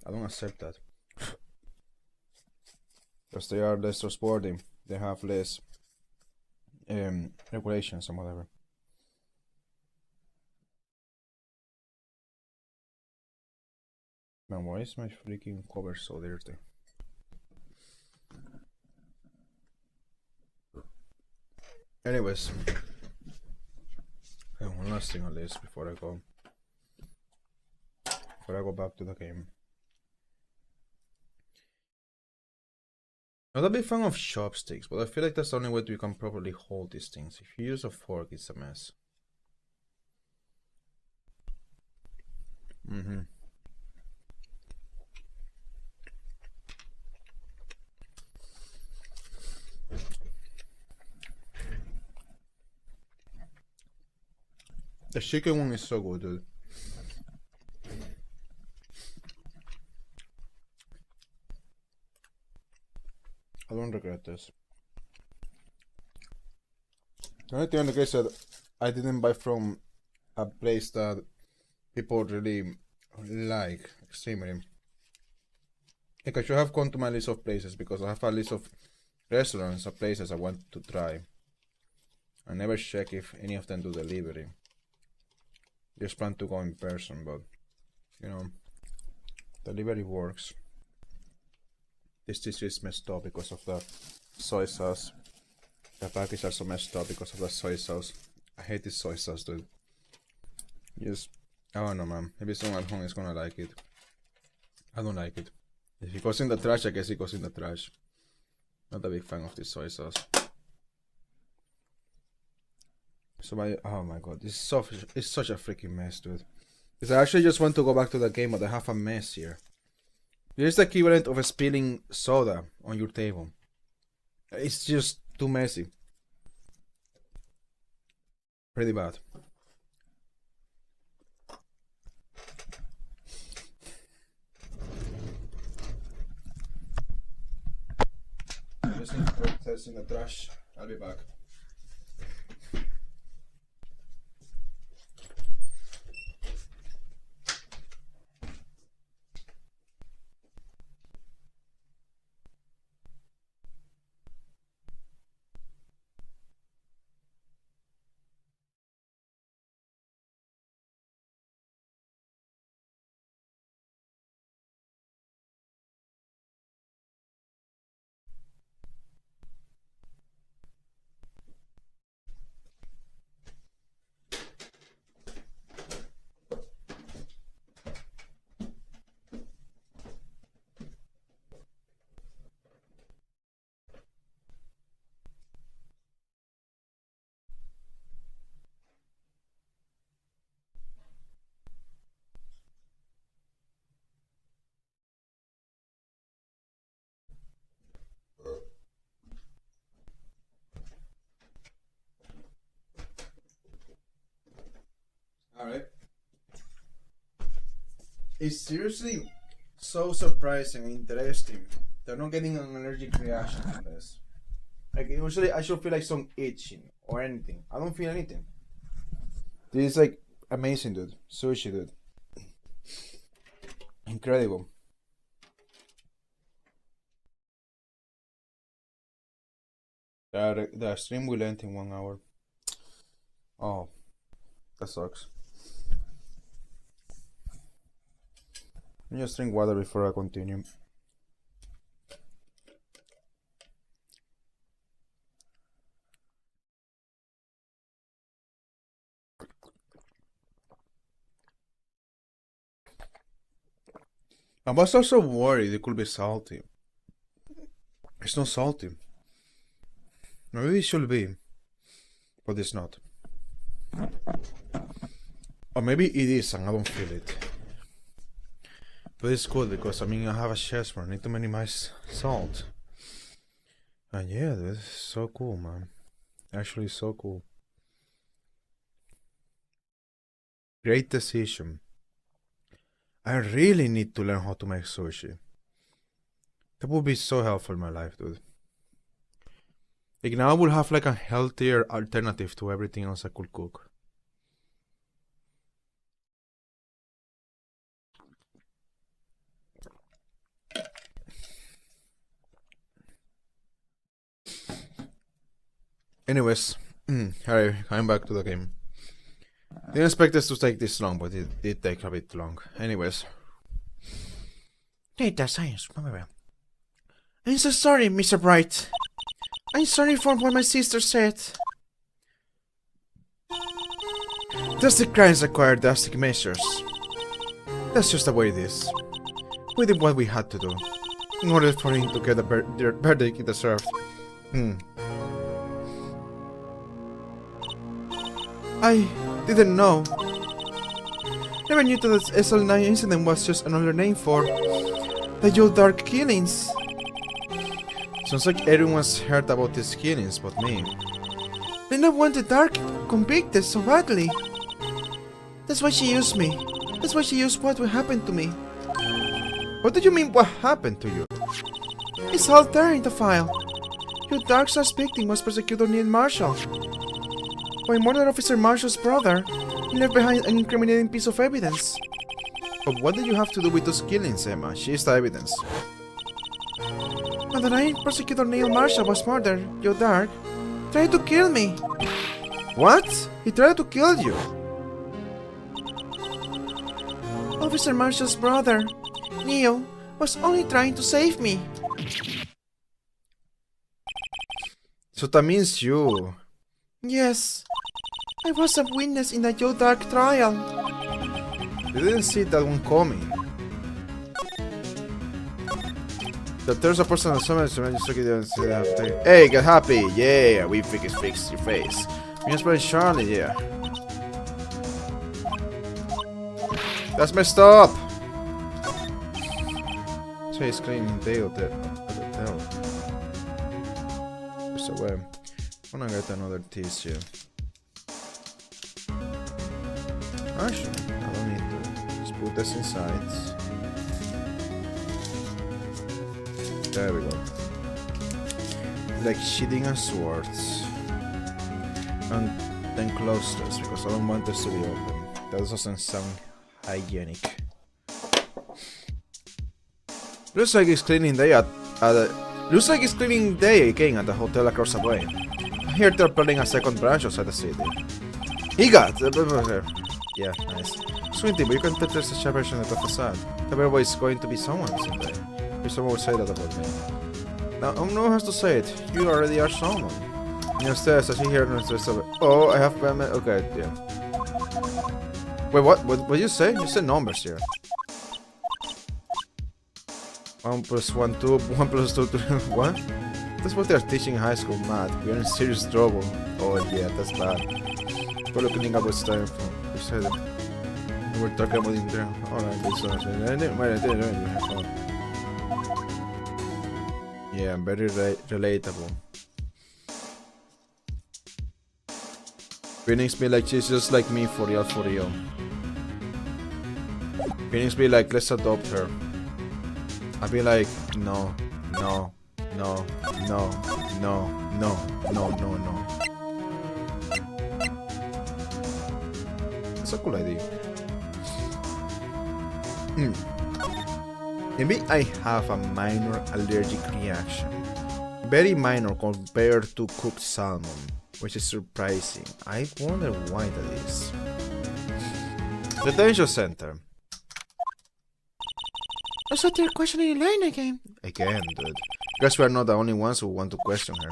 I don't accept that. Because they are less trustworthy, they have less regulations and whatever. Man, why is my freaking cover so dirty? Anyways, okay, one last thing on this before I go back to the game. Not a big fan of chopsticks, but I feel like that's the only way you can properly hold these things. If you use a fork, it's a mess. The chicken one is so good, dude. I don't regret this. The only thing in the case that I didn't buy from a place that people really like extremely. Like, I should have gone to my list of places, because I have a list of restaurants or places I want to try. I never check if any of them do delivery. Just plan to go in person, but you know, delivery works. This tissue is messed up because of the soy sauce. The package is also messed up because of the soy sauce. I hate this soy sauce, dude. Just, I don't know, man. Maybe someone at home is gonna like it. I don't like it. If it goes in the trash, I guess it goes in the trash. Not a big fan of this soy sauce. So oh my god, it's such a freaking mess, dude. Because I actually just want to go back to the game, but I have a mess here. This is the equivalent of spilling soda on your table. It's just too messy. Pretty bad. Just need to put this in the trash. I'll be back. Alright. It's seriously so surprising and interesting. They're not getting an allergic reaction from this. Like, usually I should feel like some itching or anything. I don't feel anything. This is like amazing, dude. Sushi, dude. Incredible. The stream will end in 1 hour. Oh, that sucks. Let me just drink water before I continue. I was also worried it could be salty. It's not salty. Maybe it should be, but it's not. Or maybe it is and I don't feel it. But it's good because I mean I have a chest where I need to minimize salt. And yeah, this is so cool, man. Actually so cool. Great decision. I really need to learn how to make sushi. That would be so helpful in my life, dude. Like now I will have like a healthier alternative to everything else I could cook. Anyways, alright, I'm back to the game. Didn't expect this to take this long, but it did take a bit long. Anyways. Data science. I'm so sorry, Mr. Bright. I'm sorry for what my sister said. Drastic crimes require drastic measures. That's just the way it is. We did what we had to do in order for him to get the verdict he deserved. I didn't know. Never knew that the SL9 incident was just another name for the Joe Dark killings. Sounds like everyone's heard about these killings but me. They not want the Dark convicted so badly. That's why she used me. That's why she used what happened to me. What do you mean what happened to you? It's all there in the file. Joe Dark's last victim was Prosecutor Neil Marshall. By Murder Officer Marshall's brother, he left behind an incriminating piece of evidence. But what do you have to do with those killings, Emma? She is the evidence. On the night Prosecutor Neil Marshall was murdered, Joe Dark tried to kill me. What? He tried to kill you? Officer Marshall's brother, Neil, was only trying to save me. So that means you... Yes, I was a witness in the Joe Dark trial. You didn't see that one coming. That there's a person on summit, so I just took it and said, hey, get happy! Yeah, we fixed your face. Me and Charlie, yeah. That's messed up! So he's cleaning Dale there. the way. I'm gonna get another tissue. Actually, I don't need to. Just put this inside. There we go. Like shitting and swords. And then close this because I don't want this to be open. That doesn't sound hygienic. Looks like it's cleaning day looks like it's cleaning day again at the hotel across the way. I hear they're building a second branch outside the city. He got yeah, nice. Swinty, but you can touch the separation of the facade. Everybody is going to be someone someday. If someone would say that about me. Now, no one has to say it. You already are someone. Upstairs, I see here and says, oh, I have okay, yeah. Wait, what did you say? You said numbers here. 1 + 1, 2, 1 + 2, 3, what? That's what they're teaching in high school math. We are in serious trouble. Oh yeah, that's bad. We're looking up what's time for. We said it. We're talking about it there. Alright, this one. Yeah, very relatable. Phoenix be like, she's just like me for real, for real. Phoenix be like, let's adopt her. I'd be like, no, no, no, no, no, no, no, no, no. That's a cool idea. Maybe I have a minor allergic reaction. Very minor compared to cooked salmon, which is surprising. I wonder why that is. Detention center. I thought you're questioning Elaine again. Again, dude. Guess we are not the only ones who want to question her.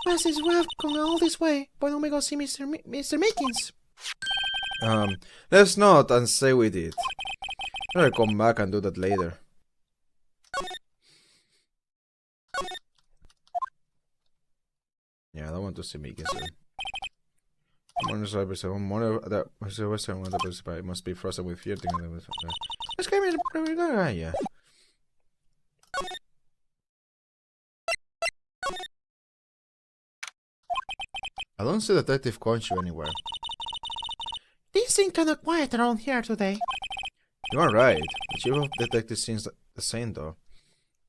Well, since we have come all this way, why don't we go see Mr. Meekins? Let's not and say we did. I'll come back and do that later. Yeah, I don't want to see Meekins. It must be frozen with fear. Let's go in the guy, yeah. I don't see Detective Conchu anywhere. Things seem kind of quiet around here today. You are right. The chief of detectives seems the same though.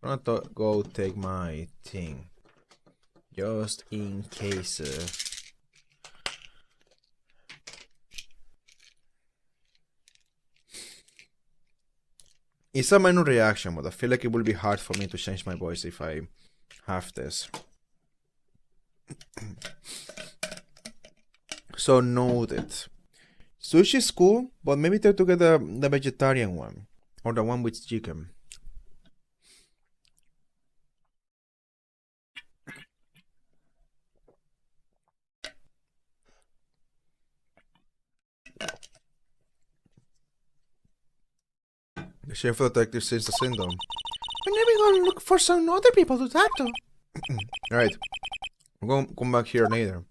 I'm gonna go take my thing. Just in case. It's a minor reaction, but I feel like it will be hard for me to change my voice if I have this. So noted. Sushi is cool, but maybe try to get the vegetarian one. Or the one with chicken. The chef detective seems the same though. When are we going to look for some other people to talk to? Right. We're going to come back here later.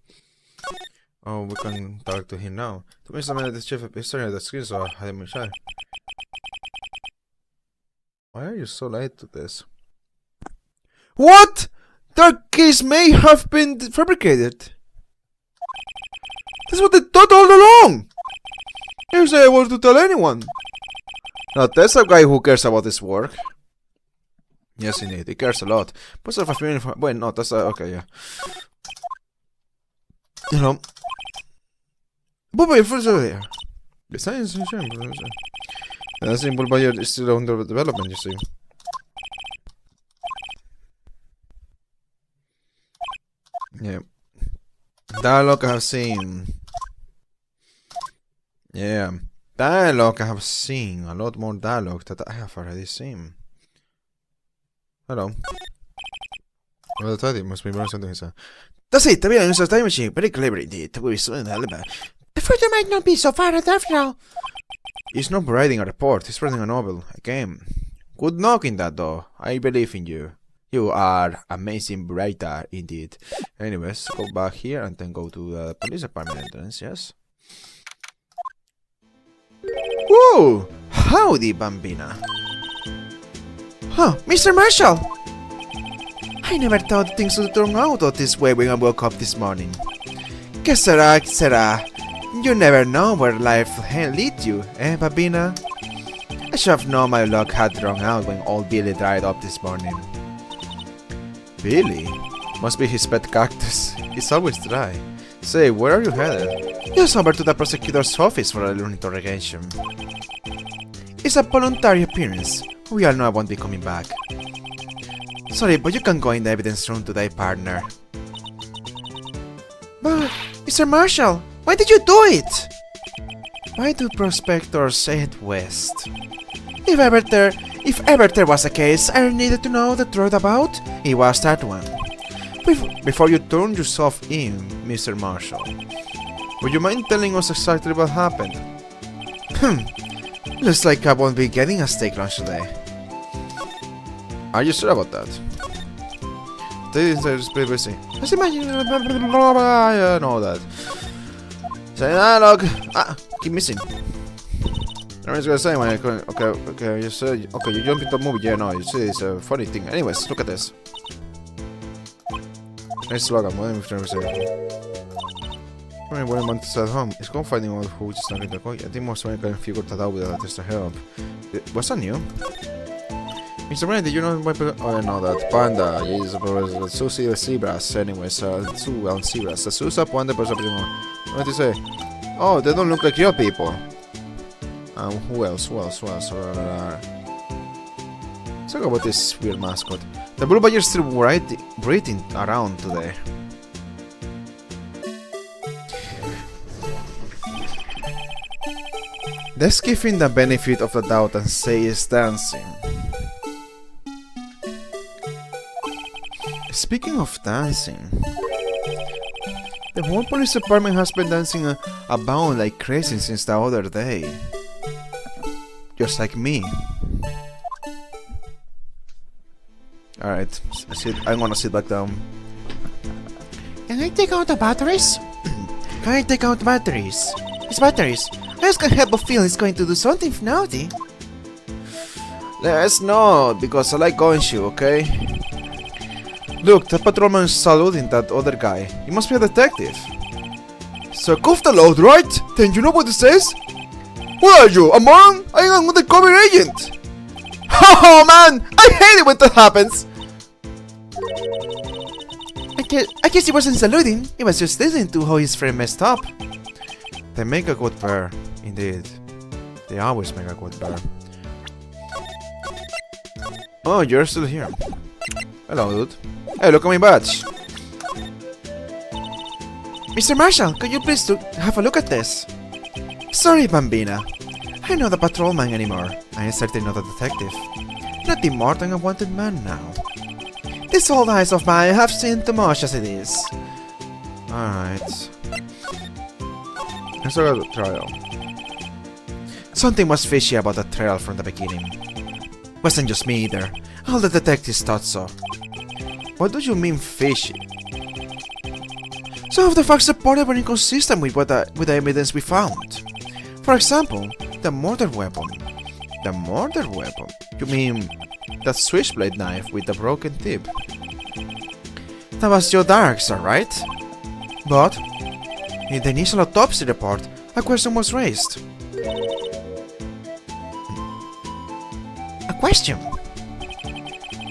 Oh, we can talk to him now. To me, something the chef is starting the screen, so I had him shy. Why are you so late to this? What? That case may have been fabricated. That's what they thought all along. You say I want to tell anyone. Now, that's a guy who cares about his work. Yes, indeed, he cares a lot. But if I feel, well, no, that's okay, yeah. You know. But wait, first over there. The science is shame. The simple buyer is still under development, you see. Yeah. Dialogue I have seen. Yeah. Dialogue I have seen. A lot more dialogue that I have already seen. Hello. Well, it must be something he said. That's it, the villain uses time machine. Very clever indeed. We saw in the alibi. The future might not be so far after all. He's not writing a report, he's writing a novel. Again. Good knock in that though. I believe in you. You are amazing writer indeed. Anyways, go back here and then go to the police department entrance, yes? Whoa! Howdy, Bambina. Huh, Mr. Marshall! I never thought things would turn out this way when I woke up this morning. Que sera? You never know where life will lead you, eh, Babina? I should have known my luck had run out when old Billy dried up this morning. Billy? Must be his pet cactus. It's always dry. Say, where are you headed? Just over to the prosecutor's office for a little interrogation. It's a voluntary appearance. We all know I won't be coming back. Sorry, but you can go in the evidence room today, partner. But, Mr. Marshall, why did you do it? Why do prospectors head west? If ever there was a case I needed to know the truth about, it was that one. Before you turn yourself in, Mr. Marshall, would you mind telling us exactly what happened? Looks like I won't be getting a steak lunch today. Are you sure about that? The inside is pretty busy. Just imagine. I know that. Say dialogue. Keep missing. I was gonna say, man. Okay. You said, okay, you jump into the movie. Yeah, no, you see, it's a funny thing. Anyways, look at this. Nice slogan. What if never say? When I want to stay at home, it's going finding out who is not going to go. I think most of can figure that out without just help. What's that new? Mr. Brand, did you know my oh, I know that. Panda, yes, Susie zebras, anyways, two zebras. The Susa Panda, what did you say? Oh, they don't look like your people. Who else? Let's talk about this weird mascot. The blue badger is still breathing around today. Let's give him the benefit of the doubt and say he's dancing. Speaking of dancing, the whole police department has been dancing about like crazy since the other day. Just like me. Alright, I'm gonna sit back down. Can I take out the batteries? Can I take out the batteries? It's batteries. I just can't help but feel it's going to do something naughty. Let's not, because I like going you, okay? Look, the patrolman is saluting that other guy. He must be a detective. So cuff the load, right? Then you know what it says? What are you, a moron? I am an undercover agent! Oh man! I hate it when that happens! I guess he wasn't saluting, he was just listening to how his friend messed up. They make a good pair, indeed. They always make a good pair. Oh, you're still here. Hello, dude. Hey, look at my badge! Mr. Marshall, could you please have a look at this? Sorry, Bambina. I'm not a patrolman anymore. I am certainly not a detective. Nothing more than a wanted man now. These old eyes of mine have seen too much as it is. Alright. Let's look at the trial. Something was fishy about the trial from the beginning. Wasn't just me either. All the detectives thought so. What do you mean fishy? Some of the facts reported were inconsistent with the evidence we found. For example, the murder weapon. The murder weapon? You mean that switchblade knife with the broken tip? That was Joe Dark's, right? But in the initial autopsy report, a question was raised. A question?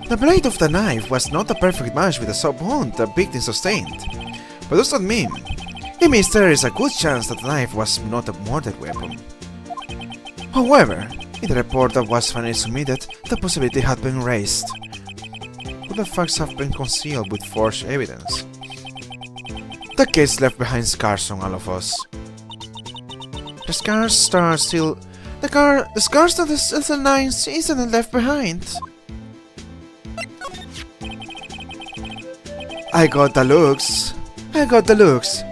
The blade of the knife was not a perfect match with the soft wound the victim sustained. What does that mean? It means there is a good chance that the knife was not a murder weapon. However, in the report that was finally submitted, the possibility had been raised. But the facts have been concealed with forged evidence. The case left behind scars on all of us. The scars that the 9th incident left behind. I got the looks,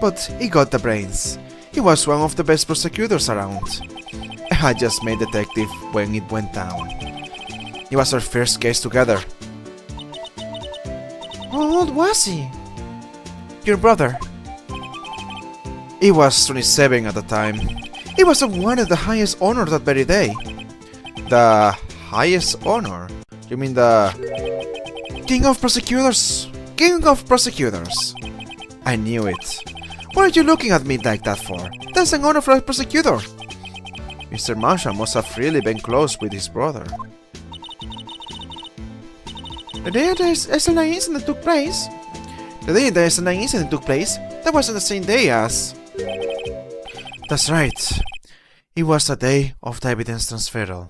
but he got the brains. He was one of the best prosecutors around. I had just made detective when it went down. It was our first case together. How old was he? Your brother. He was 27 at the time. He was awarded the highest honor that very day. The highest honor? You mean the King of prosecutors! King of prosecutors! I knew it. What are you looking at me like that for? That's an honor for a prosecutor! Mr. Marshall must have really been close with his brother. The day the SL9 incident took place? The day the SL9 incident took place, that wasn't the same day as... That's right. It was the day of the evidence transferal.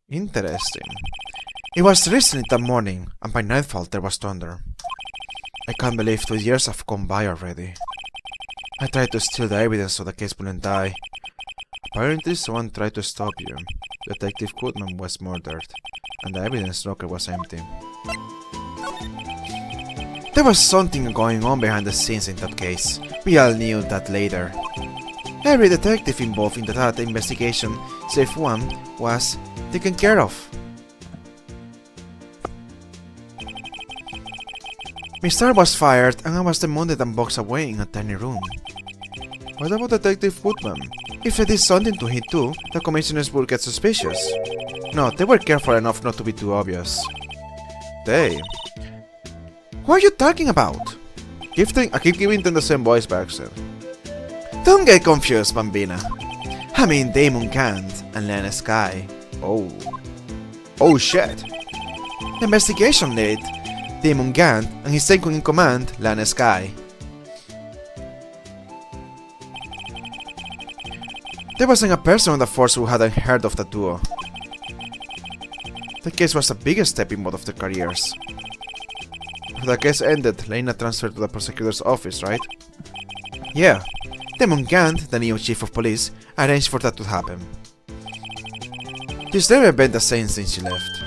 Interesting. It was drizzling that morning, and by nightfall there was thunder. I can't believe 2 years have gone by already. I tried to steal the evidence so the case wouldn't die. Apparently someone tried to stop you. Detective Goodman was murdered, and the evidence locker was empty. There was something going on behind the scenes in that case. We all knew that later. Every detective involved in that investigation, save one, was taken care of. Mr. was fired and I was demoted and boxed away in a tiny room. What about Detective Woodman? If they did something to him too, the commissioners would get suspicious. No, they were careful enough not to be too obvious. They? What are you talking about? I keep giving them the same voice back then. Don't get confused, Bambina. I mean Damon Gant and Lena Sky. Oh. Oh shit. The investigation lead, Damon Gant, and his second in command, Lana Sky. There wasn't a person on the force who hadn't heard of the duo. The case was the biggest step in both of their careers. After the case ended, Lena transferred to the prosecutor's office, right? Yeah. Damon Gant, the new chief of police, arranged for that to happen. She's never been the same since she left.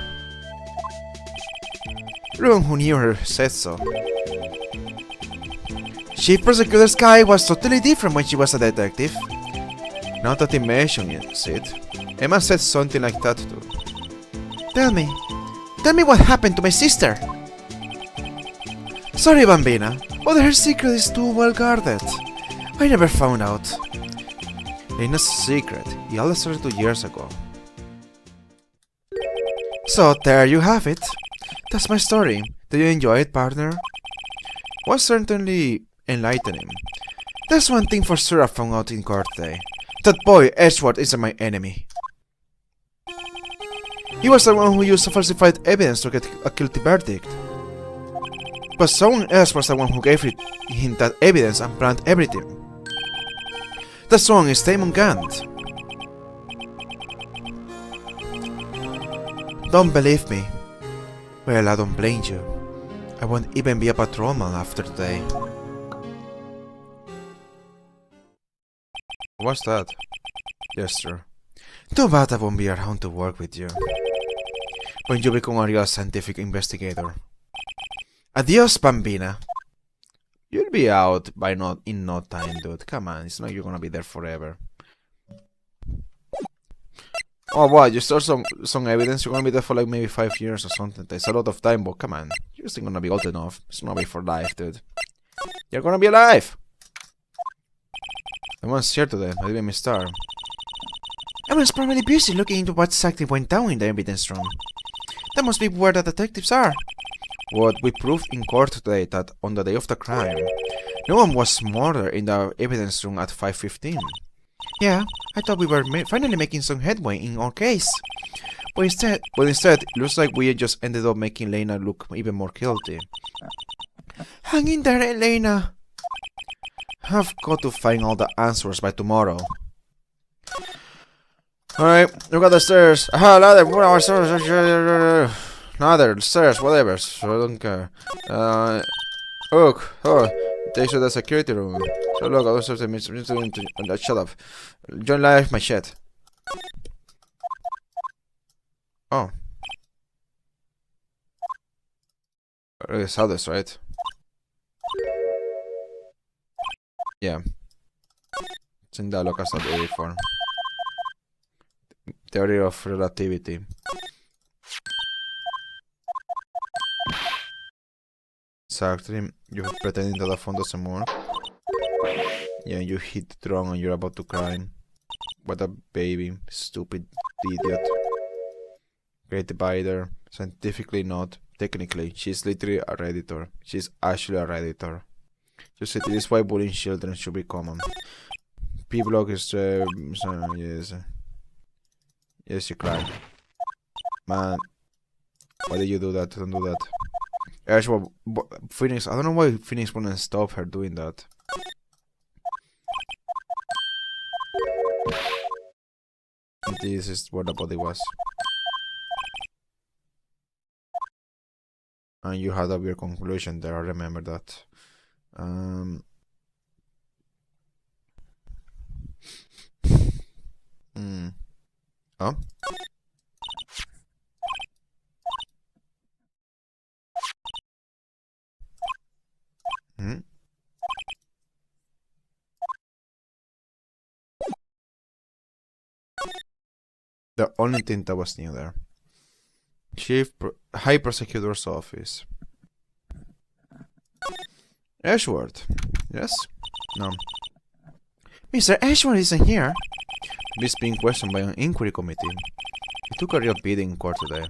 Everyone who knew her said so. Chief Prosecutor Sky was totally different when she was a detective. Now that he mentions it, Emma said something like that too. Tell me what happened to my sister? Sorry, Bambina, but her secret is too well guarded. I never found out. Lena's secret, it all started 2 years ago. So there you have it. That's my story. Did you enjoy it, partner? Was certainly enlightening. There's one thing for sure I found out in court today. That boy, Edgeworth, isn't my enemy. He was the one who used falsified evidence to get a guilty verdict. But someone else was the one who gave him that evidence and planned everything. That someone is Damon Gant. Don't believe me? Well, I don't blame you. I won't even be a patrolman after today. What's that? Yes, sir. Too bad I won't be around to work with you when you become a real scientific investigator. Adios, Bambina. You'll be out in no time, dude. Come on, it's not like you're gonna be there forever. Oh, what? You start some evidence? You're gonna be there for like maybe 5 years or something. It's a lot of time, but come on. You're still gonna be old enough. It's gonna be for life, dude. You're gonna be alive! Everyone's here today. I didn't miss Star. Everyone's probably busy looking into what exactly went down in the evidence room. That must be where the detectives are. What we proved in court today that on the day of the crime, no one was murdered in the evidence room at 5:15. Yeah, I thought we were finally making some headway in our case. But instead, it looks like we just ended up making Lena look even more guilty. Hang in there, Elena. I've got to find all the answers by tomorrow. Alright, look at the stairs. Aha, ladder, more stairs. Ladder, stairs, whatever. So I don't care. Look, oh, takes you to the security room. So look, I was shut up. Join live my chat. Oh. I already saw this, right? Yeah. Sin da lo casa de before. Theory of relativity. Exactly. You're pretending that the phone doesn't work. Yeah, you hit the drum and you're about to cry. What a baby. Stupid idiot. Great divider. Scientifically not. Technically, she's literally a redditor. She's actually a redditor. Just it is why bullying children should be common. P-block is yes. Yes, you cried. Man, why did you do that? Don't do that. Actually, Phoenix, I don't know why Phoenix wouldn't stop her doing that. This is what the body was. And you had a weird conclusion there, I remember that. Oh? The only thing that was new there. High Prosecutor's Office. Ashworth. Yes? No. Mr. Ashworth isn't here. This being questioned by an inquiry committee. He took a real beating in court today.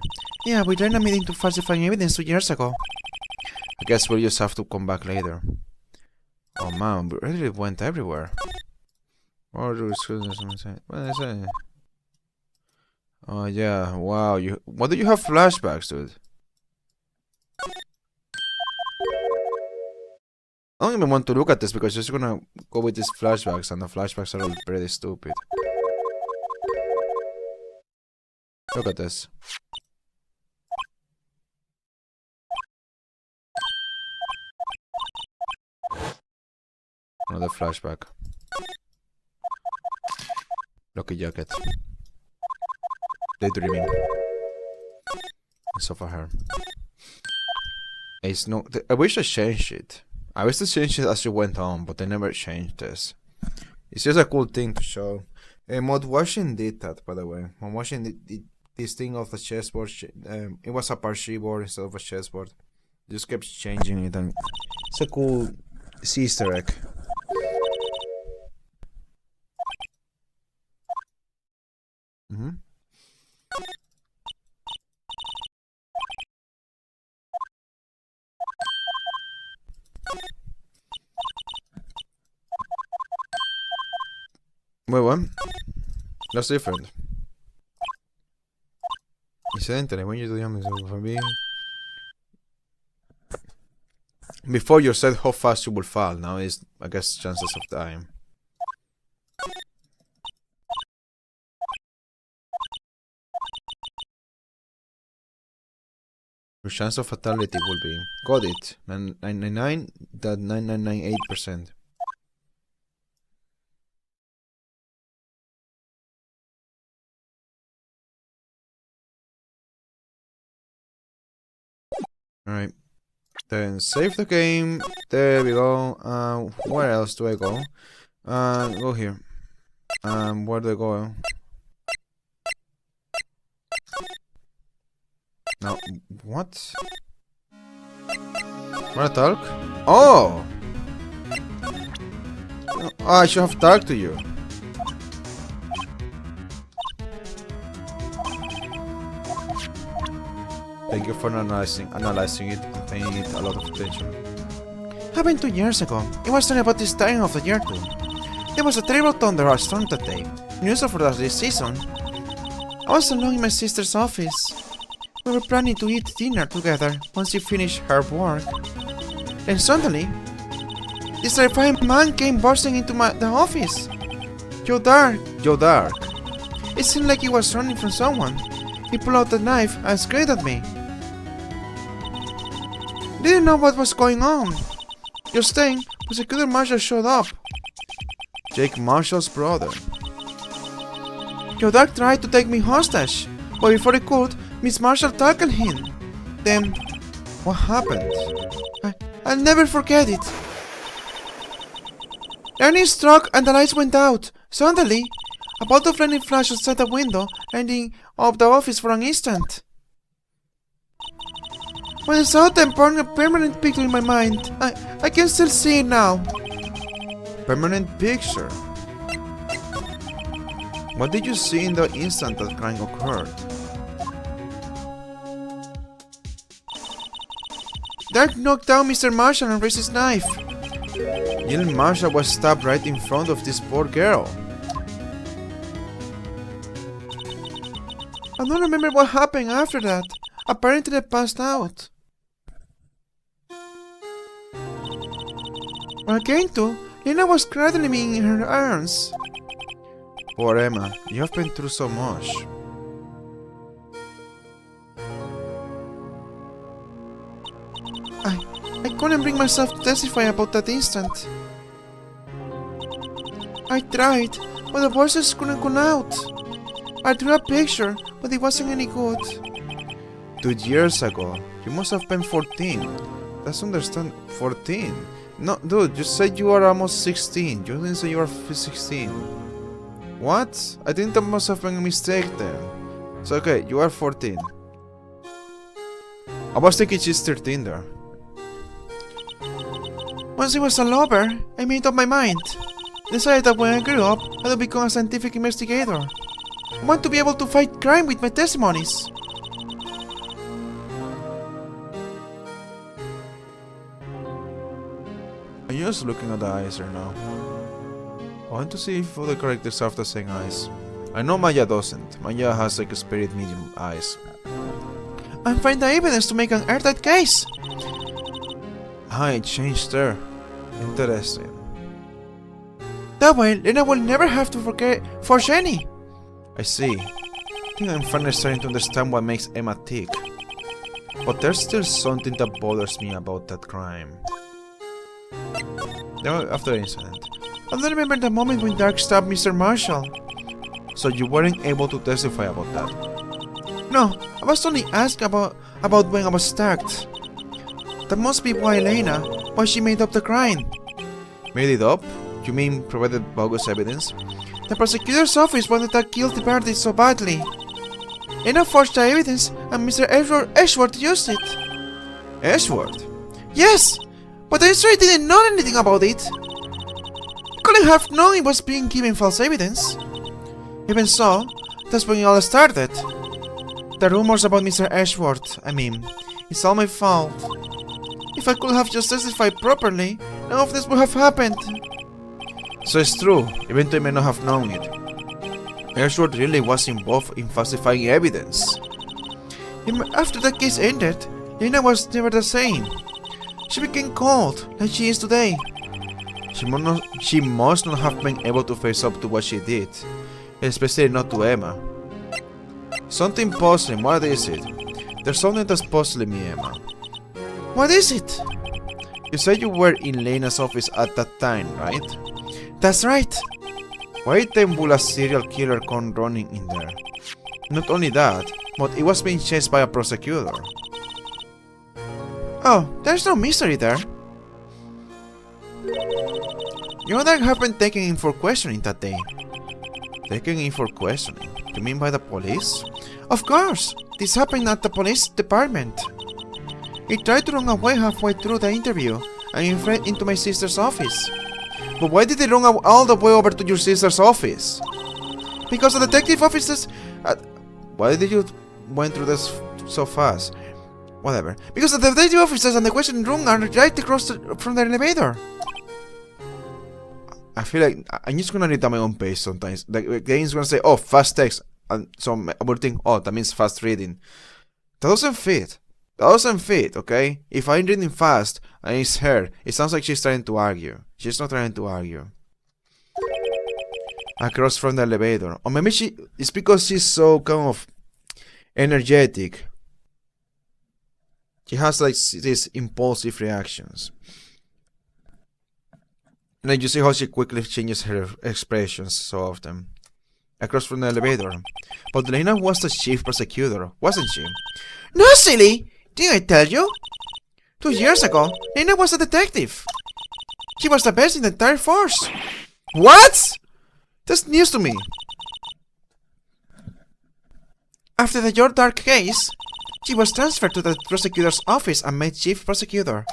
Yeah, we joined a meeting to falsify evidence 2 years ago. I guess we'll just have to come back later. Oh man, we really went everywhere. Oh yeah, wow, what do you have flashbacks, dude? I don't even want to look at this because you're just gonna go with these flashbacks and the flashbacks are all pretty stupid. Look at this. Another flashback. Lucky jacket. Daydreaming. So for her. It's no. I wish I changed it. I wish to change it as you went on, but I never changed this. It's just a cool thing to show. Mod Washing did that, by the way. Mod Washing did this thing of the chessboard. It was a parche board instead of a chessboard. Just kept changing it, and it's a cool Easter egg. Wait, what? That's different. Incidentally, when you do something for me, before you said how fast you will fall, now is, I guess, chances of dying. Your chance of fatality will be, got it, 99.9998%. Alright, then save the game. There we go. Where else do I go? Go here. Where do I go? Now, what? Wanna talk? Oh! Oh, I should have talked to you. Thank you for analyzing it and paying it a lot of attention. Happened 2 years ago. It was only about this time of the year too. There was a terrible thunder storm that day. News for this season. I was alone in my sister's office. We were planning to eat dinner together once she finished her work. Then suddenly, this terrifying man came bursting into the office. Joe Dark. It seemed like he was running from someone. He pulled out a knife and screamed at me. Didn't know what was going on. Just then, Prosecutor Marshall showed up. Jake Marshall's brother. Joe Dark tried to take me hostage, but before he could, Miss Marshall tackled him. Then, what happened? I'll never forget it. Lightning struck and the lights went out. Suddenly, a bolt of lightning flashed outside the window, lighting up the office for an instant. When I saw them burn a permanent picture in my mind, I can still see it now. Permanent picture? What did you see in the instant that crime occurred? Dark knocked down Mr. Marshall and raised his knife. Neil Marshall was stabbed right in front of this poor girl. I don't remember what happened after that. Apparently they passed out. When I came to, Lena was cradling me in her arms. Poor Emma, you have been through so much. I couldn't bring myself to testify about that instant. I tried, but the voices couldn't come out. I drew a picture, but it wasn't any good. 2 years ago, you must have been 14. That's understand 14. No, dude, you said you are almost 16. You didn't say you are 16. What? I think that must have been a mistake then. So okay, you are 14. I was thinking she's 13 there. Once I was a lover, I made up my mind. Decided that when I grew up, I would become a scientific investigator. I want to be able to fight crime with my testimonies. I'm just looking at the eyes right now. I want to see if all the characters have the same eyes. I know Maya doesn't. Maya has like a spirit medium eyes. And find the evidence to make an airtight case. Ah, it changed there. Interesting. That way, Lena will never have to forge any. I see. I think I'm finally starting to understand what makes Emma tick. But there's still something that bothers me about that crime. After the incident, I don't remember the moment when Dark stabbed Mr. Marshall. So you weren't able to testify about that? No, I was only asked about when I was stabbed. That must be why she made up the crime. Made it up? You mean provided bogus evidence? The prosecutor's office wanted that guilty verdict so badly. Lena forged the evidence and Mr. Edgeworth used it. Edgeworth? Yes! But the history didn't know anything about it. I couldn't have known it was being given false evidence. Even so, that's when it all started. The rumors about Mr. Edgeworth, it's all my fault. If I could have just testified properly, none of this would have happened. So it's true, even though I may not have known it. Edgeworth really was involved in falsifying evidence. After the case ended, Lena was never the same. She became cold, like she is today. She must not have been able to face up to what she did, especially not to Emma. Something puzzling, what is it? There's something that's puzzling me, Emma. What is it? You said you were in Lena's office at that time, right? That's right. Why then would a serial killer come running in there? Not only that, but it was being chased by a prosecutor. Oh, there's no mystery there. You and I have been taken in for questioning that day. Taken in for questioning? You mean by the police? Of course! This happened at the police department. He tried to run away halfway through the interview and he fled into my sister's office. But why did he run all the way over to your sister's office? Because the detective officers... why did you went through this so fast? Whatever. Because the detective officers and the questioning room are right across from the elevator. I feel like I'm just gonna read at my own pace sometimes. The game's gonna say, oh, fast text. And so I would think, oh, that means fast reading. That doesn't fit. That doesn't fit, okay? If I'm reading fast and it's her, it sounds like she's trying to argue. She's not trying to argue. Across from the elevator. Or maybe it's because she's so kind of energetic. She has like these impulsive reactions. Like you see how she quickly changes her expressions so often. Across from the elevator. But Lena was the chief prosecutor, wasn't she? No, silly! Didn't I tell you? 2 years ago, Lena was a detective. She was the best in the entire force. What? That's news to me. After the Your Dark case, she was transferred to the prosecutor's office and made chief prosecutor.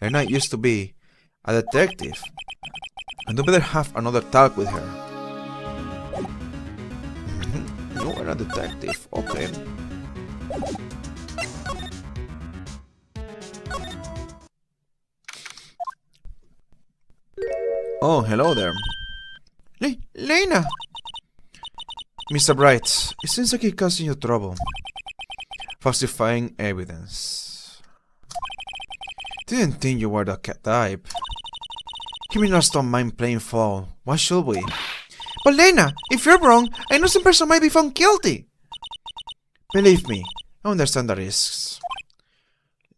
Lena used to be a detective. And you better have another talk with her. You are a detective, okay. Oh, hello there. Lena! Mr. Bright, it seems like he's causing you trouble. Falsifying evidence. Didn't think you were the type. Criminals don't mind playing fall. Why should we? But Lena, if you're wrong, an innocent person might be found guilty. Believe me, I understand the risks.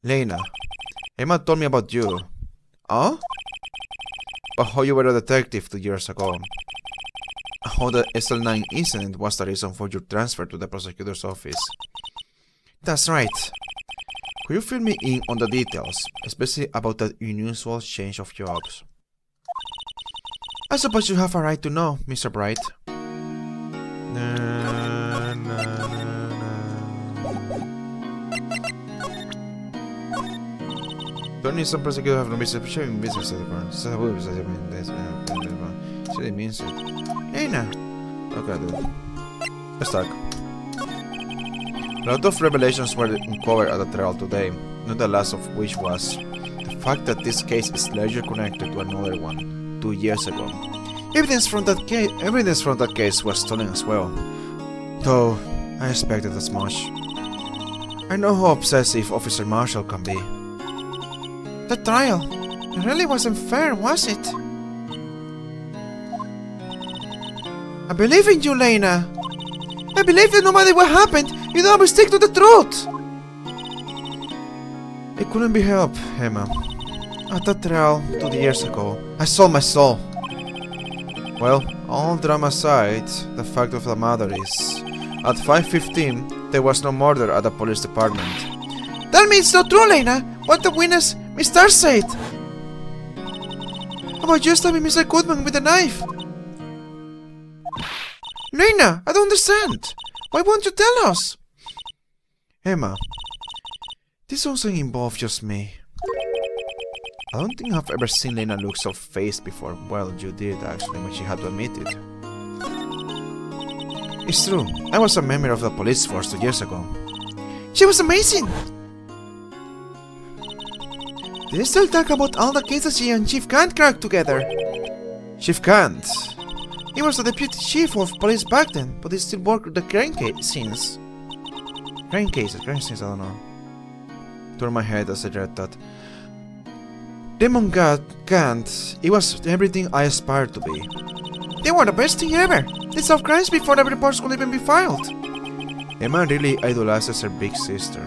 Lena, Emma told me about you. Oh? About how you were a detective 2 years ago. How the SL9 incident was the reason for your transfer to the prosecutor's office. That's right. Could you fill me in on the details, especially about that unusual change of jobs? I suppose you have a right to know, Mr. Bright. Don't need some prosecutor have no business showing business at the front. She means it. Lena. Okay, dude. Let's talk. A lot of revelations were uncovered at the trial today, not the last of which was the fact that this case is largely connected to another one 2 years ago. Evidence from that case was stolen as well, though I expected as much. I know how obsessive Officer Marshall can be. The trial. It really wasn't fair, was it? I believe in you, Lena. I believe that no matter what happened, you'd always stick to the truth. It couldn't be helped, Emma. At that trial 2 years ago, I sold my soul. Well, all drama aside, the fact of the matter is, at 5:15, there was no murder at the police department. That means not true, Lena. What the witness, Miss Star said. How about you stabbing Mr. Goodman with a knife? Lena, I don't understand. Why won't you tell us? Emma, this doesn't involve just me. I don't think I've ever seen Lena look so faced before. Well, you did actually when she had to admit it. It's true, I was a member of the police force 2 years ago. She was amazing. They still talk about all the cases she and Chief Kant cracked together. Chief Kant. He was the deputy chief of police back then, but he still worked with the crime cases. Crime cases, I don't know. Turned my head as I read that. Demon Kant, he was everything I aspired to be. They were the best thing ever. They solved crimes before the reports could even be filed. Emma really idolizes her big sister.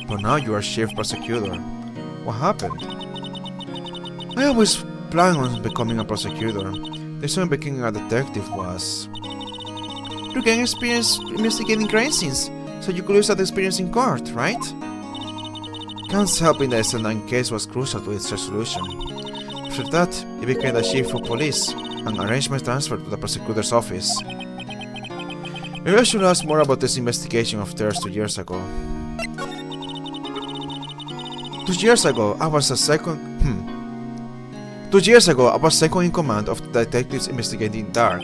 But now you are chief prosecutor. What happened? I always planned on becoming a prosecutor. The reason becoming a detective was... You gain experience investigating crime scenes, so you could use that experience in court, right? Kant's help in the SL9 case was crucial to its resolution. After that, he became the chief of police and arranged my transfer to the prosecutor's office. Maybe I should ask more about this investigation of theirs 2 years ago. 2 years ago, I was second in command of the detectives investigating Dark.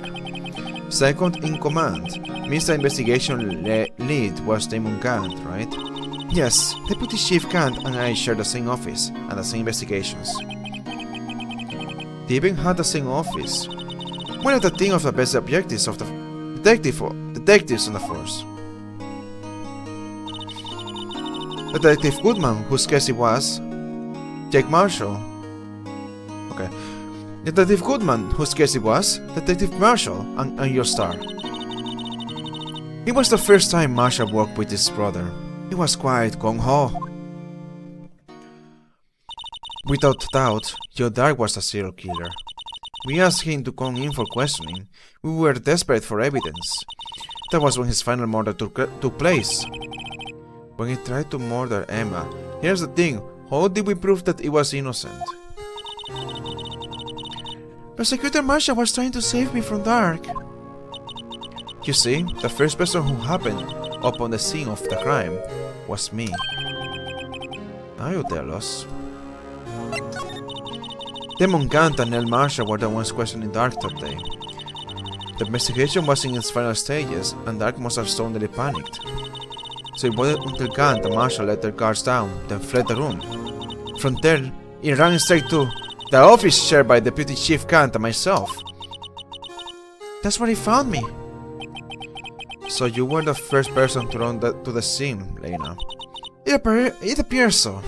Second in command means the investigation lead was Damon Kant, right? Yes, Deputy Chief Kant and I shared the same office and the same investigations. They even had the same office. One of the team of the best objectives of the detectives on the force. Detective Goodman, whose case it was, Jake Marshall. Okay. Detective Goodman, whose case it was, Detective Marshall, and your star. It was the first time Marshall worked with his brother. He was quite gung-ho. Without doubt, Joe Dark was a serial killer. We asked him to come in for questioning. We were desperate for evidence. That was when his final murder took place. When he tried to murder Emma, here's the thing, how did we prove that he was innocent? Prosecutor Marshall was trying to save me from Dark. You see, the first person who happened up on the scene of the crime was me. Now you tell us. Demon Kant and Neil Marshall were the ones questioning Dark that day. The investigation was in its final stages, and Dark must have suddenly panicked. So it waited until Kant and Marshall let their guards down, then fled the room. From there, he ran straight to The office shared by Deputy Chief Kant and myself. That's where he found me. So you were the first person to run to the scene, Lena. It appears so.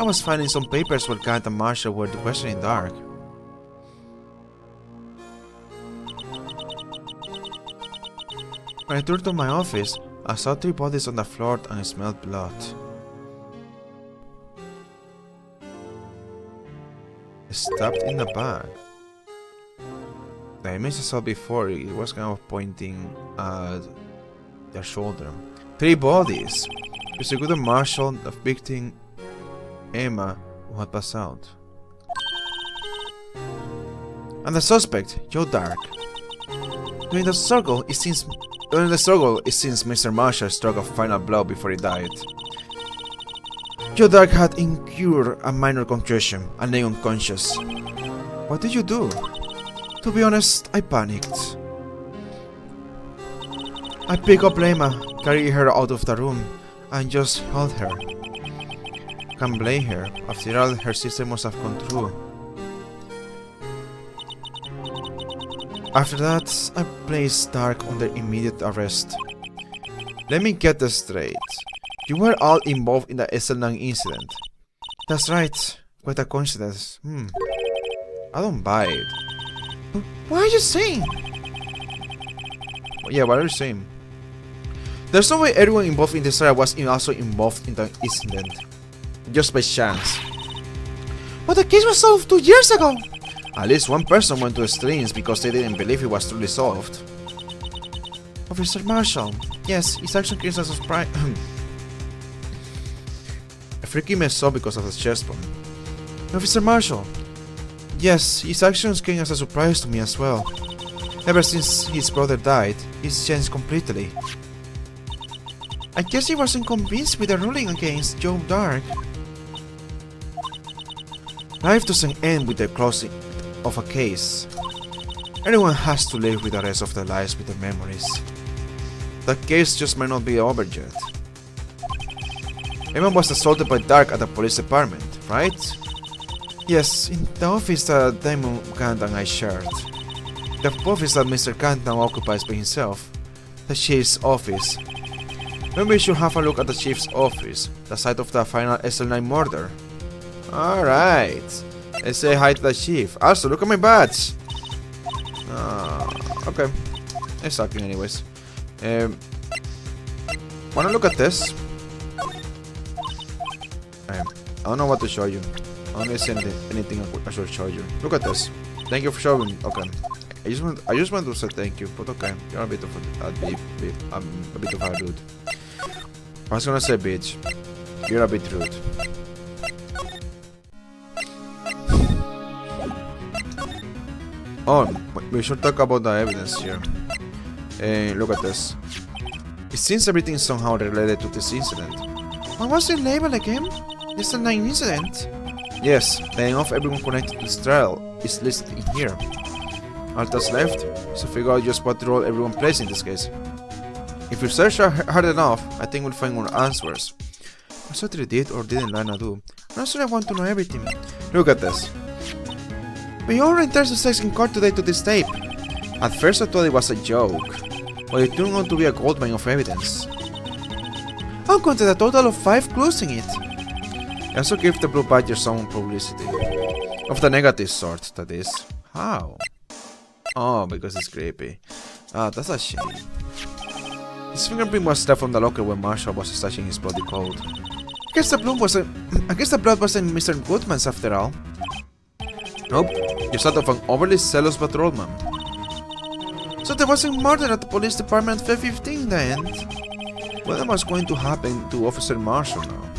I was finding some papers where Kant and Marshall were questioning Dark. When I returned to my office, I saw 3 bodies on the floor and I smelled blood. Stabbed in the back. The image I saw before, it was kind of pointing at their shoulder. 3 bodies. Prosecutor Marshall, the victim Emma, who had passed out. And the suspect, Joe Dark. During the struggle, it seems Mr. Marshall struck a final blow before he died. Joe Dark had incurred a minor concussion and lay unconscious. What did you do? To be honest, I panicked. I picked up Emma, carried her out of the room, and just held her. Can't blame her. After all, her sister must have gone through. After that, I placed Dark under immediate arrest. Let me get this straight. You were all involved in the SL9 incident. That's right. Quite a coincidence. I don't buy it. What are you saying? Yeah, what are you saying? There's no way everyone involved in this area was also involved in the incident. Just by chance. But the case was solved 2 years ago! At least one person went to the streams because they didn't believe it was truly solved. Officer Marshall. Yes, his action came as a surprise. I freaking messed up because of the chest bone. Officer Marshall. Yes, his actions came as a surprise to me as well. Ever since his brother died, he's changed completely. I guess he wasn't convinced with the ruling against Joe Dark. Life doesn't end with the closing of a case. Everyone has to live with the rest of their lives with their memories. The case just might not be over yet. Emma was assaulted by Dark at the police department, right? Yes, in the office that Damon Kant and I shared. The office that Mr. Kant now occupies by himself. The chief's office. Maybe we should have a look at the chief's office, the site of the final SL9 murder. Alright, let's say hi to the chief. Also, look at my badge! Okay. It's sucking anyways. Wanna look at this? I don't know what to show you. I don't see anything I should show you. Look at this. Thank you for showing. Okay. I just want to say thank you, but okay. You're a bit of a dude. I was gonna say bitch. You're a bit rude. Oh, we should talk about the evidence here. Look at this. It seems everything is somehow related to this incident. What was the label again? It's a 9 incident. Yes, the name of everyone connected to this trial is listed in here. All that's left is to figure out just what role everyone plays in this case. If we search hard enough, I think we'll find more answers. What Sotri did or didn't Lana do? I'm not sure I want to know everything. Look at this. We all returned to sex in court today to this tape. At first I thought it was a joke, but it turned out to be a goldmine of evidence. I counted a total of 5 clues in it. I also gave the blue badger some publicity. Of the negative sort, that is. How? Oh, because it's creepy. Ah, that's a shame. His fingerprint was left on the locker when Marshall was stashing his bloody coat. I guess the blood wasn't Mr. Goodman's after all. Nope, just out of an overly zealous patrolman. So there wasn't murder at the police department at 5:15 in the end. What was going to happen to Officer Marshall now?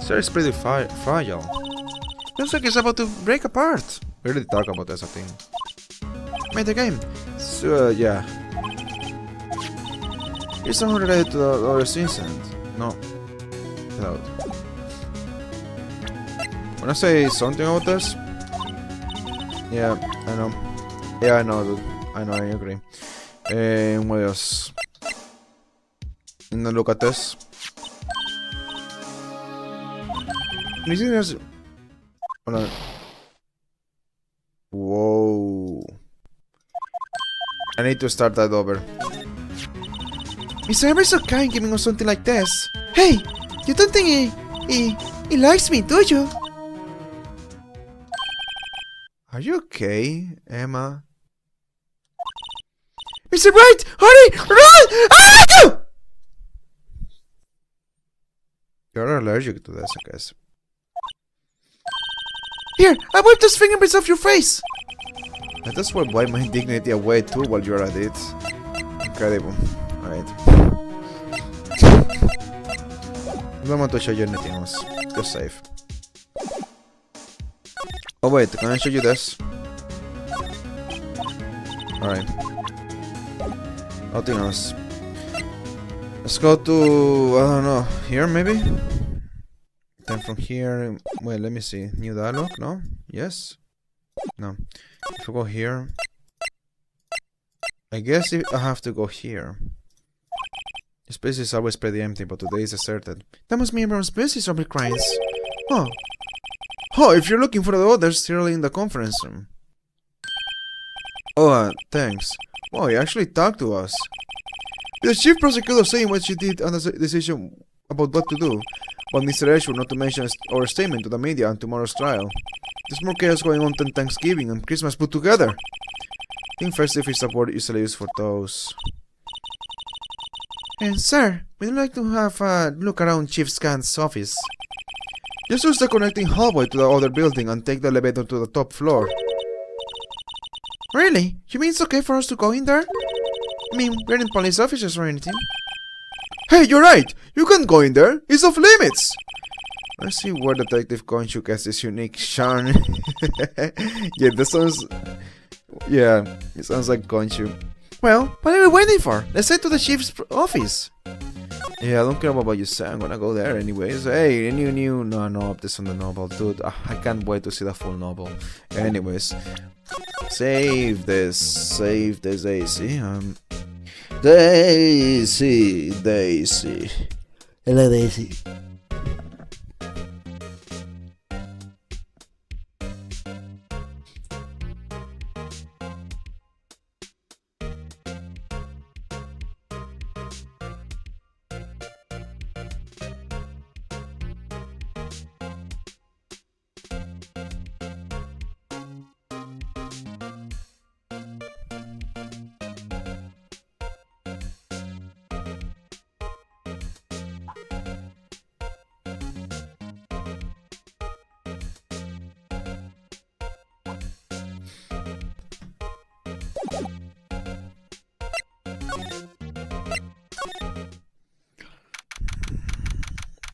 Sir is pretty fragile. Looks like it's about to break apart. We already talked about this, I think. Made the game. So, yeah. It's not related to the other incident. No. Without. Wanna say something about this? Yeah, I know. Yeah, I know, dude. I know, I agree. What else? And then look at this. You think there's... Hold on. Whoa. I need to start that over. Mr. Emer's so kind giving us something like this. Hey, you don't think he likes me, do you? Are you okay, Emma? Mr. Bright, hurry, run! Ah! You're allergic to this, I guess. Here, I wiped those fingerprints off your face. Let us wipe my dignity away too while you're at it. Incredible. Alright. I don't want to show you anything else. Just save. Oh wait, can I show you this? Alright. Nothing else. Let's go to... I don't know. Here maybe? Then from here... Wait, let me see. New dialogue? No? Yes? No. If I go here... I guess I have to go here. This place is always pretty empty, but today is deserted. That must mean everyone's busy, so cries. Oh. Oh, if you're looking for the others, they're in the conference room. Oh, thanks. Wow, he actually talked to us. The chief prosecutor saying what she did and the decision about what to do. But Mr. Ashwood not to mention our statement to the media on tomorrow's trial. There's more chaos going on than Thanksgiving and Christmas put together. I think festive is a word usually used for those. And sir, we'd like to have a look around Chief Scan's office. Just use the connecting hallway to the other building and take the elevator to the top floor. Really? You mean it's okay for us to go in there? I mean, we're in police officers or anything. Hey, you're right! You can't go in there! It's off limits! Let's see where Detective Conchu gets this unique charm. Yeah, that sounds... Yeah, it sounds like Conchu. Well, what are we waiting for? Let's head to the chief's office. Yeah, I don't care about what you say. I'm gonna go there anyways. Hey, new no, this on the novel, dude. I can't wait to see the full novel. Anyways, save this Daisy. Daisy. Hello, Daisy.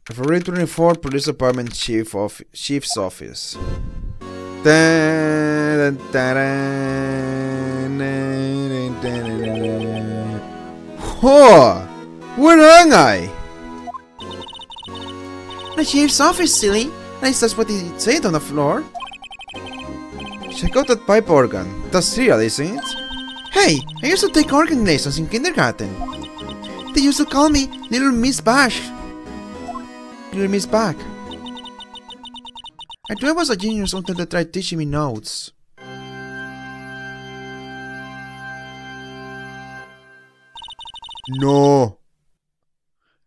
February 24th, Police Department Chief's Office. Whoa! Where am I? The chief's office, silly. At least that's what he said on the floor. Check out that pipe organ. That's real, isn't it? Hey, I used to take organ lessons in kindergarten. They used to call me Little Miss Bash. Little Miss Back. I thought I was a genius until they tried teaching me notes. No.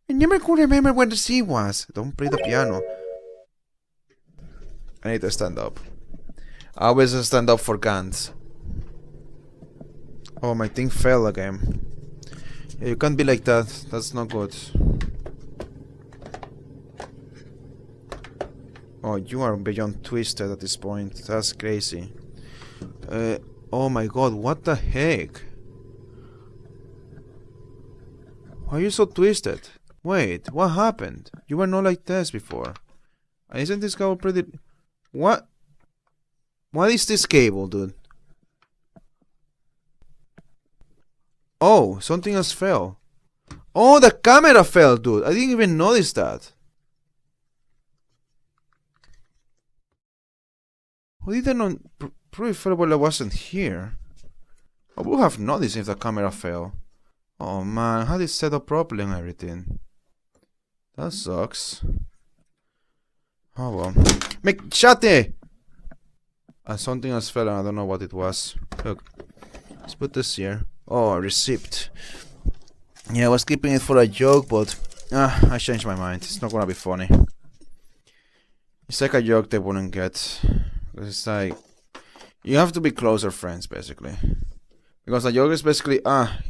I never could remember where the sea was. Don't play the piano. I need to stand up. I always stand up for guns. Oh, my thing fell again. Yeah, you can't be like that. That's not good. Oh, you are beyond twisted at this point. That's crazy. Oh my god, what the heck? Why are you so twisted? Wait, what happened? You were not like this before. Isn't this cable pretty... What? What is this cable, dude? Oh, something else fell. Oh, the camera fell, dude. I didn't even notice that. Who didn't know? Probably fell while I wasn't here. I would have noticed if the camera fell. Oh man, I had it set up properly and everything. That sucks. Oh well. Shut. Something else fell and I don't know what it was. Look. Let's put this here. Oh, a receipt. Yeah, I was keeping it for a joke, but I changed my mind. It's not gonna be funny. It's like a joke they wouldn't get. It's like you have to be closer friends, basically. Because a joke is basically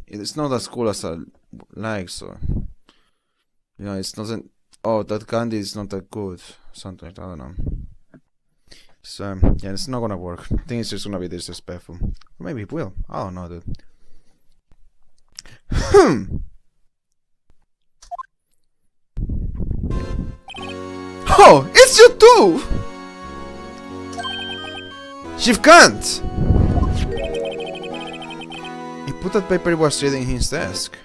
it's not as cool as I like, so you know, it's not. Oh, that candy is not that good. Something like that, I don't know. So yeah, it's not gonna work. I think it's just gonna be disrespectful. Or maybe it will. I don't know, dude. Oh, it's you too! She can't! He put that paper he was reading in his desk.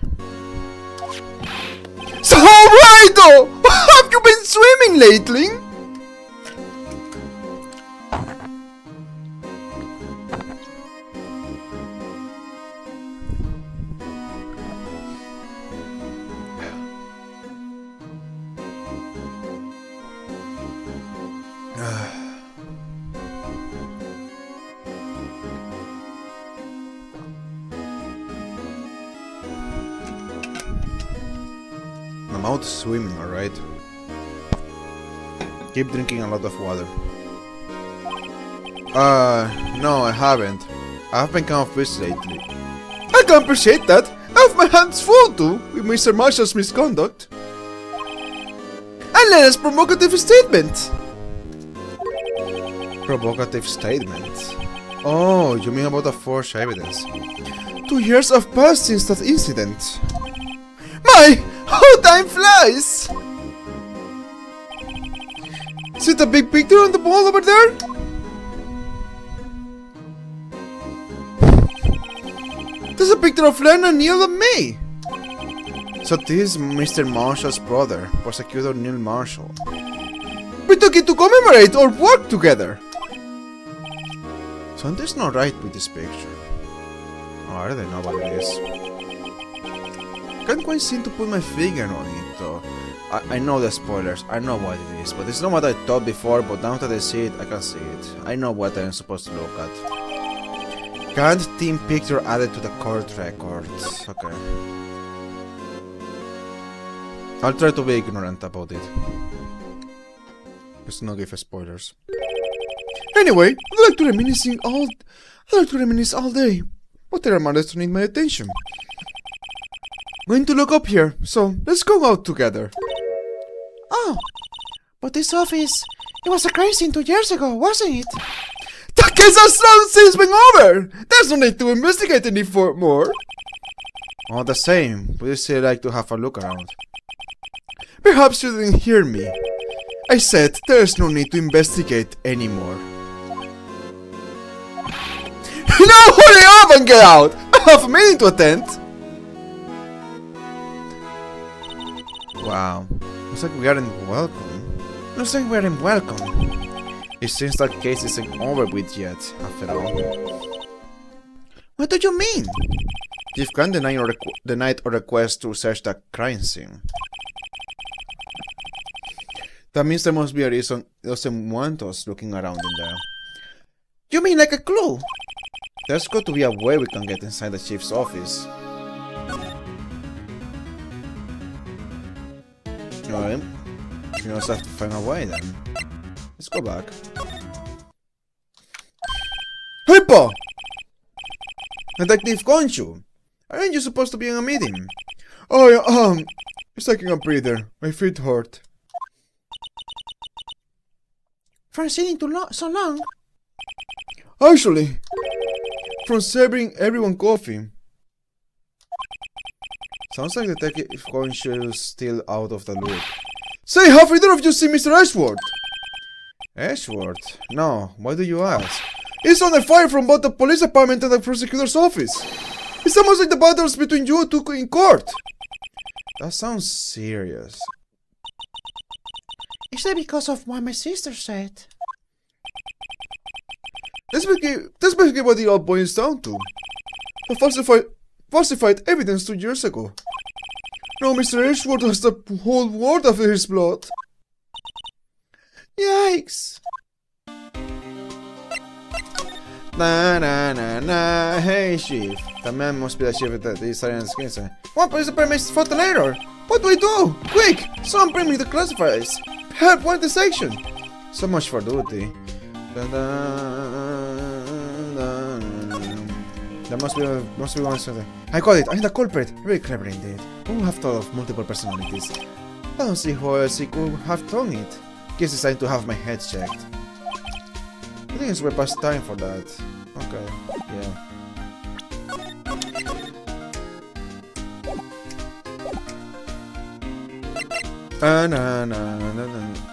So Rido! Have you been swimming lately? My mouth is swimming, alright? Keep drinking a lot of water. No, I haven't. I've been kind of busy lately. I can appreciate that. I have my hands full too with Mr. Marshall's misconduct. And Lena's provocative statement. Provocative statement? Oh, you mean about the forged evidence? 2 years have passed since that incident. My, how time flies! Is it a big picture on the wall over there? There's a picture of Lena, Neil, and me! So this is Mr. Marshall's brother, Prosecutor Neil Marshall. We took it to commemorate our work together! Something's not right with this picture. Oh, I don't know what it is. Can't quite seem to put my finger on it though. I know the spoilers, I know what it is, but it's not what I thought before, but now that I see it, I can see it. I know what I'm supposed to look at. Can't team picture added to the court records. Okay. I'll try to be ignorant about it. Just not give spoilers. Anyway, I'd like to reminisce all day, but there are matters to need my attention. Going to look up here, so let's go out together. Oh, but this office, it was a crime scene 2 years ago, wasn't it? The case has long since been over! There's no need to investigate any more. All the same, we'd still like to have a look around. Perhaps you didn't hear me. I said there's no need to investigate anymore. Now hurry up and get out! I have a meeting to attend! Wow, looks like we aren't welcome. Looks like we aren't welcome. It seems that case isn't over with yet, after all. What do you mean? Chief Khan denied our request to search the crime scene. That means there must be a reason he doesn't want us looking around in there. You mean like a clue? There's got to be a way we can get inside the chief's office. Alright, we also have to find a way then. Let's go back. Hippo! Detective Conchu! Aren't you supposed to be in a meeting? Oh, yeah, just taking a breather. My feet hurt. For sitting so long? Actually, from serving everyone coffee. Sounds like Detective Conchu is still out of the loop. Say, have either of you seen Mr. Ashworth? Ashworth? No, why do you ask? He's under fire from both the police department and the prosecutor's office. It's almost like the battles between you two in court. That sounds serious. Is that because of what my sister said? That's basically what it all boils down to. The falsified evidence 2 years ago. Now Mr. Ashworth has the whole world after his blood. Yikes! Na na na na. Hey, chief. The man must be the chief of the Italian skin. What is the premise for the later? What do we do? Quick! Someone bring me the classifiers. Help! What the section? So much for duty. There must be one something. I got it. I'm the culprit. Very clever indeed. Who have thought of multiple personalities? I don't see who else he could have done it. Guess it's time to have my head checked. I think it's way past time for that. Okay, yeah.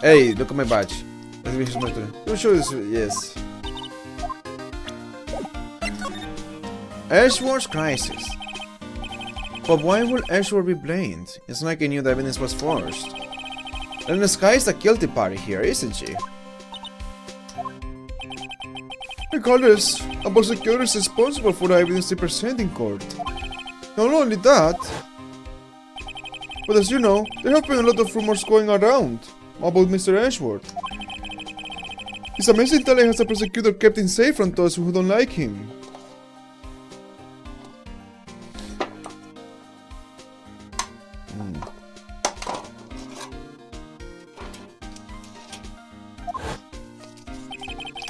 Hey, look at my badge. Let me use my turn. You sure this? Yes. Ashworth's crisis. But why would Ashworth be blamed? It's like he knew the evidence was forged. And the Sky is the guilty party here, isn't she? Regardless, a prosecutor is responsible for the evidence they present in court. Not only that, but as you know, there have been a lot of rumors going around about Mr. Ashworth. It's amazing Italy has a prosecutor kept him safe from those who don't like him.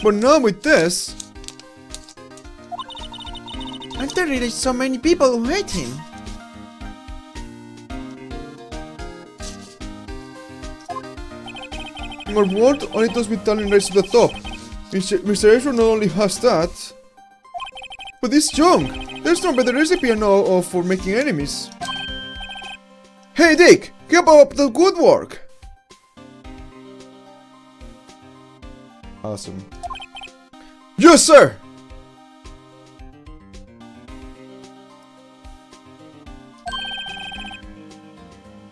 But now with this, and there are so many people who hate him. In our world, only those with talent rise to the top. Mr. Ashworth not only has that, but he's young. There's no better recipe I know of for making enemies. Hey Dick, keep up the good work. Awesome. Yes, sir!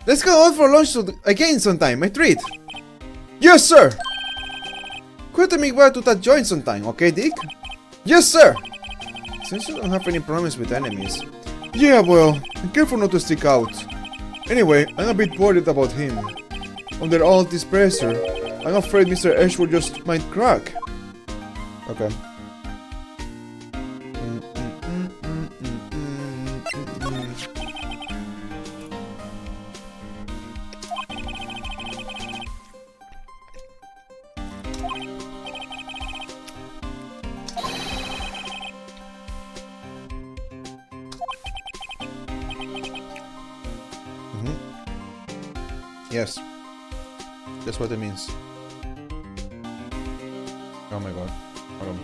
Let's go out for lunch again sometime, my treat! Yes, sir! Quit me back to that joint sometime, okay, Dick? Yes, sir! Since you don't have any problems with enemies. Yeah, well, be careful not to stick out. Anyway, I'm a bit worried about him. Under all this pressure, I'm afraid Mr. Ashworth just might crack. Okay. Yes. That's what it means. Oh my god. Hold on.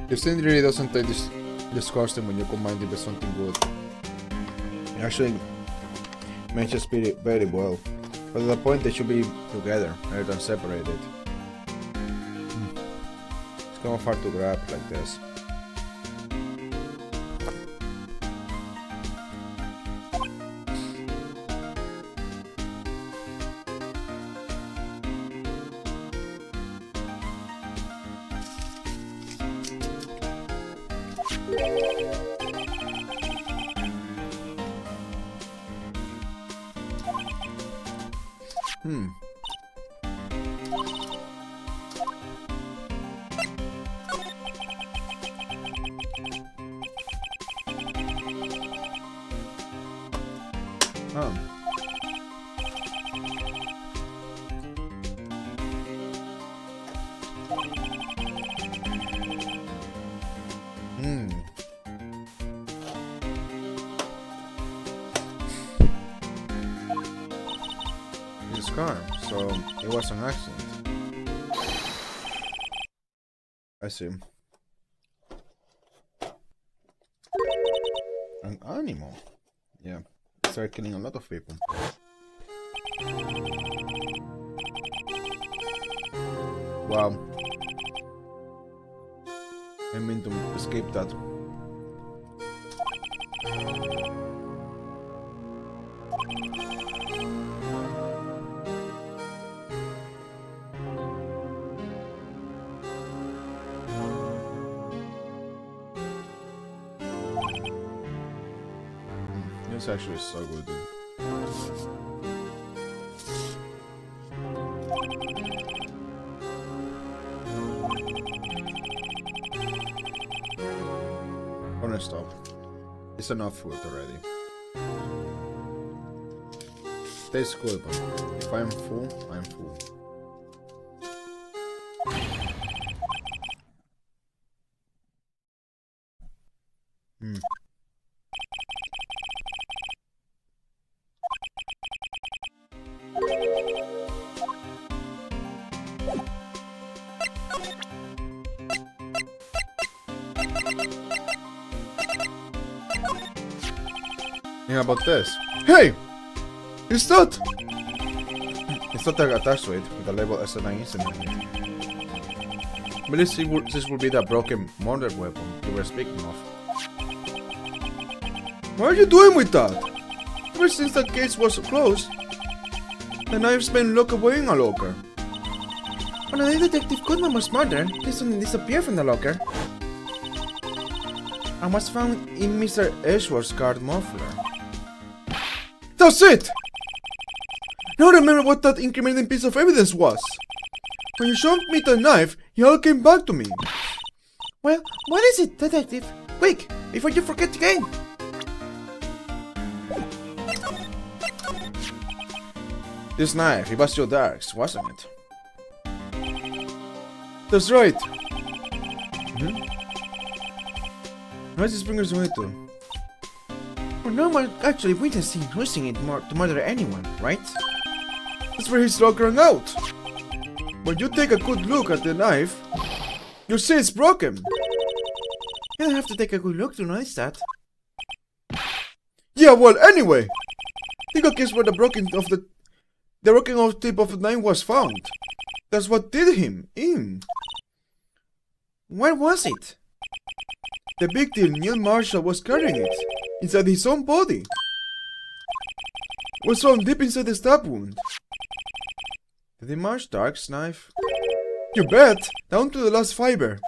This thing really doesn't taste disgusting when you combine it with something good. It actually matches very well. But at the point they should be together rather than separated. It's kind of hard to grab like this. his car, so it was an accident. I see. An animal? Yeah, started killing a lot of people. Wow. I mean to escape that. This actually is so good, dude. Gonna stop. It's enough food already. Tastes good, but if I'm full, I'm full. Yeah, about this. Hey! It's not! It's not attached to it with the label as an incident. But this will be the broken murder weapon you were speaking of. What are you doing with that? Ever since that case was closed, the knife's been locked away in a locker. When a Detective Goodman was murdered, this one disappeared from the locker and was found in Mr. Ashworth's card muffler. That's it! Now remember what that incriminating piece of evidence was. When you showed me the knife, it all came back to me. Well, what is it, Detective? Quick, before you forget again! This knife, it was your Dark's, wasn't it? That's right. Where's this bring us away to? Well, no one actually witnessing using it to murder anyone, right? That's where his locker hung out. When you take a good look at the knife, you see it's broken. You don't have to take a good look to notice that. Yeah, well, anyway. Think of guess where the broken off tip of the knife was found. That's what did him in. Where was it? The big deal, Neil Marshall was carrying it inside his own body. It was found deep inside the stab wound. Did he march Dark's knife? You bet! Down to the last fiber.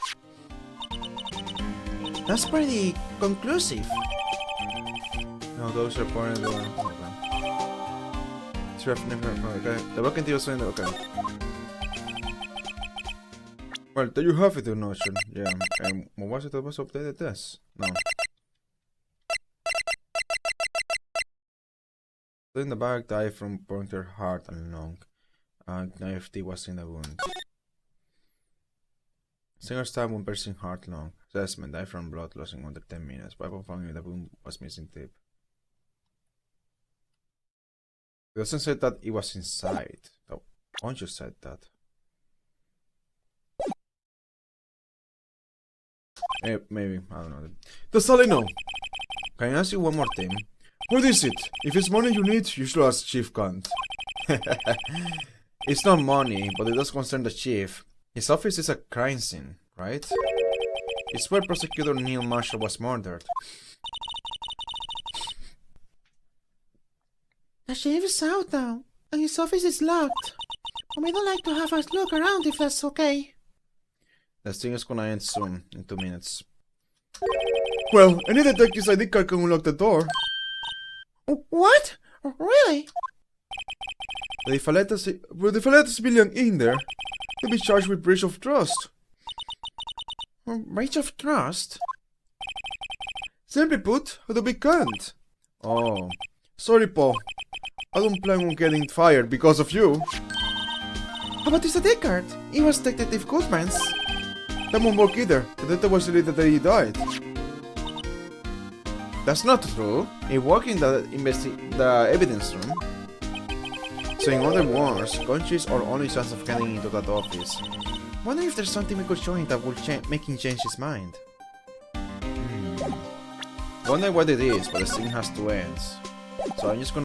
That's pretty conclusive. No, those are pointed to it's okay. The broken tip was found. Okay. Well, there you have it, the notion. Yeah. What was it that was updated this? No. In the bag, died from puncture heart and lung. Knife T was in the wound. Singer stab wound piercing heart lung. Assessment, died from blood losing under 10 minutes. Weapon found in the wound was missing tip. It doesn't say that it was inside. Oh, once you said that. Maybe, I don't know. That's all I know. Can I ask you one more thing? What is it? If it's money you need, you should ask Chief Kant. It's not money, but it does concern the chief. His office is a crime scene, right? It's where prosecutor Neil Marshall was murdered. The chief is out now, and his office is locked. But we don't like to have us look around if that's okay. The thing is gonna end soon, in 2 minutes. Well, any detective's ID card can unlock the door. What? Really? If I let a civilian in there, they'll be charged with breach of trust. Breach of trust? Simply put, that we can't. Oh, sorry, Paul. I don't plan on getting fired because of you. How about this ID card? It was Detective Goodman's. That won't work either. The data was deleted that he died. That's not true. It worked in the evidence room. So in other words, countries are only chance of getting into that office. Wonder if there's something we could show him that would make him change his mind. Wonder what it is, but the scene has two ends. So I'm just gonna